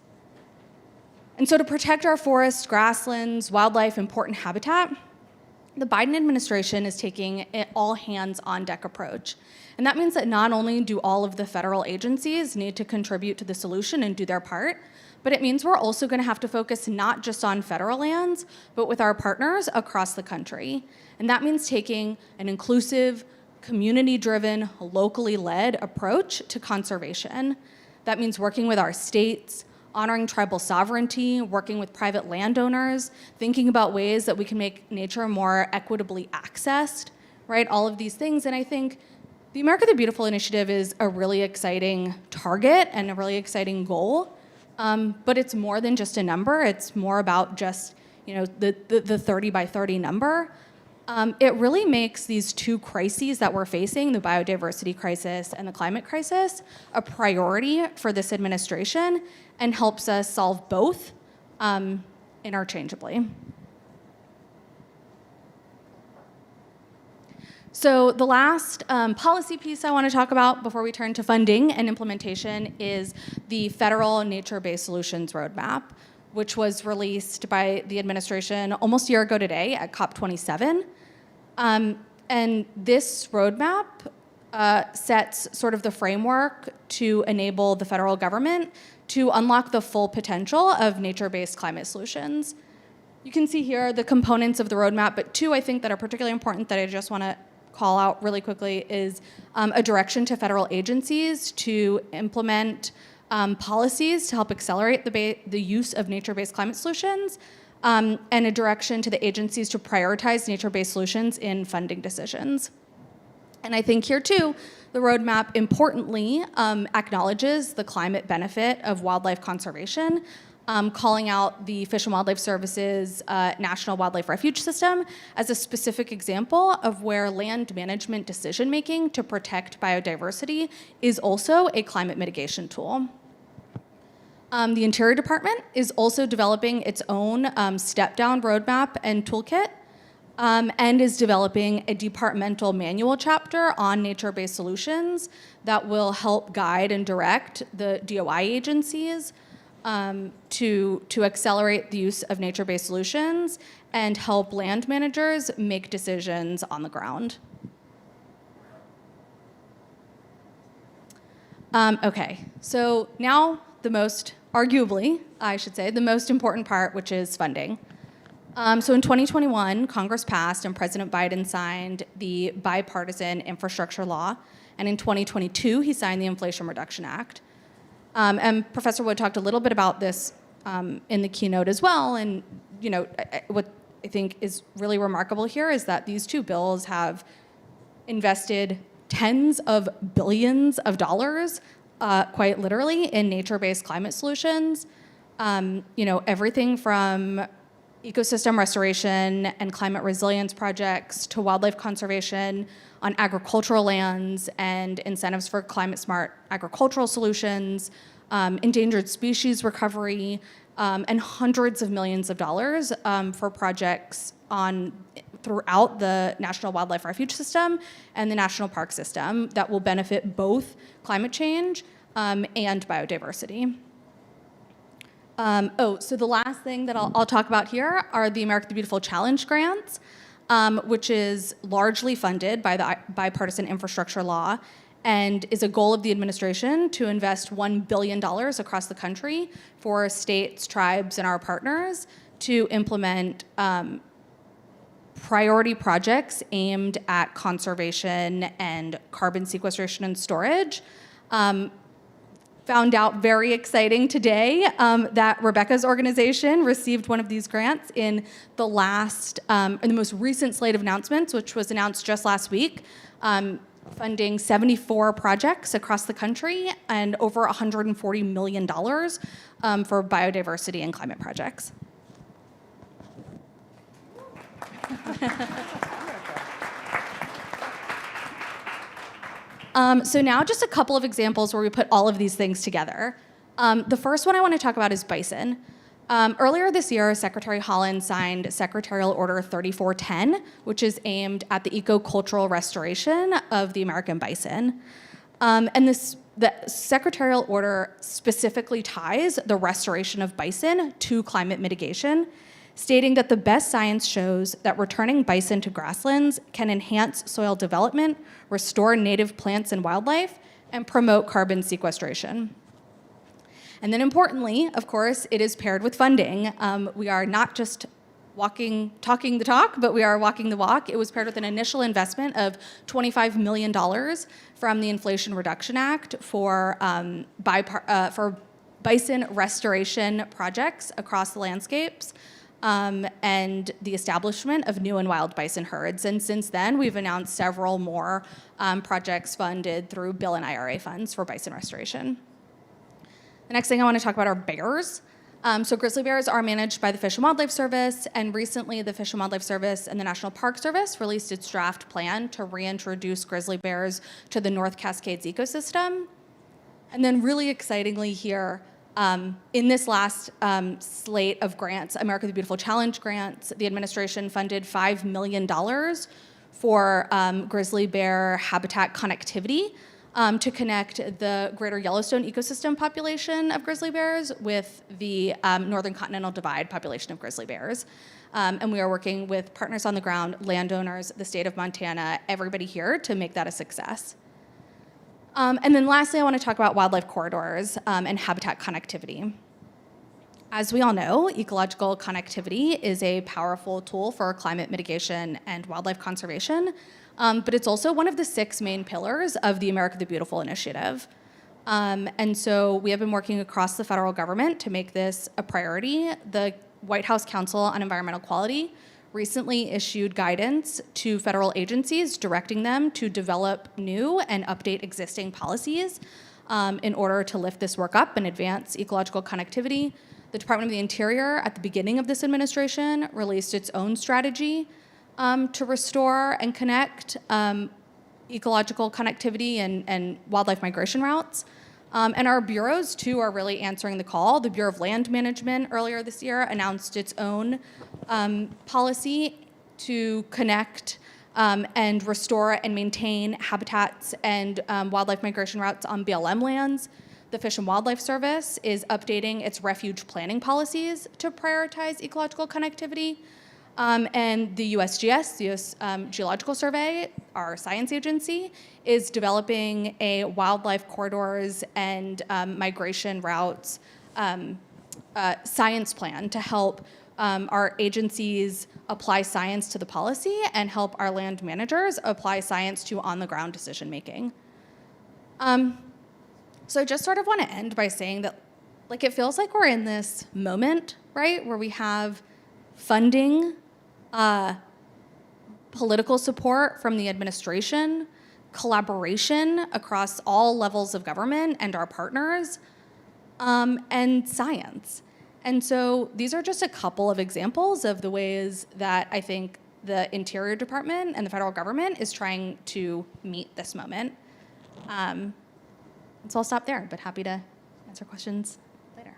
And so to protect our forests, grasslands, wildlife, important habitat, the Biden administration is taking an all hands on deck approach. And that means that not only do all of the federal agencies need to contribute to the solution and do their part, but it means we're also going to have to focus not just on federal lands, but with our partners across the country. And that means taking an inclusive, community-driven, locally led approach to conservation. That means working with our states, honoring tribal sovereignty, working with private landowners, thinking about ways that we can make nature more equitably accessed, right? All of these things. And I think the America the Beautiful Initiative is a really exciting target and a really exciting goal. But it's more than just a number. It's more about just, the 30 by 30 number. It really makes these two crises that we're facing, the biodiversity crisis and the climate crisis, a priority for this administration and helps us solve both interchangeably. So the last policy piece I want to talk about before we turn to funding and implementation is the Federal Nature-Based Solutions Roadmap, which was released by the administration almost a year ago today at COP27. And this roadmap sets sort of the framework to enable the federal government to unlock the full potential of nature-based climate solutions. You can see here the components of the roadmap, but two I think that are particularly important that I just want to call out really quickly is a direction to federal agencies to implement policies to help accelerate the use of nature-based climate solutions, and a direction to the agencies to prioritize nature-based solutions in funding decisions. And I think here too, the roadmap importantly acknowledges the climate benefit of wildlife conservation, calling out the Fish and Wildlife Service's National Wildlife Refuge System as a specific example of where land management decision-making to protect biodiversity is also a climate mitigation tool. The Interior Department is also developing its own step-down roadmap and toolkit, and is developing a departmental manual chapter on nature-based solutions that will help guide and direct the DOI agencies to accelerate the use of nature-based solutions and help land managers make decisions on the ground. Okay, so now arguably, I should say, the most important part, which is funding. So in 2021, Congress passed and President Biden signed the Bipartisan Infrastructure Law, and in 2022, he signed the Inflation Reduction Act. And Professor Wood talked a little bit about this in the keynote as well, and what I think is really remarkable here is that these two bills have invested tens of billions of dollars, quite literally, in nature-based climate solutions. Everything from ecosystem restoration and climate resilience projects to wildlife conservation on agricultural lands and incentives for climate-smart agricultural solutions, endangered species recovery, and hundreds of millions of dollars for projects throughout the National Wildlife Refuge System and the National Park System that will benefit both climate change and biodiversity. So the last thing that I'll talk about here are the America the Beautiful Challenge grants, which is largely funded by the Bipartisan Infrastructure Law and is a goal of the administration to invest $1 billion across the country for states, tribes, and our partners to implement priority projects aimed at conservation and carbon sequestration and storage. Found out very exciting today that Rebecca's organization received one of these grants in the most recent slate of announcements, which was announced just last week, funding 74 projects across the country and over $140 million for biodiversity and climate projects. So now just a couple of examples where we put all of these things together. The first one I want to talk about is bison. Earlier this year, Secretary Holland signed Secretarial Order 3410, which is aimed at the ecocultural restoration of the American bison. And the Secretarial Order specifically ties the restoration of bison to climate mitigation, stating that the best science shows that returning bison to grasslands can enhance soil development, restore native plants and wildlife, and promote carbon sequestration. And then importantly, of course, it is paired with funding. We are not just talking the talk, but we are walking the walk. It was paired with an initial investment of $25 million from the Inflation Reduction Act for bison restoration projects across the landscapes, and the establishment of new and wild bison herds. And since then, we've announced several more projects funded through bill and IRA funds for bison restoration. The next thing I want to talk about are bears. So grizzly bears are managed by the Fish and Wildlife Service, and recently the Fish and Wildlife Service and the National Park Service released its draft plan to reintroduce grizzly bears to the North Cascades ecosystem. And then really excitingly here, in this last slate of grants, America the Beautiful Challenge grants, the administration funded $5 million for grizzly bear habitat connectivity to connect the greater Yellowstone ecosystem population of grizzly bears with the Northern Continental Divide population of grizzly bears. And we are working with partners on the ground, landowners, the state of Montana, everybody here to make that a success. And then lastly, I want to talk about wildlife corridors and habitat connectivity. As we all know, ecological connectivity is a powerful tool for climate mitigation and wildlife conservation, but it's also one of the 6 main pillars of the America the Beautiful initiative. And so we have been working across the federal government to make this a priority. The White House Council on Environmental Quality recently issued guidance to federal agencies directing them to develop new and update existing policies in order to lift this work up and advance ecological connectivity. The Department of the Interior, at the beginning of this administration, released its own strategy to restore and connect ecological connectivity and wildlife migration routes. And our bureaus, too, are really answering the call. The Bureau of Land Management earlier this year announced its own policy to connect and restore and maintain habitats and wildlife migration routes on BLM lands. The Fish and Wildlife Service is updating its refuge planning policies to prioritize ecological connectivity. And the USGS, the U.S. Geological Survey, our science agency, is developing a wildlife corridors and migration routes science plan to help our agencies apply science to the policy and help our land managers apply science to on-the-ground decision-making. So I just sort of want to end by saying that, like, it feels like we're in this moment, right, where we have funding, political support from the administration, collaboration across all levels of government and our partners, and science. And so these are just a couple of examples of the ways that I think the Interior Department and the federal government is trying to meet this moment. So I'll stop there, but happy to answer questions later.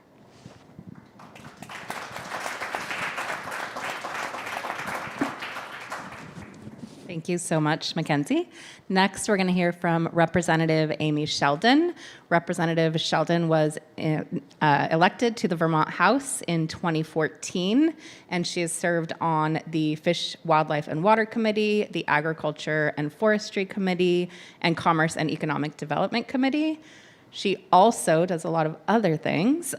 Thank you so much, Mackenzie. Next, we're going to hear from Representative Amy Sheldon. Representative Sheldon was elected to the Vermont House in 2014, and she has served on the Fish, Wildlife, and Water Committee, the Agriculture and Forestry Committee, and Commerce and Economic Development Committee. She also does a lot of other things.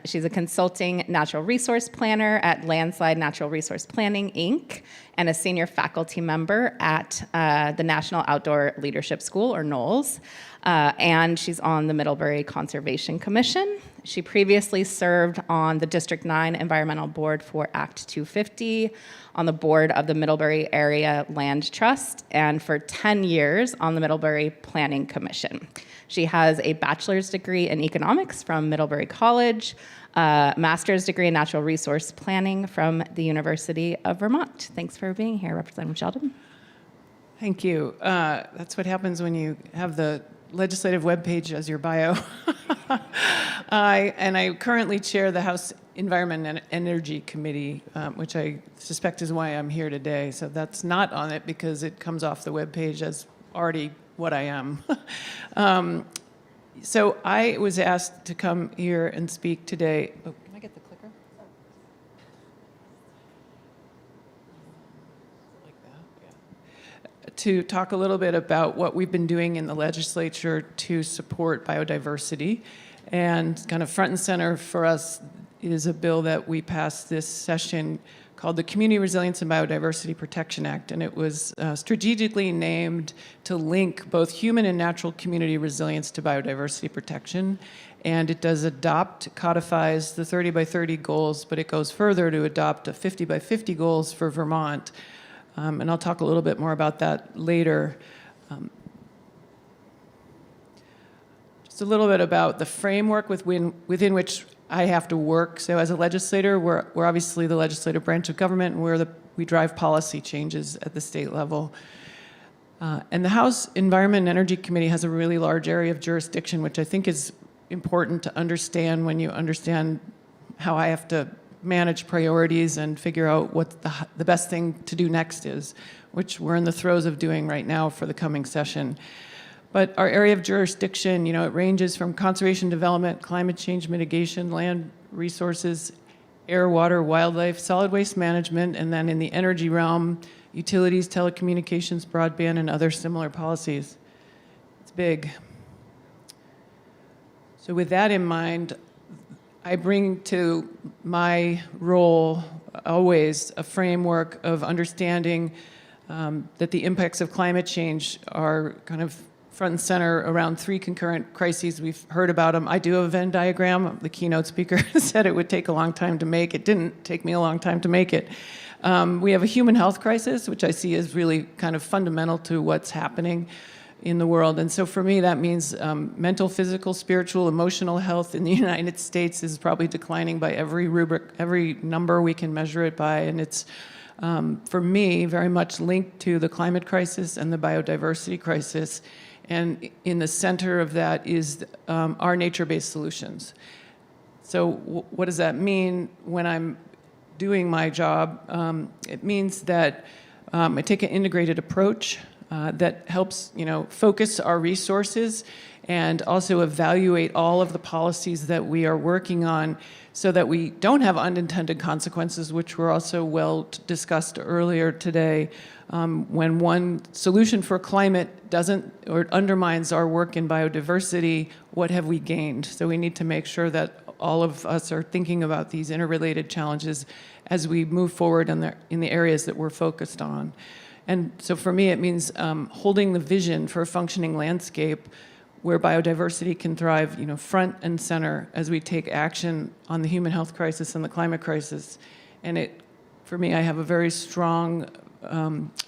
She's a consulting natural resource planner at Landslide Natural Resource Planning, Inc., and a senior faculty member at the National Outdoor Leadership School, or NOLS. And she's on the Middlebury Conservation Commission. She previously served on the District 9 Environmental Board for Act 250, on the board of the Middlebury Area Land Trust, and for 10 years on the Middlebury Planning Commission. She has a bachelor's degree in economics from Middlebury College, a master's degree in natural resource planning from the University of Vermont. Thanks for being here, Representative Sheldon. Thank you. That's what happens when you have the legislative webpage as your bio. I currently chair the House Environment and Energy Committee, which I suspect is why I'm here today. So that's not on it because it comes off the webpage as already what I am. So I was asked to come here and speak today. Oh, can I get the clicker? Like that, yeah. To talk a little bit about what we've been doing in the legislature to support biodiversity. And kind of front and center for us is a bill that we passed this session called the Community Resilience and Biodiversity Protection Act, and it was strategically named to link both human and natural community resilience to biodiversity protection. And it does adopt, codifies the 30 by 30 goals, but it goes further to adopt a 50 by 50 goals for Vermont. And I'll talk a little bit more about that later. Just a little bit about the framework within which I have to work. So as a legislator, we're obviously the legislative branch of government, and we drive policy changes at the state level. And the House Environment and Energy Committee has a really large area of jurisdiction, which I think is important to understand when you understand how I have to manage priorities and figure out what the best thing to do next is, which we're in the throes of doing right now for the coming session. But our area of jurisdiction, it ranges from conservation development, climate change mitigation, land resources, air, water, wildlife, solid waste management, and then in the energy realm, utilities, telecommunications, broadband, and other similar policies. It's big. So with that in mind, I bring to my role always a framework of understanding that the impacts of climate change are kind of front and center around 3 concurrent crises. We've heard about them. I do have a Venn diagram. The keynote speaker said it would take a long time to make. It didn't take me a long time to make it. We have a human health crisis, which I see as really kind of fundamental to what's happening in the world. And so for me, that means mental, physical, spiritual, emotional health in the United States is probably declining by every rubric, every number we can measure it by. And it's, for me, very much linked to the climate crisis and the biodiversity crisis. And in the center of that is our nature-based solutions. So what does that mean when I'm doing my job? It means that I take an integrated approach that helps, focus our resources and also evaluate all of the policies that we are working on so that we don't have unintended consequences, which were also well discussed earlier today. When one solution for climate doesn't or undermines our work in biodiversity, what have we gained? So we need to make sure that all of us are thinking about these interrelated challenges as we move forward in the areas that we're focused on. And so for me, it means holding the vision for a functioning landscape where biodiversity can thrive, front and center as we take action on the human health crisis and the climate crisis. And for me, I have a very strong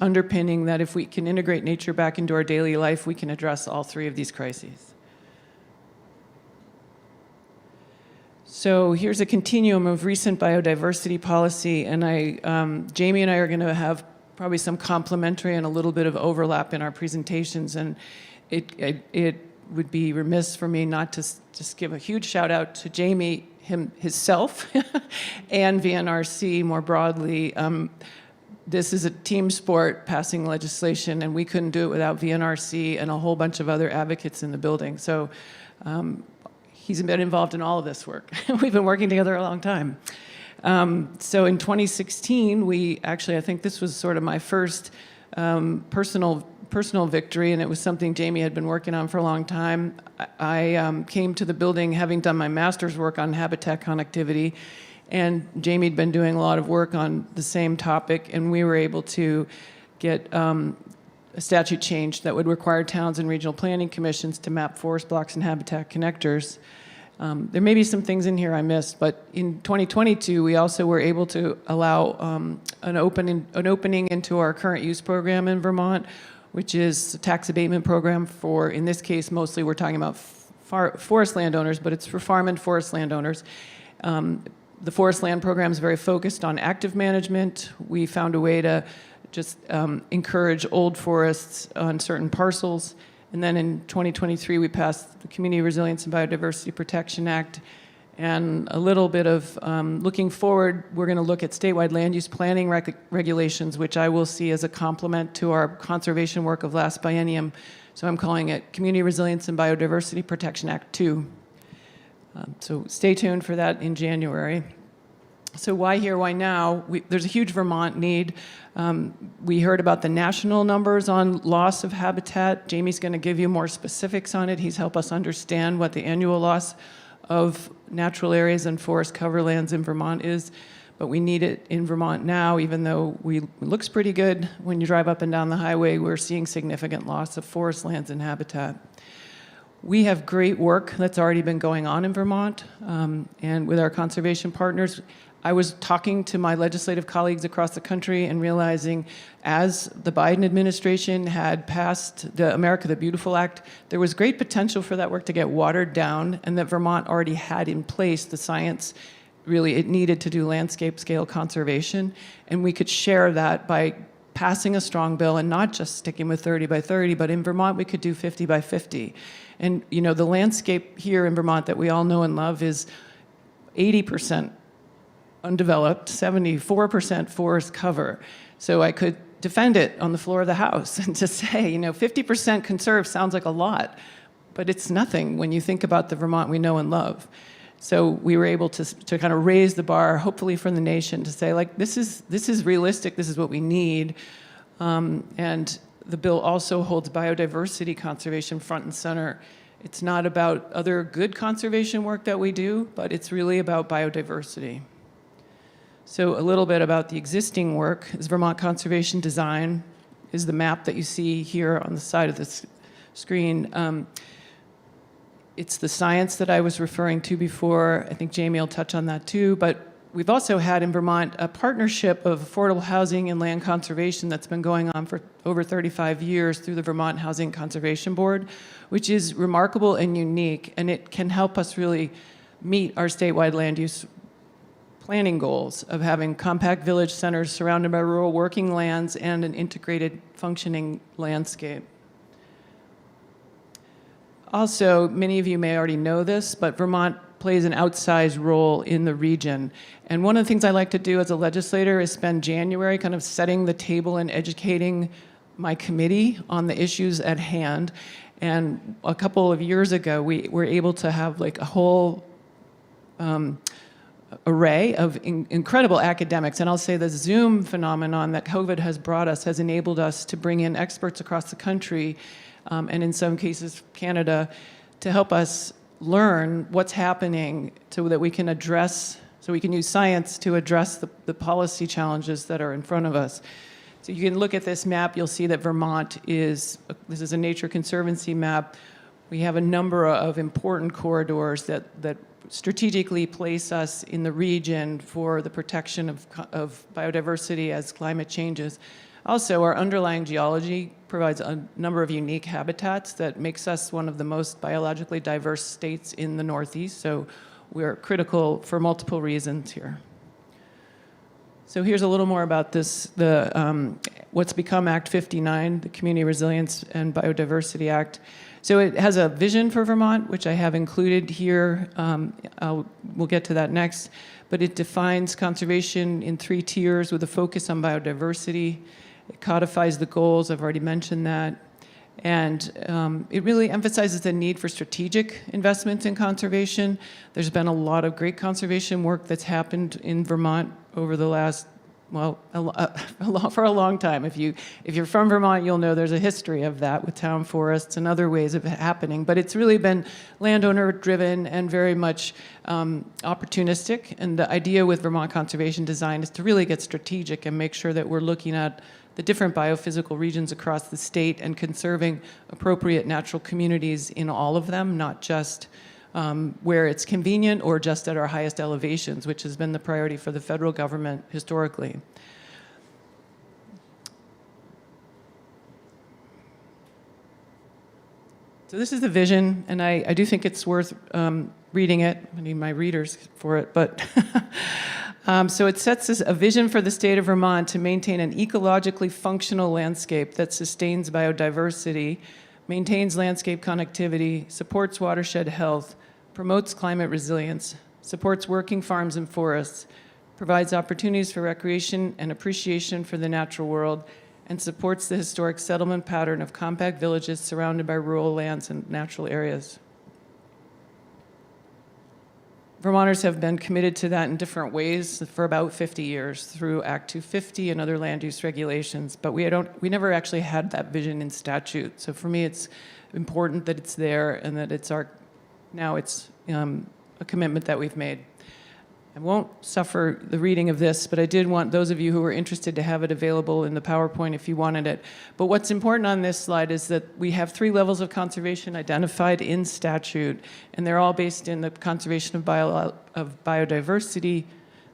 underpinning that if we can integrate nature back into our daily life, we can address all 3 of these crises. So here's a continuum of recent biodiversity policy, and Jamie and I are going to have probably some complementary and a little bit of overlap in our presentations, and it would be remiss for me not to just give a huge shout out to Jamie himself and VNRC more broadly. This is a team sport, passing legislation, and we couldn't do it without VNRC and a whole bunch of other advocates in the building. So he's been involved in all of this work. We've been working together a long time. So in 2016, I think this was sort of my first personal victory, and it was something Jamie had been working on for a long time. I came to the building having done my master's work on habitat connectivity, and Jamie had been doing a lot of work on the same topic, and we were able to get a statute change that would require towns and regional planning commissions to map forest blocks and habitat connectors. There may be some things in here I missed, but in 2022, we also were able to allow an opening into our current use program in Vermont, which is a tax abatement program for, in this case, mostly we're talking about forest landowners, but it's for farm and forest landowners. The forest land program is very focused on active management. We found a way to just encourage old forests on certain parcels. And then in 2023, we passed the Community Resilience and Biodiversity Protection Act. And a little bit of looking forward, we're going to look at statewide land use planning regulations, which I will see as a complement to our conservation work of last biennium. So I'm calling it Community Resilience and Biodiversity Protection Act 2. So stay tuned for that in January. So why here, why now? There's a huge Vermont need. We heard about the national numbers on loss of habitat. Jamie's going to give you more specifics on it. He's helped us understand what the annual loss of natural areas and forest cover lands in Vermont is. But we need it in Vermont now, even though it looks pretty good. When you drive up and down the highway, we're seeing significant loss of forest lands and habitat. We have great work that's already been going on in Vermont, and with our conservation partners. I was talking to my legislative colleagues across the country and realizing as the Biden administration had passed the America the Beautiful Act, there was great potential for that work to get watered down, and that Vermont already had in place the science really it needed to do landscape scale conservation, and we could share that by passing a strong bill and not just sticking with 30 by 30, but in Vermont we could do 50 by 50. And the landscape here in Vermont that we all know and love is 80% undeveloped, 74% forest cover. So I could defend it on the floor of the House and to say, 50% conserve sounds like a lot, but it's nothing when you think about the Vermont we know and love. So we were able to kind of raise the bar, hopefully for the nation, to say, like, this is realistic, this is what we need. And the bill also holds biodiversity conservation front and center. It's not about other good conservation work that we do, but it's really about biodiversity. So a little bit about the existing work is Vermont Conservation Design, is the map that you see here on the side of the screen. It's the science that I was referring to before. I think Jamie will touch on that too, but we've also had in Vermont a partnership of affordable housing and land conservation that's been going on for over 35 years through the Vermont Housing Conservation Board, which is remarkable and unique, and it can help us really meet our statewide land use planning goals of having compact village centers surrounded by rural working lands and an integrated functioning landscape. Also, many of you may already know this, but Vermont plays an outsized role in the region. And one of the things I like to do as a legislator is spend January kind of setting the table and educating my committee on the issues at hand. And a couple of years ago, we were able to have like a whole array of incredible academics. And I'll say the Zoom phenomenon that COVID has brought us has enabled us to bring in experts across the country, and in some cases Canada, to help us learn what's happening so that we can use science to address the policy challenges that are in front of us. So you can look at this map, you'll see that Vermont this is a Nature Conservancy map. We have a number of important corridors that strategically place us in the region for the protection of biodiversity as climate changes. Also, our underlying geology provides a number of unique habitats that makes us one of the most biologically diverse states in the Northeast, so we're critical for multiple reasons here. So here's a little more about this, what's become Act 59, the Community Resilience and Biodiversity Act. So it has a vision for Vermont, which I have included here. We'll get to that next. But it defines conservation in 3 tiers with a focus on biodiversity. It codifies the goals, I've already mentioned that. And it really emphasizes the need for strategic investments in conservation. There's been a lot of great conservation work that's happened in Vermont over the last, for a long time. If you're from Vermont, you'll know there's a history of that with town forests and other ways of it happening. But it's really been landowner-driven and very much opportunistic. And the idea with Vermont Conservation Design is to really get strategic and make sure that we're looking at the different biophysical regions across the state and conserving appropriate natural communities in all of them, not just where it's convenient or just at our highest elevations, which has been the priority for the federal government historically. So this is the vision, and I do think it's worth reading it. I need my readers for it, but so it sets a vision for the state of Vermont to maintain an ecologically functional landscape that sustains biodiversity, maintains landscape connectivity, supports watershed health, promotes climate resilience, supports working farms and forests, provides opportunities for recreation and appreciation for the natural world, and supports the historic settlement pattern of compact villages surrounded by rural lands and natural areas. Vermonters have been committed to that in different ways for about 50 years through Act 250 and other land use regulations, but we never actually had that vision in statute. So for me, it's important that it's there and that it's now it's a commitment that we've made. I won't suffer the reading of this, but I did want those of you who are interested to have it available in the PowerPoint if you wanted it. But what's important on this slide is that we have 3 levels of conservation identified in statute, and they're all based in the conservation of biodiversity.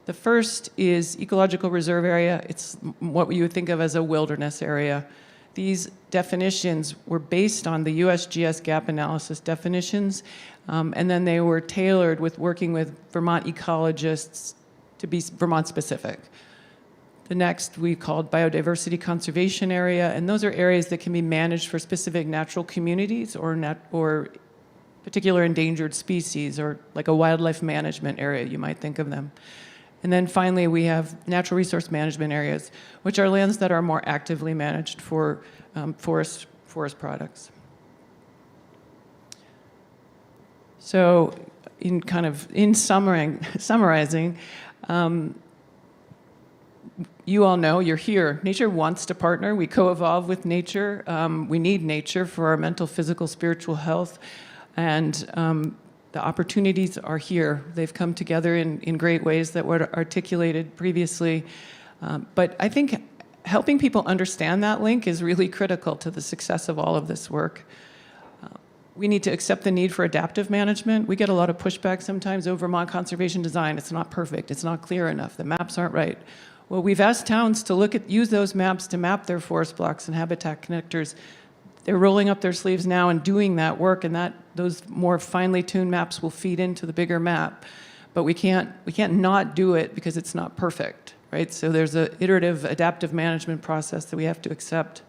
The first is ecological reserve area. It's what you would think of as a wilderness area. These definitions were based on the USGS gap analysis definitions, and then they were tailored with working with Vermont ecologists to be Vermont specific. The next we called biodiversity conservation area, and those are areas that can be managed for specific natural communities or particular endangered species, or like a wildlife management area, you might think of them. And then finally, we have natural resource management areas, which are lands that are more actively managed for forest products. So in summarizing, you all know, you're here. Nature wants to partner. We co-evolve with nature. We need nature for our mental, physical, spiritual health. And the opportunities are here. They've come together in great ways that were articulated previously. But I think helping people understand that link is really critical to the success of all of this work. We need to accept the need for adaptive management. We get a lot of pushback sometimes over Vermont conservation design. It's not perfect. It's not clear enough. The maps aren't right. Well, we've asked towns to use those maps to map their forest blocks and habitat connectors. They're rolling up their sleeves now and doing that work, and those more finely tuned maps will feed into the bigger map. But we can't not do it because it's not perfect, right? So there's an iterative adaptive management process that we have to accept.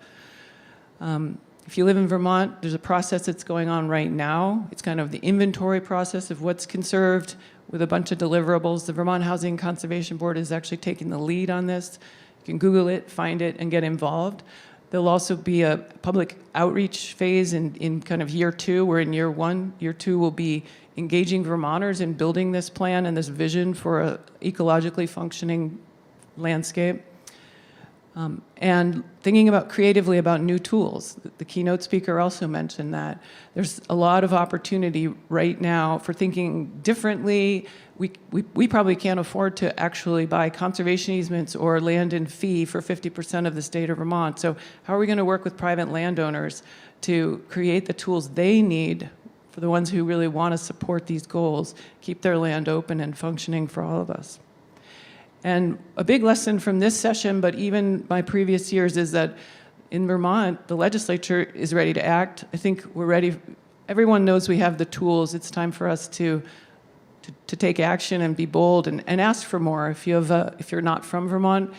If you live in Vermont, there's a process that's going on right now. It's kind of the inventory process of what's conserved with a bunch of deliverables. The Vermont Housing Conservation Board is actually taking the lead on this. You can Google it, find it, and get involved. There'll also be a public outreach phase in kind of year 2. We're in year 1. Year 2 will be engaging Vermonters in building this plan and this vision for an ecologically functioning landscape. And thinking creatively about new tools. The keynote speaker also mentioned that. There's a lot of opportunity right now for thinking differently. We probably can't afford to actually buy conservation easements or land in fee for 50% of the state of Vermont. So how are we going to work with private landowners to create the tools they need for the ones who really want to support these goals, keep their land open and functioning for all of us? And a big lesson from this session, but even my previous years, is that in Vermont, the legislature is ready to act. I think we're ready. Everyone knows we have the tools. It's time for us to take action and be bold and ask for more. If you're not from Vermont,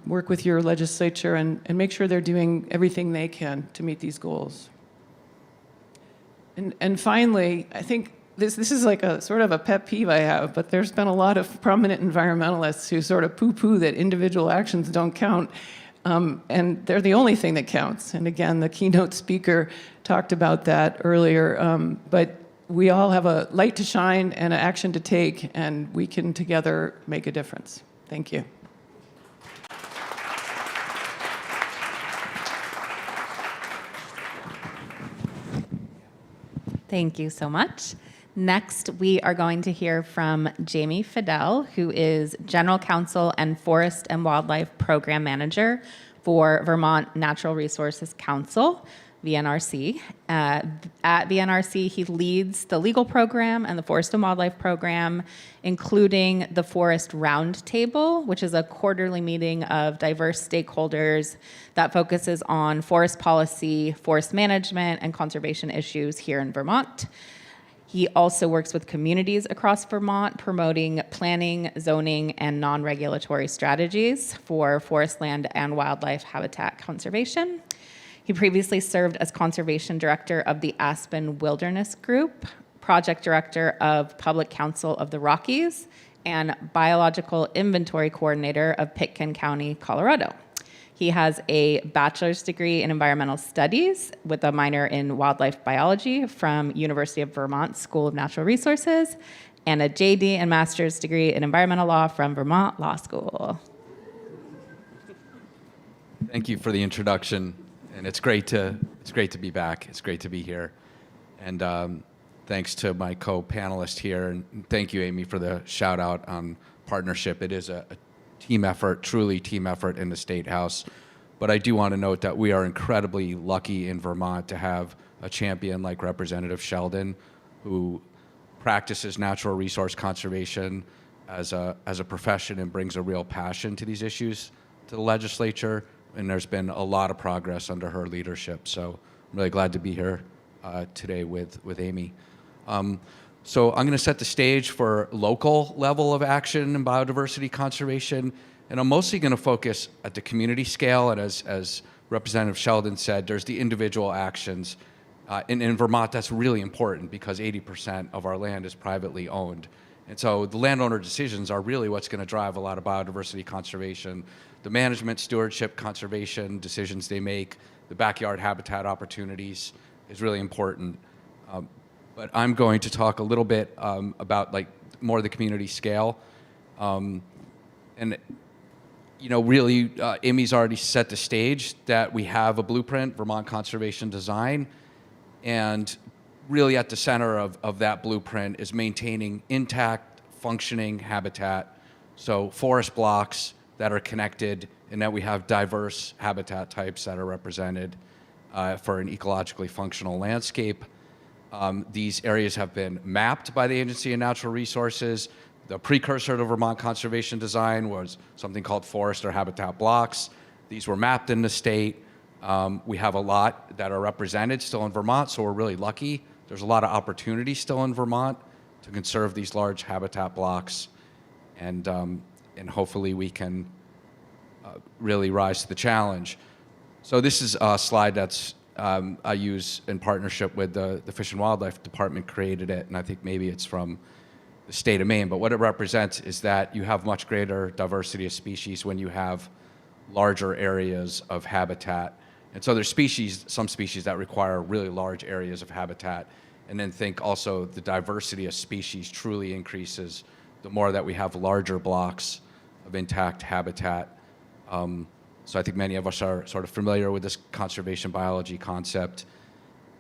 work with your legislature and make sure they're doing everything they can to meet these goals. And finally, I think this is like a sort of a pet peeve I have, but there's been a lot of prominent environmentalists who sort of poo-poo that individual actions don't count, and they're the only thing that counts. And again, the keynote speaker talked about that earlier, but we all have a light to shine and an action to take, and we can together make a difference. Thank you. Thank you so much. Next, we are going to hear from Jamie Fidel, who is General Counsel and Forest and Wildlife Program Manager for Vermont Natural Resources Council, VNRC. At VNRC, he leads the legal program and the Forest and Wildlife Program, including the Forest Roundtable, which is a quarterly meeting of diverse stakeholders that focuses on forest policy, forest management, and conservation issues here in Vermont. He also works with communities across Vermont, promoting planning, zoning, and non-regulatory strategies for forest land and wildlife habitat conservation. He previously served as Conservation Director of the Aspen Wilderness Group, Project Director of Public Council of the Rockies, and Biological Inventory Coordinator of Pitkin County, Colorado. He has a bachelor's degree in environmental studies with a minor in wildlife biology from University of Vermont School of Natural Resources, and a JD and master's degree in environmental law from Vermont Law School. Thank you for the introduction, and it's great to be back. It's great to be here, and thanks to my co-panelist here, and thank you, Amy, for the shout out on partnership. It is a team effort, truly team effort in the State House. But I do want to note that we are incredibly lucky in Vermont to have a champion like Representative Sheldon, who practices natural resource conservation as a profession and brings a real passion to these issues to the legislature. And there's been a lot of progress under her leadership. So I'm really glad to be here today with Amy. So I'm going to set the stage for local level of action in biodiversity conservation, and I'm mostly going to focus at the community scale, and as Representative Sheldon said, there's the individual actions. In Vermont, that's really important because 80% of our land is privately owned, And so the landowner decisions are really what's going to drive a lot of biodiversity conservation. The management, stewardship, conservation decisions they make, the backyard habitat opportunities is really important. But I'm going to talk a little bit about like more the community scale. And you know, really, Amy's already set the stage that we have a blueprint, Vermont Conservation Design, and really at the center of that blueprint is maintaining intact, functioning habitat. So forest blocks that are connected, and that we have diverse habitat types that are represented for an ecologically functional landscape. These areas have been mapped by the Agency of Natural Resources. The precursor to Vermont Conservation Design was something called forest or habitat blocks. These were mapped in the state. We have a lot that are represented still in Vermont, so we're really lucky. There's a lot of opportunity still in Vermont to conserve these large habitat blocks, and hopefully we can really rise to the challenge. So this is a slide that's I use in partnership with the Fish and Wildlife Department, created it, and I think maybe it's from the state of Maine, but what it represents is that you have much greater diversity of species when you have larger areas of habitat. And so there's some species that require really large areas of habitat. And then think also the diversity of species truly increases the more that we have larger blocks of intact habitat. So I think many of us are sort of familiar with this conservation biology concept.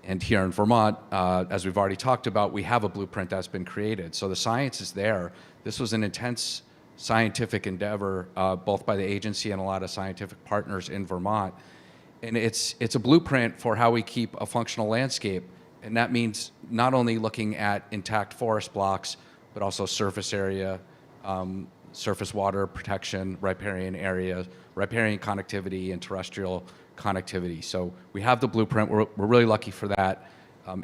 And here in Vermont, as we've already talked about, we have a blueprint that's been created. So the science is there. This was an intense scientific endeavor, both by the agency and a lot of scientific partners in Vermont. And it's a blueprint for how we keep a functional landscape. And that means not only looking at intact forest blocks, but also surface area, surface water protection, riparian area, riparian connectivity, and terrestrial connectivity. So we have the blueprint. We're really lucky for that.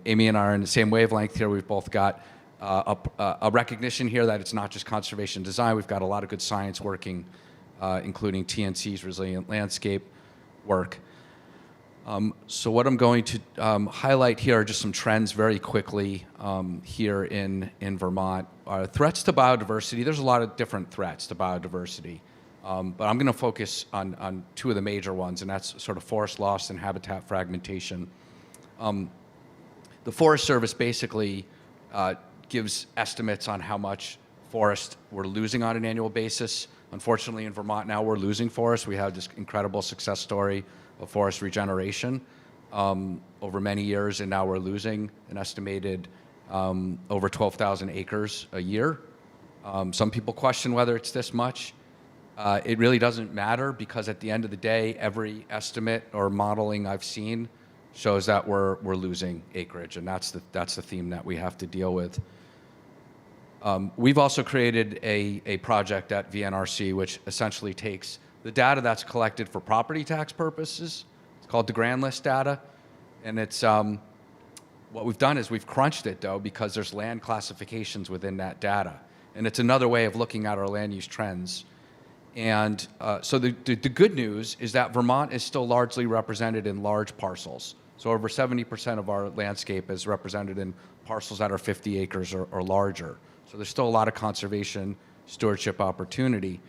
Amy and I are in the same wavelength here. We've both got a recognition here that it's not just conservation design. We've got a lot of good science working, including TNC's resilient landscape work. So what I'm going to highlight here are just some trends very quickly here in Vermont. Threats to biodiversity, there's a lot of different threats to biodiversity. But I'm going to focus on two of the major ones, and that's sort of forest loss and habitat fragmentation. The Forest Service basically gives estimates on how much forest we're losing on an annual basis. Unfortunately, in Vermont now, we're losing forest. We have this incredible success story of forest regeneration over many years, and now we're losing an estimated over 12,000 acres a year. Some people question whether it's this much. It really doesn't matter, because at the end of the day, every estimate or modeling I've seen shows that we're losing acreage, and that's the theme that we have to deal with. We've also created a project at VNRC which essentially takes the data that's collected for property tax purposes. It's called the Grand List data, and it's what we've done is we've crunched it, though, because there's land classifications within that data, and it's another way of looking at our land use trends. And so the good news is that Vermont is still largely represented in large parcels. So over 70% of our landscape is represented in parcels that are 50 acres or larger. So there's still a lot of conservation stewardship opportunity.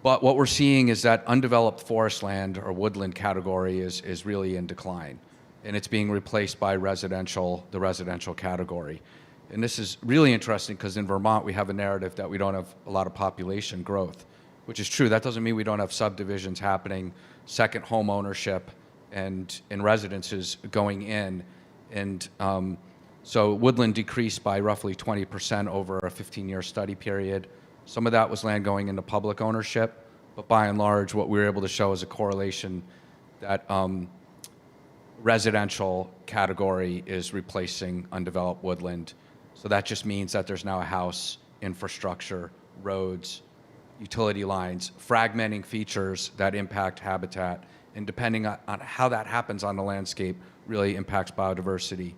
But what we're seeing is that undeveloped forest land or woodland category is really in decline. And it's being replaced by the residential category. And this is really interesting because in Vermont we have a narrative that we don't have a lot of population growth, which is true. That doesn't mean we don't have subdivisions happening, second home ownership, and residences going in. And so woodland decreased by roughly 20% over a 15-year study period. Some of that was land going into public ownership, but by and large, what we were able to show is a correlation that residential category is replacing undeveloped woodland. So that just means that there's now a house, infrastructure, roads, utility lines, fragmenting features that impact habitat, and depending on how that happens on the landscape really impacts biodiversity.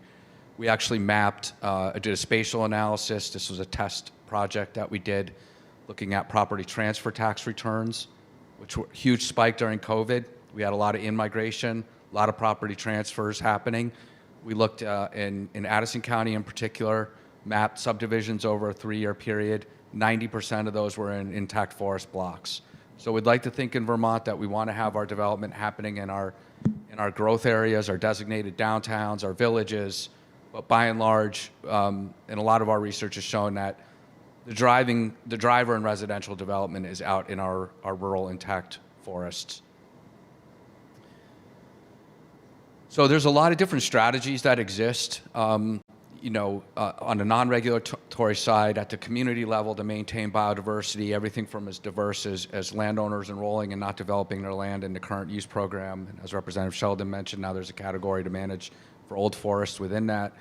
We actually mapped, did a spatial analysis. This was a test project that we did looking at property transfer tax returns, which were a huge spike during COVID. We had a lot of in-migration, a lot of property transfers happening. We looked in Addison County in particular, mapped subdivisions over a 3-year period. 90% of those were in intact forest blocks. So we'd like to think in Vermont that we want to have our development happening in our growth areas, our designated downtowns, our villages, but by and large, and a lot of our research has shown that the driver in residential development is out in our rural intact forests. So there's a lot of different strategies that exist, on a non-regulatory side, at the community level to maintain biodiversity, everything from as diverse as landowners enrolling and not developing their land in the current use program. And as Representative Sheldon mentioned, now there's a category to manage for old forests within that,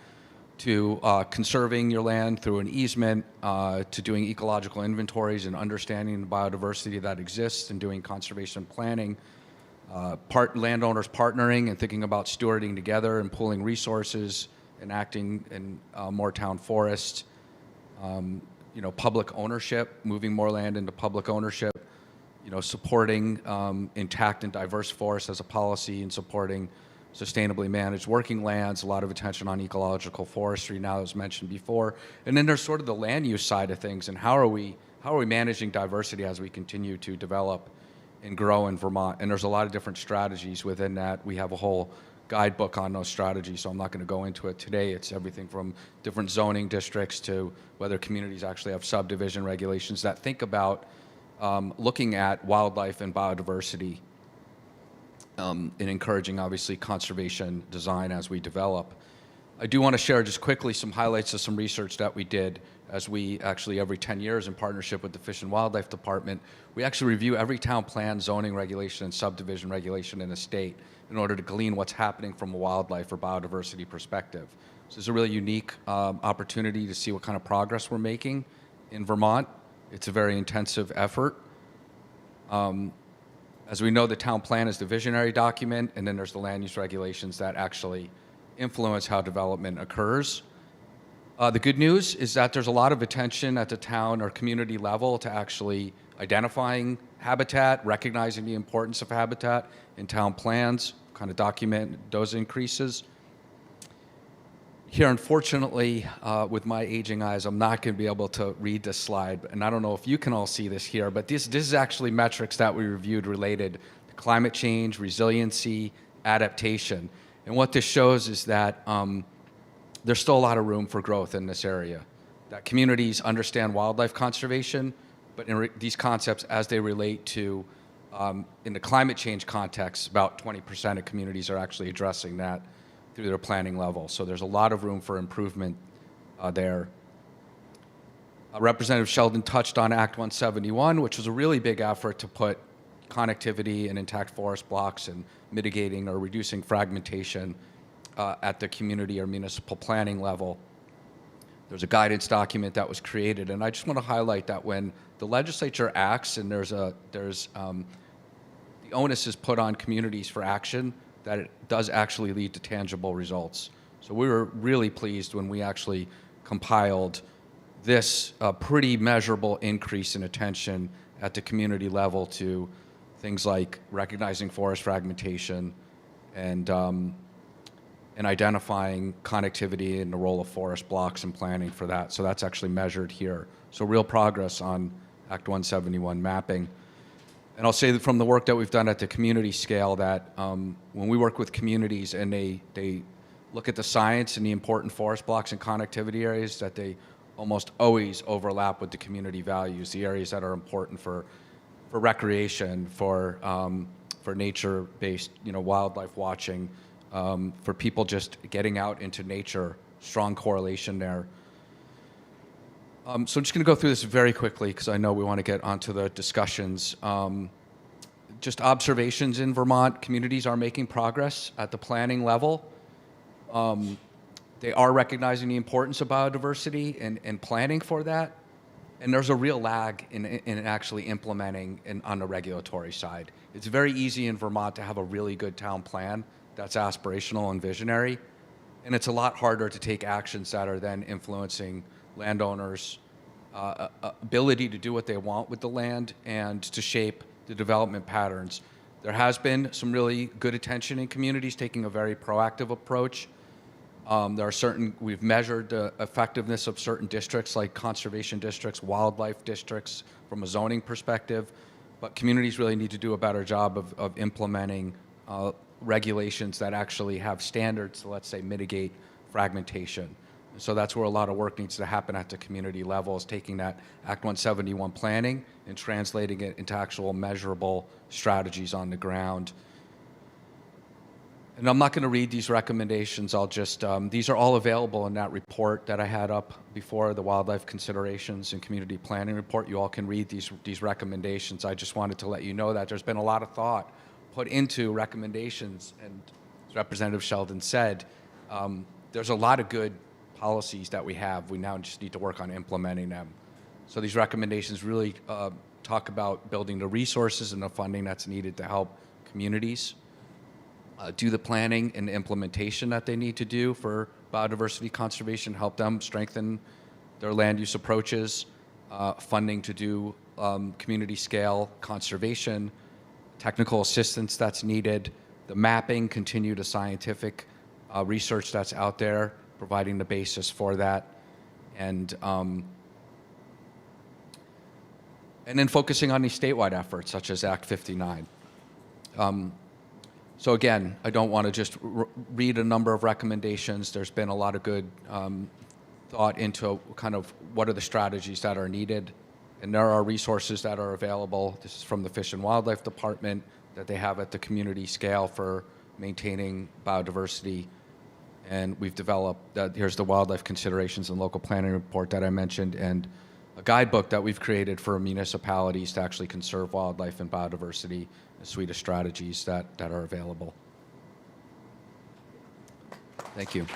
to conserving your land through an easement, to doing ecological inventories and understanding the biodiversity that exists and doing conservation planning, landowners partnering and thinking about stewarding together and pooling resources and acting in more town forests, public ownership, moving more land into public ownership, supporting intact and diverse forests as a policy and supporting sustainably managed working lands, a lot of attention on ecological forestry now, as mentioned before. And then there's sort of the land use side of things, and how are we managing diversity as we continue to develop and grow in Vermont? And there's a lot of different strategies within that. We have a whole guidebook on those strategies, so I'm not going to go into it today. It's everything from different zoning districts to whether communities actually have subdivision regulations that think about looking at wildlife and biodiversity, and encouraging, obviously, conservation design as we develop. I do want to share just quickly some highlights of some research that we did as we actually every 10 years in partnership with the Fish and Wildlife Department, we actually review every town plan, zoning regulation, and subdivision regulation in the state in order to glean what's happening from a wildlife or biodiversity perspective. So it's a really unique opportunity to see what kind of progress we're making in Vermont. It's a very intensive effort. As we know, the town plan is the visionary document, and then there's the land use regulations that actually influence how development occurs. The good news is that there's a lot of attention at the town or community level to actually identifying habitat, recognizing the importance of habitat in town plans, kind of document those increases. Here, unfortunately, with my aging eyes, I'm not going to be able to read this slide, and I don't know if you can all see this here, but this is actually metrics that we reviewed related to climate change, resiliency, adaptation. And what this shows is that there's still a lot of room for growth in this area, that communities understand wildlife conservation, but in these concepts as they relate to, in the climate change context, about 20% of communities are actually addressing that through their planning level. So there's a lot of room for improvement there. Representative Sheldon touched on Act 171, which was a really big effort to put connectivity and intact forest blocks and mitigating or reducing fragmentation at the community or municipal planning level. There's a guidance document that was created, and I just want to highlight that when the legislature acts and the onus is put on communities for action, that it does actually lead to tangible results. So we were really pleased when we actually compiled this pretty measurable increase in attention at the community level to things like recognizing forest fragmentation and identifying connectivity and the role of forest blocks and planning for that. So that's actually measured here. So real progress on Act 171 mapping. And I'll say that from the work that we've done at the community scale that when we work with communities and they look at the science and the important forest blocks and connectivity areas, that they almost always overlap with the community values, the areas that are important for recreation, for nature-based, wildlife watching, for people just getting out into nature, strong correlation there. So I'm just going to go through this very quickly because I know we want to get onto the discussions. Just observations in Vermont, communities are making progress at the planning level. They are recognizing the importance of biodiversity and planning for that. And there's a real lag in actually implementing on the regulatory side. It's very easy in Vermont to have a really good town plan that's aspirational and visionary. And it's a lot harder to take actions that are then influencing landowners' ability to do what they want with the land and to shape the development patterns. There has been some really good attention in communities taking a very proactive approach. We've measured the effectiveness of certain districts like conservation districts, wildlife districts from a zoning perspective, but communities really need to do a better job of implementing regulations that actually have standards to, let's say, mitigate fragmentation. So that's where a lot of work needs to happen at the community level, is taking that Act 171 planning and translating it into actual measurable strategies on the ground. And I'm not going to read these recommendations. I'll just, these are all available in that report that I had up before, the Wildlife Considerations and Community Planning Report. You all can read these recommendations. I just wanted to let you know that there's been a lot of thought put into recommendations, and as Representative Sheldon said, there's a lot of good policies that we have. We now just need to work on implementing them. So these recommendations really talk about building the resources and the funding that's needed to help communities do the planning and implementation that they need to do for biodiversity conservation, help them strengthen their land use approaches, funding to do community scale conservation, technical assistance that's needed, the mapping, continue the scientific research that's out there, providing the basis for that, and then focusing on these statewide efforts such as Act 59. So again, I don't want to just read a number of recommendations. There's been a lot of good thought into kind of what are the strategies that are needed. And there are resources that are available. This is from the Fish and Wildlife Department that they have at the community scale for maintaining biodiversity. And we've developed, here's the Wildlife Considerations and Local Planning Report that I mentioned, and a guidebook that we've created for municipalities to actually conserve wildlife and biodiversity, a suite of strategies that are available. Thank you.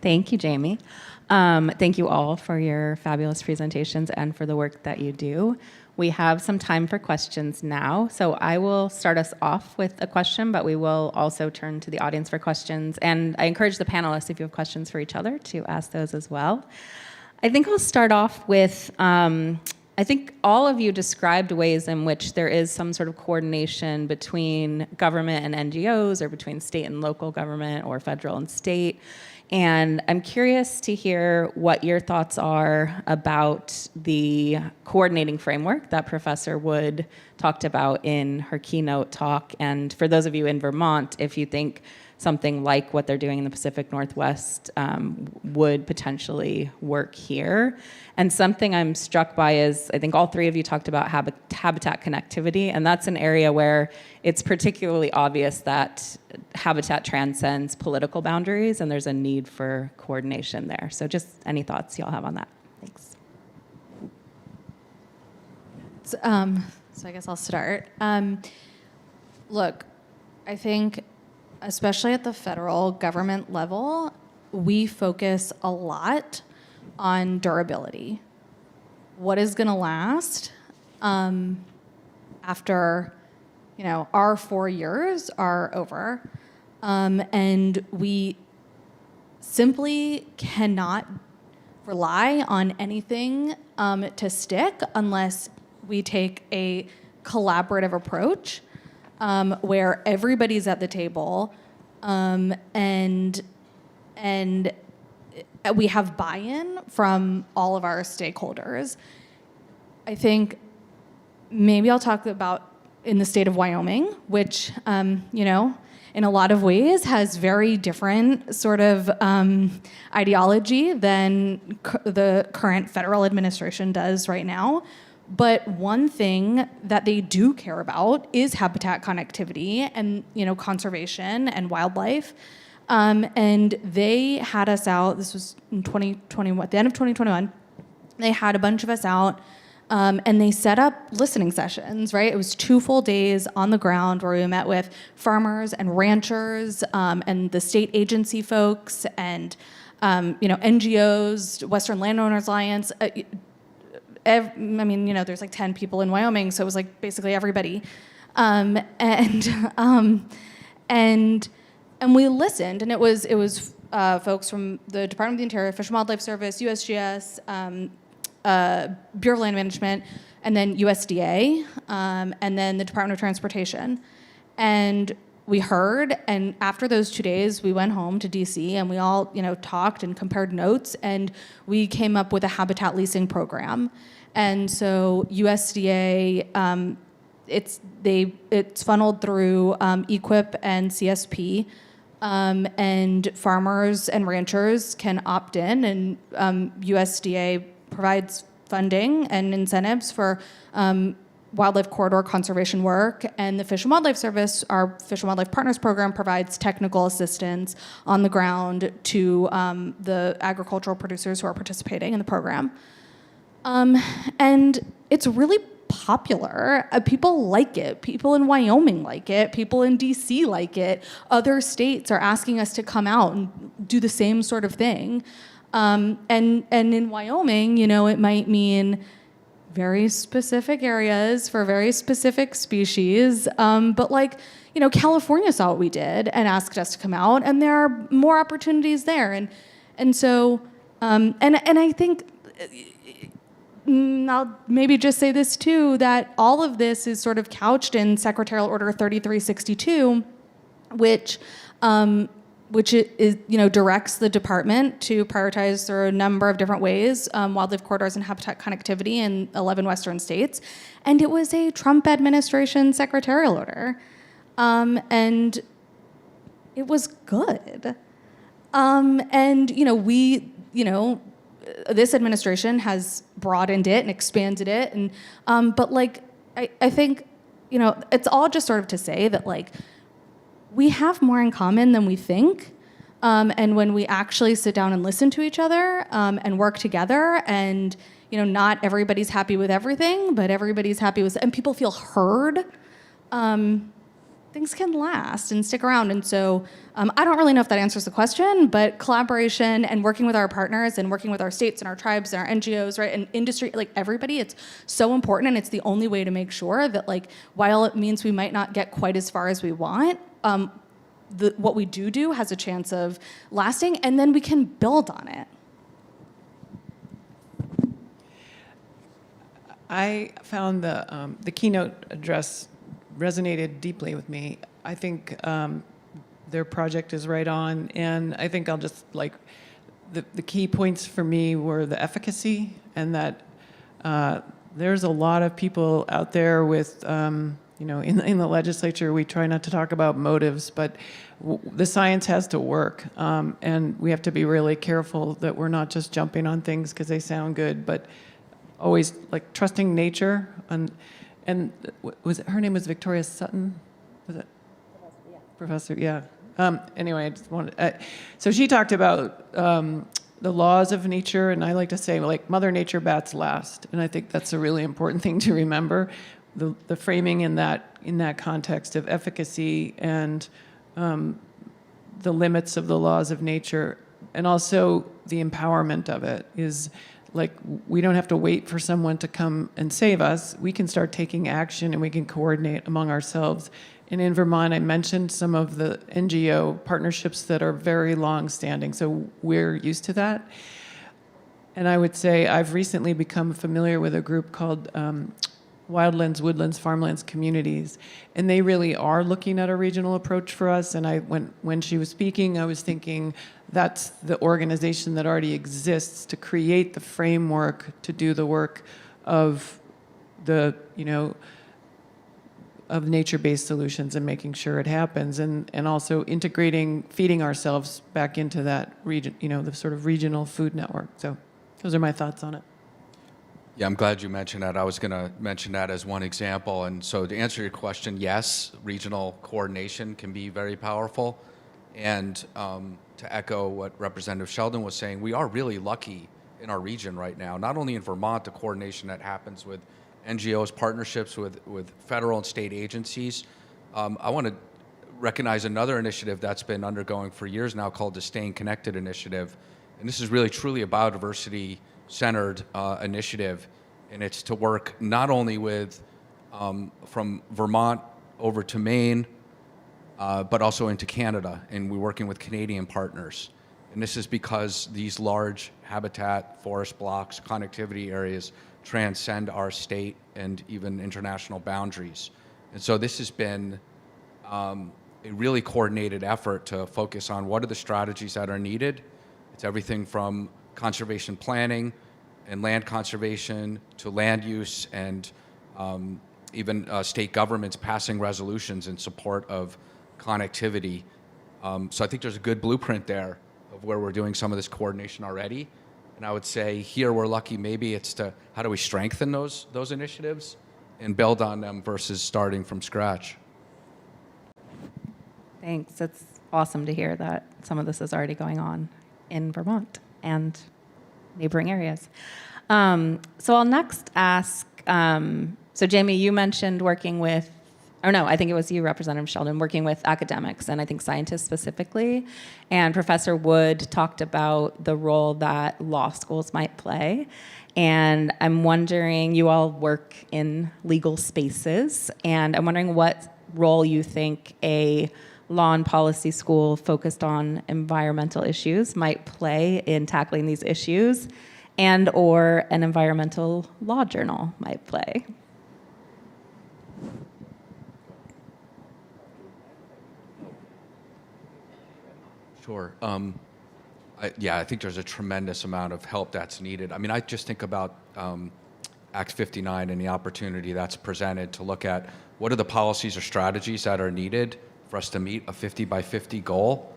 Thank you, Jamie. Thank you all for your fabulous presentations and for the work that you do. We have some time for questions now, so I will start us off with a question, but we will also turn to the audience for questions. And I encourage the panelists, if you have questions for each other, to ask those as well. I think I'll start off with, I think all of you described ways in which there is some sort of coordination between government and NGOs, or between state and local government, or federal and state. And I'm curious to hear what your thoughts are about the coordinating framework that Professor Wood talked about in her keynote talk. And for those of you in Vermont, if you think something like what they're doing in the Pacific Northwest would potentially work here. And something I'm struck by is, I think all three of you talked about habitat connectivity, and that's an area where it's particularly obvious that habitat transcends political boundaries, and there's a need for coordination there. So just any thoughts y'all have on that? Thanks. So I guess I'll start. Look, I think especially at the federal government level, we focus a lot on durability. What is going to last after, our 4 years are over, and we simply cannot rely on anything to stick unless we take a collaborative approach where everybody's at the table and we have buy-in from all of our stakeholders. I think maybe I'll talk about in the state of Wyoming, which, in a lot of ways has very different sort of ideology than the current federal administration does right now. But one thing that they do care about is habitat connectivity and, conservation and wildlife. And they had us out, this was in 2021, at the end of 2021, they had a bunch of us out and they set up listening sessions, right? It was 2 full days on the ground where we met with farmers and ranchers and the state agency folks and, NGOs, Western Landowners Alliance, there's like 10 people in Wyoming, so it was like basically everybody. And we listened, and it was folks from the Department of the Interior, Fish and Wildlife Service, USGS, Bureau of Land Management, and then USDA, and then the Department of Transportation. And we heard, and after those 2 days, we went home to DC and we all, talked and compared notes, and we came up with a habitat leasing program. And so USDA, it's funneled through EQIP and CSP, and farmers and ranchers can opt in, and USDA provides funding and incentives for wildlife corridor conservation work, and the Fish and Wildlife Service, our Fish and Wildlife Partners program, provides technical assistance on the ground to the agricultural producers who are participating in the program. And it's really popular. People like it. People in Wyoming like it. People in DC like it. Other states are asking us to come out and do the same sort of thing. And in Wyoming, it might mean very specific areas for very specific species. But California saw what we did and asked us to come out, and there are more opportunities there. And so, and I think, I'll maybe just say this too, that all of this is sort of couched in Secretarial Order 3362, which is, directs the department to prioritize through a number of different ways wildlife corridors and habitat connectivity in 11 Western states. And it was a Trump administration secretarial order. And it was good. This administration has broadened it and expanded it. And but I think, it's all just sort of to say that we have more in common than we think. And when we actually sit down and listen to each other and work together, and not everybody's happy with everything, but everybody's happy with, and people feel heard, things can last and stick around. And so I don't really know if that answers the question, but collaboration and working with our partners and working with our states and our tribes and our NGOs, right, and industry, everybody, it's so important, and it's the only way to make sure that while it means we might not get quite as far as we want, what we do has a chance of lasting, and then we can build on it. I found the keynote address resonated deeply with me. I think their project is right on, and I think I'll just the key points for me were the efficacy, and that there's a lot of people out there with in the legislature, we try not to talk about motives, but the science has to work, and we have to be really careful that we're not just jumping on things because they sound good, but always trusting nature. And her name was Victoria Sutton? Was it? Professor, yeah. Anyway, I just wanted, so she talked about the laws of nature, and I like to say, Mother Nature bats last, and I think that's a really important thing to remember. The framing in that context of efficacy and the limits of the laws of nature, and also the empowerment of it is we don't have to wait for someone to come and save us. We can start taking action, and we can coordinate among ourselves. And in Vermont, I mentioned some of the NGO partnerships that are very long-standing, so we're used to that. And I would say I've recently become familiar with a group called Wildlands, Woodlands, Farmlands Communities, and they really are looking at a regional approach for us. And when she was speaking, I was thinking that's the organization that already exists to create the framework to do the work of the of nature-based solutions and making sure it happens, and also integrating, feeding ourselves back into that region, the sort of regional food network. So those are my thoughts on it. Yeah, I'm glad you mentioned that. I was going to mention that as one example. And so to answer your question, yes, regional coordination can be very powerful. And to echo what Representative Sheldon was saying, we are really lucky in our region right now, not only in Vermont, the coordination that happens with NGOs, partnerships with federal and state agencies. I want to recognize another initiative that's been undergoing for years now called the Staying Connected Initiative. And this is really truly a biodiversity-centered initiative. And it's to work not only with, from Vermont over to Maine, but also into Canada. And we're working with Canadian partners. And this is because these large habitat, forest blocks, connectivity areas transcend our state and even international boundaries. And so this has been a really coordinated effort to focus on what are the strategies that are needed. It's everything from conservation planning and land conservation to land use and even state governments passing resolutions in support of connectivity. So I think there's a good blueprint there of where we're doing some of this coordination already. And I would say here we're lucky maybe it's to how do we strengthen those initiatives and build on them versus starting from scratch. Thanks. It's awesome to hear that some of this is already going on in Vermont and neighboring areas. So I'll next ask, so Jamie, you mentioned working with, or no, I think it was you, Representative Sheldon, working with academics and I think scientists specifically. And Professor Wood talked about the role that law schools might play. And I'm wondering, you all work in legal spaces, and I'm wondering what role you think a law and policy school focused on environmental issues might play in tackling these issues, and or an environmental law journal might play. Sure. I think there's a tremendous amount of help that's needed. I mean, I just think about Act 59 and the opportunity that's presented to look at what are the policies or strategies that are needed for us to meet a 50 by 50 goal.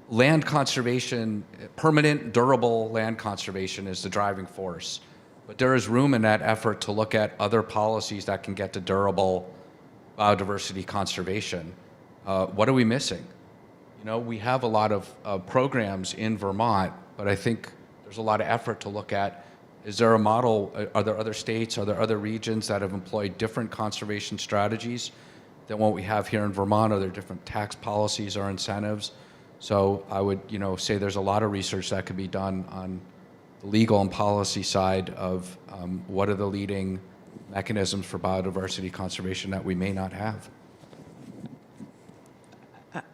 Land conservation, permanent, durable land conservation is the driving force. But there is room in that effort to look at other policies that can get to durable biodiversity conservation. What are we missing? You know, we have a lot of programs in Vermont, but I think there's a lot of effort to look at, is there a model, are there other states, are there other regions that have employed different conservation strategies than what we have here in Vermont? Are there different tax policies or incentives? So I would, say there's a lot of research that could be done on the legal and policy side of what are the leading mechanisms for biodiversity conservation that we may not have.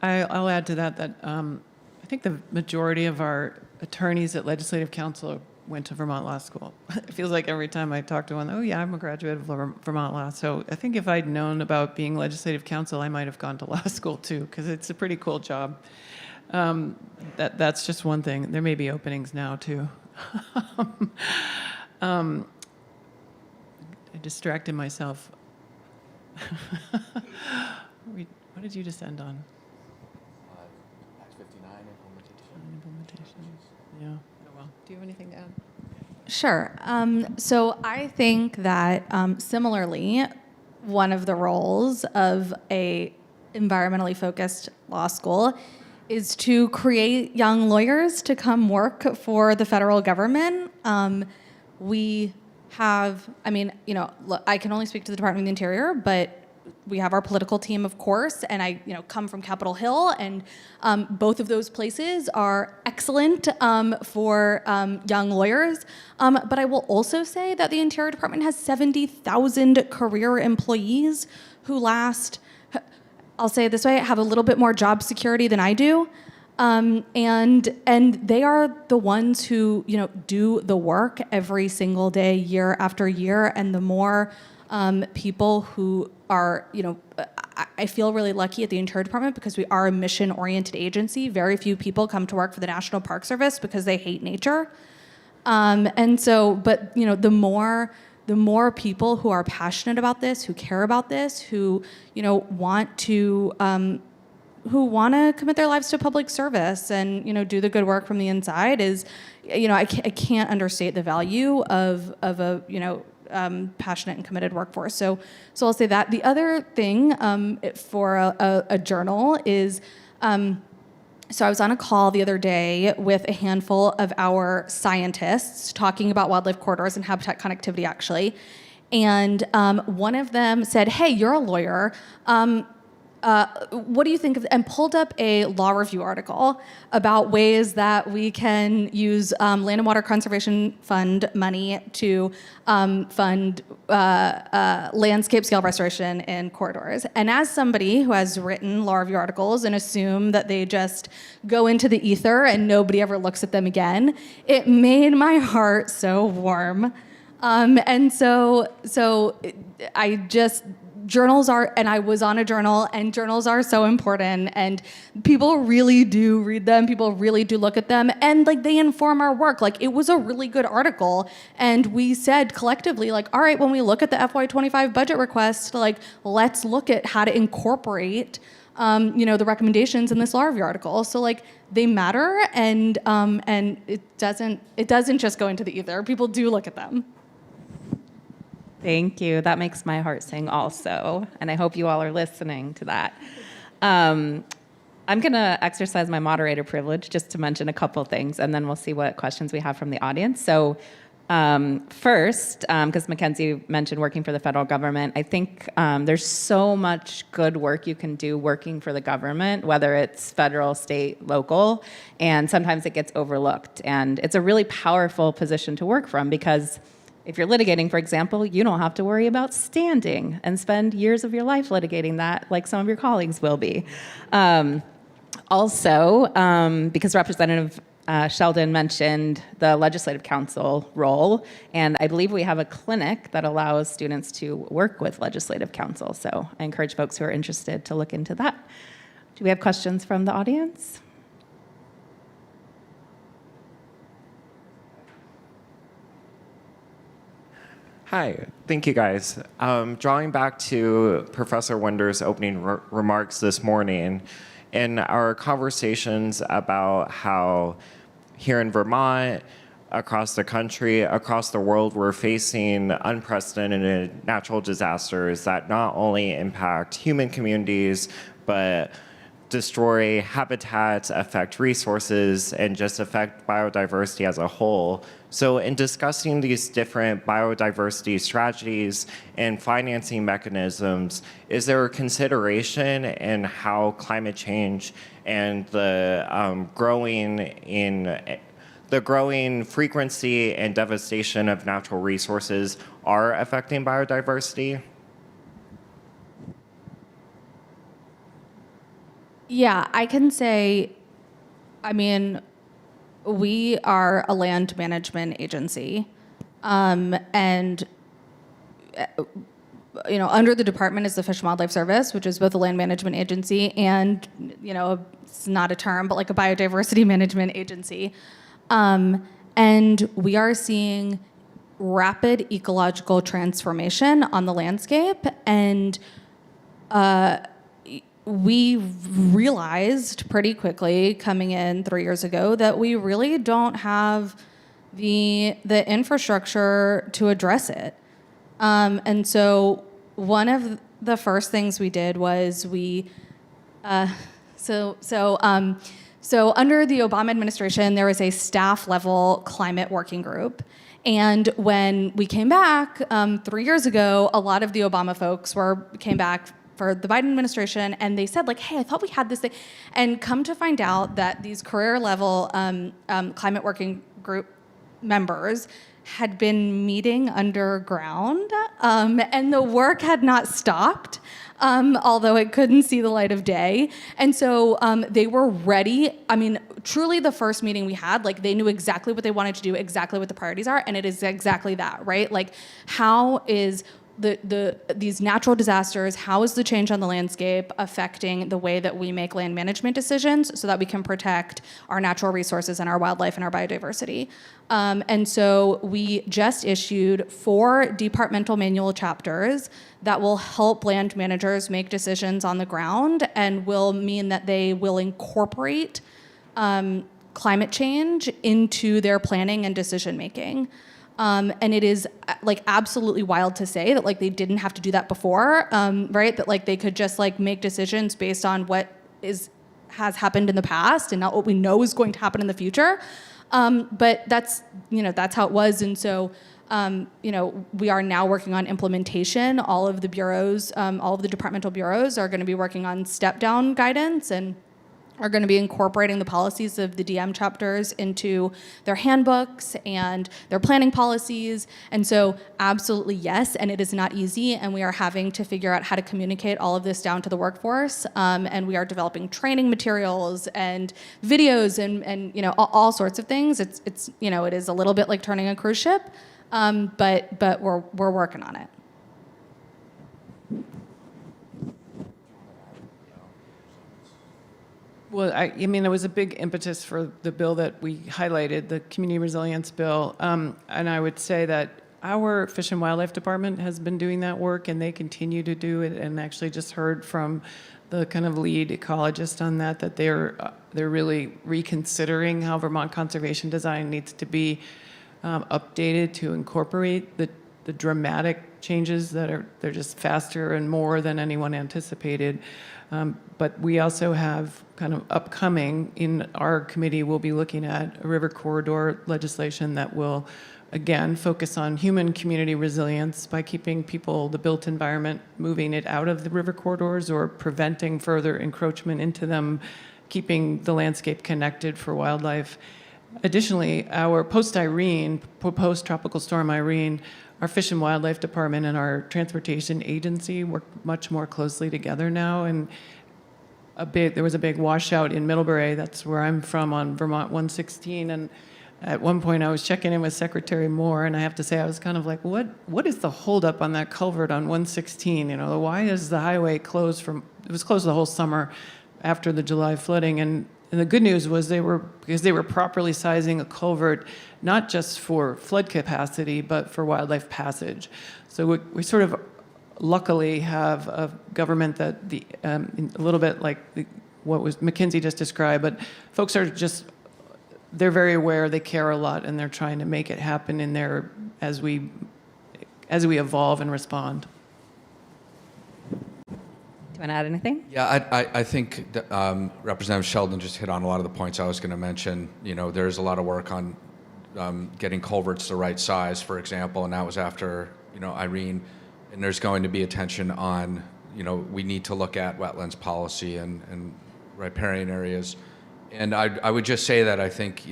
I'll add to that I think the majority of our attorneys at Legislative Council went to Vermont Law School. It feels like every time I talk to one, oh yeah, I'm a graduate of Vermont Law. So I think if I'd known about being Legislative Council, I might have gone to law school too, because it's a pretty cool job. That's just one thing. There may be openings now too. I distracted myself. What did you just end on? Act 59 implementation. Yeah. Oh, well. Do you have anything to add? Sure. So I think that similarly, one of the roles of a environmentally focused law school is to create young lawyers to come work for the federal government. We have, look, I can only speak to the Department of the Interior, but we have our political team, of course, and I come from Capitol Hill, and both of those places are excellent for young lawyers. But I will also say that the Interior Department has 70,000 career employees who last, I'll say it this way, have a little bit more job security than I do. And they are the ones who, do the work every single day, year after year, and the more people who are, I feel really lucky at the Interior Department because we are a mission-oriented agency. Very few people come to work for the National Park Service because they hate nature. And so, but, the more people who are passionate about this, who care about this, who, want to commit their lives to public service and, do the good work from the inside is, I can't understate the value of a, passionate and committed workforce. So I'll say that. The other thing for a journal is, so I was on a call the other day with a handful of our scientists talking about wildlife corridors and habitat connectivity, actually. And one of them said, hey, you're a lawyer. what do you think of, and pulled up a law review article about ways that we can use Land and Water Conservation Fund money to fund landscape scale restoration in corridors. And as somebody who has written law review articles and assume that they just go into the ether and nobody ever looks at them again, it made my heart so warm. And so I just, journals are, and I was on a journal, and journals are so important, and people really do read them, people really do look at them, and like they inform our work. Like, it was a really good article, and we said collectively, like, all right, when we look at the FY25 budget request, like, let's look at how to incorporate the recommendations in this law review article. So like, they matter, and it doesn't just go into the ether. People do look at them. Thank you. That makes my heart sing also. And I hope you all are listening to that. I'm going to exercise my moderator privilege just to mention a couple things, and then we'll see what questions we have from the audience. So first, because Mackenzie mentioned working for the federal government, I think there's so much good work you can do working for the government, whether it's federal, state, local, and sometimes it gets overlooked. And it's a really powerful position to work from, because if you're litigating, for example, you don't have to worry about standing and spend years of your life litigating that like some of your colleagues will be. Also, because Representative Sheldon mentioned the Legislative Council role, and I believe we have a clinic that allows students to work with Legislative Council. So I encourage folks who are interested to look into that. Do we have questions from the audience? Hi, thank you guys. Drawing back to Professor Winder's opening remarks this morning, in our conversations about how here in Vermont, across the country, across the world, we're facing unprecedented natural disasters that not only impact human communities, but destroy habitats, affect resources, and just affect biodiversity as a whole. So in discussing these different biodiversity strategies and financing mechanisms, is there a consideration in how climate change and the growing frequency and devastation of natural resources are affecting biodiversity? Yeah, I can say, I mean, we are a land management agency, and under the department is the Fish and Wildlife Service, which is both a land management agency and, it's not a term, but like a biodiversity management agency. And we are seeing rapid ecological transformation on the landscape, and we realized pretty quickly coming in 3 years ago that we really don't have the infrastructure to address it. And so one of the first things we did was so under the Obama administration, there was a staff level climate working group. And when we came back 3 years ago, a lot of the Obama folks came back for the Biden administration, and they said, like, hey, I thought we had this thing. And come to find out that these career level climate working group members had been meeting underground, and the work had not stopped, although it couldn't see the light of day. And so they were ready. I mean, truly the first meeting we had, like, they knew exactly what they wanted to do, exactly what the priorities are, and it is exactly that, right? Like, how is these natural disasters, how is the change on the landscape affecting the way that we make land management decisions so that we can protect our natural resources and our wildlife and our biodiversity? And so we just issued 4 departmental manual chapters that will help land managers make decisions on the ground and will mean that they will incorporate climate change into their planning and decision making. And it is like absolutely wild to say that like they didn't have to do that before, right? That like they could just like make decisions based on what has happened in the past and not what we know is going to happen in the future. But that's how it was. And so We are now working on implementation. All of the bureaus, all of the departmental bureaus are going to be working on step-down guidance and are going to be incorporating the policies of the DM chapters into their handbooks and their planning policies. And so absolutely yes, and it is not easy, and we are having to figure out how to communicate all of this down to the workforce. And we are developing training materials and videos and all sorts of things. It is a little bit like turning a cruise ship, but we're working on it. Well, I mean, it was a big impetus for the bill that we highlighted, the Community Resilience Bill. And I would say that our Fish and Wildlife Department has been doing that work, and they continue to do it. And actually just heard from the kind of lead ecologist on that they're really reconsidering how Vermont conservation design needs to be updated to incorporate the dramatic changes they're just faster and more than anyone anticipated. But we also have kind of upcoming in our committee, we'll be looking at a river corridor legislation that will, again, focus on human community resilience by keeping the built environment, moving it out of the river corridors or preventing further encroachment into them, keeping the landscape connected for wildlife. Additionally, our post-tropical storm Irene, our Fish and Wildlife Department and our transportation agency work much more closely together now. And there was a big washout in Middlebury, that's where I'm from, on Vermont 116. And at one point I was checking in with Secretary Moore, and I have to say I was kind of like, what is the holdup on that culvert on 116? Why is the highway closed it was closed the whole summer after the July flooding. And the good news was because they were properly sizing a culvert, not just for flood capacity, but for wildlife passage. So we sort of luckily have a government that a little bit like what was McKinsey just described, but folks are they're very aware, they care a lot, and they're trying to make it happen in there as we evolve and respond. Do you want to add anything? Yeah, I think that, Representative Sheldon just hit on a lot of the points I was going to mention. There's a lot of work on getting culverts the right size, for example, and that was after, Irene. And there's going to be attention on, we need to look at wetlands policy and riparian areas. And I would just say that I think,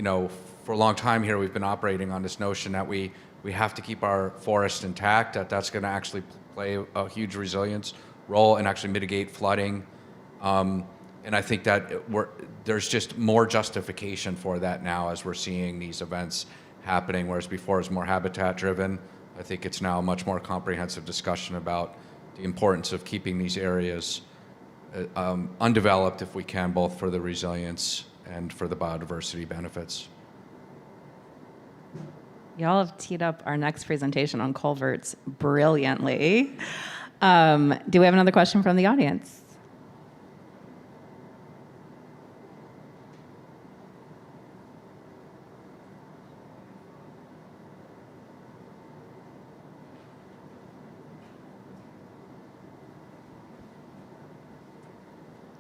for a long time here, we've been operating on this notion that we have to keep our forest intact, that's going to actually play a huge resilience role and actually mitigate flooding. And I think that there's just more justification for that now as we're seeing these events happening, whereas before it was more habitat driven. I think it's now a much more comprehensive discussion about the importance of keeping these areas undeveloped if we can, both for the resilience and for the biodiversity benefits. Y'all have teed up our next presentation on culverts brilliantly. Do we have another question from the audience?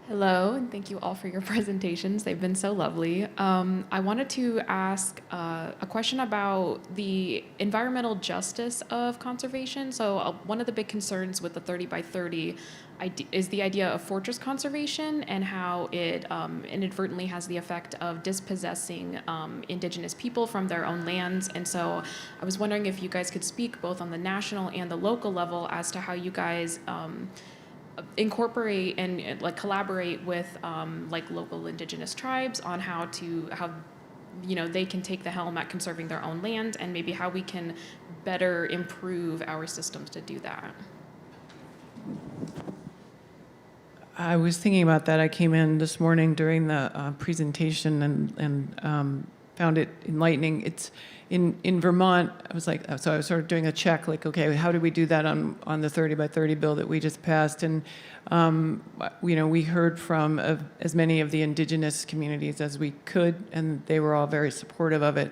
Hello, and thank you all for your presentations. They've been so lovely. I wanted to ask a question about the environmental justice of conservation. So one of the big concerns with the 30 by 30 is the idea of fortress conservation and how it inadvertently has the effect of dispossessing Indigenous people from their own lands. And so I was wondering if you guys could speak both on the national and the local level as to how you guys incorporate and collaborate with local Indigenous tribes on how they can take the helm at conserving their own land, and maybe how we can better improve our systems to do that. I was thinking about that. I came in this morning during the presentation and found it enlightening. It's in Vermont. I was sort of doing a check, okay, how do we do that on the 30 by 30 bill that we just passed? And we heard from as many of the Indigenous communities as we could, and they were all very supportive of it.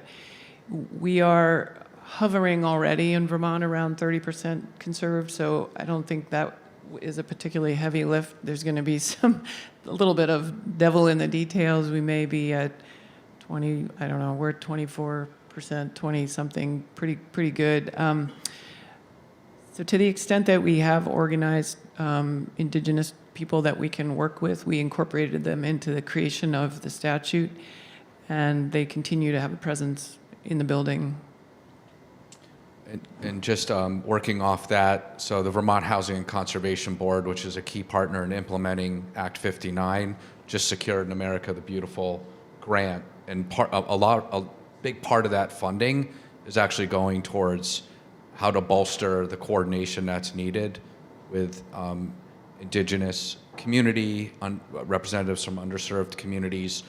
We are hovering already in Vermont around 30% conserved, so I don't think that is a particularly heavy lift. There's going to be a little bit of devil in the details. We may be at 20, I don't know, we're at 24% 30%, 20-something, pretty good. So to the extent that we have organized Indigenous people that we can work with, we incorporated them into the creation of the statute, and they continue to have a presence in the building. And just working off that, so the Vermont Housing and Conservation Board, which is a key partner in implementing Act 59, just secured an America the Beautiful grant, and a big part of that funding is actually going towards how to bolster the coordination that's needed with Indigenous community, representatives from underserved communities,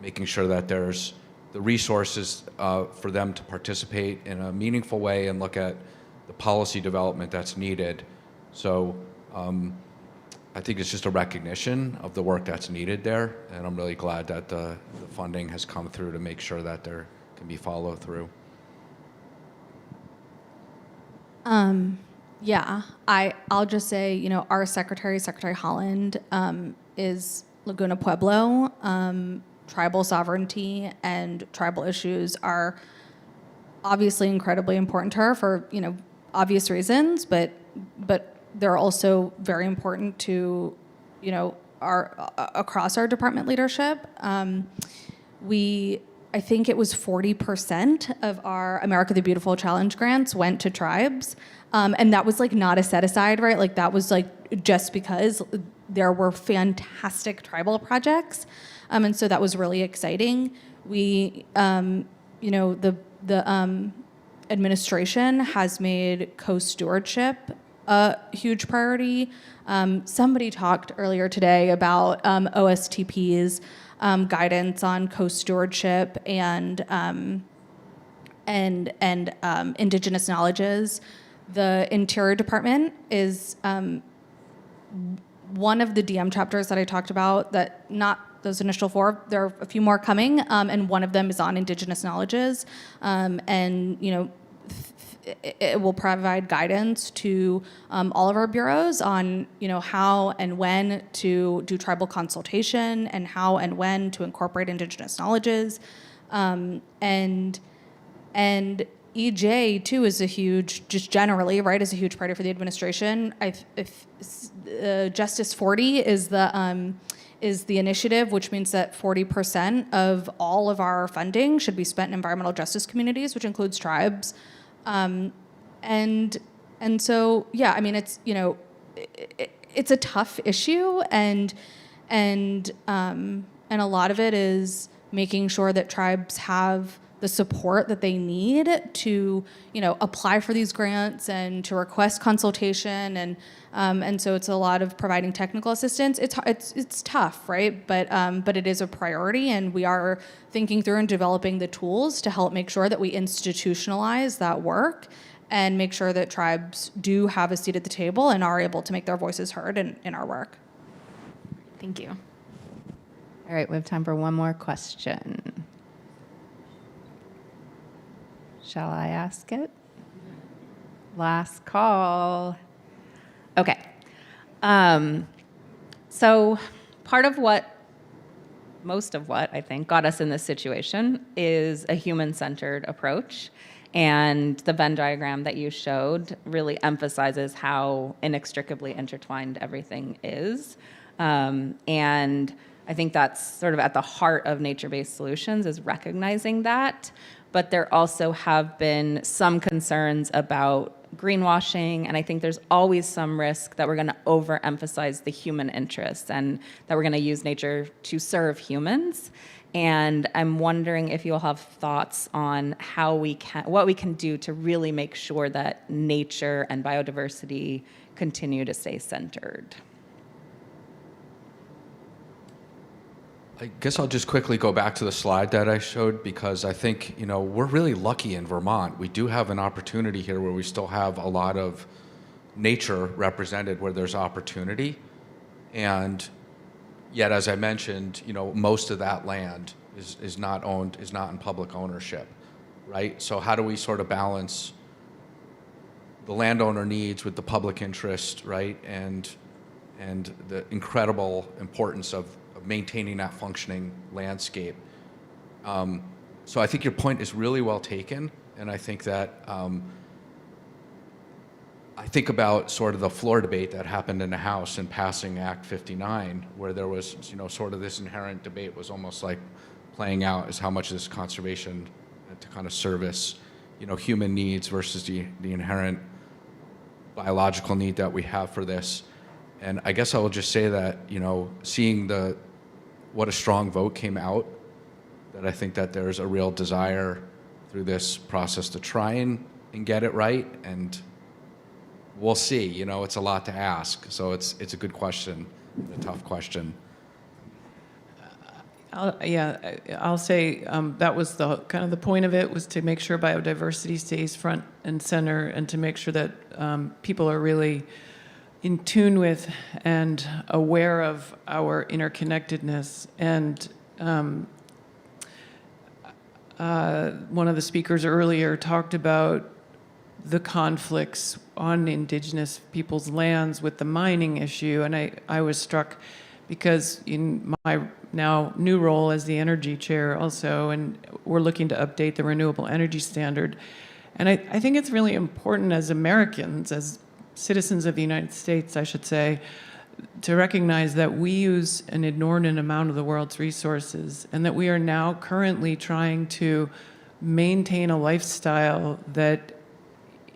making sure that there's the resources for them to participate in a meaningful way and look at the policy development that's needed. So I think it's just a recognition of the work that's needed there, and I'm really glad that the funding has come through to make sure that there can be follow through. Yeah, I'll just say, you know, our Secretary Holland, is Laguna Pueblo. Tribal sovereignty and tribal issues are obviously incredibly important to her for, you know, obvious reasons, but they're also very important to, you know, across our department leadership. I think it was 40% of our America the Beautiful Challenge grants went to tribes. And that was like not a set aside, right? Like that was like just because there were fantastic tribal projects. And so that was really exciting. We, you know, the administration has made co-stewardship a huge priority. Somebody talked earlier today about OSTP's guidance on co-stewardship and indigenous knowledges. The Interior Department is one of the DM chapters that I talked about, that not those initial 4, there are a few more coming, and one of them is on indigenous knowledges. And, you know, it will provide guidance to all of our bureaus on, you know, how and when to do tribal consultation and how and when to incorporate indigenous knowledges. And EJ too is a huge, just generally, right, is a huge priority for the administration. Justice 40 is the initiative, which means that 40% of all of our funding should be spent in environmental justice communities, which includes tribes. And so, yeah, I mean, it's, you know, it's a tough issue, and a lot of it is making sure that tribes have the support that they need to, you know, apply for these grants and to request consultation, and so it's a lot of providing technical assistance. It's tough, right? But it is a priority, and we are thinking through and developing the tools to help make sure that we institutionalize that work and make sure that tribes do have a seat at the table and are able to make their voices heard in our work. Thank you. All right, we have time for one more question. Shall I ask it? Last call. Okay. So most of what I think got us in this situation is a human-centered approach. And the Venn diagram that you showed really emphasizes how inextricably intertwined everything is. And I think that's sort of at the heart of nature-based solutions, is recognizing that. But there also have been some concerns about greenwashing, and I think there's always some risk that we're going to overemphasize the human interests and that we're going to use nature to serve humans. And I'm wondering if you'll have thoughts on what we can do to really make sure that nature and biodiversity continue to stay centered. I guess I'll just quickly go back to the slide that I showed, because I think, you know, we're really lucky in Vermont. We do have an opportunity here where we still have a lot of nature represented where there's opportunity. And yet, as I mentioned, you know, most of that land is not in public ownership, right? So how do we sort of balance the landowner needs with the public interest, right? And the incredible importance of maintaining that functioning landscape. So I think your point is really well taken, and I think that I think about sort of the floor debate that happened in the House in passing Act 59, where there was, sort of this inherent debate was almost like playing out as how much is conservation to kind of service, human needs versus the inherent biological need that we have for this. And I guess I will just say that, seeing what a strong vote came out, that I think that there's a real desire through this process to try and get it right. And we'll see, it's a lot to ask. So it's a good question, a tough question. I'll say that was the kind of the point of it, was to make sure biodiversity stays front and center, and to make sure that people are really in tune with and aware of our interconnectedness. And one of the speakers earlier talked about the conflicts on Indigenous people's lands with the mining issue, and I was struck because in my now new role as the energy chair also, and we're looking to update the renewable energy standard. And I think it's really important as Americans, as citizens of the United States, I should say, to recognize that we use an inordinate amount of the world's resources, and that we are now currently trying to maintain a lifestyle that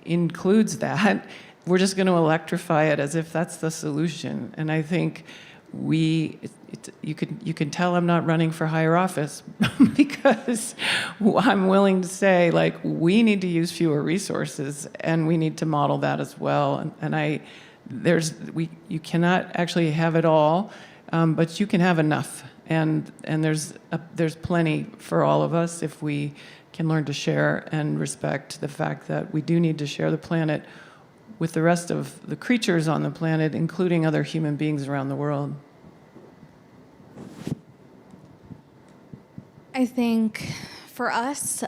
includes that. We're just going to electrify it as if that's the solution. And I think you can tell I'm not running for higher office because I'm willing to say, like, we need to use fewer resources, and we need to model that as well. You cannot actually have it all, but you can have enough, and there's plenty for all of us if we can learn to share and respect the fact that we do need to share the planet with the rest of the creatures on the planet, including other human beings around the world. I think for us,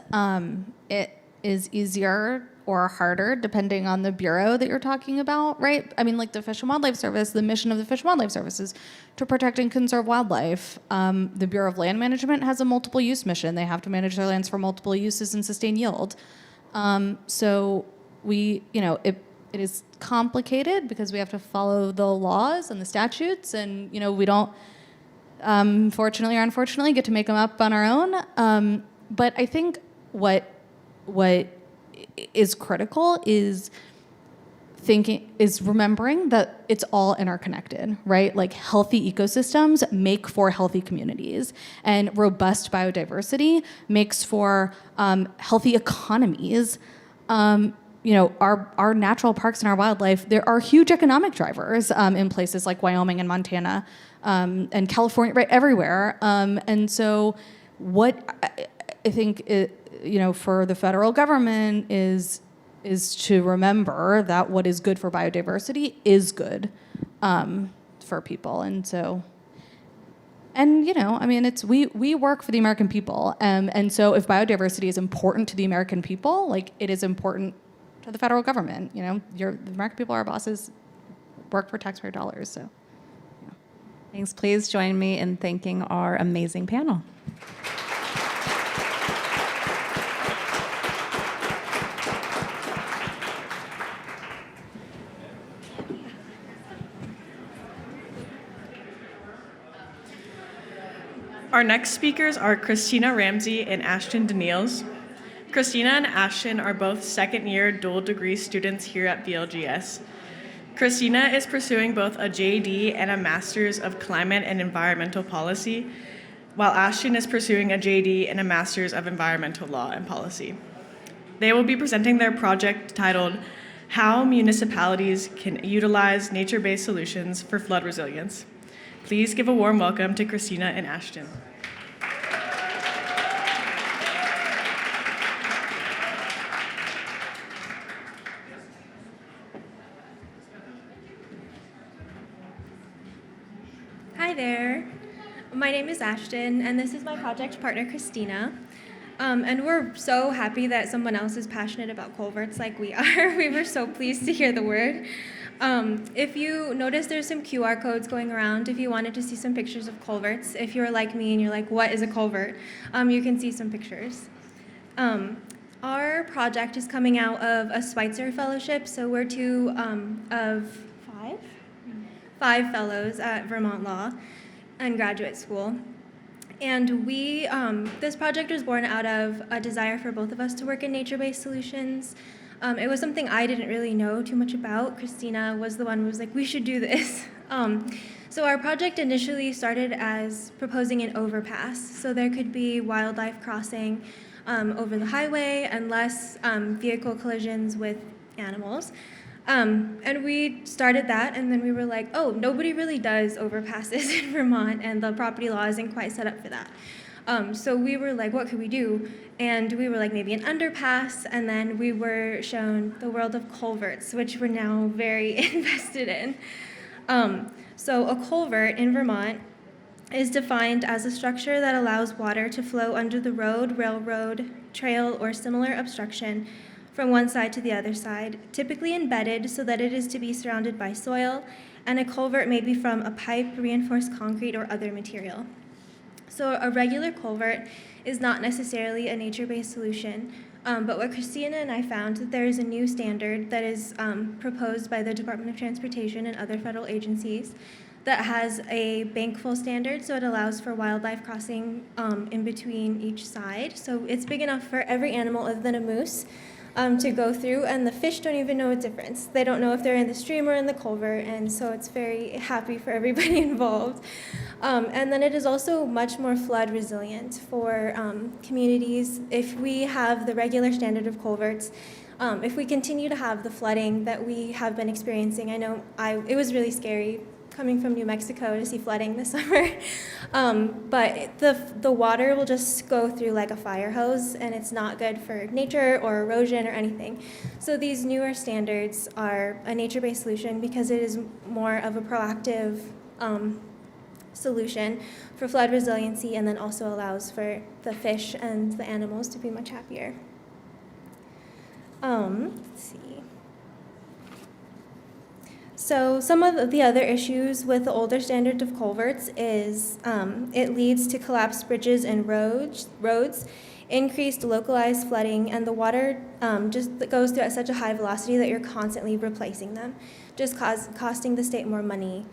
it is easier or harder depending on the bureau that you're talking about, right? I mean, like the Fish and Wildlife Service, the mission of the Fish and Wildlife Service is to protect and conserve wildlife. The Bureau of Land Management has a multiple use mission. They have to manage their lands for multiple uses and sustain yield. So it is complicated because we have to follow the laws and the statutes, and we don't, fortunately or unfortunately, get to make them up on our own. But I think what is critical is remembering that it's all interconnected, right? Like, healthy ecosystems make for healthy communities, and robust biodiversity makes for healthy economies. Our natural parks and our wildlife, there are huge economic drivers in places like Wyoming and Montana and California, right, everywhere. And so what I think, for the federal government is to remember that what is good for biodiversity is good for people. And so, we work for the American people. And so if biodiversity is important to the American people, like, it is important to the federal government. The American people are our bosses, work for taxpayer dollars. So, Thanks. Please join me in thanking our amazing panel. Our next speakers are Christina Ramsey and Ashton Daniels. Christina and Ashton are both second-year dual degree students here at VLGS. Christina is pursuing both a JD and a Master's of Climate and Environmental Policy, while Ashton is pursuing a JD and a Master's of Environmental Law and Policy. They will be presenting their project titled How Municipalities Can Utilize Nature-Based Solutions for Flood Resilience. Please give a warm welcome to Christina and Ashton. Hi there. My name is Ashton, and this is my project partner, Christina. And we're so happy that someone else is passionate about culverts like we are. We were so pleased to hear the word. If you notice, there's some QR codes going around if you wanted to see some pictures of culverts. If you're like me and you're like, what is a culvert? You can see some pictures. Our project is coming out of a Schweitzer Fellowship, so we're two of five fellows at Vermont Law and graduate school. And we, this project was born out of a desire for both of us to work in nature-based solutions. It was something I didn't really know too much about. Christina was the one who was like, we should do this. So our project initially started as proposing an overpass. So there could be wildlife crossing over the highway and less vehicle collisions with animals. And we started that, and then we were like, oh, nobody really does overpasses in Vermont, and the property law isn't quite set up for that. So we were like, what could we do? And we were like, maybe an underpass, and then we were shown the world of culverts, which we're now very invested in. So a culvert in Vermont is defined as a structure that allows water to flow under the road, railroad, trail, or similar obstruction from one side to the other side, typically embedded so that it is to be surrounded by soil, and a culvert may be from a pipe, reinforced concrete, or other material. So a regular culvert is not necessarily a nature-based solution, but what Christina and I found that there is a new standard that is proposed by the Department of Transportation and other federal agencies that has a bankful standard, so it allows for wildlife crossing in between each side. So it's big enough for every animal other than a moose to go through, and the fish don't even know a difference. They don't know if they're in the stream or in the culvert, and so it's very happy for everybody involved. And then it is also much more flood resilient for communities. If we have the regular standard of culverts, if we continue to have the flooding that we have been experiencing, I know it was really scary coming from New Mexico to see flooding this summer. But the water will just go through like a fire hose, and it's not good for nature or erosion or anything. So these newer standards are a nature-based solution because it is more of a proactive solution for flood resiliency, and then also allows for the fish and the animals to be much happier. Let's see. So some of the other issues with the older standard of culverts is it leads to collapsed bridges and roads, increased localized flooding, and the water just goes through at such a high velocity that you're constantly replacing them, just costing the state more money,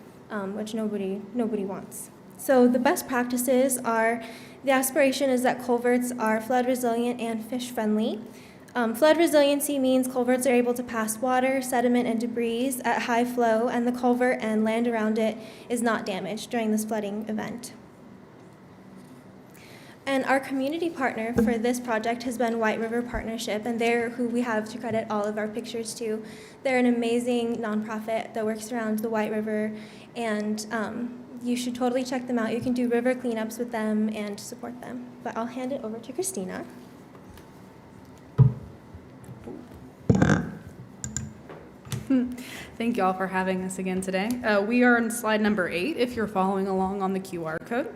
which nobody wants. So the best practices are, the aspiration is that culverts are flood resilient and fish friendly. Flood resiliency means culverts are able to pass water, sediment, and debris at high flow, and the culvert and land around it is not damaged during this flooding event. And our community partner for this project has been White River Partnership, and they're who we have to credit all of our pictures to. They're an amazing nonprofit that works around the White River, and you should totally check them out. You can do river cleanups with them and support them. But I'll hand it over to Christina. Thank you all for having us again today. We are on slide number 8 if you're following along on the QR code.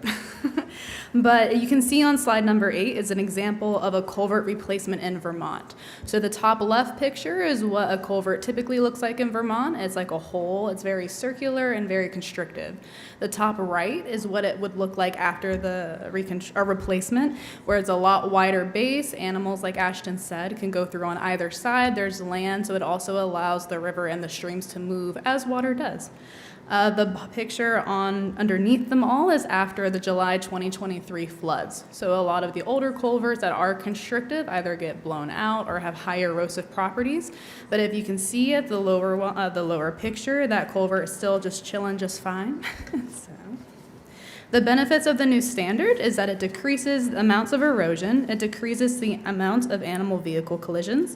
But you can see on slide number 8 is an example of a culvert replacement in Vermont. So the top left picture is what a culvert typically looks like in Vermont. It's like a hole. It's very circular and very constrictive. The top right is what it would look like after the replacement, where it's a lot wider base. Animals, like Ashton said, can go through on either side. There's land, so it also allows the river and the streams to move as water does. The picture underneath them all is after the July 2023 floods. So a lot of the older culverts that are constrictive either get blown out or have high erosive properties. But if you can see at the lower picture, that culvert is still just chilling just fine. So. The benefits of the new standard is that it decreases the amounts of erosion, it decreases the amount of animal vehicle collisions,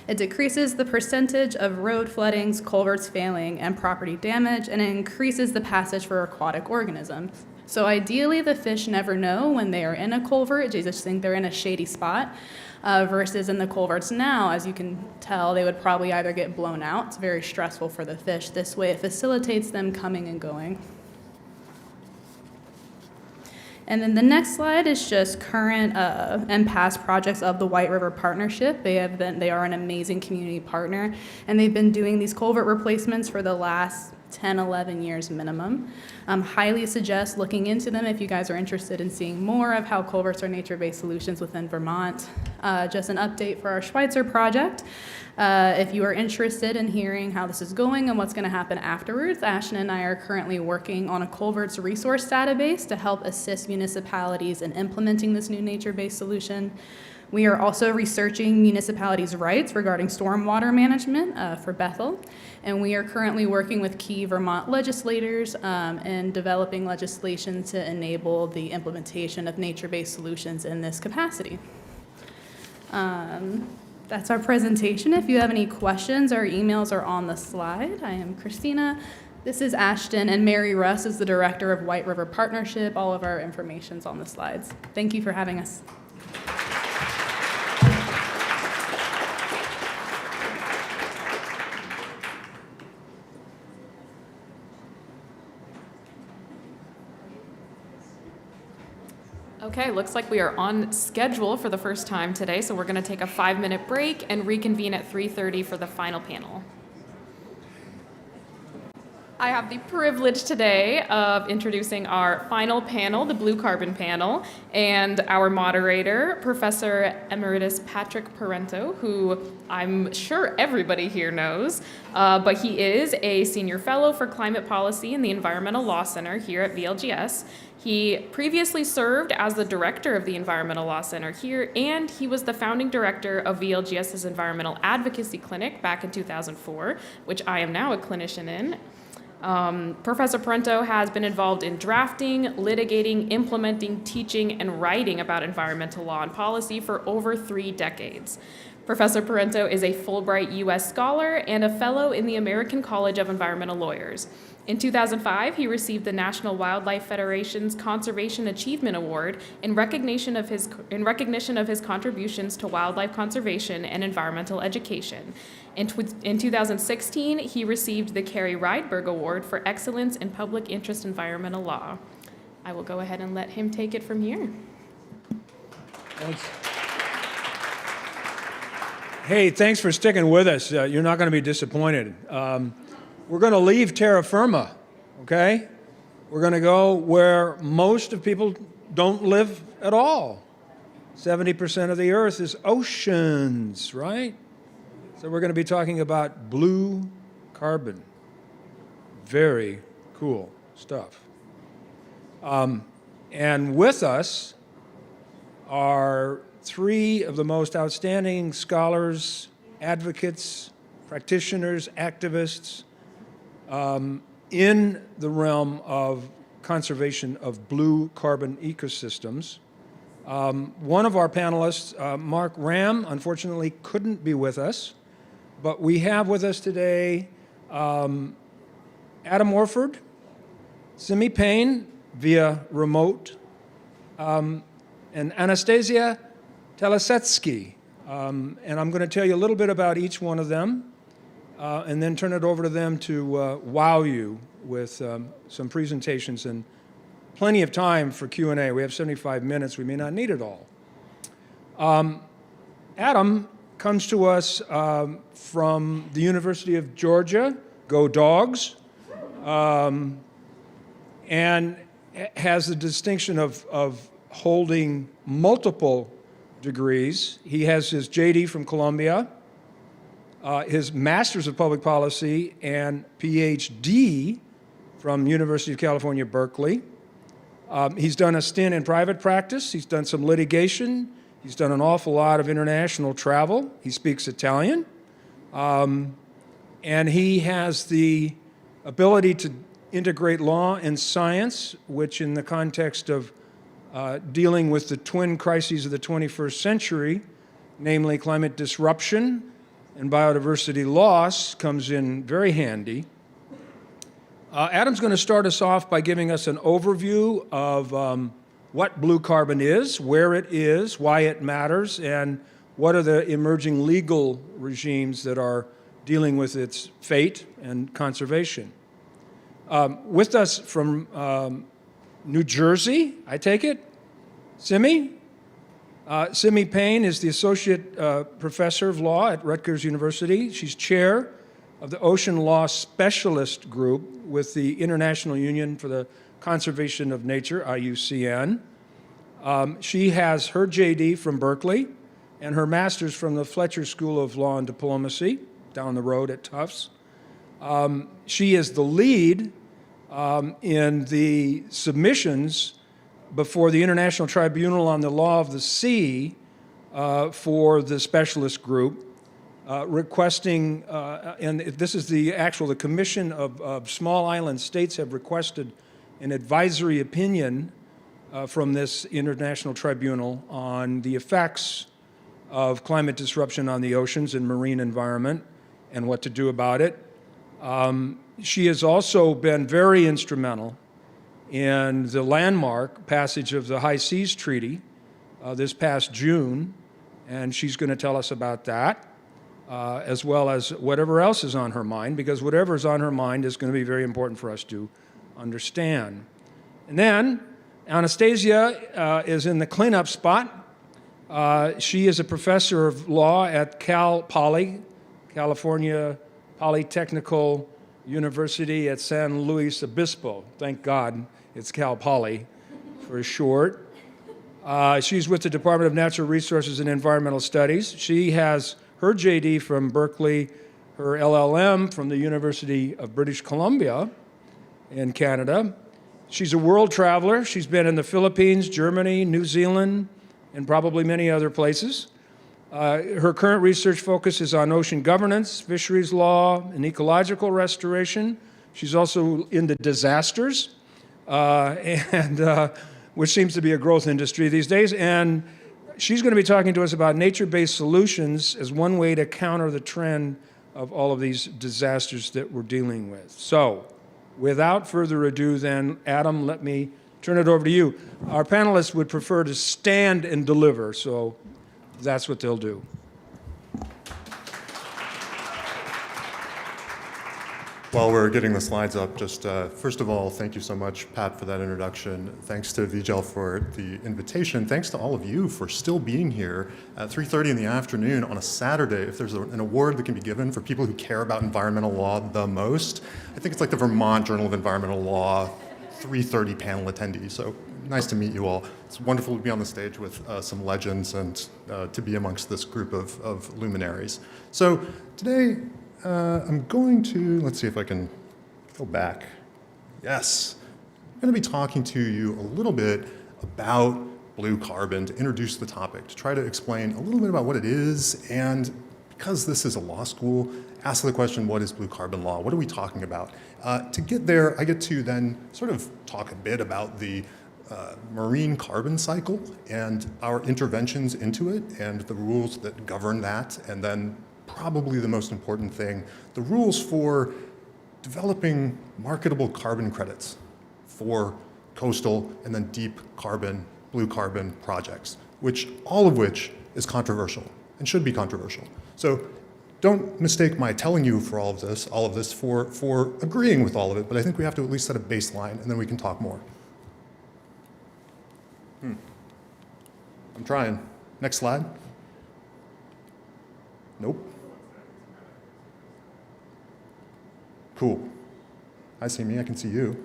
it decreases the percentage of road floodings, culverts failing, and property damage, and it increases the passage for aquatic organisms. So ideally, the fish never know when they are in a culvert, they just think they're in a shady spot, versus in the culverts now, as you can tell, they would probably either get blown out. It's very stressful for the fish. This way, it facilitates them coming and going. And then the next slide is just current and past projects of the White River Partnership. They are an amazing community partner, and they've been doing these culvert replacements for the last 10, 11 years minimum. Highly suggest looking into them if you guys are interested in seeing more of how culverts are nature-based solutions within Vermont. Just an update for our Schweitzer project. If you are interested in hearing how this is going and what's going to happen afterwards, Ashton and I are currently working on a culverts resource database to help assist municipalities in implementing this new nature-based solution. We are also researching municipalities' rights regarding stormwater management for Bethel, and we are currently working with key Vermont legislators in developing legislation to enable the implementation of nature-based solutions in this capacity. That's our presentation. If you have any questions, our emails are on the slide. I am Christina. This is Ashton, and Mary Russ is the director of White River Partnership. All of our information's on the slides. Thank you for having us. Okay, looks like we are on schedule for the first time today, so we're going to take a 5-minute break and reconvene at 3:30 for the final panel. I have the privilege today of introducing our final panel, the Blue Carbon panel, and our moderator, Professor Emeritus Patrick Parento, who I'm sure everybody here knows, but he is a senior fellow for climate policy in the Environmental Law Center here at VLGS. He previously served as the director of the Environmental Law Center here, and he was the founding director of VLGS's Environmental Advocacy Clinic back in 2004, which I am now a clinician in. Professor Parento has been involved in drafting, litigating, implementing, teaching, and writing about environmental law and policy for over 3 decades. Professor Parento is a Fulbright U.S. scholar and a fellow in the American College of Environmental Lawyers. In 2005, he received the National Wildlife Federation's Conservation Achievement Award in recognition of his contributions to wildlife conservation and environmental education. In 2016, he received the Carrie Rydberg Award for Excellence in Public Interest Environmental Law. I will go ahead and let him take it from here. Thanks. Hey, thanks for sticking with us. You're not going to be disappointed. We're going to leave terra firma, okay? We're going to go where most of people don't live at all. 70% of the earth is oceans, right? So we're going to be talking about blue carbon. Very cool stuff. And with us are 3 of the most outstanding scholars, advocates, practitioners, activists in the realm of conservation of blue carbon ecosystems. One of our panelists, Mark Ram, unfortunately couldn't be with us, but we have with us today Adam Orford, Simi Payne via remote, and Anastasia Telesetsky. And I'm going to tell you a little bit about each one of them, and then turn it over to them to wow you with some presentations and plenty of time for Q&A. We have 75 minutes. We may not need it all. Adam comes to us from the University of Georgia, go Dogs, and has the distinction of holding multiple degrees. He has his JD from Columbia, his Master's of Public Policy, and PhD from University of California, Berkeley. He's done a stint in private practice. He's done some litigation. He's done an awful lot of international travel. He speaks Italian. And he has the ability to integrate law and science, which in the context of dealing with the twin crises of the 21st century, namely climate disruption and biodiversity loss, comes in very handy. Adam's going to start us off by giving us an overview of what blue carbon is, where it is, why it matters, and what are the emerging legal regimes that are dealing with its fate and conservation. With us from New Jersey, I take it? Simi? Simi Payne is the Associate Professor of Law at Rutgers University. She's chair of the Ocean Law Specialist Group with the International Union for the Conservation of Nature, IUCN. She has her JD from Berkeley and her master's from the Fletcher School of Law and Diplomacy down the road at Tufts. She is the lead in the submissions before the International Tribunal on the Law of the Sea for the specialist group, requesting, and this is the Commission of Small Island States have requested an advisory opinion from this International Tribunal on the effects of climate disruption on the oceans and marine environment and what to do about it. She has also been very instrumental in the landmark passage of the High Seas Treaty this past June, and she's going to tell us about that, as well as whatever else is on her mind, because whatever is on her mind is going to be very important for us to understand. And then Anastasia is in the cleanup spot. She is a professor of law at Cal Poly, California Polytechnical University at San Luis Obispo. Thank God it's Cal Poly for short. She's with the Department of Natural Resources and Environmental Studies. She has her JD from Berkeley, her LLM from the University of British Columbia in Canada. She's a world traveler. She's been in the Philippines, Germany, New Zealand, and probably many other places. Her current research focus is on ocean governance, fisheries law, and ecological restoration. She's also into disasters, which seems to be a growth industry these days. And she's going to be talking to us about nature-based solutions as one way to counter the trend of all of these disasters that we're dealing with. So, without further ado, then, Adam, let me turn it over to you. Our panelists would prefer to stand and deliver, so that's what they'll do. While we're getting the slides up, just first of all, thank you so much, Pat, for that introduction. Thanks to VJEL for the invitation. Thanks to all of you for still being here at 3:30 in the afternoon on a Saturday. If there's an award that can be given for people who care about environmental law the most, I think it's like the Vermont Journal of Environmental Law 3:30 panel attendees. So nice to meet you all. It's wonderful to be on the stage with some legends and to be amongst this group of luminaries. So today, I'm going to, let's see if I can go back. Yes. I'm going to be talking to you a little bit about blue carbon to introduce the topic, to try to explain a little bit about what it is, and because this is a law school, ask the question, what is blue carbon law? What are we talking about? To get there, I get to then sort of talk a bit about the marine carbon cycle and our interventions into it and the rules that govern that, and then probably the most important thing, the rules for developing marketable carbon credits for coastal and then deep carbon, blue carbon projects, all of which is controversial and should be controversial. So don't mistake my telling you for all of this for agreeing with all of it, but I think we have to at least set a baseline and then we can talk more. I'm trying. Next slide. Nope. Cool. I see me, I can see you.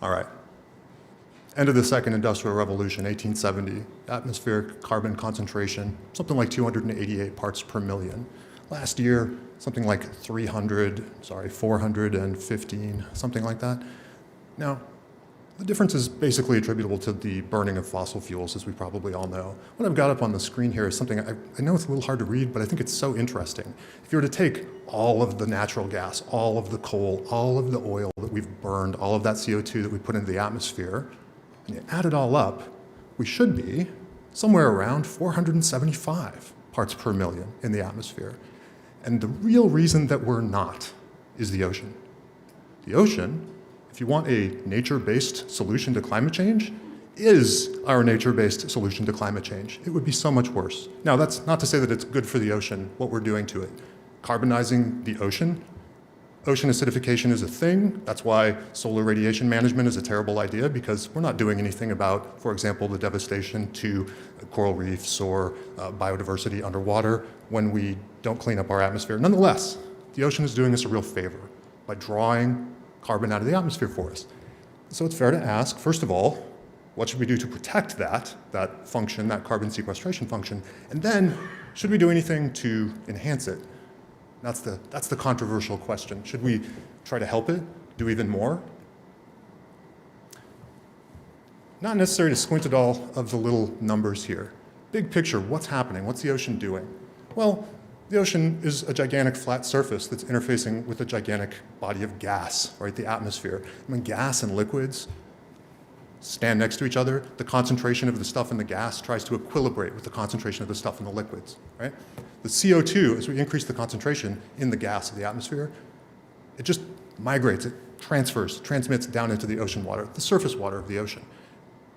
All right. End of the second industrial revolution, 1870, atmospheric carbon concentration, something like 288 parts per million. Last year, something like 415, something like that. Now, the difference is basically attributable to the burning of fossil fuels, as we probably all know. What I've got up on the screen here is something, I know it's a little hard to read, but I think it's so interesting. If you were to take all of the natural gas, all of the coal, all of the oil that we've burned, all of that CO2 that we put into the atmosphere, and you add it all up, we should be somewhere around 475 parts per million in the atmosphere. And the real reason that we're not is the ocean. The ocean, If you want a nature-based solution to climate change, is our nature-based solution to climate change. It would be so much worse. Now, that's not to say that it's good for the ocean, what we're doing to it. Carbonizing the ocean acidification is a thing. That's why solar radiation management is a terrible idea, because we're not doing anything about, for example, the devastation to coral reefs or biodiversity underwater when we don't clean up our atmosphere. Nonetheless, the ocean is doing us a real favor by drawing carbon out of the atmosphere for us. So it's fair to ask, first of all, what should we do to protect that function, that carbon sequestration function? And then, should we do anything to enhance it? That's the controversial question. Should we try to help it, do even more? Not necessary to squint at all of the little numbers here. Big picture, what's happening? What's the ocean doing? Well, the ocean is a gigantic flat surface that's interfacing with a gigantic body of gas, right, the atmosphere. When gas and liquids stand next to each other, the concentration of the stuff in the gas tries to equilibrate with the concentration of the stuff in the liquids, right? The CO2, as we increase the concentration in the gas of the atmosphere, it just migrates, it transmits down into the ocean water, the surface water of the ocean.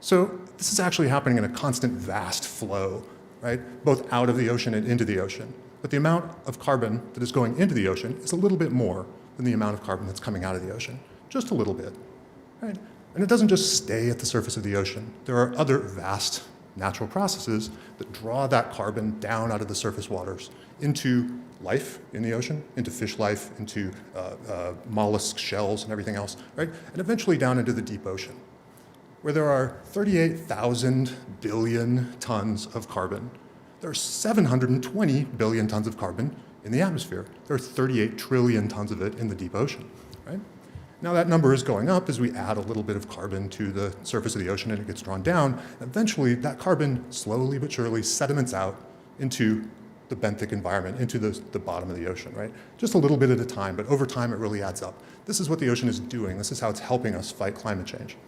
So this is actually happening in a constant vast flow, right? Both out of the ocean and into the ocean. But the amount of carbon that is going into the ocean is a little bit more than the amount of carbon that's coming out of the ocean. Just a little bit, right? And it doesn't just stay at the surface of the ocean. There are other vast natural processes that draw that carbon down out of the surface waters into life in the ocean, into fish life, into mollusk shells and everything else, right? And eventually down into the deep ocean, where there are 38,000 billion tons of carbon. There are 720 billion tons of carbon in the atmosphere. There are 38 trillion tons of it in the deep ocean, right? Now that number is going up as we add a little bit of carbon to the surface of the ocean and it gets drawn down. Eventually, that carbon slowly but surely sediments out into the benthic environment, into the bottom of the ocean, right? Just a little bit at a time, but over time it really adds up. This is what the ocean is doing. This is how it's helping us fight climate change.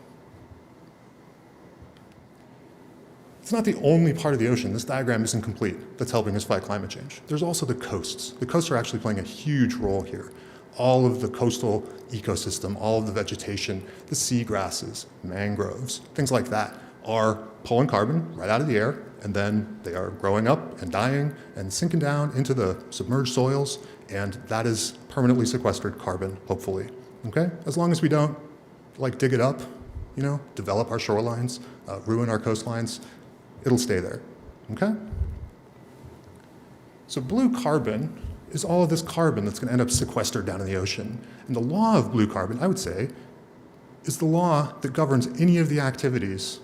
It's not the only part of the ocean, this diagram isn't complete, that's helping us fight climate change. There's also the coasts. The coasts are actually playing a huge role here. All of the coastal ecosystem, all of the vegetation, the seagrasses, mangroves, things like that are pulling carbon right out of the air, and then they are growing up and dying and sinking down into the submerged soils, and that is permanently sequestered carbon, hopefully, okay? As long as we don't, like, dig it up, you know, develop our shorelines, ruin our coastlines, it'll stay there, okay? So blue carbon is all of this carbon that's going to end up sequestered down in the ocean. And the law of blue carbon, I would say, is the law that governs any of the activities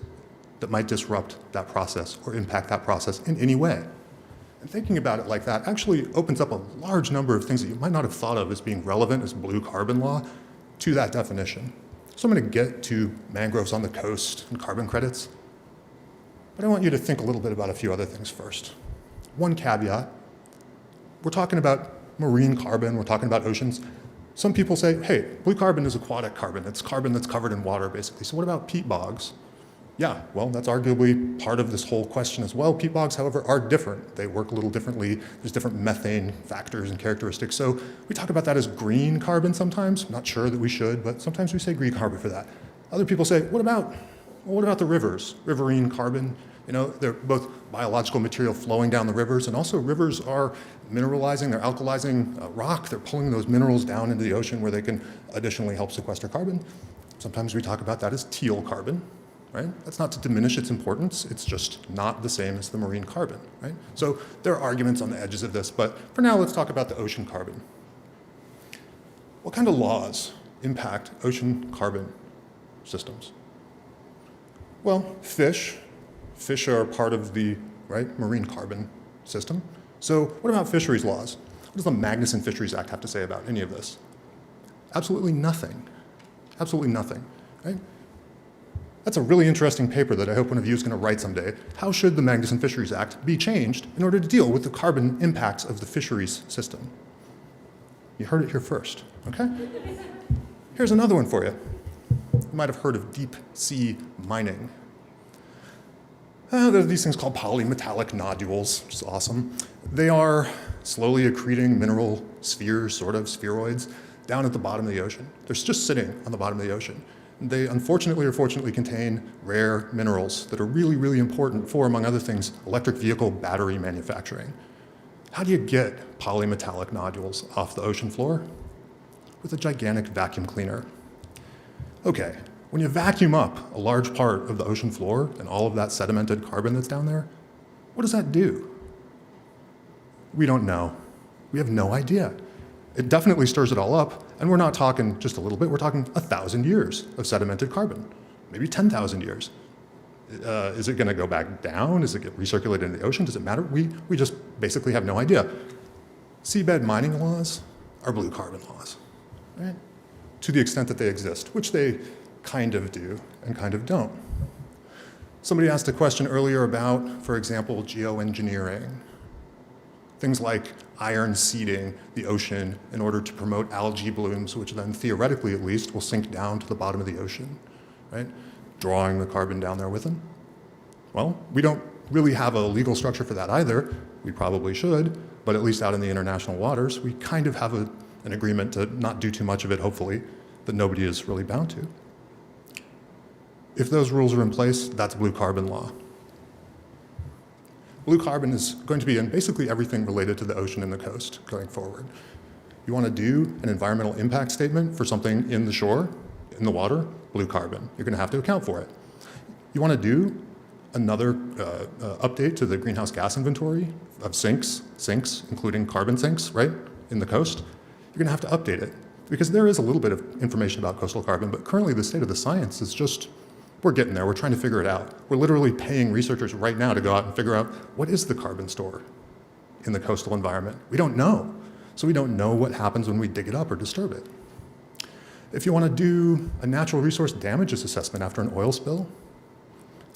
that might disrupt that process or impact that process in any way. And thinking about it like that actually opens up a large number of things that you might not have thought of as being relevant as blue carbon law to that definition. So I'm going to get to mangroves on the coast and carbon credits, but I want you to think a little bit about a few other things first. One caveat. We're talking about marine carbon, we're talking about oceans. Some people say, hey, blue carbon is aquatic carbon. It's carbon that's covered in water, basically. So what about peat bogs? Yeah, well, that's arguably part of this whole question as well. Peat bogs, however, are different. They work a little differently. There's different methane factors and characteristics. So we talk about that as green carbon sometimes. I'm not sure that we should, but sometimes we say green carbon for that. Other people say, what about the rivers? Riverine carbon. You know, they're both biological material flowing down the rivers, and also rivers are mineralizing, they're alkalizing rock, they're pulling those minerals down into the ocean where they can additionally help sequester carbon. Sometimes we talk about that as teal carbon, right? That's not to diminish its importance, it's just not the same as the marine carbon, right? So there are arguments on the edges of this, but for now let's talk about the ocean carbon. What kind of laws impact ocean carbon systems? Well, fish are part of the marine carbon system. So what about fisheries laws? What does the Magnuson Fisheries Act have to say about any of this? Absolutely nothing. Absolutely nothing, right? That's a really interesting paper that I hope one of you is going to write someday. How should the Magnuson Fisheries Act be changed in order to deal with the carbon impacts of the fisheries system? You heard it here first, okay? Here's another one for you. You might have heard of deep sea mining. There are these things called polymetallic nodules, which is awesome. They are slowly accreting mineral spheres, sort of spheroids, down at the bottom of the ocean. They're just sitting on the bottom of the ocean. They unfortunately or fortunately contain rare minerals that are really, really important for, among other things, electric vehicle battery manufacturing. How do you get polymetallic nodules off the ocean floor? With a gigantic vacuum cleaner. Okay, when you vacuum up a large part of the ocean floor and all of that sedimented carbon that's down there, what does that do? We don't know. We have no idea. It definitely stirs it all up, and we're not talking just a little bit, we're talking 1,000 years of sedimented carbon, maybe 10,000 years. Is it gonna go back down? Does it get recirculated in the ocean? Does it matter? We just basically have no idea. Seabed mining laws are blue carbon laws, right? To the extent that they exist, which they kind of do and kind of don't. Somebody asked a question earlier about, for example, geoengineering. Things like iron seeding the ocean in order to promote algae blooms, which then theoretically at least will sink down to the bottom of the ocean, right? Drawing the carbon down there with them. Well, we don't really have a legal structure for that either. We probably should, but at least out in the international waters, we kind of have an agreement to not do too much of it, hopefully, that nobody is really bound to. If those rules are in place, that's blue carbon law. Blue carbon is going to be in basically everything related to the ocean and the coast going forward. You want to do an environmental impact statement for something in the shore, in the water, blue carbon. You're going to have to account for it. You want to do another update to the greenhouse gas inventory of sinks, including carbon sinks, right, in the coast. You're going to have to update it because there is a little bit of information about coastal carbon, but currently the state of the science is just, we're getting there. We're trying to figure it out. We're literally paying researchers right now to go out and figure out what is the carbon store in the coastal environment. We don't know. So we don't know what happens when we dig it up or disturb it. If you want to do a natural resource damages assessment after an oil spill,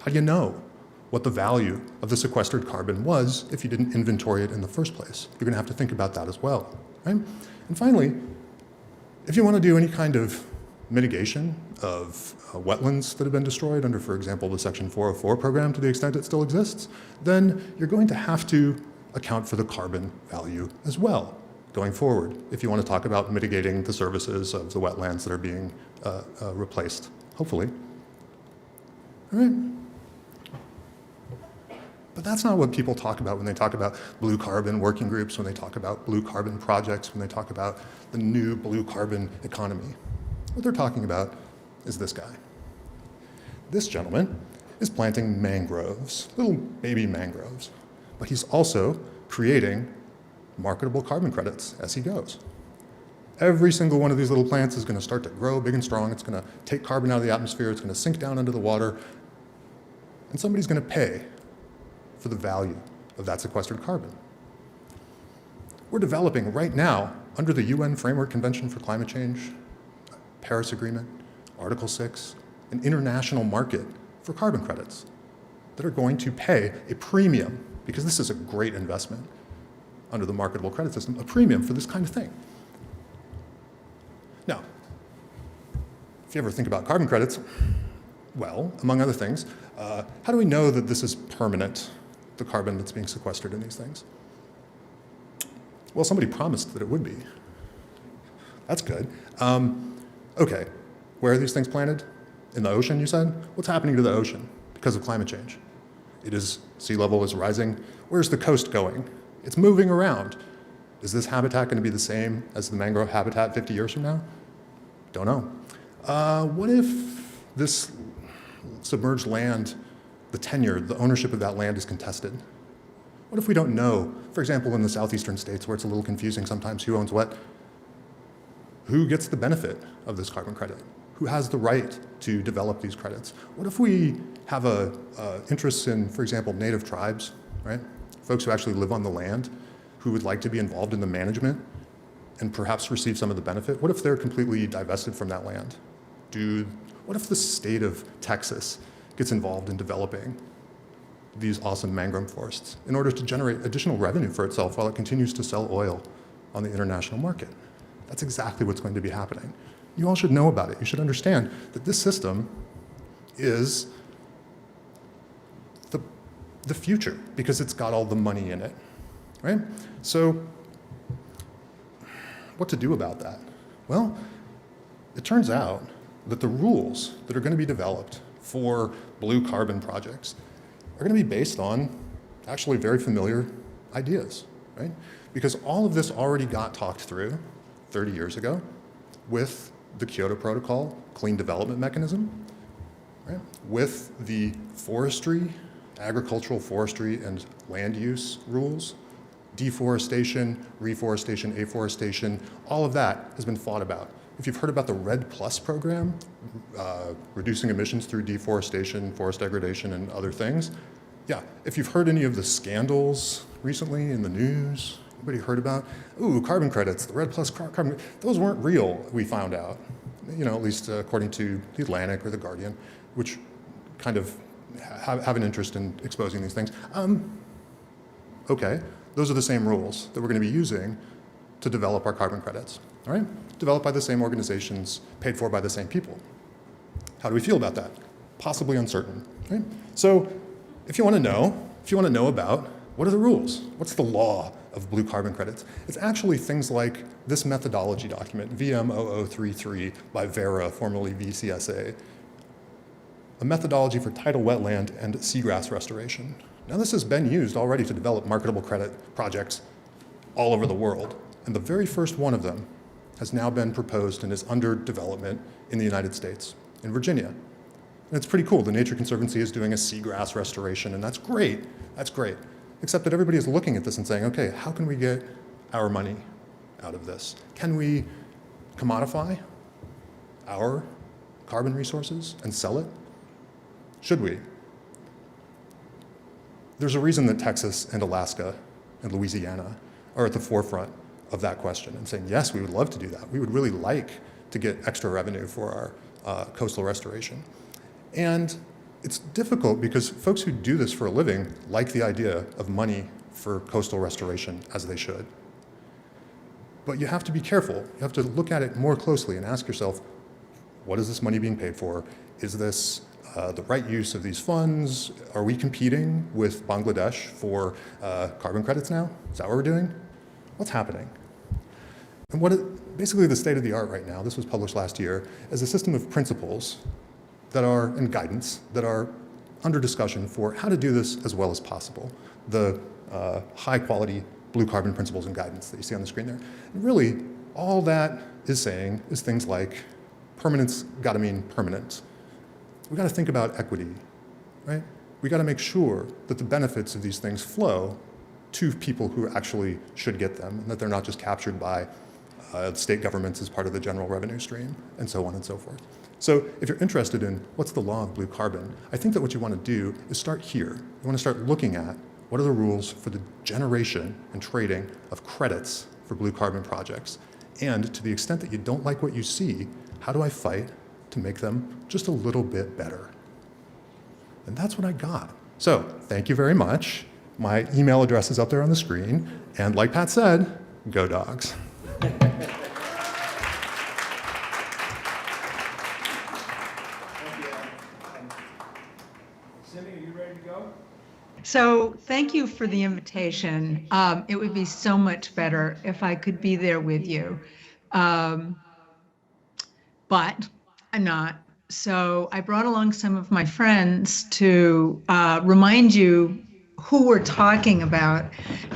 how do you know what the value of the sequestered carbon was if you didn't inventory it in the first place? You're going to have to think about that as well, right? And finally, if you want to do any kind of mitigation of wetlands that have been destroyed under, for example, the Section 404 program to the extent it still exists, then you're going to have to account for the carbon value as well going forward if you want to talk about mitigating the services of the wetlands that are being replaced, hopefully. All right. But that's not what people talk about when they talk about blue carbon working groups, when they talk about blue carbon projects, when they talk about the new blue carbon economy. What they're talking about is this guy. This gentleman is planting mangroves, little baby mangroves, but he's also creating marketable carbon credits as he goes. Every single one of these little plants is going to start to grow big and strong. It's going to take carbon out of the atmosphere. It's going to sink down into the water. And somebody's going to pay for the value of that sequestered carbon. We're developing right now, under the UN Framework Convention for Climate Change, Paris Agreement, Article 6, an international market for carbon credits that are going to pay a premium, because this is a great investment under the marketable credit system, a premium for this kind of thing. Now, if you ever think about carbon credits, well, among other things, how do we know that this is permanent, the carbon that's being sequestered in these things? Well, somebody promised that it would be. That's good. Okay, where are these things planted? In the ocean, you said? What's happening to the ocean because of climate change? Sea level is rising. Where's the coast going? It's moving around. Is this habitat going to be the same as the mangrove habitat 50 years from now? Don't know. What if this submerged land, the tenure, the ownership of that land is contested? What if we don't know, for example, in the southeastern states where it's a little confusing sometimes who owns what? Who gets the benefit of this carbon credit? Who has the right to develop these credits? What if we have interests in, for example, native tribes, right? Folks who actually live on the land, who would like to be involved in the management and perhaps receive some of the benefit? What if they're completely divested from that land? What if the state of Texas gets involved in developing these awesome mangrove forests in order to generate additional revenue for itself while it continues to sell oil on the international market? That's exactly what's going to be happening. You all should know about it. You should understand that this system is the future because it's got all the money in it, right? So what to do about that? Well, it turns out that the rules that are going to be developed for blue carbon projects are going to be based on actually very familiar ideas, right? Because all of this already got talked through 30 years ago with the Kyoto Protocol Clean Development Mechanism, right? With the forestry, agricultural forestry and land use rules, deforestation, reforestation, afforestation, all of that has been fought about. If you've heard about the RED Plus program, reducing emissions through deforestation, forest degradation, and other things, yeah, if you've heard any of the scandals recently in the news, anybody heard about, ooh, carbon credits, the RED Plus carbon, those weren't real, we found out, you know, at least according to The Atlantic or The Guardian, which kind of have an interest in exposing these things. Okay, those are the same rules that we're going to be using to develop our carbon credits, all right? Developed by the same organizations, paid for by the same people. How do we feel about that? Possibly uncertain, right? So if you want to know about what are the rules, what's the law of blue carbon credits, it's actually things like this methodology document, VM0033 by Vera, formerly VCSA, a methodology for tidal wetland and seagrass restoration. Now this has been used already to develop marketable credit projects all over the world, and the very first one of them has now been proposed and is under development in the United States, in Virginia. And it's pretty cool. The Nature Conservancy is doing a seagrass restoration, and that's great. That's great. Except that everybody is looking at this and saying, okay, how can we get our money out of this? Can we commodify our carbon resources and sell it? Should we? There's a reason that Texas and Alaska and Louisiana are at the forefront of that question and saying, yes, we would love to do that. We would really like to get extra revenue for our coastal restoration. And it's difficult because folks who do this for a living like the idea of money for coastal restoration, as they should. But you have to be careful. You have to look at it more closely and ask yourself, what is this money being paid for? Is this the right use of these funds? Are we competing with Bangladesh for carbon credits now? Is that what we're doing? What's happening? And basically the state of the art right now, this was published last year, is a system of principles that are, and guidance, that are under discussion for how to do this as well as possible. The high quality blue carbon principles and guidance that you see on the screen there. And really, all that is saying is things like permanence gotta mean permanent. We gotta think about equity, right? We gotta make sure that the benefits of these things flow to people who actually should get them, and that they're not just captured by state governments as part of the general revenue stream, and so on and so forth. So if you're interested in what's the law of blue carbon, I think that what you want to do is start here. You want to start looking at what are the rules for the generation and trading of credits for blue carbon projects. And to the extent that you don't like what you see, how do I fight to make them just a little bit better? And that's what I got. So thank you very much. My email address is up there on the screen. And like Pat said, go dogs. So thank you for the invitation. It would be so much better if I could be there with you. But I'm not. So I brought along some of my friends to remind you who we're talking about,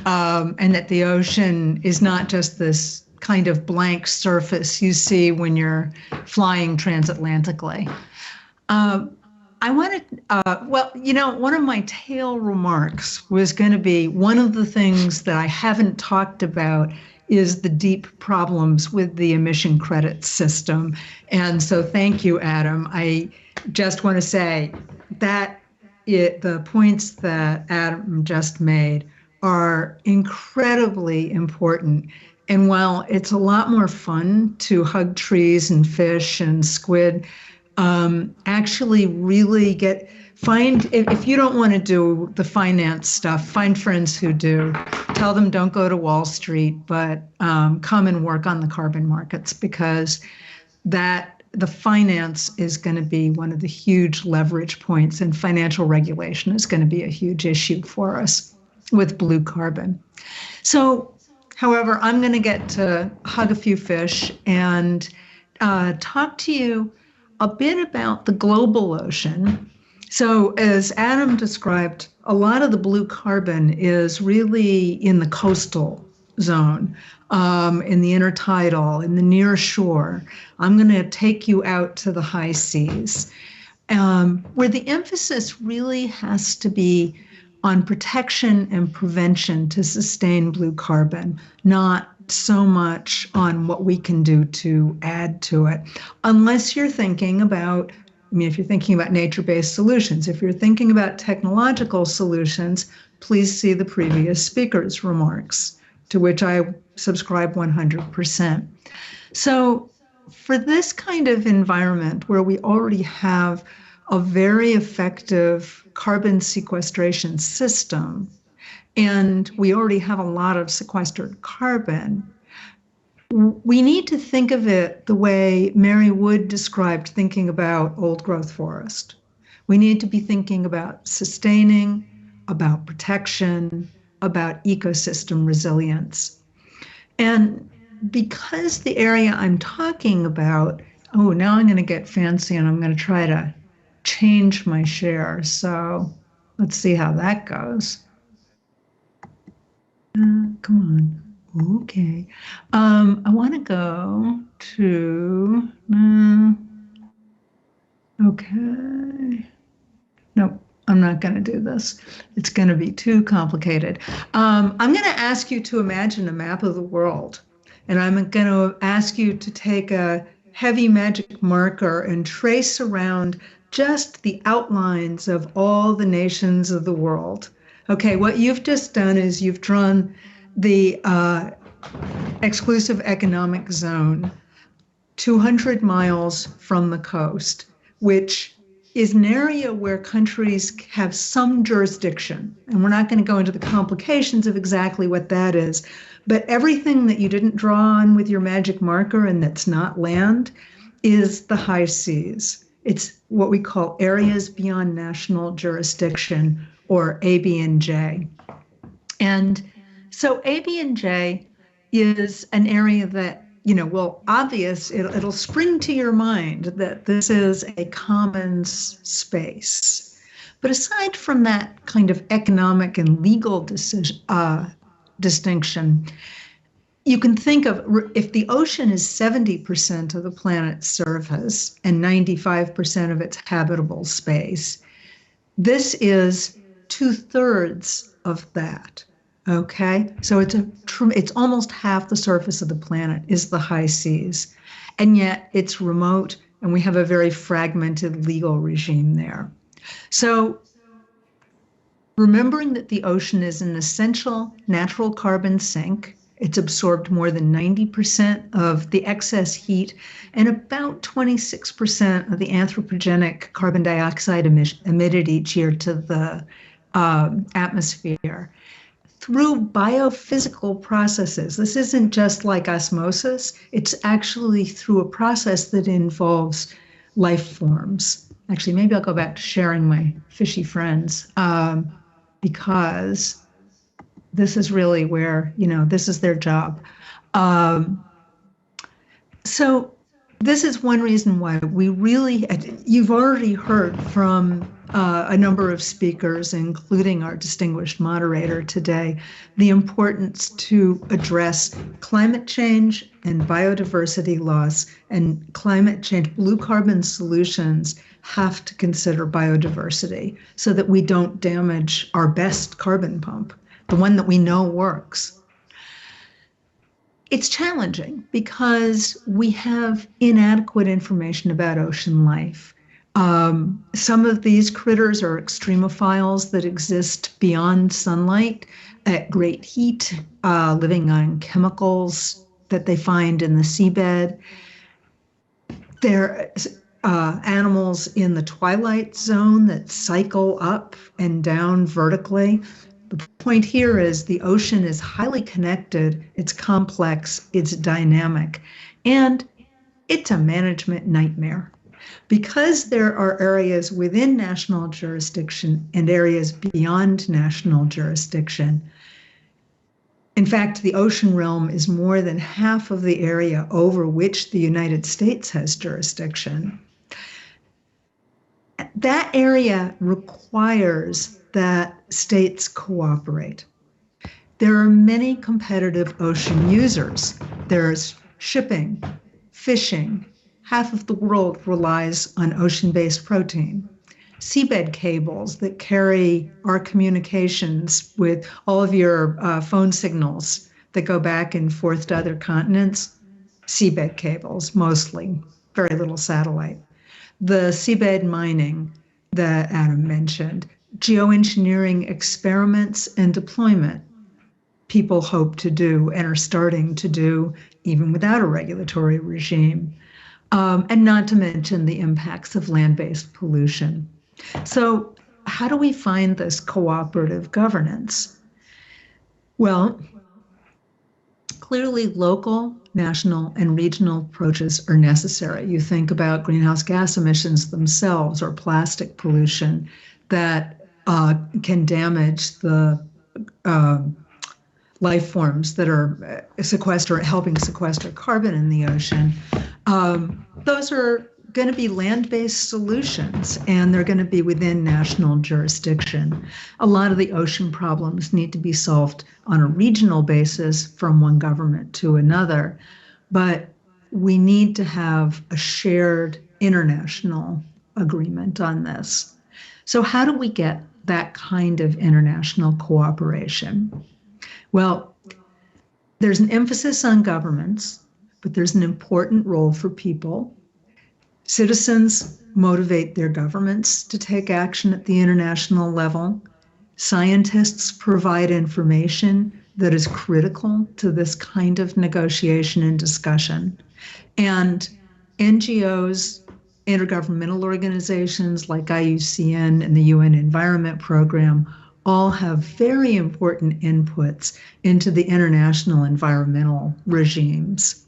and that the ocean is not just this kind of blank surface you see when you're flying transatlantically. I wanted, well, you know, one of my tail remarks was going to be one of the things that I haven't talked about is the deep problems with the emission credit system. And so thank you, Adam. I just want to say that the points that Adam just made are incredibly important. And while it's a lot more fun to hug trees and fish and squid, actually really if you don't want to do the finance stuff, find friends who do. Tell them don't go to Wall Street, but come and work on the carbon markets, because the finance is going to be one of the huge leverage points, and financial regulation is going to be a huge issue for us with blue carbon. So However, I'm going to get to hug a few fish and talk to you a bit about the global ocean. So as Adam described, a lot of the blue carbon is really in the coastal zone, in the intertidal, in the near shore. I'm going to take you out to the high seas, where the emphasis really has to be on protection and prevention to sustain blue carbon, not so much on what we can do to add to it. Unless you're thinking about, if you're thinking about nature-based solutions, if you're thinking about technological solutions, please see the previous speaker's remarks, to which I subscribe 100%. So for this kind of environment where we already have a very effective carbon sequestration system, and we already have a lot of sequestered carbon, we need to think of it the way Mary Wood described thinking about old growth forest. We need to be thinking about sustaining, about protection, about ecosystem resilience. And because the area I'm talking about, now I'm going to get fancy and I'm going to try to change my share. So let's see how that goes. Come on. Okay. I want to go to, okay. Nope, I'm not going to do this. It's going to be too complicated. I'm going to ask you to imagine a map of the world. And I'm going to ask you to take a heavy magic marker and trace around just the outlines of all the nations of the world. Okay, what you've just done is you've drawn the exclusive economic zone 200 miles from the coast, which is an area where countries have some jurisdiction. And we're not going to go into the complications of exactly what that is, but everything that you didn't draw on with your magic marker and that's not land is the high seas. It's what we call areas beyond national jurisdiction, or ABNJ. And so ABNJ is an area that, it'll spring to your mind that this is a commons space. But aside from that kind of economic and legal distinction, you can think of, if the ocean is 70% of the planet's surface and 95% of its habitable space, this is 2/3 of that. Okay, so it's almost half the surface of the planet is the high seas, and yet it's remote, and we have a very fragmented legal regime there. So remembering that the ocean is an essential natural carbon sink, it's absorbed more than 90% of the excess heat and about 26% of the anthropogenic carbon dioxide emitted each year to the atmosphere. Through biophysical processes. This isn't just like osmosis, it's actually through a process that involves life forms. Actually, maybe I'll go back to sharing my fishy friends, because this is really where, this is their job. So this is one reason why you've already heard from a number of speakers, including our distinguished moderator today, the importance to address climate change and biodiversity loss. And climate change, blue carbon solutions have to consider biodiversity so that we don't damage our best carbon pump, the one that we know works. It's challenging because we have inadequate information about ocean life. Some of these critters are extremophiles that exist beyond sunlight at great heat, living on chemicals that they find in the seabed. They're animals in the twilight zone that cycle up and down vertically. The point here is the ocean is highly connected, it's complex, it's dynamic, and it's a management nightmare. Because there are areas within national jurisdiction and areas beyond national jurisdiction, In fact, the ocean realm is more than half of the area over which the United States has jurisdiction. That area requires that states cooperate. There are many competitive ocean users. There's shipping, fishing. Half of the world relies on ocean-based protein. Seabed cables that carry our communications with all of your phone signals that go back and forth to other continents. Seabed cables, mostly, very little satellite. The seabed mining that Adam mentioned, geoengineering experiments and deployment people hope to do and are starting to do even without a regulatory regime. And not to mention the impacts of land-based pollution. So how do we find this cooperative governance? Well, clearly local, national, and regional approaches are necessary. You think about greenhouse gas emissions themselves or plastic pollution that can damage the life forms that are helping sequester carbon in the ocean. Those are going to be land-based solutions, and they're going to be within national jurisdiction. A lot of the ocean problems need to be solved on a regional basis from one government to another, but we need to have a shared international agreement on this. So how do we get that kind of international cooperation? Well, there's an emphasis on governments, but there's an important role for people. Citizens motivate their governments to take action at the international level. Scientists provide information that is critical to this kind of negotiation and discussion. And NGOs, intergovernmental organizations like IUCN and the UN Environment Program all have very important inputs into the international environmental regimes.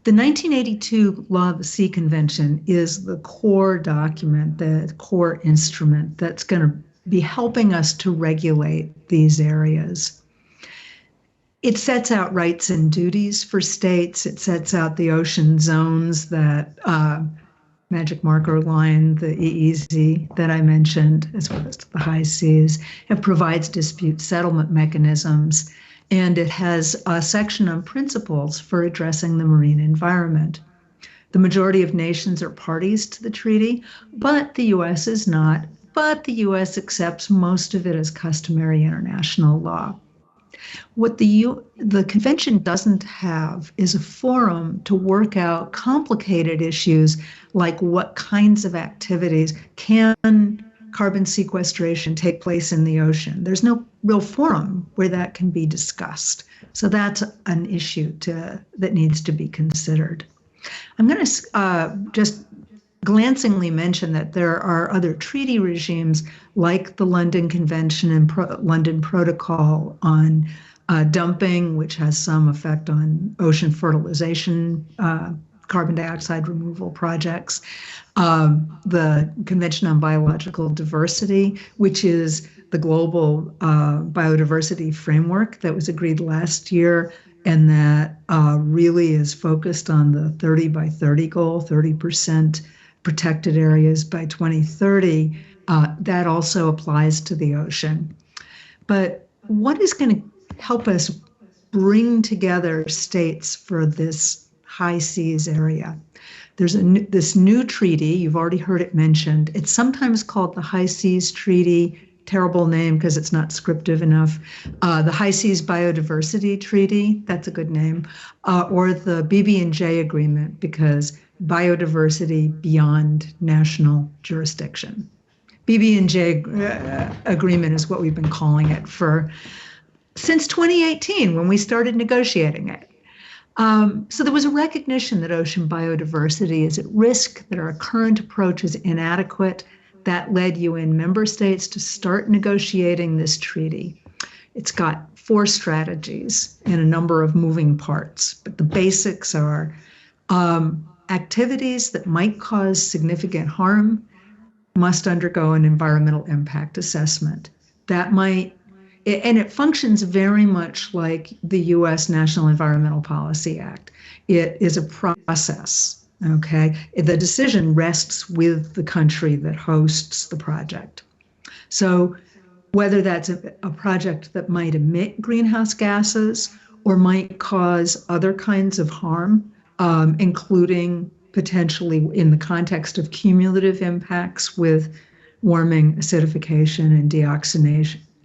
The 1982 Law of the Sea Convention is the core document, the core instrument that's going to be helping us to regulate these areas. It sets out rights and duties for states. It sets out the ocean zones that magic marker line, the EEZ that I mentioned, as well as the high seas. It provides dispute settlement mechanisms, and it has a section on principles for addressing the marine environment. The majority of nations are parties to the treaty, but the U.S. is not. But the U.S. accepts most of it as customary international law. What the convention doesn't have is a forum to work out complicated issues like what kinds of activities can carbon sequestration take place in the ocean. There's no real forum where that can be discussed. So that's an issue that needs to be considered. I'm going to just glancingly mention that there are other treaty regimes like the London Convention and London Protocol on dumping, which has some effect on ocean fertilization, carbon dioxide removal projects. The Convention on Biological Diversity, which is the global biodiversity framework that was agreed last year, and that really is focused on the 30 by 30 goal, 30% protected areas by 2030. That also applies to the ocean. But what is going to help us bring together states for this high seas area? There's this new treaty, you've already heard it mentioned. It's sometimes called the High Seas Treaty, terrible name because it's not descriptive enough. The High Seas Biodiversity Treaty, that's a good name, or the BB&J Agreement, because biodiversity beyond national jurisdiction. BB&J Agreement is what we've been calling it since 2018 when we started negotiating it. So there was a recognition that ocean biodiversity is at risk, that our current approach is inadequate. That led UN member states to start negotiating this treaty. It's got 4 strategies and a number of moving parts, but the basics are activities that might cause significant harm must undergo an environmental impact assessment. That might and it functions very much like the U.S. National Environmental Policy Act. It is a process, okay? The decision rests with the country that hosts the project. So whether that's a project that might emit greenhouse gases or might cause other kinds of harm, including potentially in the context of cumulative impacts with warming, acidification, and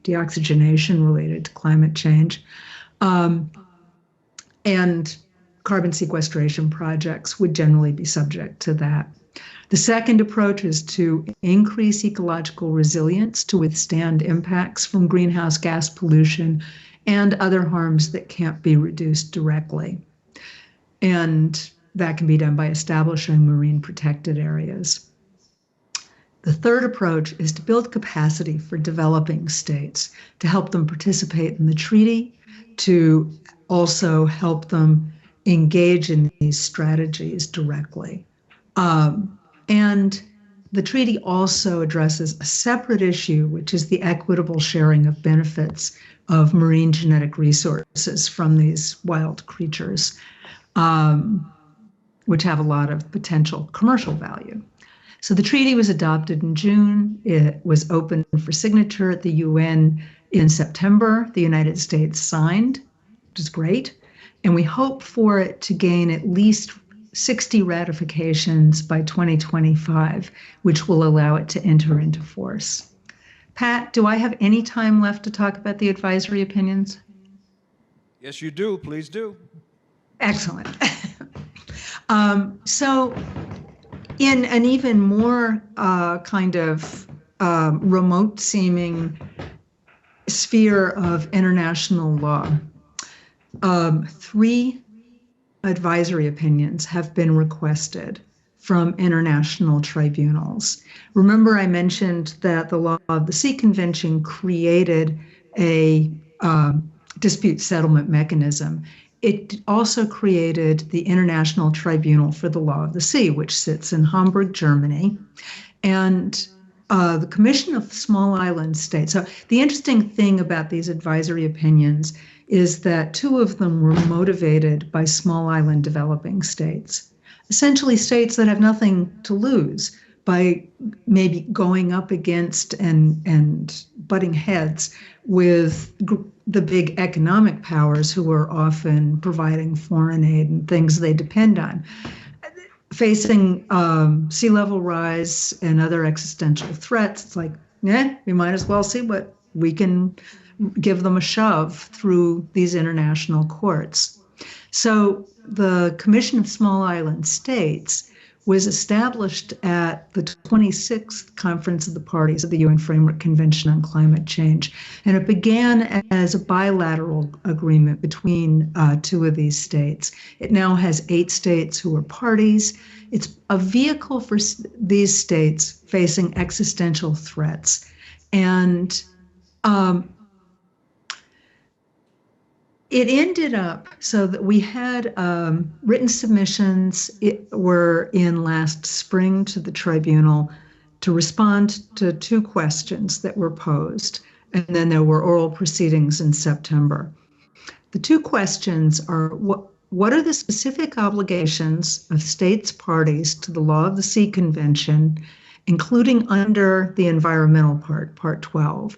deoxygenation related to climate change, and carbon sequestration projects would generally be subject to that. The second approach is to increase ecological resilience to withstand impacts from greenhouse gas pollution and other harms that can't be reduced directly. And that can be done by establishing marine protected areas. The third approach is to build capacity for developing states, to help them participate in the treaty, to also help them engage in these strategies directly. And the treaty also addresses a separate issue, which is the equitable sharing of benefits of marine genetic resources from these wild creatures, which have a lot of potential commercial value. So the treaty was adopted in June. It was open for signature at the UN in September. The United States signed, which is great. And we hope for it to gain at least 60 ratifications by 2025, which will allow it to enter into force. Pat, do I have any time left to talk about the advisory opinions? Yes, you do. Please do. Excellent. So in an even more kind of remote seeming sphere of international law, 3 advisory opinions have been requested from international tribunals. Remember, I mentioned that the Law of the Sea Convention created a dispute settlement mechanism. It also created the International Tribunal for the Law of the Sea, which sits in Hamburg, Germany. And the Commission of Small Island States. So the interesting thing about these advisory opinions is that 2 of them were motivated by small island developing states, essentially states that have nothing to lose by maybe going up against and butting heads with the big economic powers who are often providing foreign aid and things they depend on. Facing sea level rise and other existential threats, it's like, we might as well see what we can give them a shove through these international courts. So the Commission of Small Island States was established at the 26th Conference of the Parties of the UN Framework Convention on Climate Change. And it began as a bilateral agreement between 2 of these states. It now has 8 states who are parties. It's a vehicle for these states facing existential threats. And it ended up so that we had written submissions were in last spring to the tribunal to respond to 2 questions that were posed, and then there were oral proceedings in September. The 2 questions are, what are the specific obligations of states parties to the Law of the Sea Convention, including under the environmental part 12?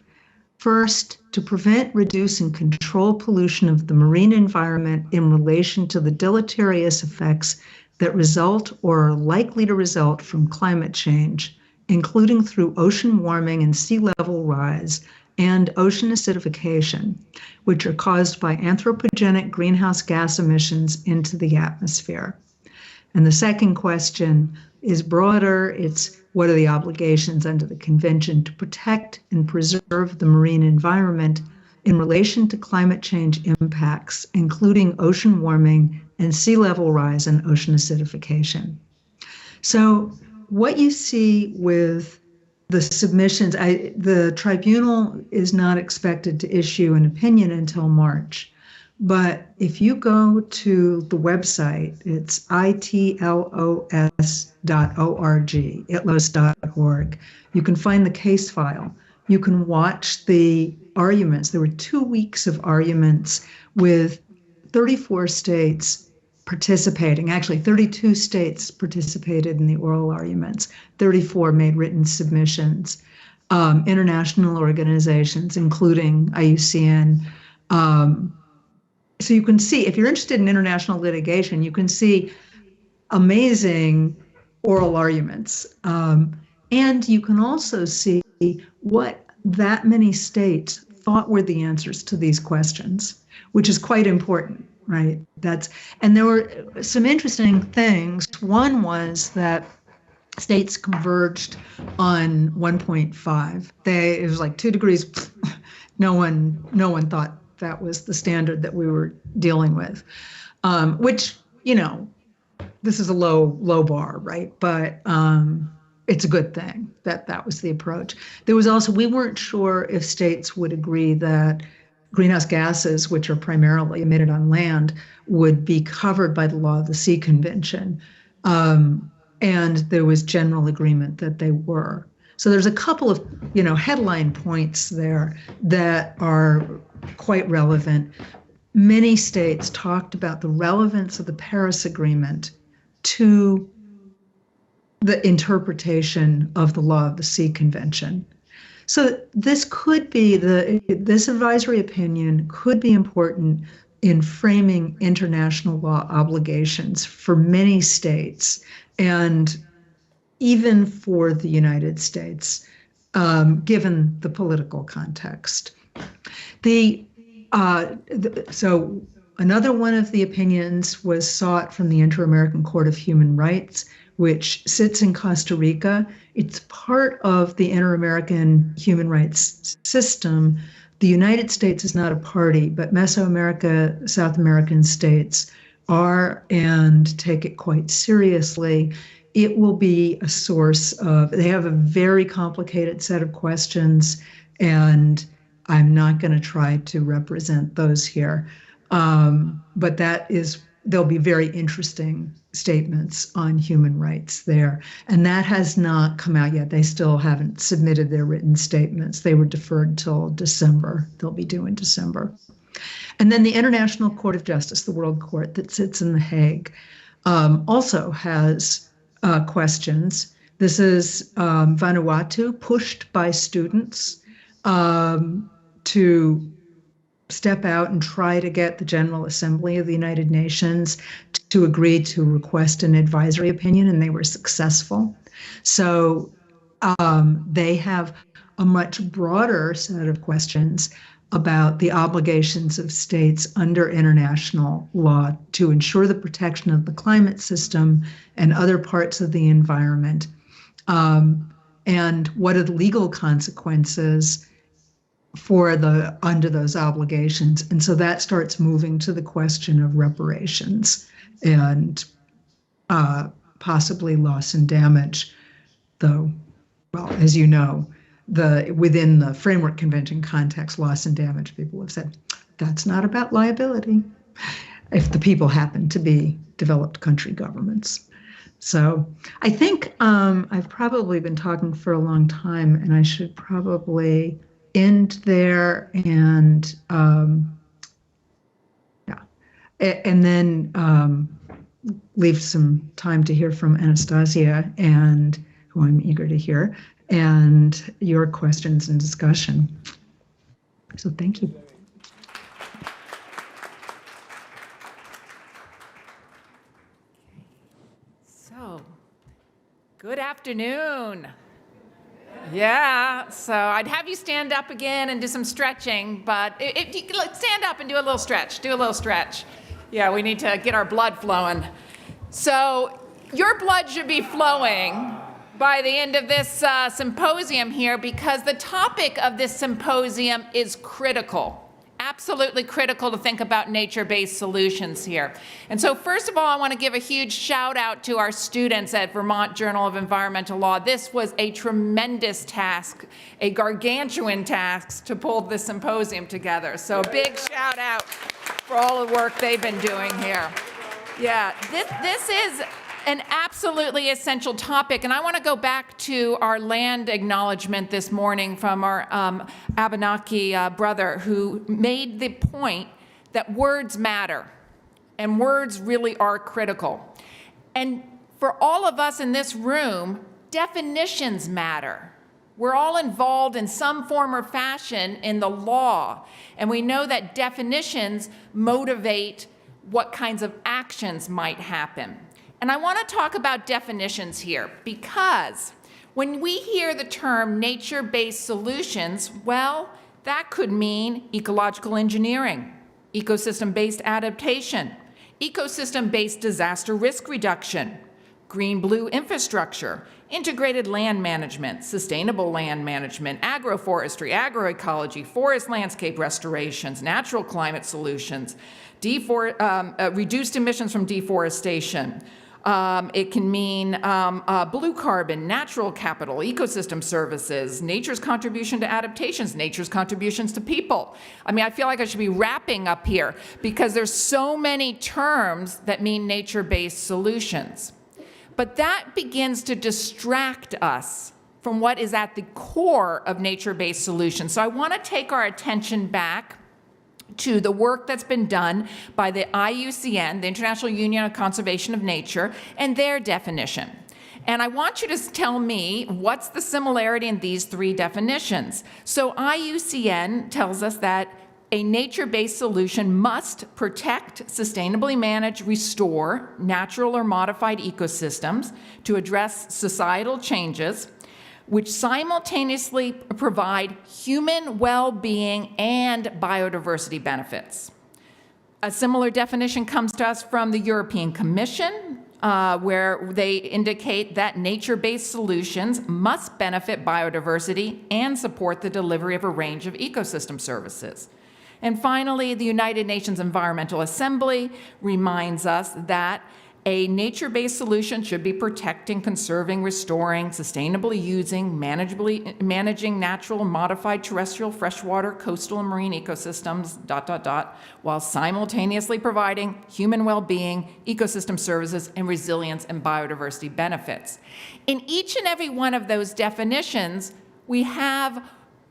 First, to prevent, reduce, and control pollution of the marine environment in relation to the deleterious effects that result or are likely to result from climate change, including through ocean warming and sea level rise and ocean acidification, which are caused by anthropogenic greenhouse gas emissions into the atmosphere. And the second question is broader. It's, what are the obligations under the convention to protect and preserve the marine environment in relation to climate change impacts, including ocean warming and sea level rise and ocean acidification? So what you see with the submissions, the tribunal is not expected to issue an opinion until March. But if you go to the website, it's itlos.org, itlos.org, you can find the case file. You can watch the arguments. There were 2 weeks of arguments with 34 states participating. Actually, 32 states participated in the oral arguments. 34 made written submissions. International organizations, including IUCN. So you can see, if you're interested in international litigation, you can see amazing oral arguments. And you can also see what that many states thought were the answers to these questions, which is quite important, right? And there were some interesting things. One was that states converged on 1.5. It was like 2 degrees. No one thought that was the standard that we were dealing with, which, this is a low bar, right? But it's a good thing that was the approach. There was also, we weren't sure if states would agree that greenhouse gases, which are primarily emitted on land, would be covered by the Law of the Sea Convention. And there was general agreement that they were. So there's a couple of, headline points there that are quite relevant. Many states talked about the relevance of the Paris Agreement to the interpretation of the Law of the Sea Convention. So this could be this advisory opinion could be important in framing international law obligations for many states and even for the United States, given the political context. So another one of the opinions was sought from the Inter-American Court of Human Rights, which sits in Costa Rica. It's part of the Inter-American human rights system. The United States is not a party, but Mesoamerica, South American states are and take it quite seriously. It will be a source of, they have a very complicated set of questions, and I'm not going to try to represent those here. But there'll be very interesting statements on human rights there. And that has not come out yet. They still haven't submitted their written statements. They were deferred till December. They'll be due in December. And then the International Court of Justice, the World Court that sits in The Hague, also has questions. This is Vanuatu, pushed by students to step out and try to get the General Assembly of the United Nations to agree to request an advisory opinion, and they were successful. So they have a much broader set of questions about the obligations of states under international law to ensure the protection of the climate system and other parts of the environment, and what are the legal consequences for under those obligations. And so that starts moving to the question of reparations and possibly loss and damage, though, well, as you know, within the Framework Convention context, loss and damage, people have said, that's not about liability if the people happen to be developed country governments. So I think I've probably been talking for a long time, and I should probably end there and then leave some time to hear from Anastasia, and who I'm eager to hear, and your questions and discussion. So thank you. So, good afternoon. Yeah, so I'd have you stand up again and do some stretching, but if you stand up and do a little stretch. Yeah, we need to get our blood flowing. So your blood should be flowing by the end of this symposium here, because the topic of this symposium is critical. Absolutely critical to think about nature-based solutions here. And so first of all, I want to give a huge shout out to our students at Vermont Journal of Environmental Law. This was a tremendous task, a gargantuan task to pull this symposium together. So big shout out for all the work they've been doing here. Yeah, this is an absolutely essential topic. And I want to go back to our land acknowledgement this morning from our Abenaki brother, who made the point that words matter, and words really are critical. And for all of us in this room, definitions matter. We're all involved in some form or fashion in the law, and we know that definitions motivate what kinds of actions might happen. And I want to talk about definitions here because when we hear the term nature-based solutions, well, that could mean ecological engineering, ecosystem-based adaptation, ecosystem-based disaster risk reduction, green-blue infrastructure, integrated land management, sustainable land management, agroforestry, agroecology, forest landscape restorations, natural climate solutions, reduced emissions from deforestation. It can mean blue carbon, natural capital, ecosystem services, nature's contribution to adaptations, nature's contributions to people. I mean, I feel like I should be wrapping up here because there's so many terms that mean nature-based solutions. But that begins to distract us from what is at the core of nature-based solutions. So I want to take our attention back to the work that's been done by the IUCN, the International Union of Conservation of Nature, and their definition. And I want you to tell me what's the similarity in these three definitions. So IUCN tells us that a nature-based solution must protect, sustainably manage, restore natural or modified ecosystems to address societal changes, which simultaneously provide human well-being and biodiversity benefits. A similar definition comes to us from the European Commission, where they indicate that nature-based solutions must benefit biodiversity and support the delivery of a range of ecosystem services. And finally, the United Nations Environmental Assembly reminds us that a nature-based solution should be protecting, conserving, restoring, sustainably using, managing natural and modified terrestrial, freshwater, coastal, and marine ecosystems, while simultaneously providing human well-being, ecosystem services, and resilience and biodiversity benefits. In each and every one of those definitions, we have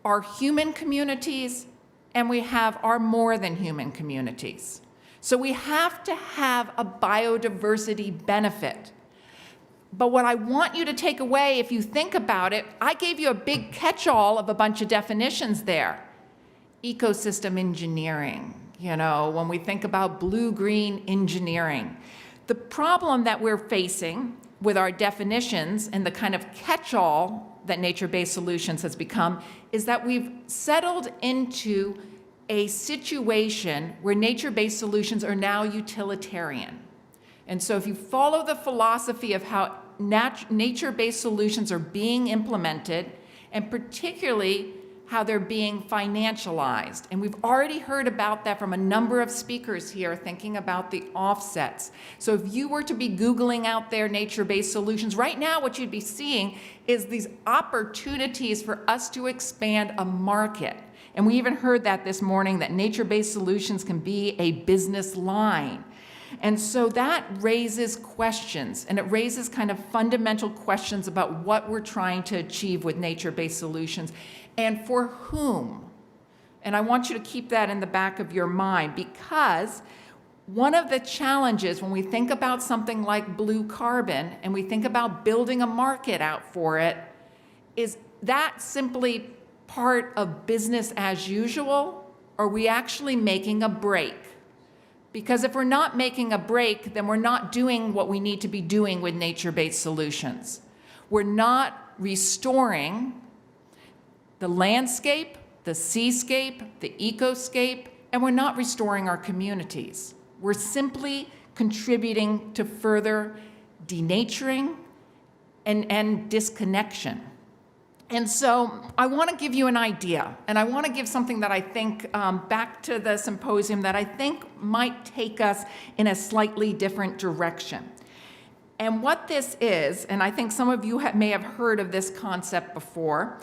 our human communities and we have our more than human communities. So we have to have a biodiversity benefit. But what I want you to take away, if you think about it, I gave you a big catch-all of a bunch of definitions there. Ecosystem engineering, you know, when we think about blue-green engineering. The problem that we're facing with our definitions and the kind of catch-all that nature-based solutions has become is that we've settled into a situation where nature-based solutions are now utilitarian. And so if you follow the philosophy of how nature-based solutions are being implemented, and particularly how they're being financialized, and we've already heard about that from a number of speakers here thinking about the offsets. So if you were to be Googling out there nature-based solutions, right now what you'd be seeing is these opportunities for us to expand a market. And we even heard that this morning, that nature-based solutions can be a business line. And so that raises questions, and it raises kind of fundamental questions about what we're trying to achieve with nature-based solutions and for whom. And I want you to keep that in the back of your mind, because one of the challenges when we think about something like blue carbon and we think about building a market out for it is that simply part of business as usual, or are we actually making a break? Because if we're not making a break, then we're not doing what we need to be doing with nature-based solutions. We're not restoring the landscape, the seascape, the ecoscape, and we're not restoring our communities. We're simply contributing to further denaturing and disconnection. And so I want to give you an idea, and I want to give something that I think, back to the symposium, that I think might take us in a slightly different direction. And what this is, and I think some of you may have heard of this concept before,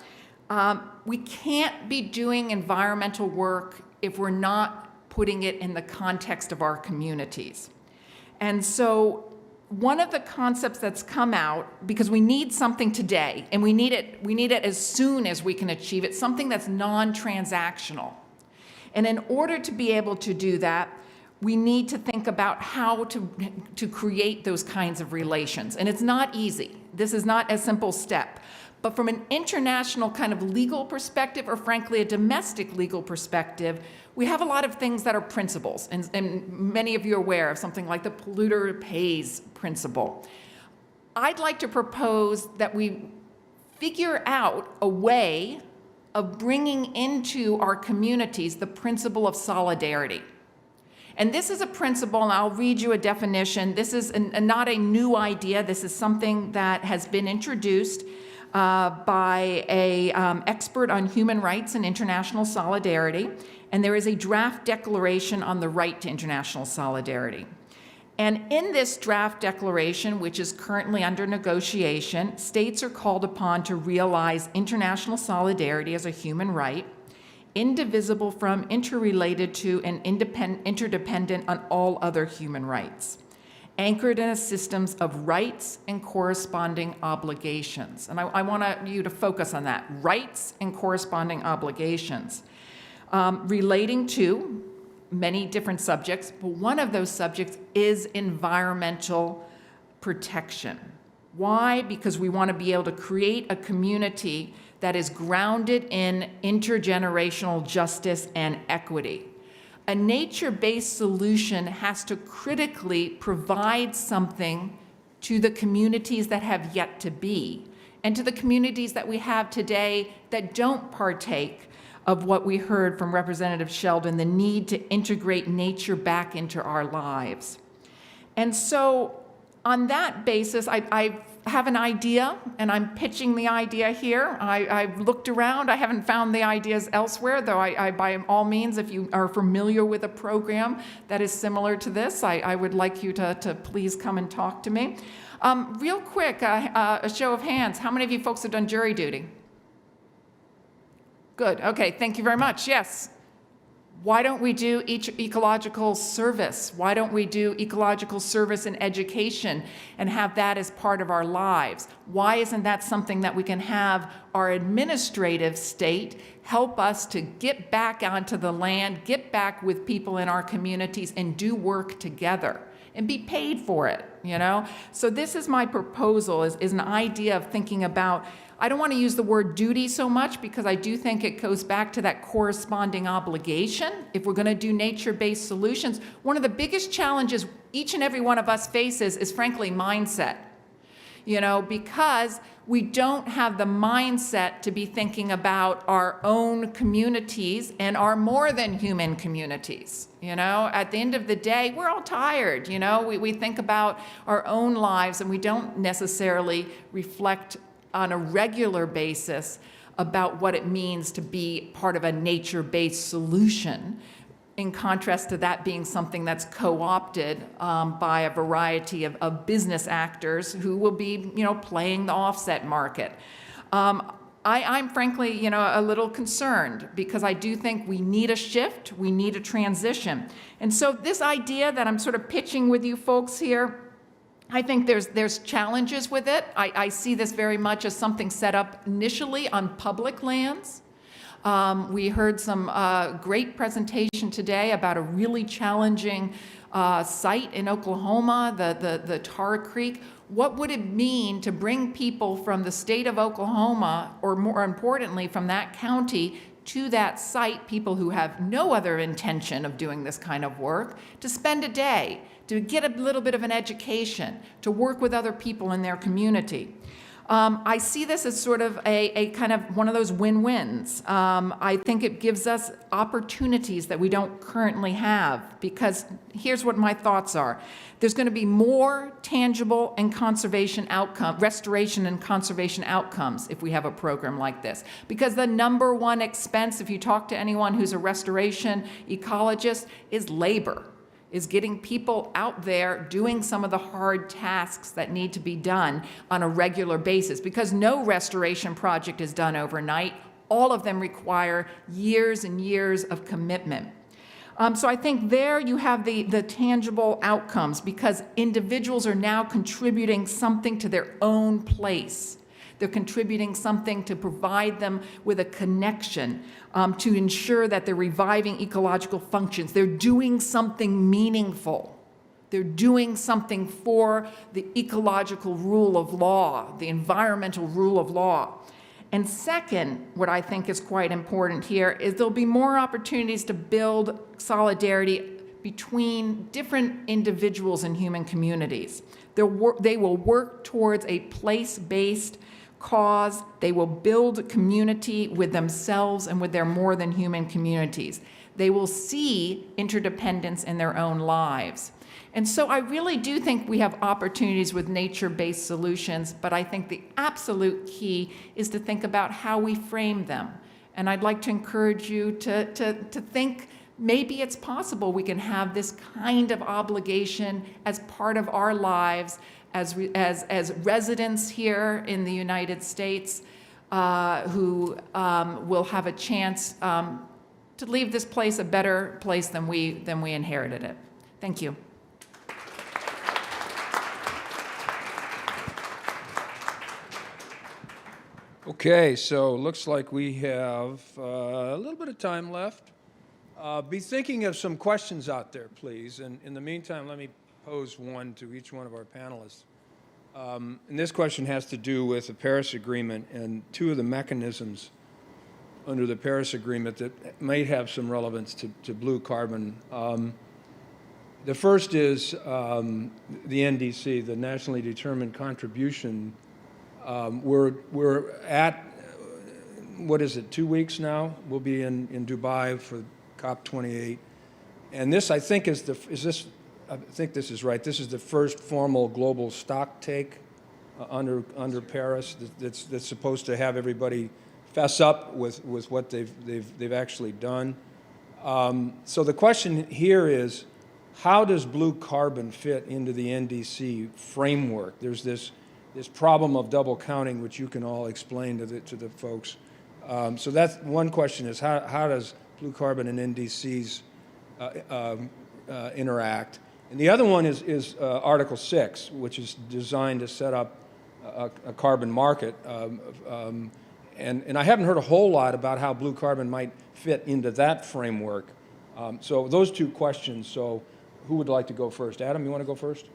we can't be doing environmental work if we're not putting it in the context of our communities. And so one of the concepts that's come out, because we need something today, and we need it as soon as we can achieve it, something that's non-transactional. And in order to be able to do that, we need to think about how to create those kinds of relations. And it's not easy. This is not a simple step. But from an international kind of legal perspective, or frankly, a domestic legal perspective, we have a lot of things that are principles. And many of you are aware of something like the polluter pays principle. I'd like to propose that we figure out a way of bringing into our communities the principle of solidarity. And this is a principle, and I'll read you a definition. This is not a new idea. This is something that has been introduced by an expert on human rights and international solidarity. And there is a draft declaration on the right to international solidarity. And in this draft declaration, which is currently under negotiation, states are called upon to realize international solidarity as a human right, indivisible from, interrelated to, and interdependent on all other human rights, anchored in a system of rights and corresponding obligations. And I want you to focus on that, rights and corresponding obligations, relating to many different subjects, but one of those subjects is environmental protection. Why? Because we want to be able to create a community that is grounded in intergenerational justice and equity. A nature-based solution has to critically provide something to the communities that have yet to be, and to the communities that we have today that don't partake of what we heard from Representative Sheldon, the need to integrate nature back into our lives. And so on that basis, I have an idea, and I'm pitching the idea here. I've looked around. I haven't found the ideas elsewhere, though I by all means, if you are familiar with a program that is similar to this, I would like you to please come and talk to me. Real quick, a show of hands. How many of you folks have done jury duty? Good. Okay. Thank you very much. Yes. Why don't we do ecological service? Why don't we do ecological service in education and have that as part of our lives? Why isn't that something that we can have our administrative state help us to get back onto the land, get back with people in our communities, and do work together and be paid for it, you know? So this is my proposal, is an idea of thinking about, I don't want to use the word duty so much because I do think it goes back to that corresponding obligation. If we're going to do nature-based solutions, one of the biggest challenges each and every one of us faces is frankly mindset. You know, because we don't have the mindset to be thinking about our own communities and our more than human communities. You know, at the end of the day, we're all tired. You know, we think about our own lives and we don't necessarily reflect on a regular basis about what it means to be part of a nature-based solution, in contrast to that being something that's co-opted by a variety of business actors who will be, you know, playing the offset market. I'm frankly, you know, a little concerned because I do think we need a shift, we need a transition. And so this idea that I'm sort of pitching with you folks here, I think there's challenges with it. I see this very much as something set up initially on public lands. We heard some great presentation today about a really challenging site in Oklahoma, the Tar Creek. What would it mean to bring people from the state of Oklahoma, or more importantly, from that county, to that site, people who have no other intention of doing this kind of work, to spend a day, to get a little bit of an education, to work with other people in their community. I see this as sort of a kind of one of those win-wins. I think it gives us opportunities that we don't currently have, because here's what my thoughts are. There's going to be more tangible and conservation outcome, restoration and conservation outcomes if we have a program like this. Because the number one expense, if you talk to anyone who's a restoration ecologist, is labor. Is getting people out there doing some of the hard tasks that need to be done on a regular basis, because no restoration project is done overnight. All of them require years and years of commitment. So I think there you have the tangible outcomes, because individuals are now contributing something to their own place. They're contributing something to provide them with a connection, to ensure that they're reviving ecological functions. They're doing something meaningful. They're doing something for the ecological rule of law, the environmental rule of law. And second, what I think is quite important here is there'll be more opportunities to build solidarity between different individuals and human communities. They will work towards a place-based cause. They will build community with themselves and with their more than human communities. They will see interdependence in their own lives. And so I really do think we have opportunities with nature-based solutions, but I think the absolute key is to think about how we frame them. And I'd like to encourage you to think maybe it's possible we can have this kind of obligation as part of our lives as residents here in the United States who will have a chance to leave this place a better place than we inherited it. Thank you. Okay, so looks like we have a little bit of time left. Be thinking of some questions out there, please. And in the meantime, let me pose one to each one of our panelists. And this question has to do with the Paris Agreement and two of the mechanisms under the Paris Agreement that might have some relevance to blue carbon. The first is the NDC, the Nationally Determined Contribution. We're at, what is it, 2 weeks now? We'll be in Dubai for COP28. And this, I think, I think this is right. This is the first formal global stock take under Paris that's supposed to have everybody fess up with what they've actually done. So the question here is, how does blue carbon fit into the NDC framework? There's this problem of double counting, which you can all explain to the folks. So that's one question: is how does blue carbon and NDCs interact? And the other one is Article 6, which is designed to set up a carbon market. And I haven't heard a whole lot about how blue carbon might fit into that framework. So those two questions. So who would like to go first? Adam, you want to go first?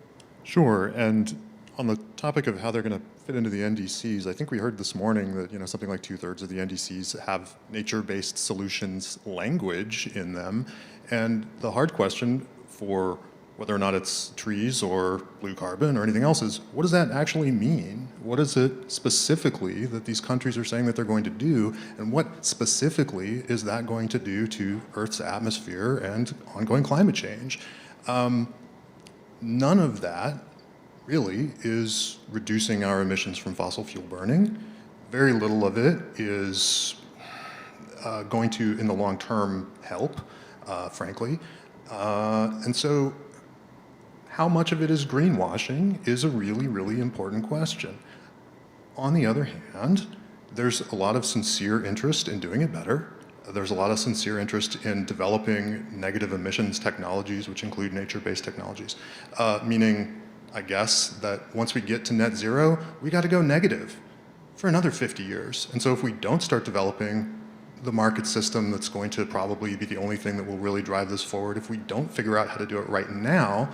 Sure. And on the topic of how they're going to fit into the NDCs, I think we heard this morning that something like 2/3 of the NDCs have nature-based solutions language in them. And the hard question for whether or not it's trees or blue carbon or anything else is, what does that actually mean? What is it specifically that these countries are saying that they're going to do? And what specifically is that going to do to Earth's atmosphere and ongoing climate change? None of that really is reducing our emissions from fossil fuel burning. Very little of it is going to, in the long term, help, frankly. And so how much of it is greenwashing is a really, really important question. On the other hand, there's a lot of sincere interest in doing it better. There's a lot of sincere interest in developing negative emissions technologies, which include nature-based technologies, meaning, I guess, that once we get to net zero, we got to go negative for another 50 years. And so if we don't start developing the market system that's going to probably be the only thing that will really drive this forward, if we don't figure out how to do it right now,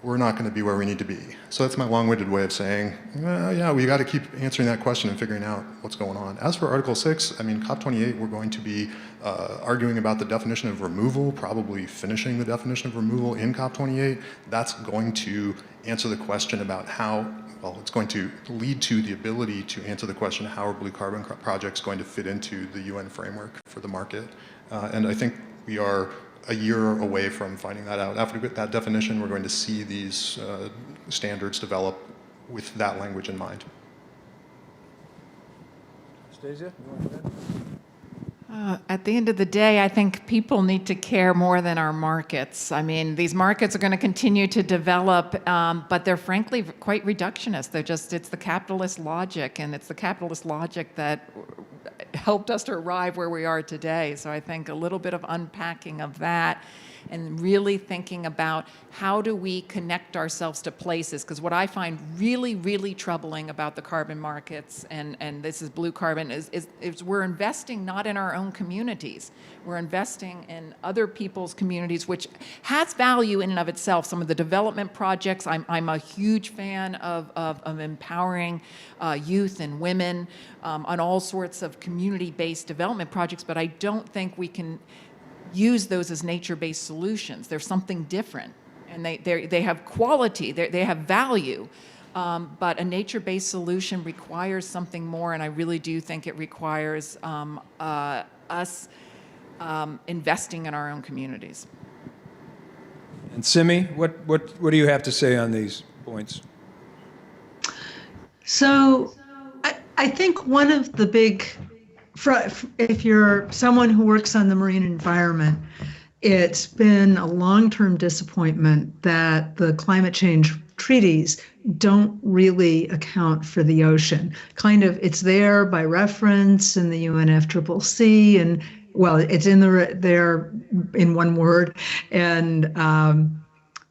we're not going to be where we need to be. So that's my long-winded way of saying, yeah, we got to keep answering that question and figuring out what's going on. As for Article 6, I mean, COP28, we're going to be arguing about the definition of removal, probably finishing the definition of removal in COP28. That's going to answer the question about how, well, it's going to lead to the ability to answer the question, how are blue carbon projects going to fit into the UN framework for the market? And I think we are a year away from finding that out. After we get that definition, we're going to see these standards develop with that language in mind. Stasia, you want to go? At the end of the day, I think people need to care more than our markets. I mean, these markets are going to continue to develop, but they're frankly quite reductionist. It's the capitalist logic, and it's the capitalist logic that helped us to arrive where we are today. So I think a little bit of unpacking of that and really thinking about how do we connect ourselves to places, because what I find really, really troubling about the carbon markets, and this is blue carbon, is we're investing not in our own communities. We're investing in other people's communities, which has value in and of itself. Some of the development projects, I'm a huge fan of empowering youth and women on all sorts of community-based development projects, but I don't think we can use those as nature-based solutions. They're something different, and they have quality, they have value, but a nature-based solution requires something more, and I really do think it requires us investing in our own communities. And Simi, what do you have to say on these points? So I think one of the big, if you're someone who works on the marine environment, it's been a long-term disappointment that the climate change treaties don't really account for the ocean. Kind of, it's there by reference in the UNFCCC, and well, it's in there in one word, and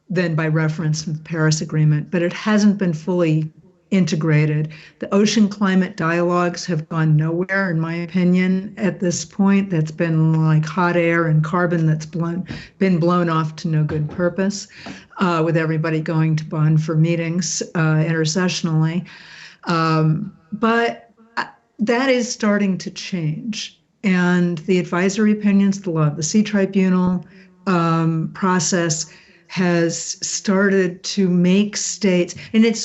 then by reference in the Paris Agreement, but it hasn't been fully integrated. The ocean climate dialogues have gone nowhere, in my opinion, at this point. That's been like hot air and carbon that's been blown off to no good purpose, with everybody going to Bonn for meetings intersessionally. But that is starting to change. And the advisory opinions, the Law of the Sea Tribunal process has started to make states, and it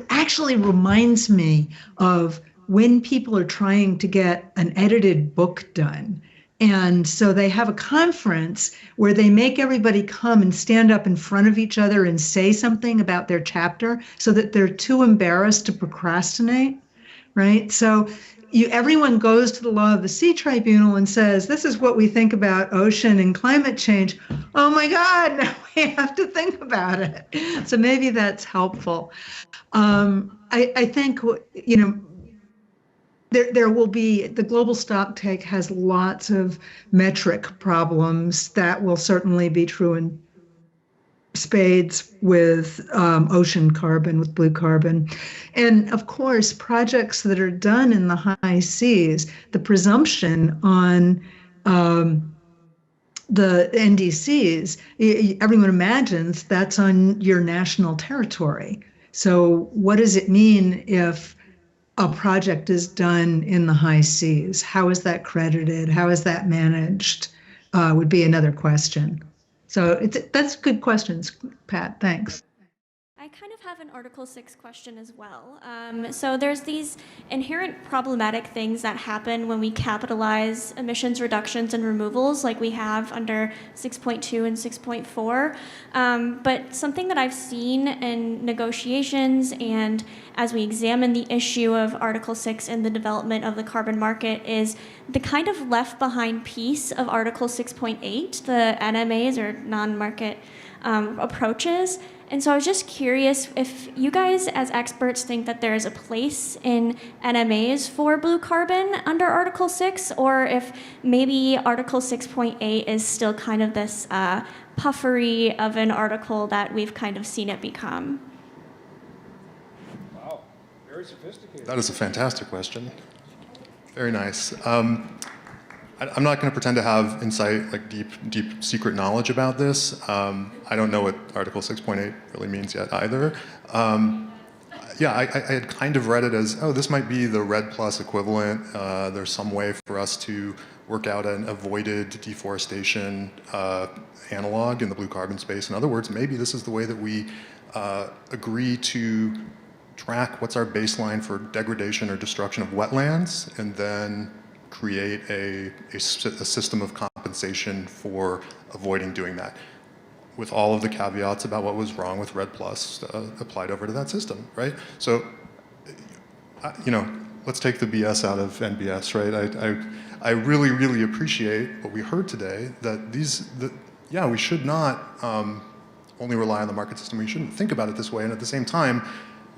actually reminds me of when people are trying to get an edited book done. And so they have a conference where they make everybody come and stand up in front of each other and say something about their chapter so that they're too embarrassed to procrastinate, right? So everyone goes to the Law of the Sea Tribunal and says, this is what we think about ocean and climate change. Oh my God, now we have to think about it. So maybe that's helpful. I think, there will be, the global stocktake has lots of metric problems. That will certainly be true in spades with ocean carbon, with blue carbon. And of course, projects that are done in the high seas, the presumption on the NDCs, everyone imagines that's on your national territory. So what does it mean if a project is done in the high seas? How is that credited? How is that managed? Would be another question. So that's good questions, Pat. Thanks. I kind of have an Article 6 question as well. So there's these inherent problematic things that happen when we capitalize emissions reductions and removals like we have under 6.2 and 6.4. But something that I've seen in negotiations and as we examine the issue of Article 6 and the development of the carbon market is the kind of left behind piece of Article 6.8, the NMAs or non-market approaches. And so I was just curious if you guys as experts think that there is a place in NMAs for blue carbon under Article 6, or if maybe Article 6.8 is still kind of this puffery of an article that we've kind of seen it become. Wow, very sophisticated. That is a fantastic question. Very nice. I'm not going to pretend to have insight, like deep secret knowledge about this. I don't know what Article 6.8 really means yet either. Yeah, I had kind of read it as, oh, this might be the REDD+ equivalent. There's some way for us to work out an avoided deforestation analog in the blue carbon space. In other words, maybe this is the way that we agree to track what's our baseline for degradation or destruction of wetlands, and then create a system of compensation for avoiding doing that, with all of the caveats about what was wrong with REDD+ applied over to that system, right? So, let's take the BS out of NBS, right? I really, really appreciate what we heard today, that yeah, we should not only rely on the market system. We shouldn't think about it this way, and at the same time,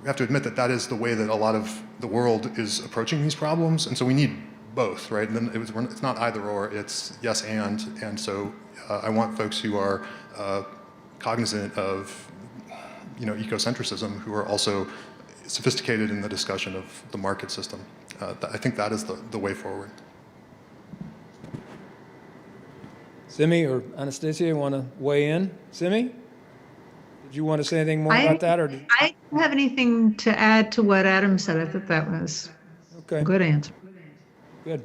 we have to admit that that is the way that a lot of the world is approaching these problems, and so we need both, right? And then it's not either or, it's yes and so I want folks who are cognizant of, ecocentrism, who are also sophisticated in the discussion of the market system. I think that is the way forward. Simi or Anastasia, want to weigh in? Simi, did you want to say anything more about that? Or I don't have anything to add to what Adam said. I thought that was a good answer. Good.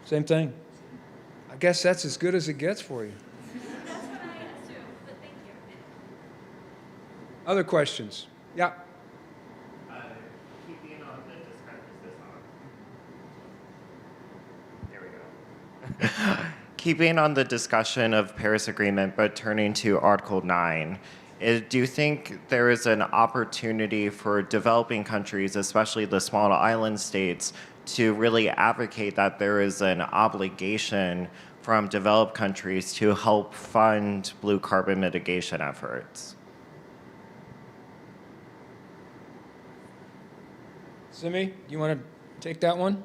Same thing. I guess that's as good as it gets for you. That's what I assumed, but thank you. Other questions? Yeah. Keeping on the There we go. Keeping on the discussion of Paris Agreement, but turning to Article 9, do you think there is an opportunity for developing countries, especially the small island states, to really advocate that there is an obligation from developed countries to help fund blue carbon mitigation efforts? Simi, you want to take that one?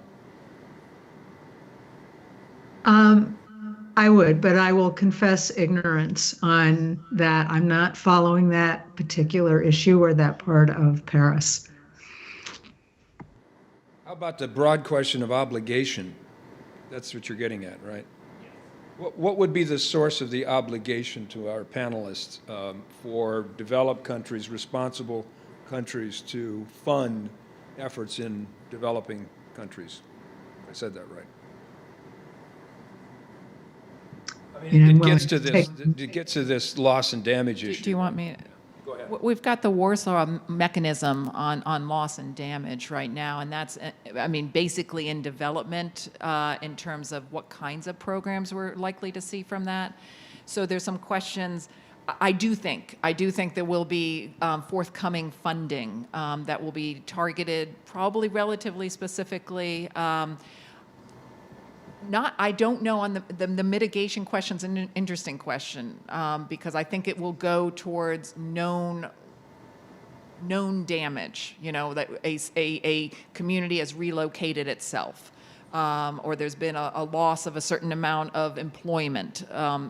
I would, but I will confess ignorance on that. I'm not following that particular issue or that part of Paris. How about the broad question of obligation? That's what you're getting at, right? What would be the source of the obligation to our panelists for developed countries, responsible countries, to fund efforts in developing countries? If I said that right. I mean, it gets to this loss and damage issue. Do you want me? Go ahead. We've got the Warsaw mechanism on loss and damage right now, and that's, I mean, basically in development in terms of what kinds of programs we're likely to see from that. So there's some questions. I do think there will be forthcoming funding that will be targeted, probably relatively specifically. I don't know on the mitigation question's an interesting question because I think it will go towards known damage, that a community has relocated itself, or there's been a loss of a certain amount of employment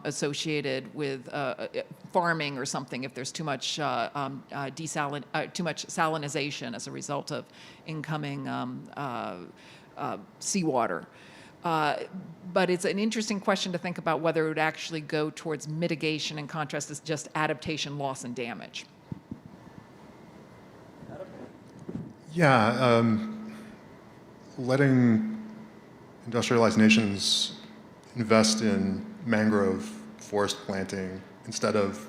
associated with farming or something if there's too much salinization as a result of incoming seawater. But it's an interesting question to think about whether it would actually go towards mitigation in contrast to just adaptation, loss, and damage. Yeah, letting industrialized nations invest in mangrove forest planting instead of,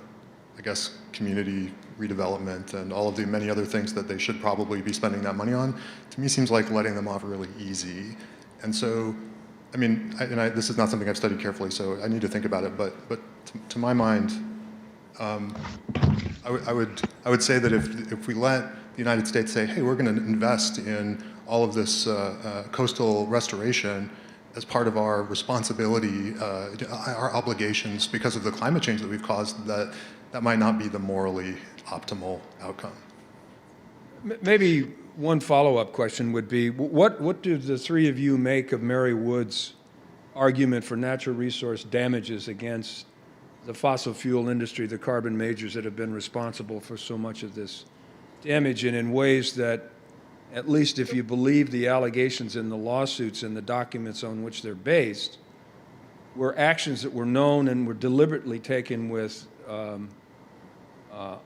I guess, community redevelopment and all of the many other things that they should probably be spending that money on, to me seems like letting them off really easy. And so, I mean, this is not something I've studied carefully, so I need to think about it. But to my mind, I would say that if we let the United States say, hey, we're going to invest in all of this coastal restoration as part of our responsibility, our obligations because of the climate change that we've caused, that might not be the morally optimal outcome. Maybe one follow-up question would be, what do the three of you make of Mary Wood's argument for natural resource damages against the fossil fuel industry, the carbon majors that have been responsible for so much of this damage, and in ways that, at least if you believe the allegations in the lawsuits and the documents on which they're based, were actions that were known and were deliberately taken with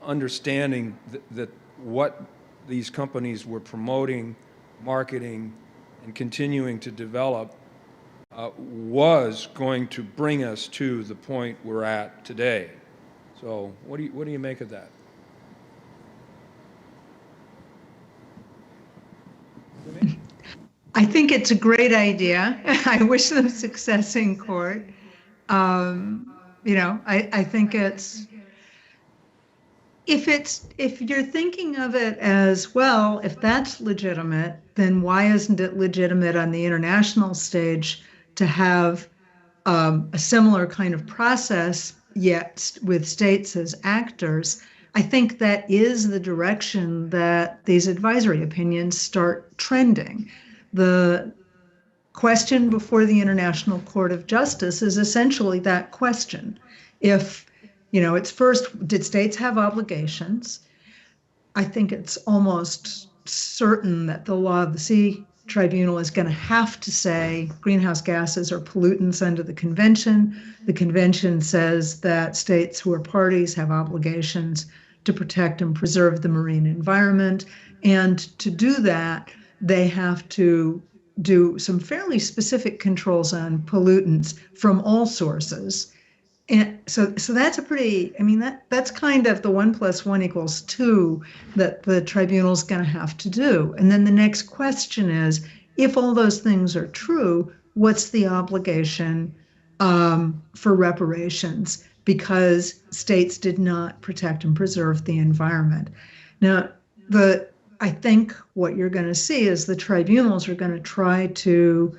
understanding that what these companies were promoting, marketing, and continuing to develop was going to bring us to the point we're at today. So what do you make of that? I think it's a great idea. I wish them success in court. I think if you're thinking of it as, well, if that's legitimate, then why isn't it legitimate on the international stage to have a similar kind of process, yet with states as actors? I think that is the direction that these advisory opinions start trending. The question before the International Court of Justice is essentially that question. If, it's first, did states have obligations? I think it's almost certain that the Law of the Sea Tribunal is going to have to say greenhouse gases are pollutants under the convention. The convention says that states who are parties have obligations to protect and preserve the marine environment. And to do that, they have to do some fairly specific controls on pollutants from all sources. And so that's a pretty, that's kind of the 1 + 1 = 2 that the tribunal's going to have to do. And then the next question is, if all those things are true, what's the obligation for reparations? Because states did not protect and preserve the environment. Now, I think what you're going to see is the tribunals are going to try to,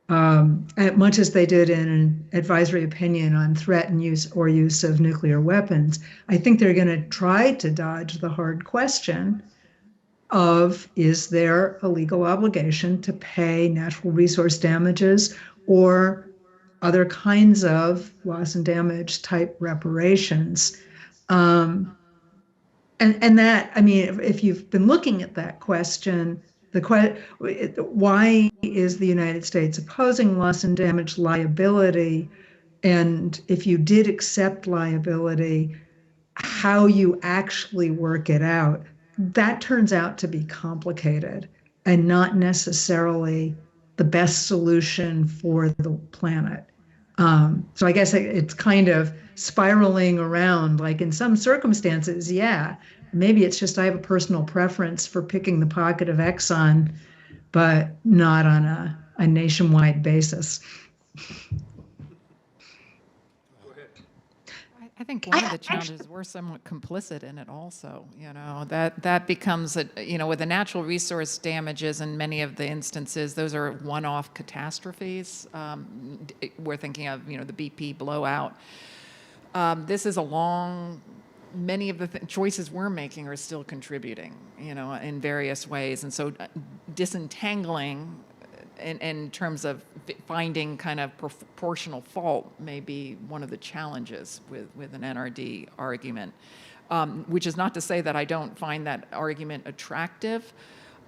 much as they did in an advisory opinion on threat and use of nuclear weapons, I think they're going to try to dodge the hard question of, is there a legal obligation to pay natural resource damages or other kinds of loss and damage type reparations? And that, if you've been looking at that question, why is the United States opposing loss and damage liability? And if you did accept liability, how you actually work it out, that turns out to be complicated and not necessarily the best solution for the planet. So I guess it's kind of spiraling around, like in some circumstances, yeah, maybe it's just I have a personal preference for picking the pocket of Exxon, but not on a nationwide basis. I think one of the challenges, we're somewhat complicit in it also, that becomes, with the natural resource damages in many of the instances, those are one-off catastrophes. We're thinking of, the BP blowout. This is many of the choices we're making are still contributing, in various ways. And so disentangling in terms of finding kind of proportional fault may be one of the challenges with an NRD argument, which is not to say that I don't find that argument attractive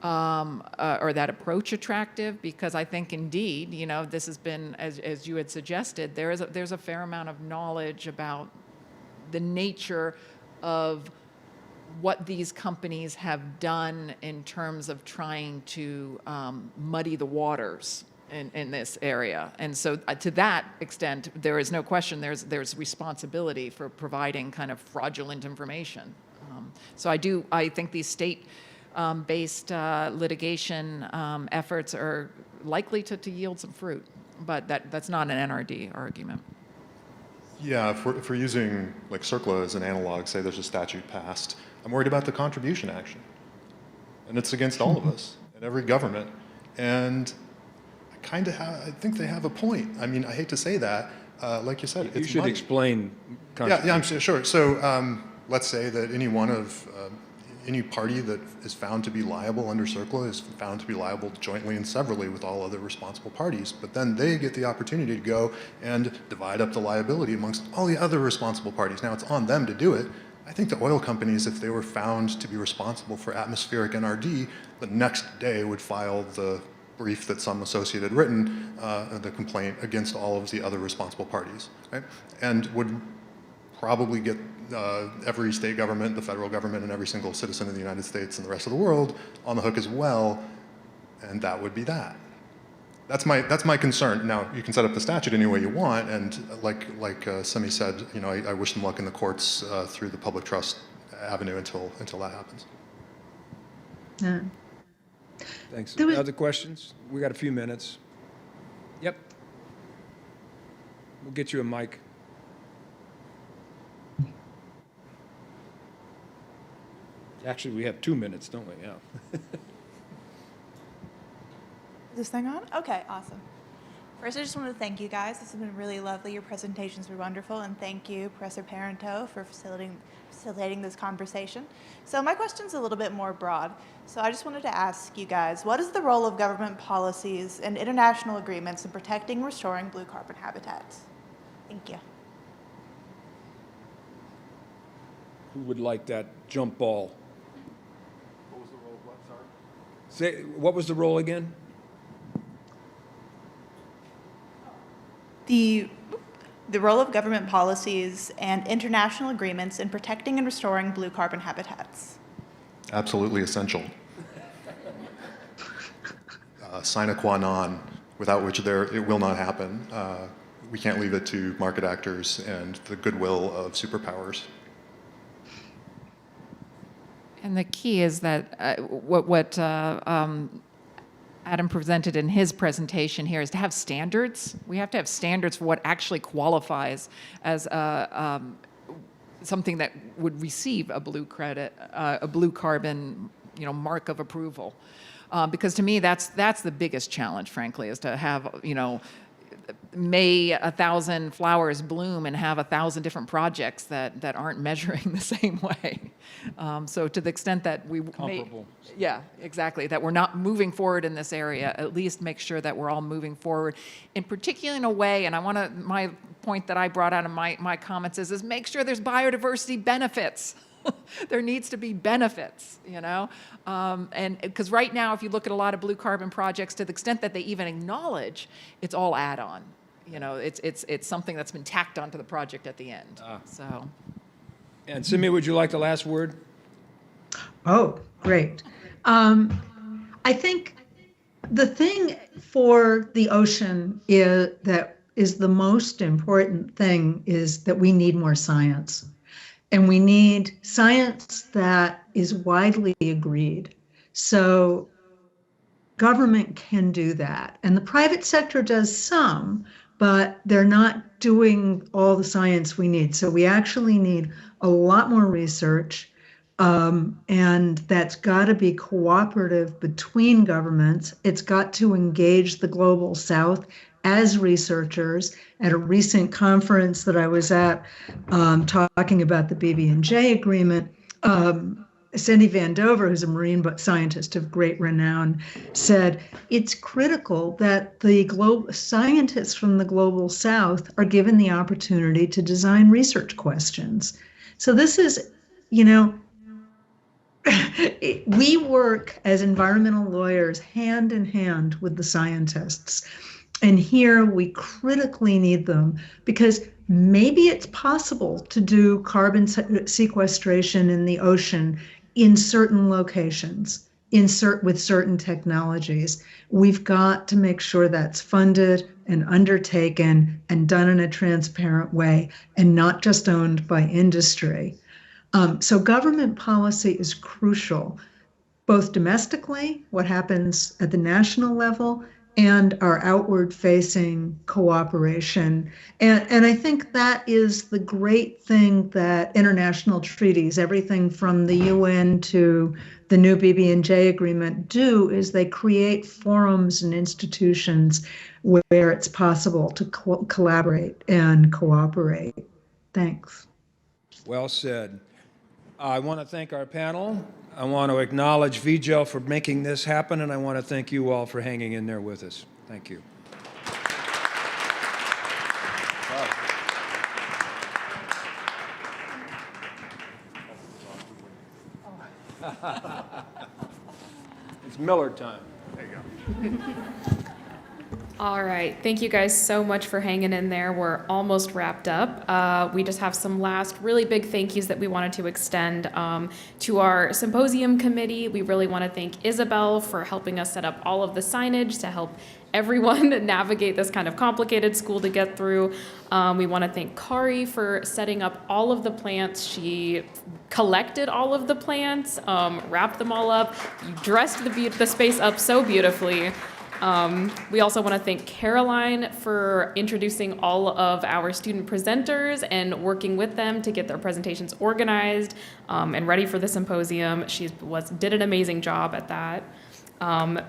or that approach attractive, because I think indeed, this has been, as you had suggested, there's a fair amount of knowledge about the nature of what these companies have done in terms of trying to muddy the waters in this area. And so to that extent, there is no question there's responsibility for providing kind of fraudulent information. So I think these state-based litigation efforts are likely to yield some fruit, but that's not an NRD argument. Yeah, if we're using like CERCLA as an analog, say there's a statute passed, I'm worried about the contribution action. And it's against all of us and every government. And I think they have a point. I hate to say that. Like you said, you should explain contribution. Yeah, I'm sure. So let's say that any party that is found to be liable under CERCLA is found to be liable jointly and severally with all other responsible parties, but then they get the opportunity to go and divide up the liability amongst all the other responsible parties. Now it's on them to do it. I think the oil companies, if they were found to be responsible for atmospheric NRD, the next day would file the brief that some associate had written, the complaint against all of the other responsible parties, right? And would probably get every state government, the federal government, and every single citizen in the United States and the rest of the world on the hook as well, and that would be that. That's my concern. Now, you can set up the statute any way you want, and like Simi said, I wish them luck in the courts through the public trust avenue until that happens. Yeah. Thanks. Other questions? We got a few minutes. Yep. We'll get you a mic. Actually, we have 2 minutes, don't we? Yeah. Is this thing on? Okay, awesome. First, I just want to thank you guys. This has been really lovely. Your presentations were wonderful, and thank you, Professor Parento, for facilitating this conversation. So my question's a little bit more broad. So I just wanted to ask you guys, what is the role of government policies and international agreements in protecting and restoring blue carbon habitats? Thank you. Who would like that jump ball? What was the role of what, sorry? Say, what was the role again? The role of government policies and international agreements in protecting and restoring blue carbon habitats. Absolutely essential. Sine qua non, without which it will not happen. We can't leave it to market actors and the goodwill of superpowers. And the key is that what Adam presented in his presentation here is to have standards. We have to have standards for what actually qualifies as something that would receive a blue credit, a blue carbon, mark of approval. Because to me, that's the biggest challenge, frankly, is to have, may 1,000 flowers bloom and have 1,000 different projects that aren't measuring the same way. So to the extent that we Comparable. yeah, exactly, that we're not moving forward in this area, at least make sure that we're all moving forward, in particular in a way, and my point that I brought out in my comments is make sure there's biodiversity benefits. There needs to be benefits, and because right now, if you look at a lot of blue carbon projects, to the extent that they even acknowledge, it's all add-on. It's something that's been tacked onto the project at the end. So, And Simi, would you like the last word? Oh, great. I think the thing for the ocean that is the most important thing is that we need more science. And we need science that is widely agreed. So government can do that. And the private sector does some, but they're not doing all the science we need. So we actually need a lot more research. And that's got to be cooperative between governments. It's got to engage the global south as researchers. At a recent conference that I was at talking about the BB&J agreement, Cindy Van Dover, who's a marine scientist of great renown, said it's critical that the scientists from the global south are given the opportunity to design research questions. So this is, we work as environmental lawyers hand in hand with the scientists. And here we critically need them because maybe it's possible to do carbon sequestration in the ocean in certain locations, with certain technologies. We've got to make sure that's funded and undertaken and done in a transparent way and not just owned by industry. So government policy is crucial, both domestically, what happens at the national level, and our outward-facing cooperation. And I think that is the great thing that international treaties, everything from the UN to the new BB&J agreement, do is they create forums and institutions where it's possible to collaborate and cooperate. Thanks. Well said. I want to thank our panel. I want to acknowledge VJEL for making this happen, and I want to thank you all for hanging in there with us. Thank you. It's Miller time. There you go. All right. Thank you guys so much for hanging in there. We're almost wrapped up. We just have some last really big thank yous that we wanted to extend to our symposium committee. We really want to thank Isabel for helping us set up all of the signage to help everyone navigate this kind of complicated school to get through. We want to thank Kari for setting up all of the plants. She collected all of the plants, wrapped them all up, dressed the space up so beautifully. We also want to thank Caroline for introducing all of our student presenters and working with them to get their presentations organized and ready for the symposium. She did an amazing job at that.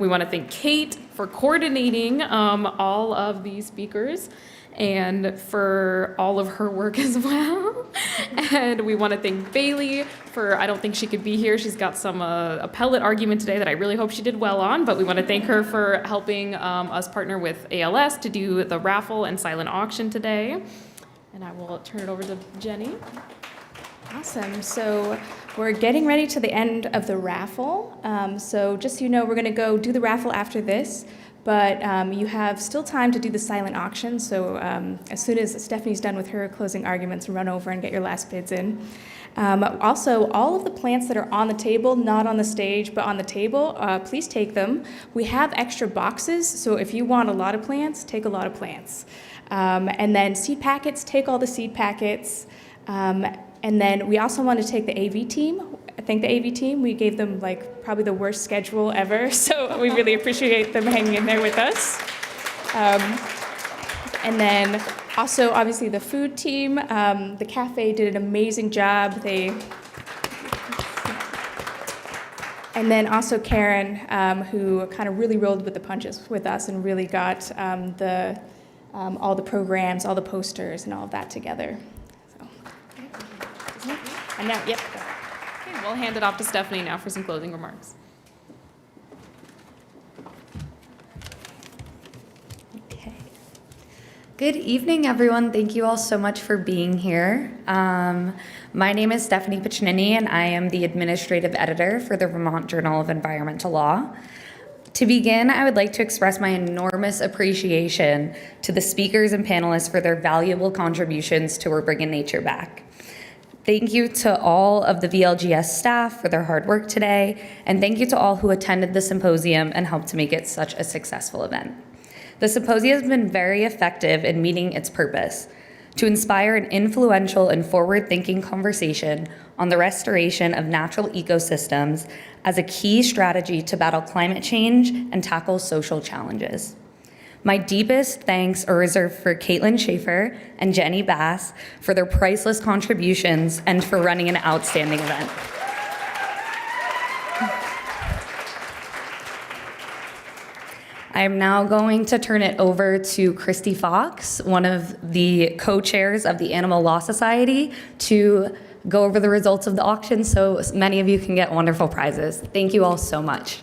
We want to thank Kate for coordinating all of these speakers and for all of her work as well. And we want to thank Bailey for, I don't think she could be here. She's got some appellate argument today that I really hope she did well on, but we want to thank her for helping us partner with ALS to do the raffle and silent auction today. And I will turn it over to Jenny. Awesome. So we're getting ready to the end of the raffle. So just so you know, we're going to go do the raffle after this, but you have still time to do the silent auction. So as soon as Stephanie's done with her closing arguments, run over and get your last bids in. Also, all of the plants that are on the table, not on the stage, but on the table, please take them. We have extra boxes, so if you want a lot of plants, take a lot of plants. And then seed packets, take all the seed packets. And then we also want to take the AV team. I think the AV team, we gave them like probably the worst schedule ever, so we really appreciate them hanging in there with us. And then also, obviously, the food team, the cafe did an amazing job. And then also Karen, who kind of really rolled with the punches with us and really got all the programs, all the posters, and all of that together. And now, yep. Okay, we'll hand it off to Stephanie now for some closing remarks. Good evening, everyone. Thank you all so much for being here. My name is Stephanie Piccinini, and I am the administrative editor for the Vermont Journal of Environmental Law. To begin, I would like to express my enormous appreciation to the speakers and panelists for their valuable contributions to We're Bringing Nature Back. Thank you to all of the VLGS staff for their hard work today, and thank you to all who attended the symposium and helped to make it such a successful event. The symposium has been very effective in meeting its purpose, to inspire an influential and forward-thinking conversation on the restoration of natural ecosystems as a key strategy to battle climate change and tackle social challenges. My deepest thanks are reserved for Caitlin Schaefer and Jenny Bass for their priceless contributions and for running an outstanding event. I am now going to turn it over to Christy Fox, one of the co-chairs of the Animal Law Society, to go over the results of the auction so many of you can get wonderful prizes. Thank you all so much.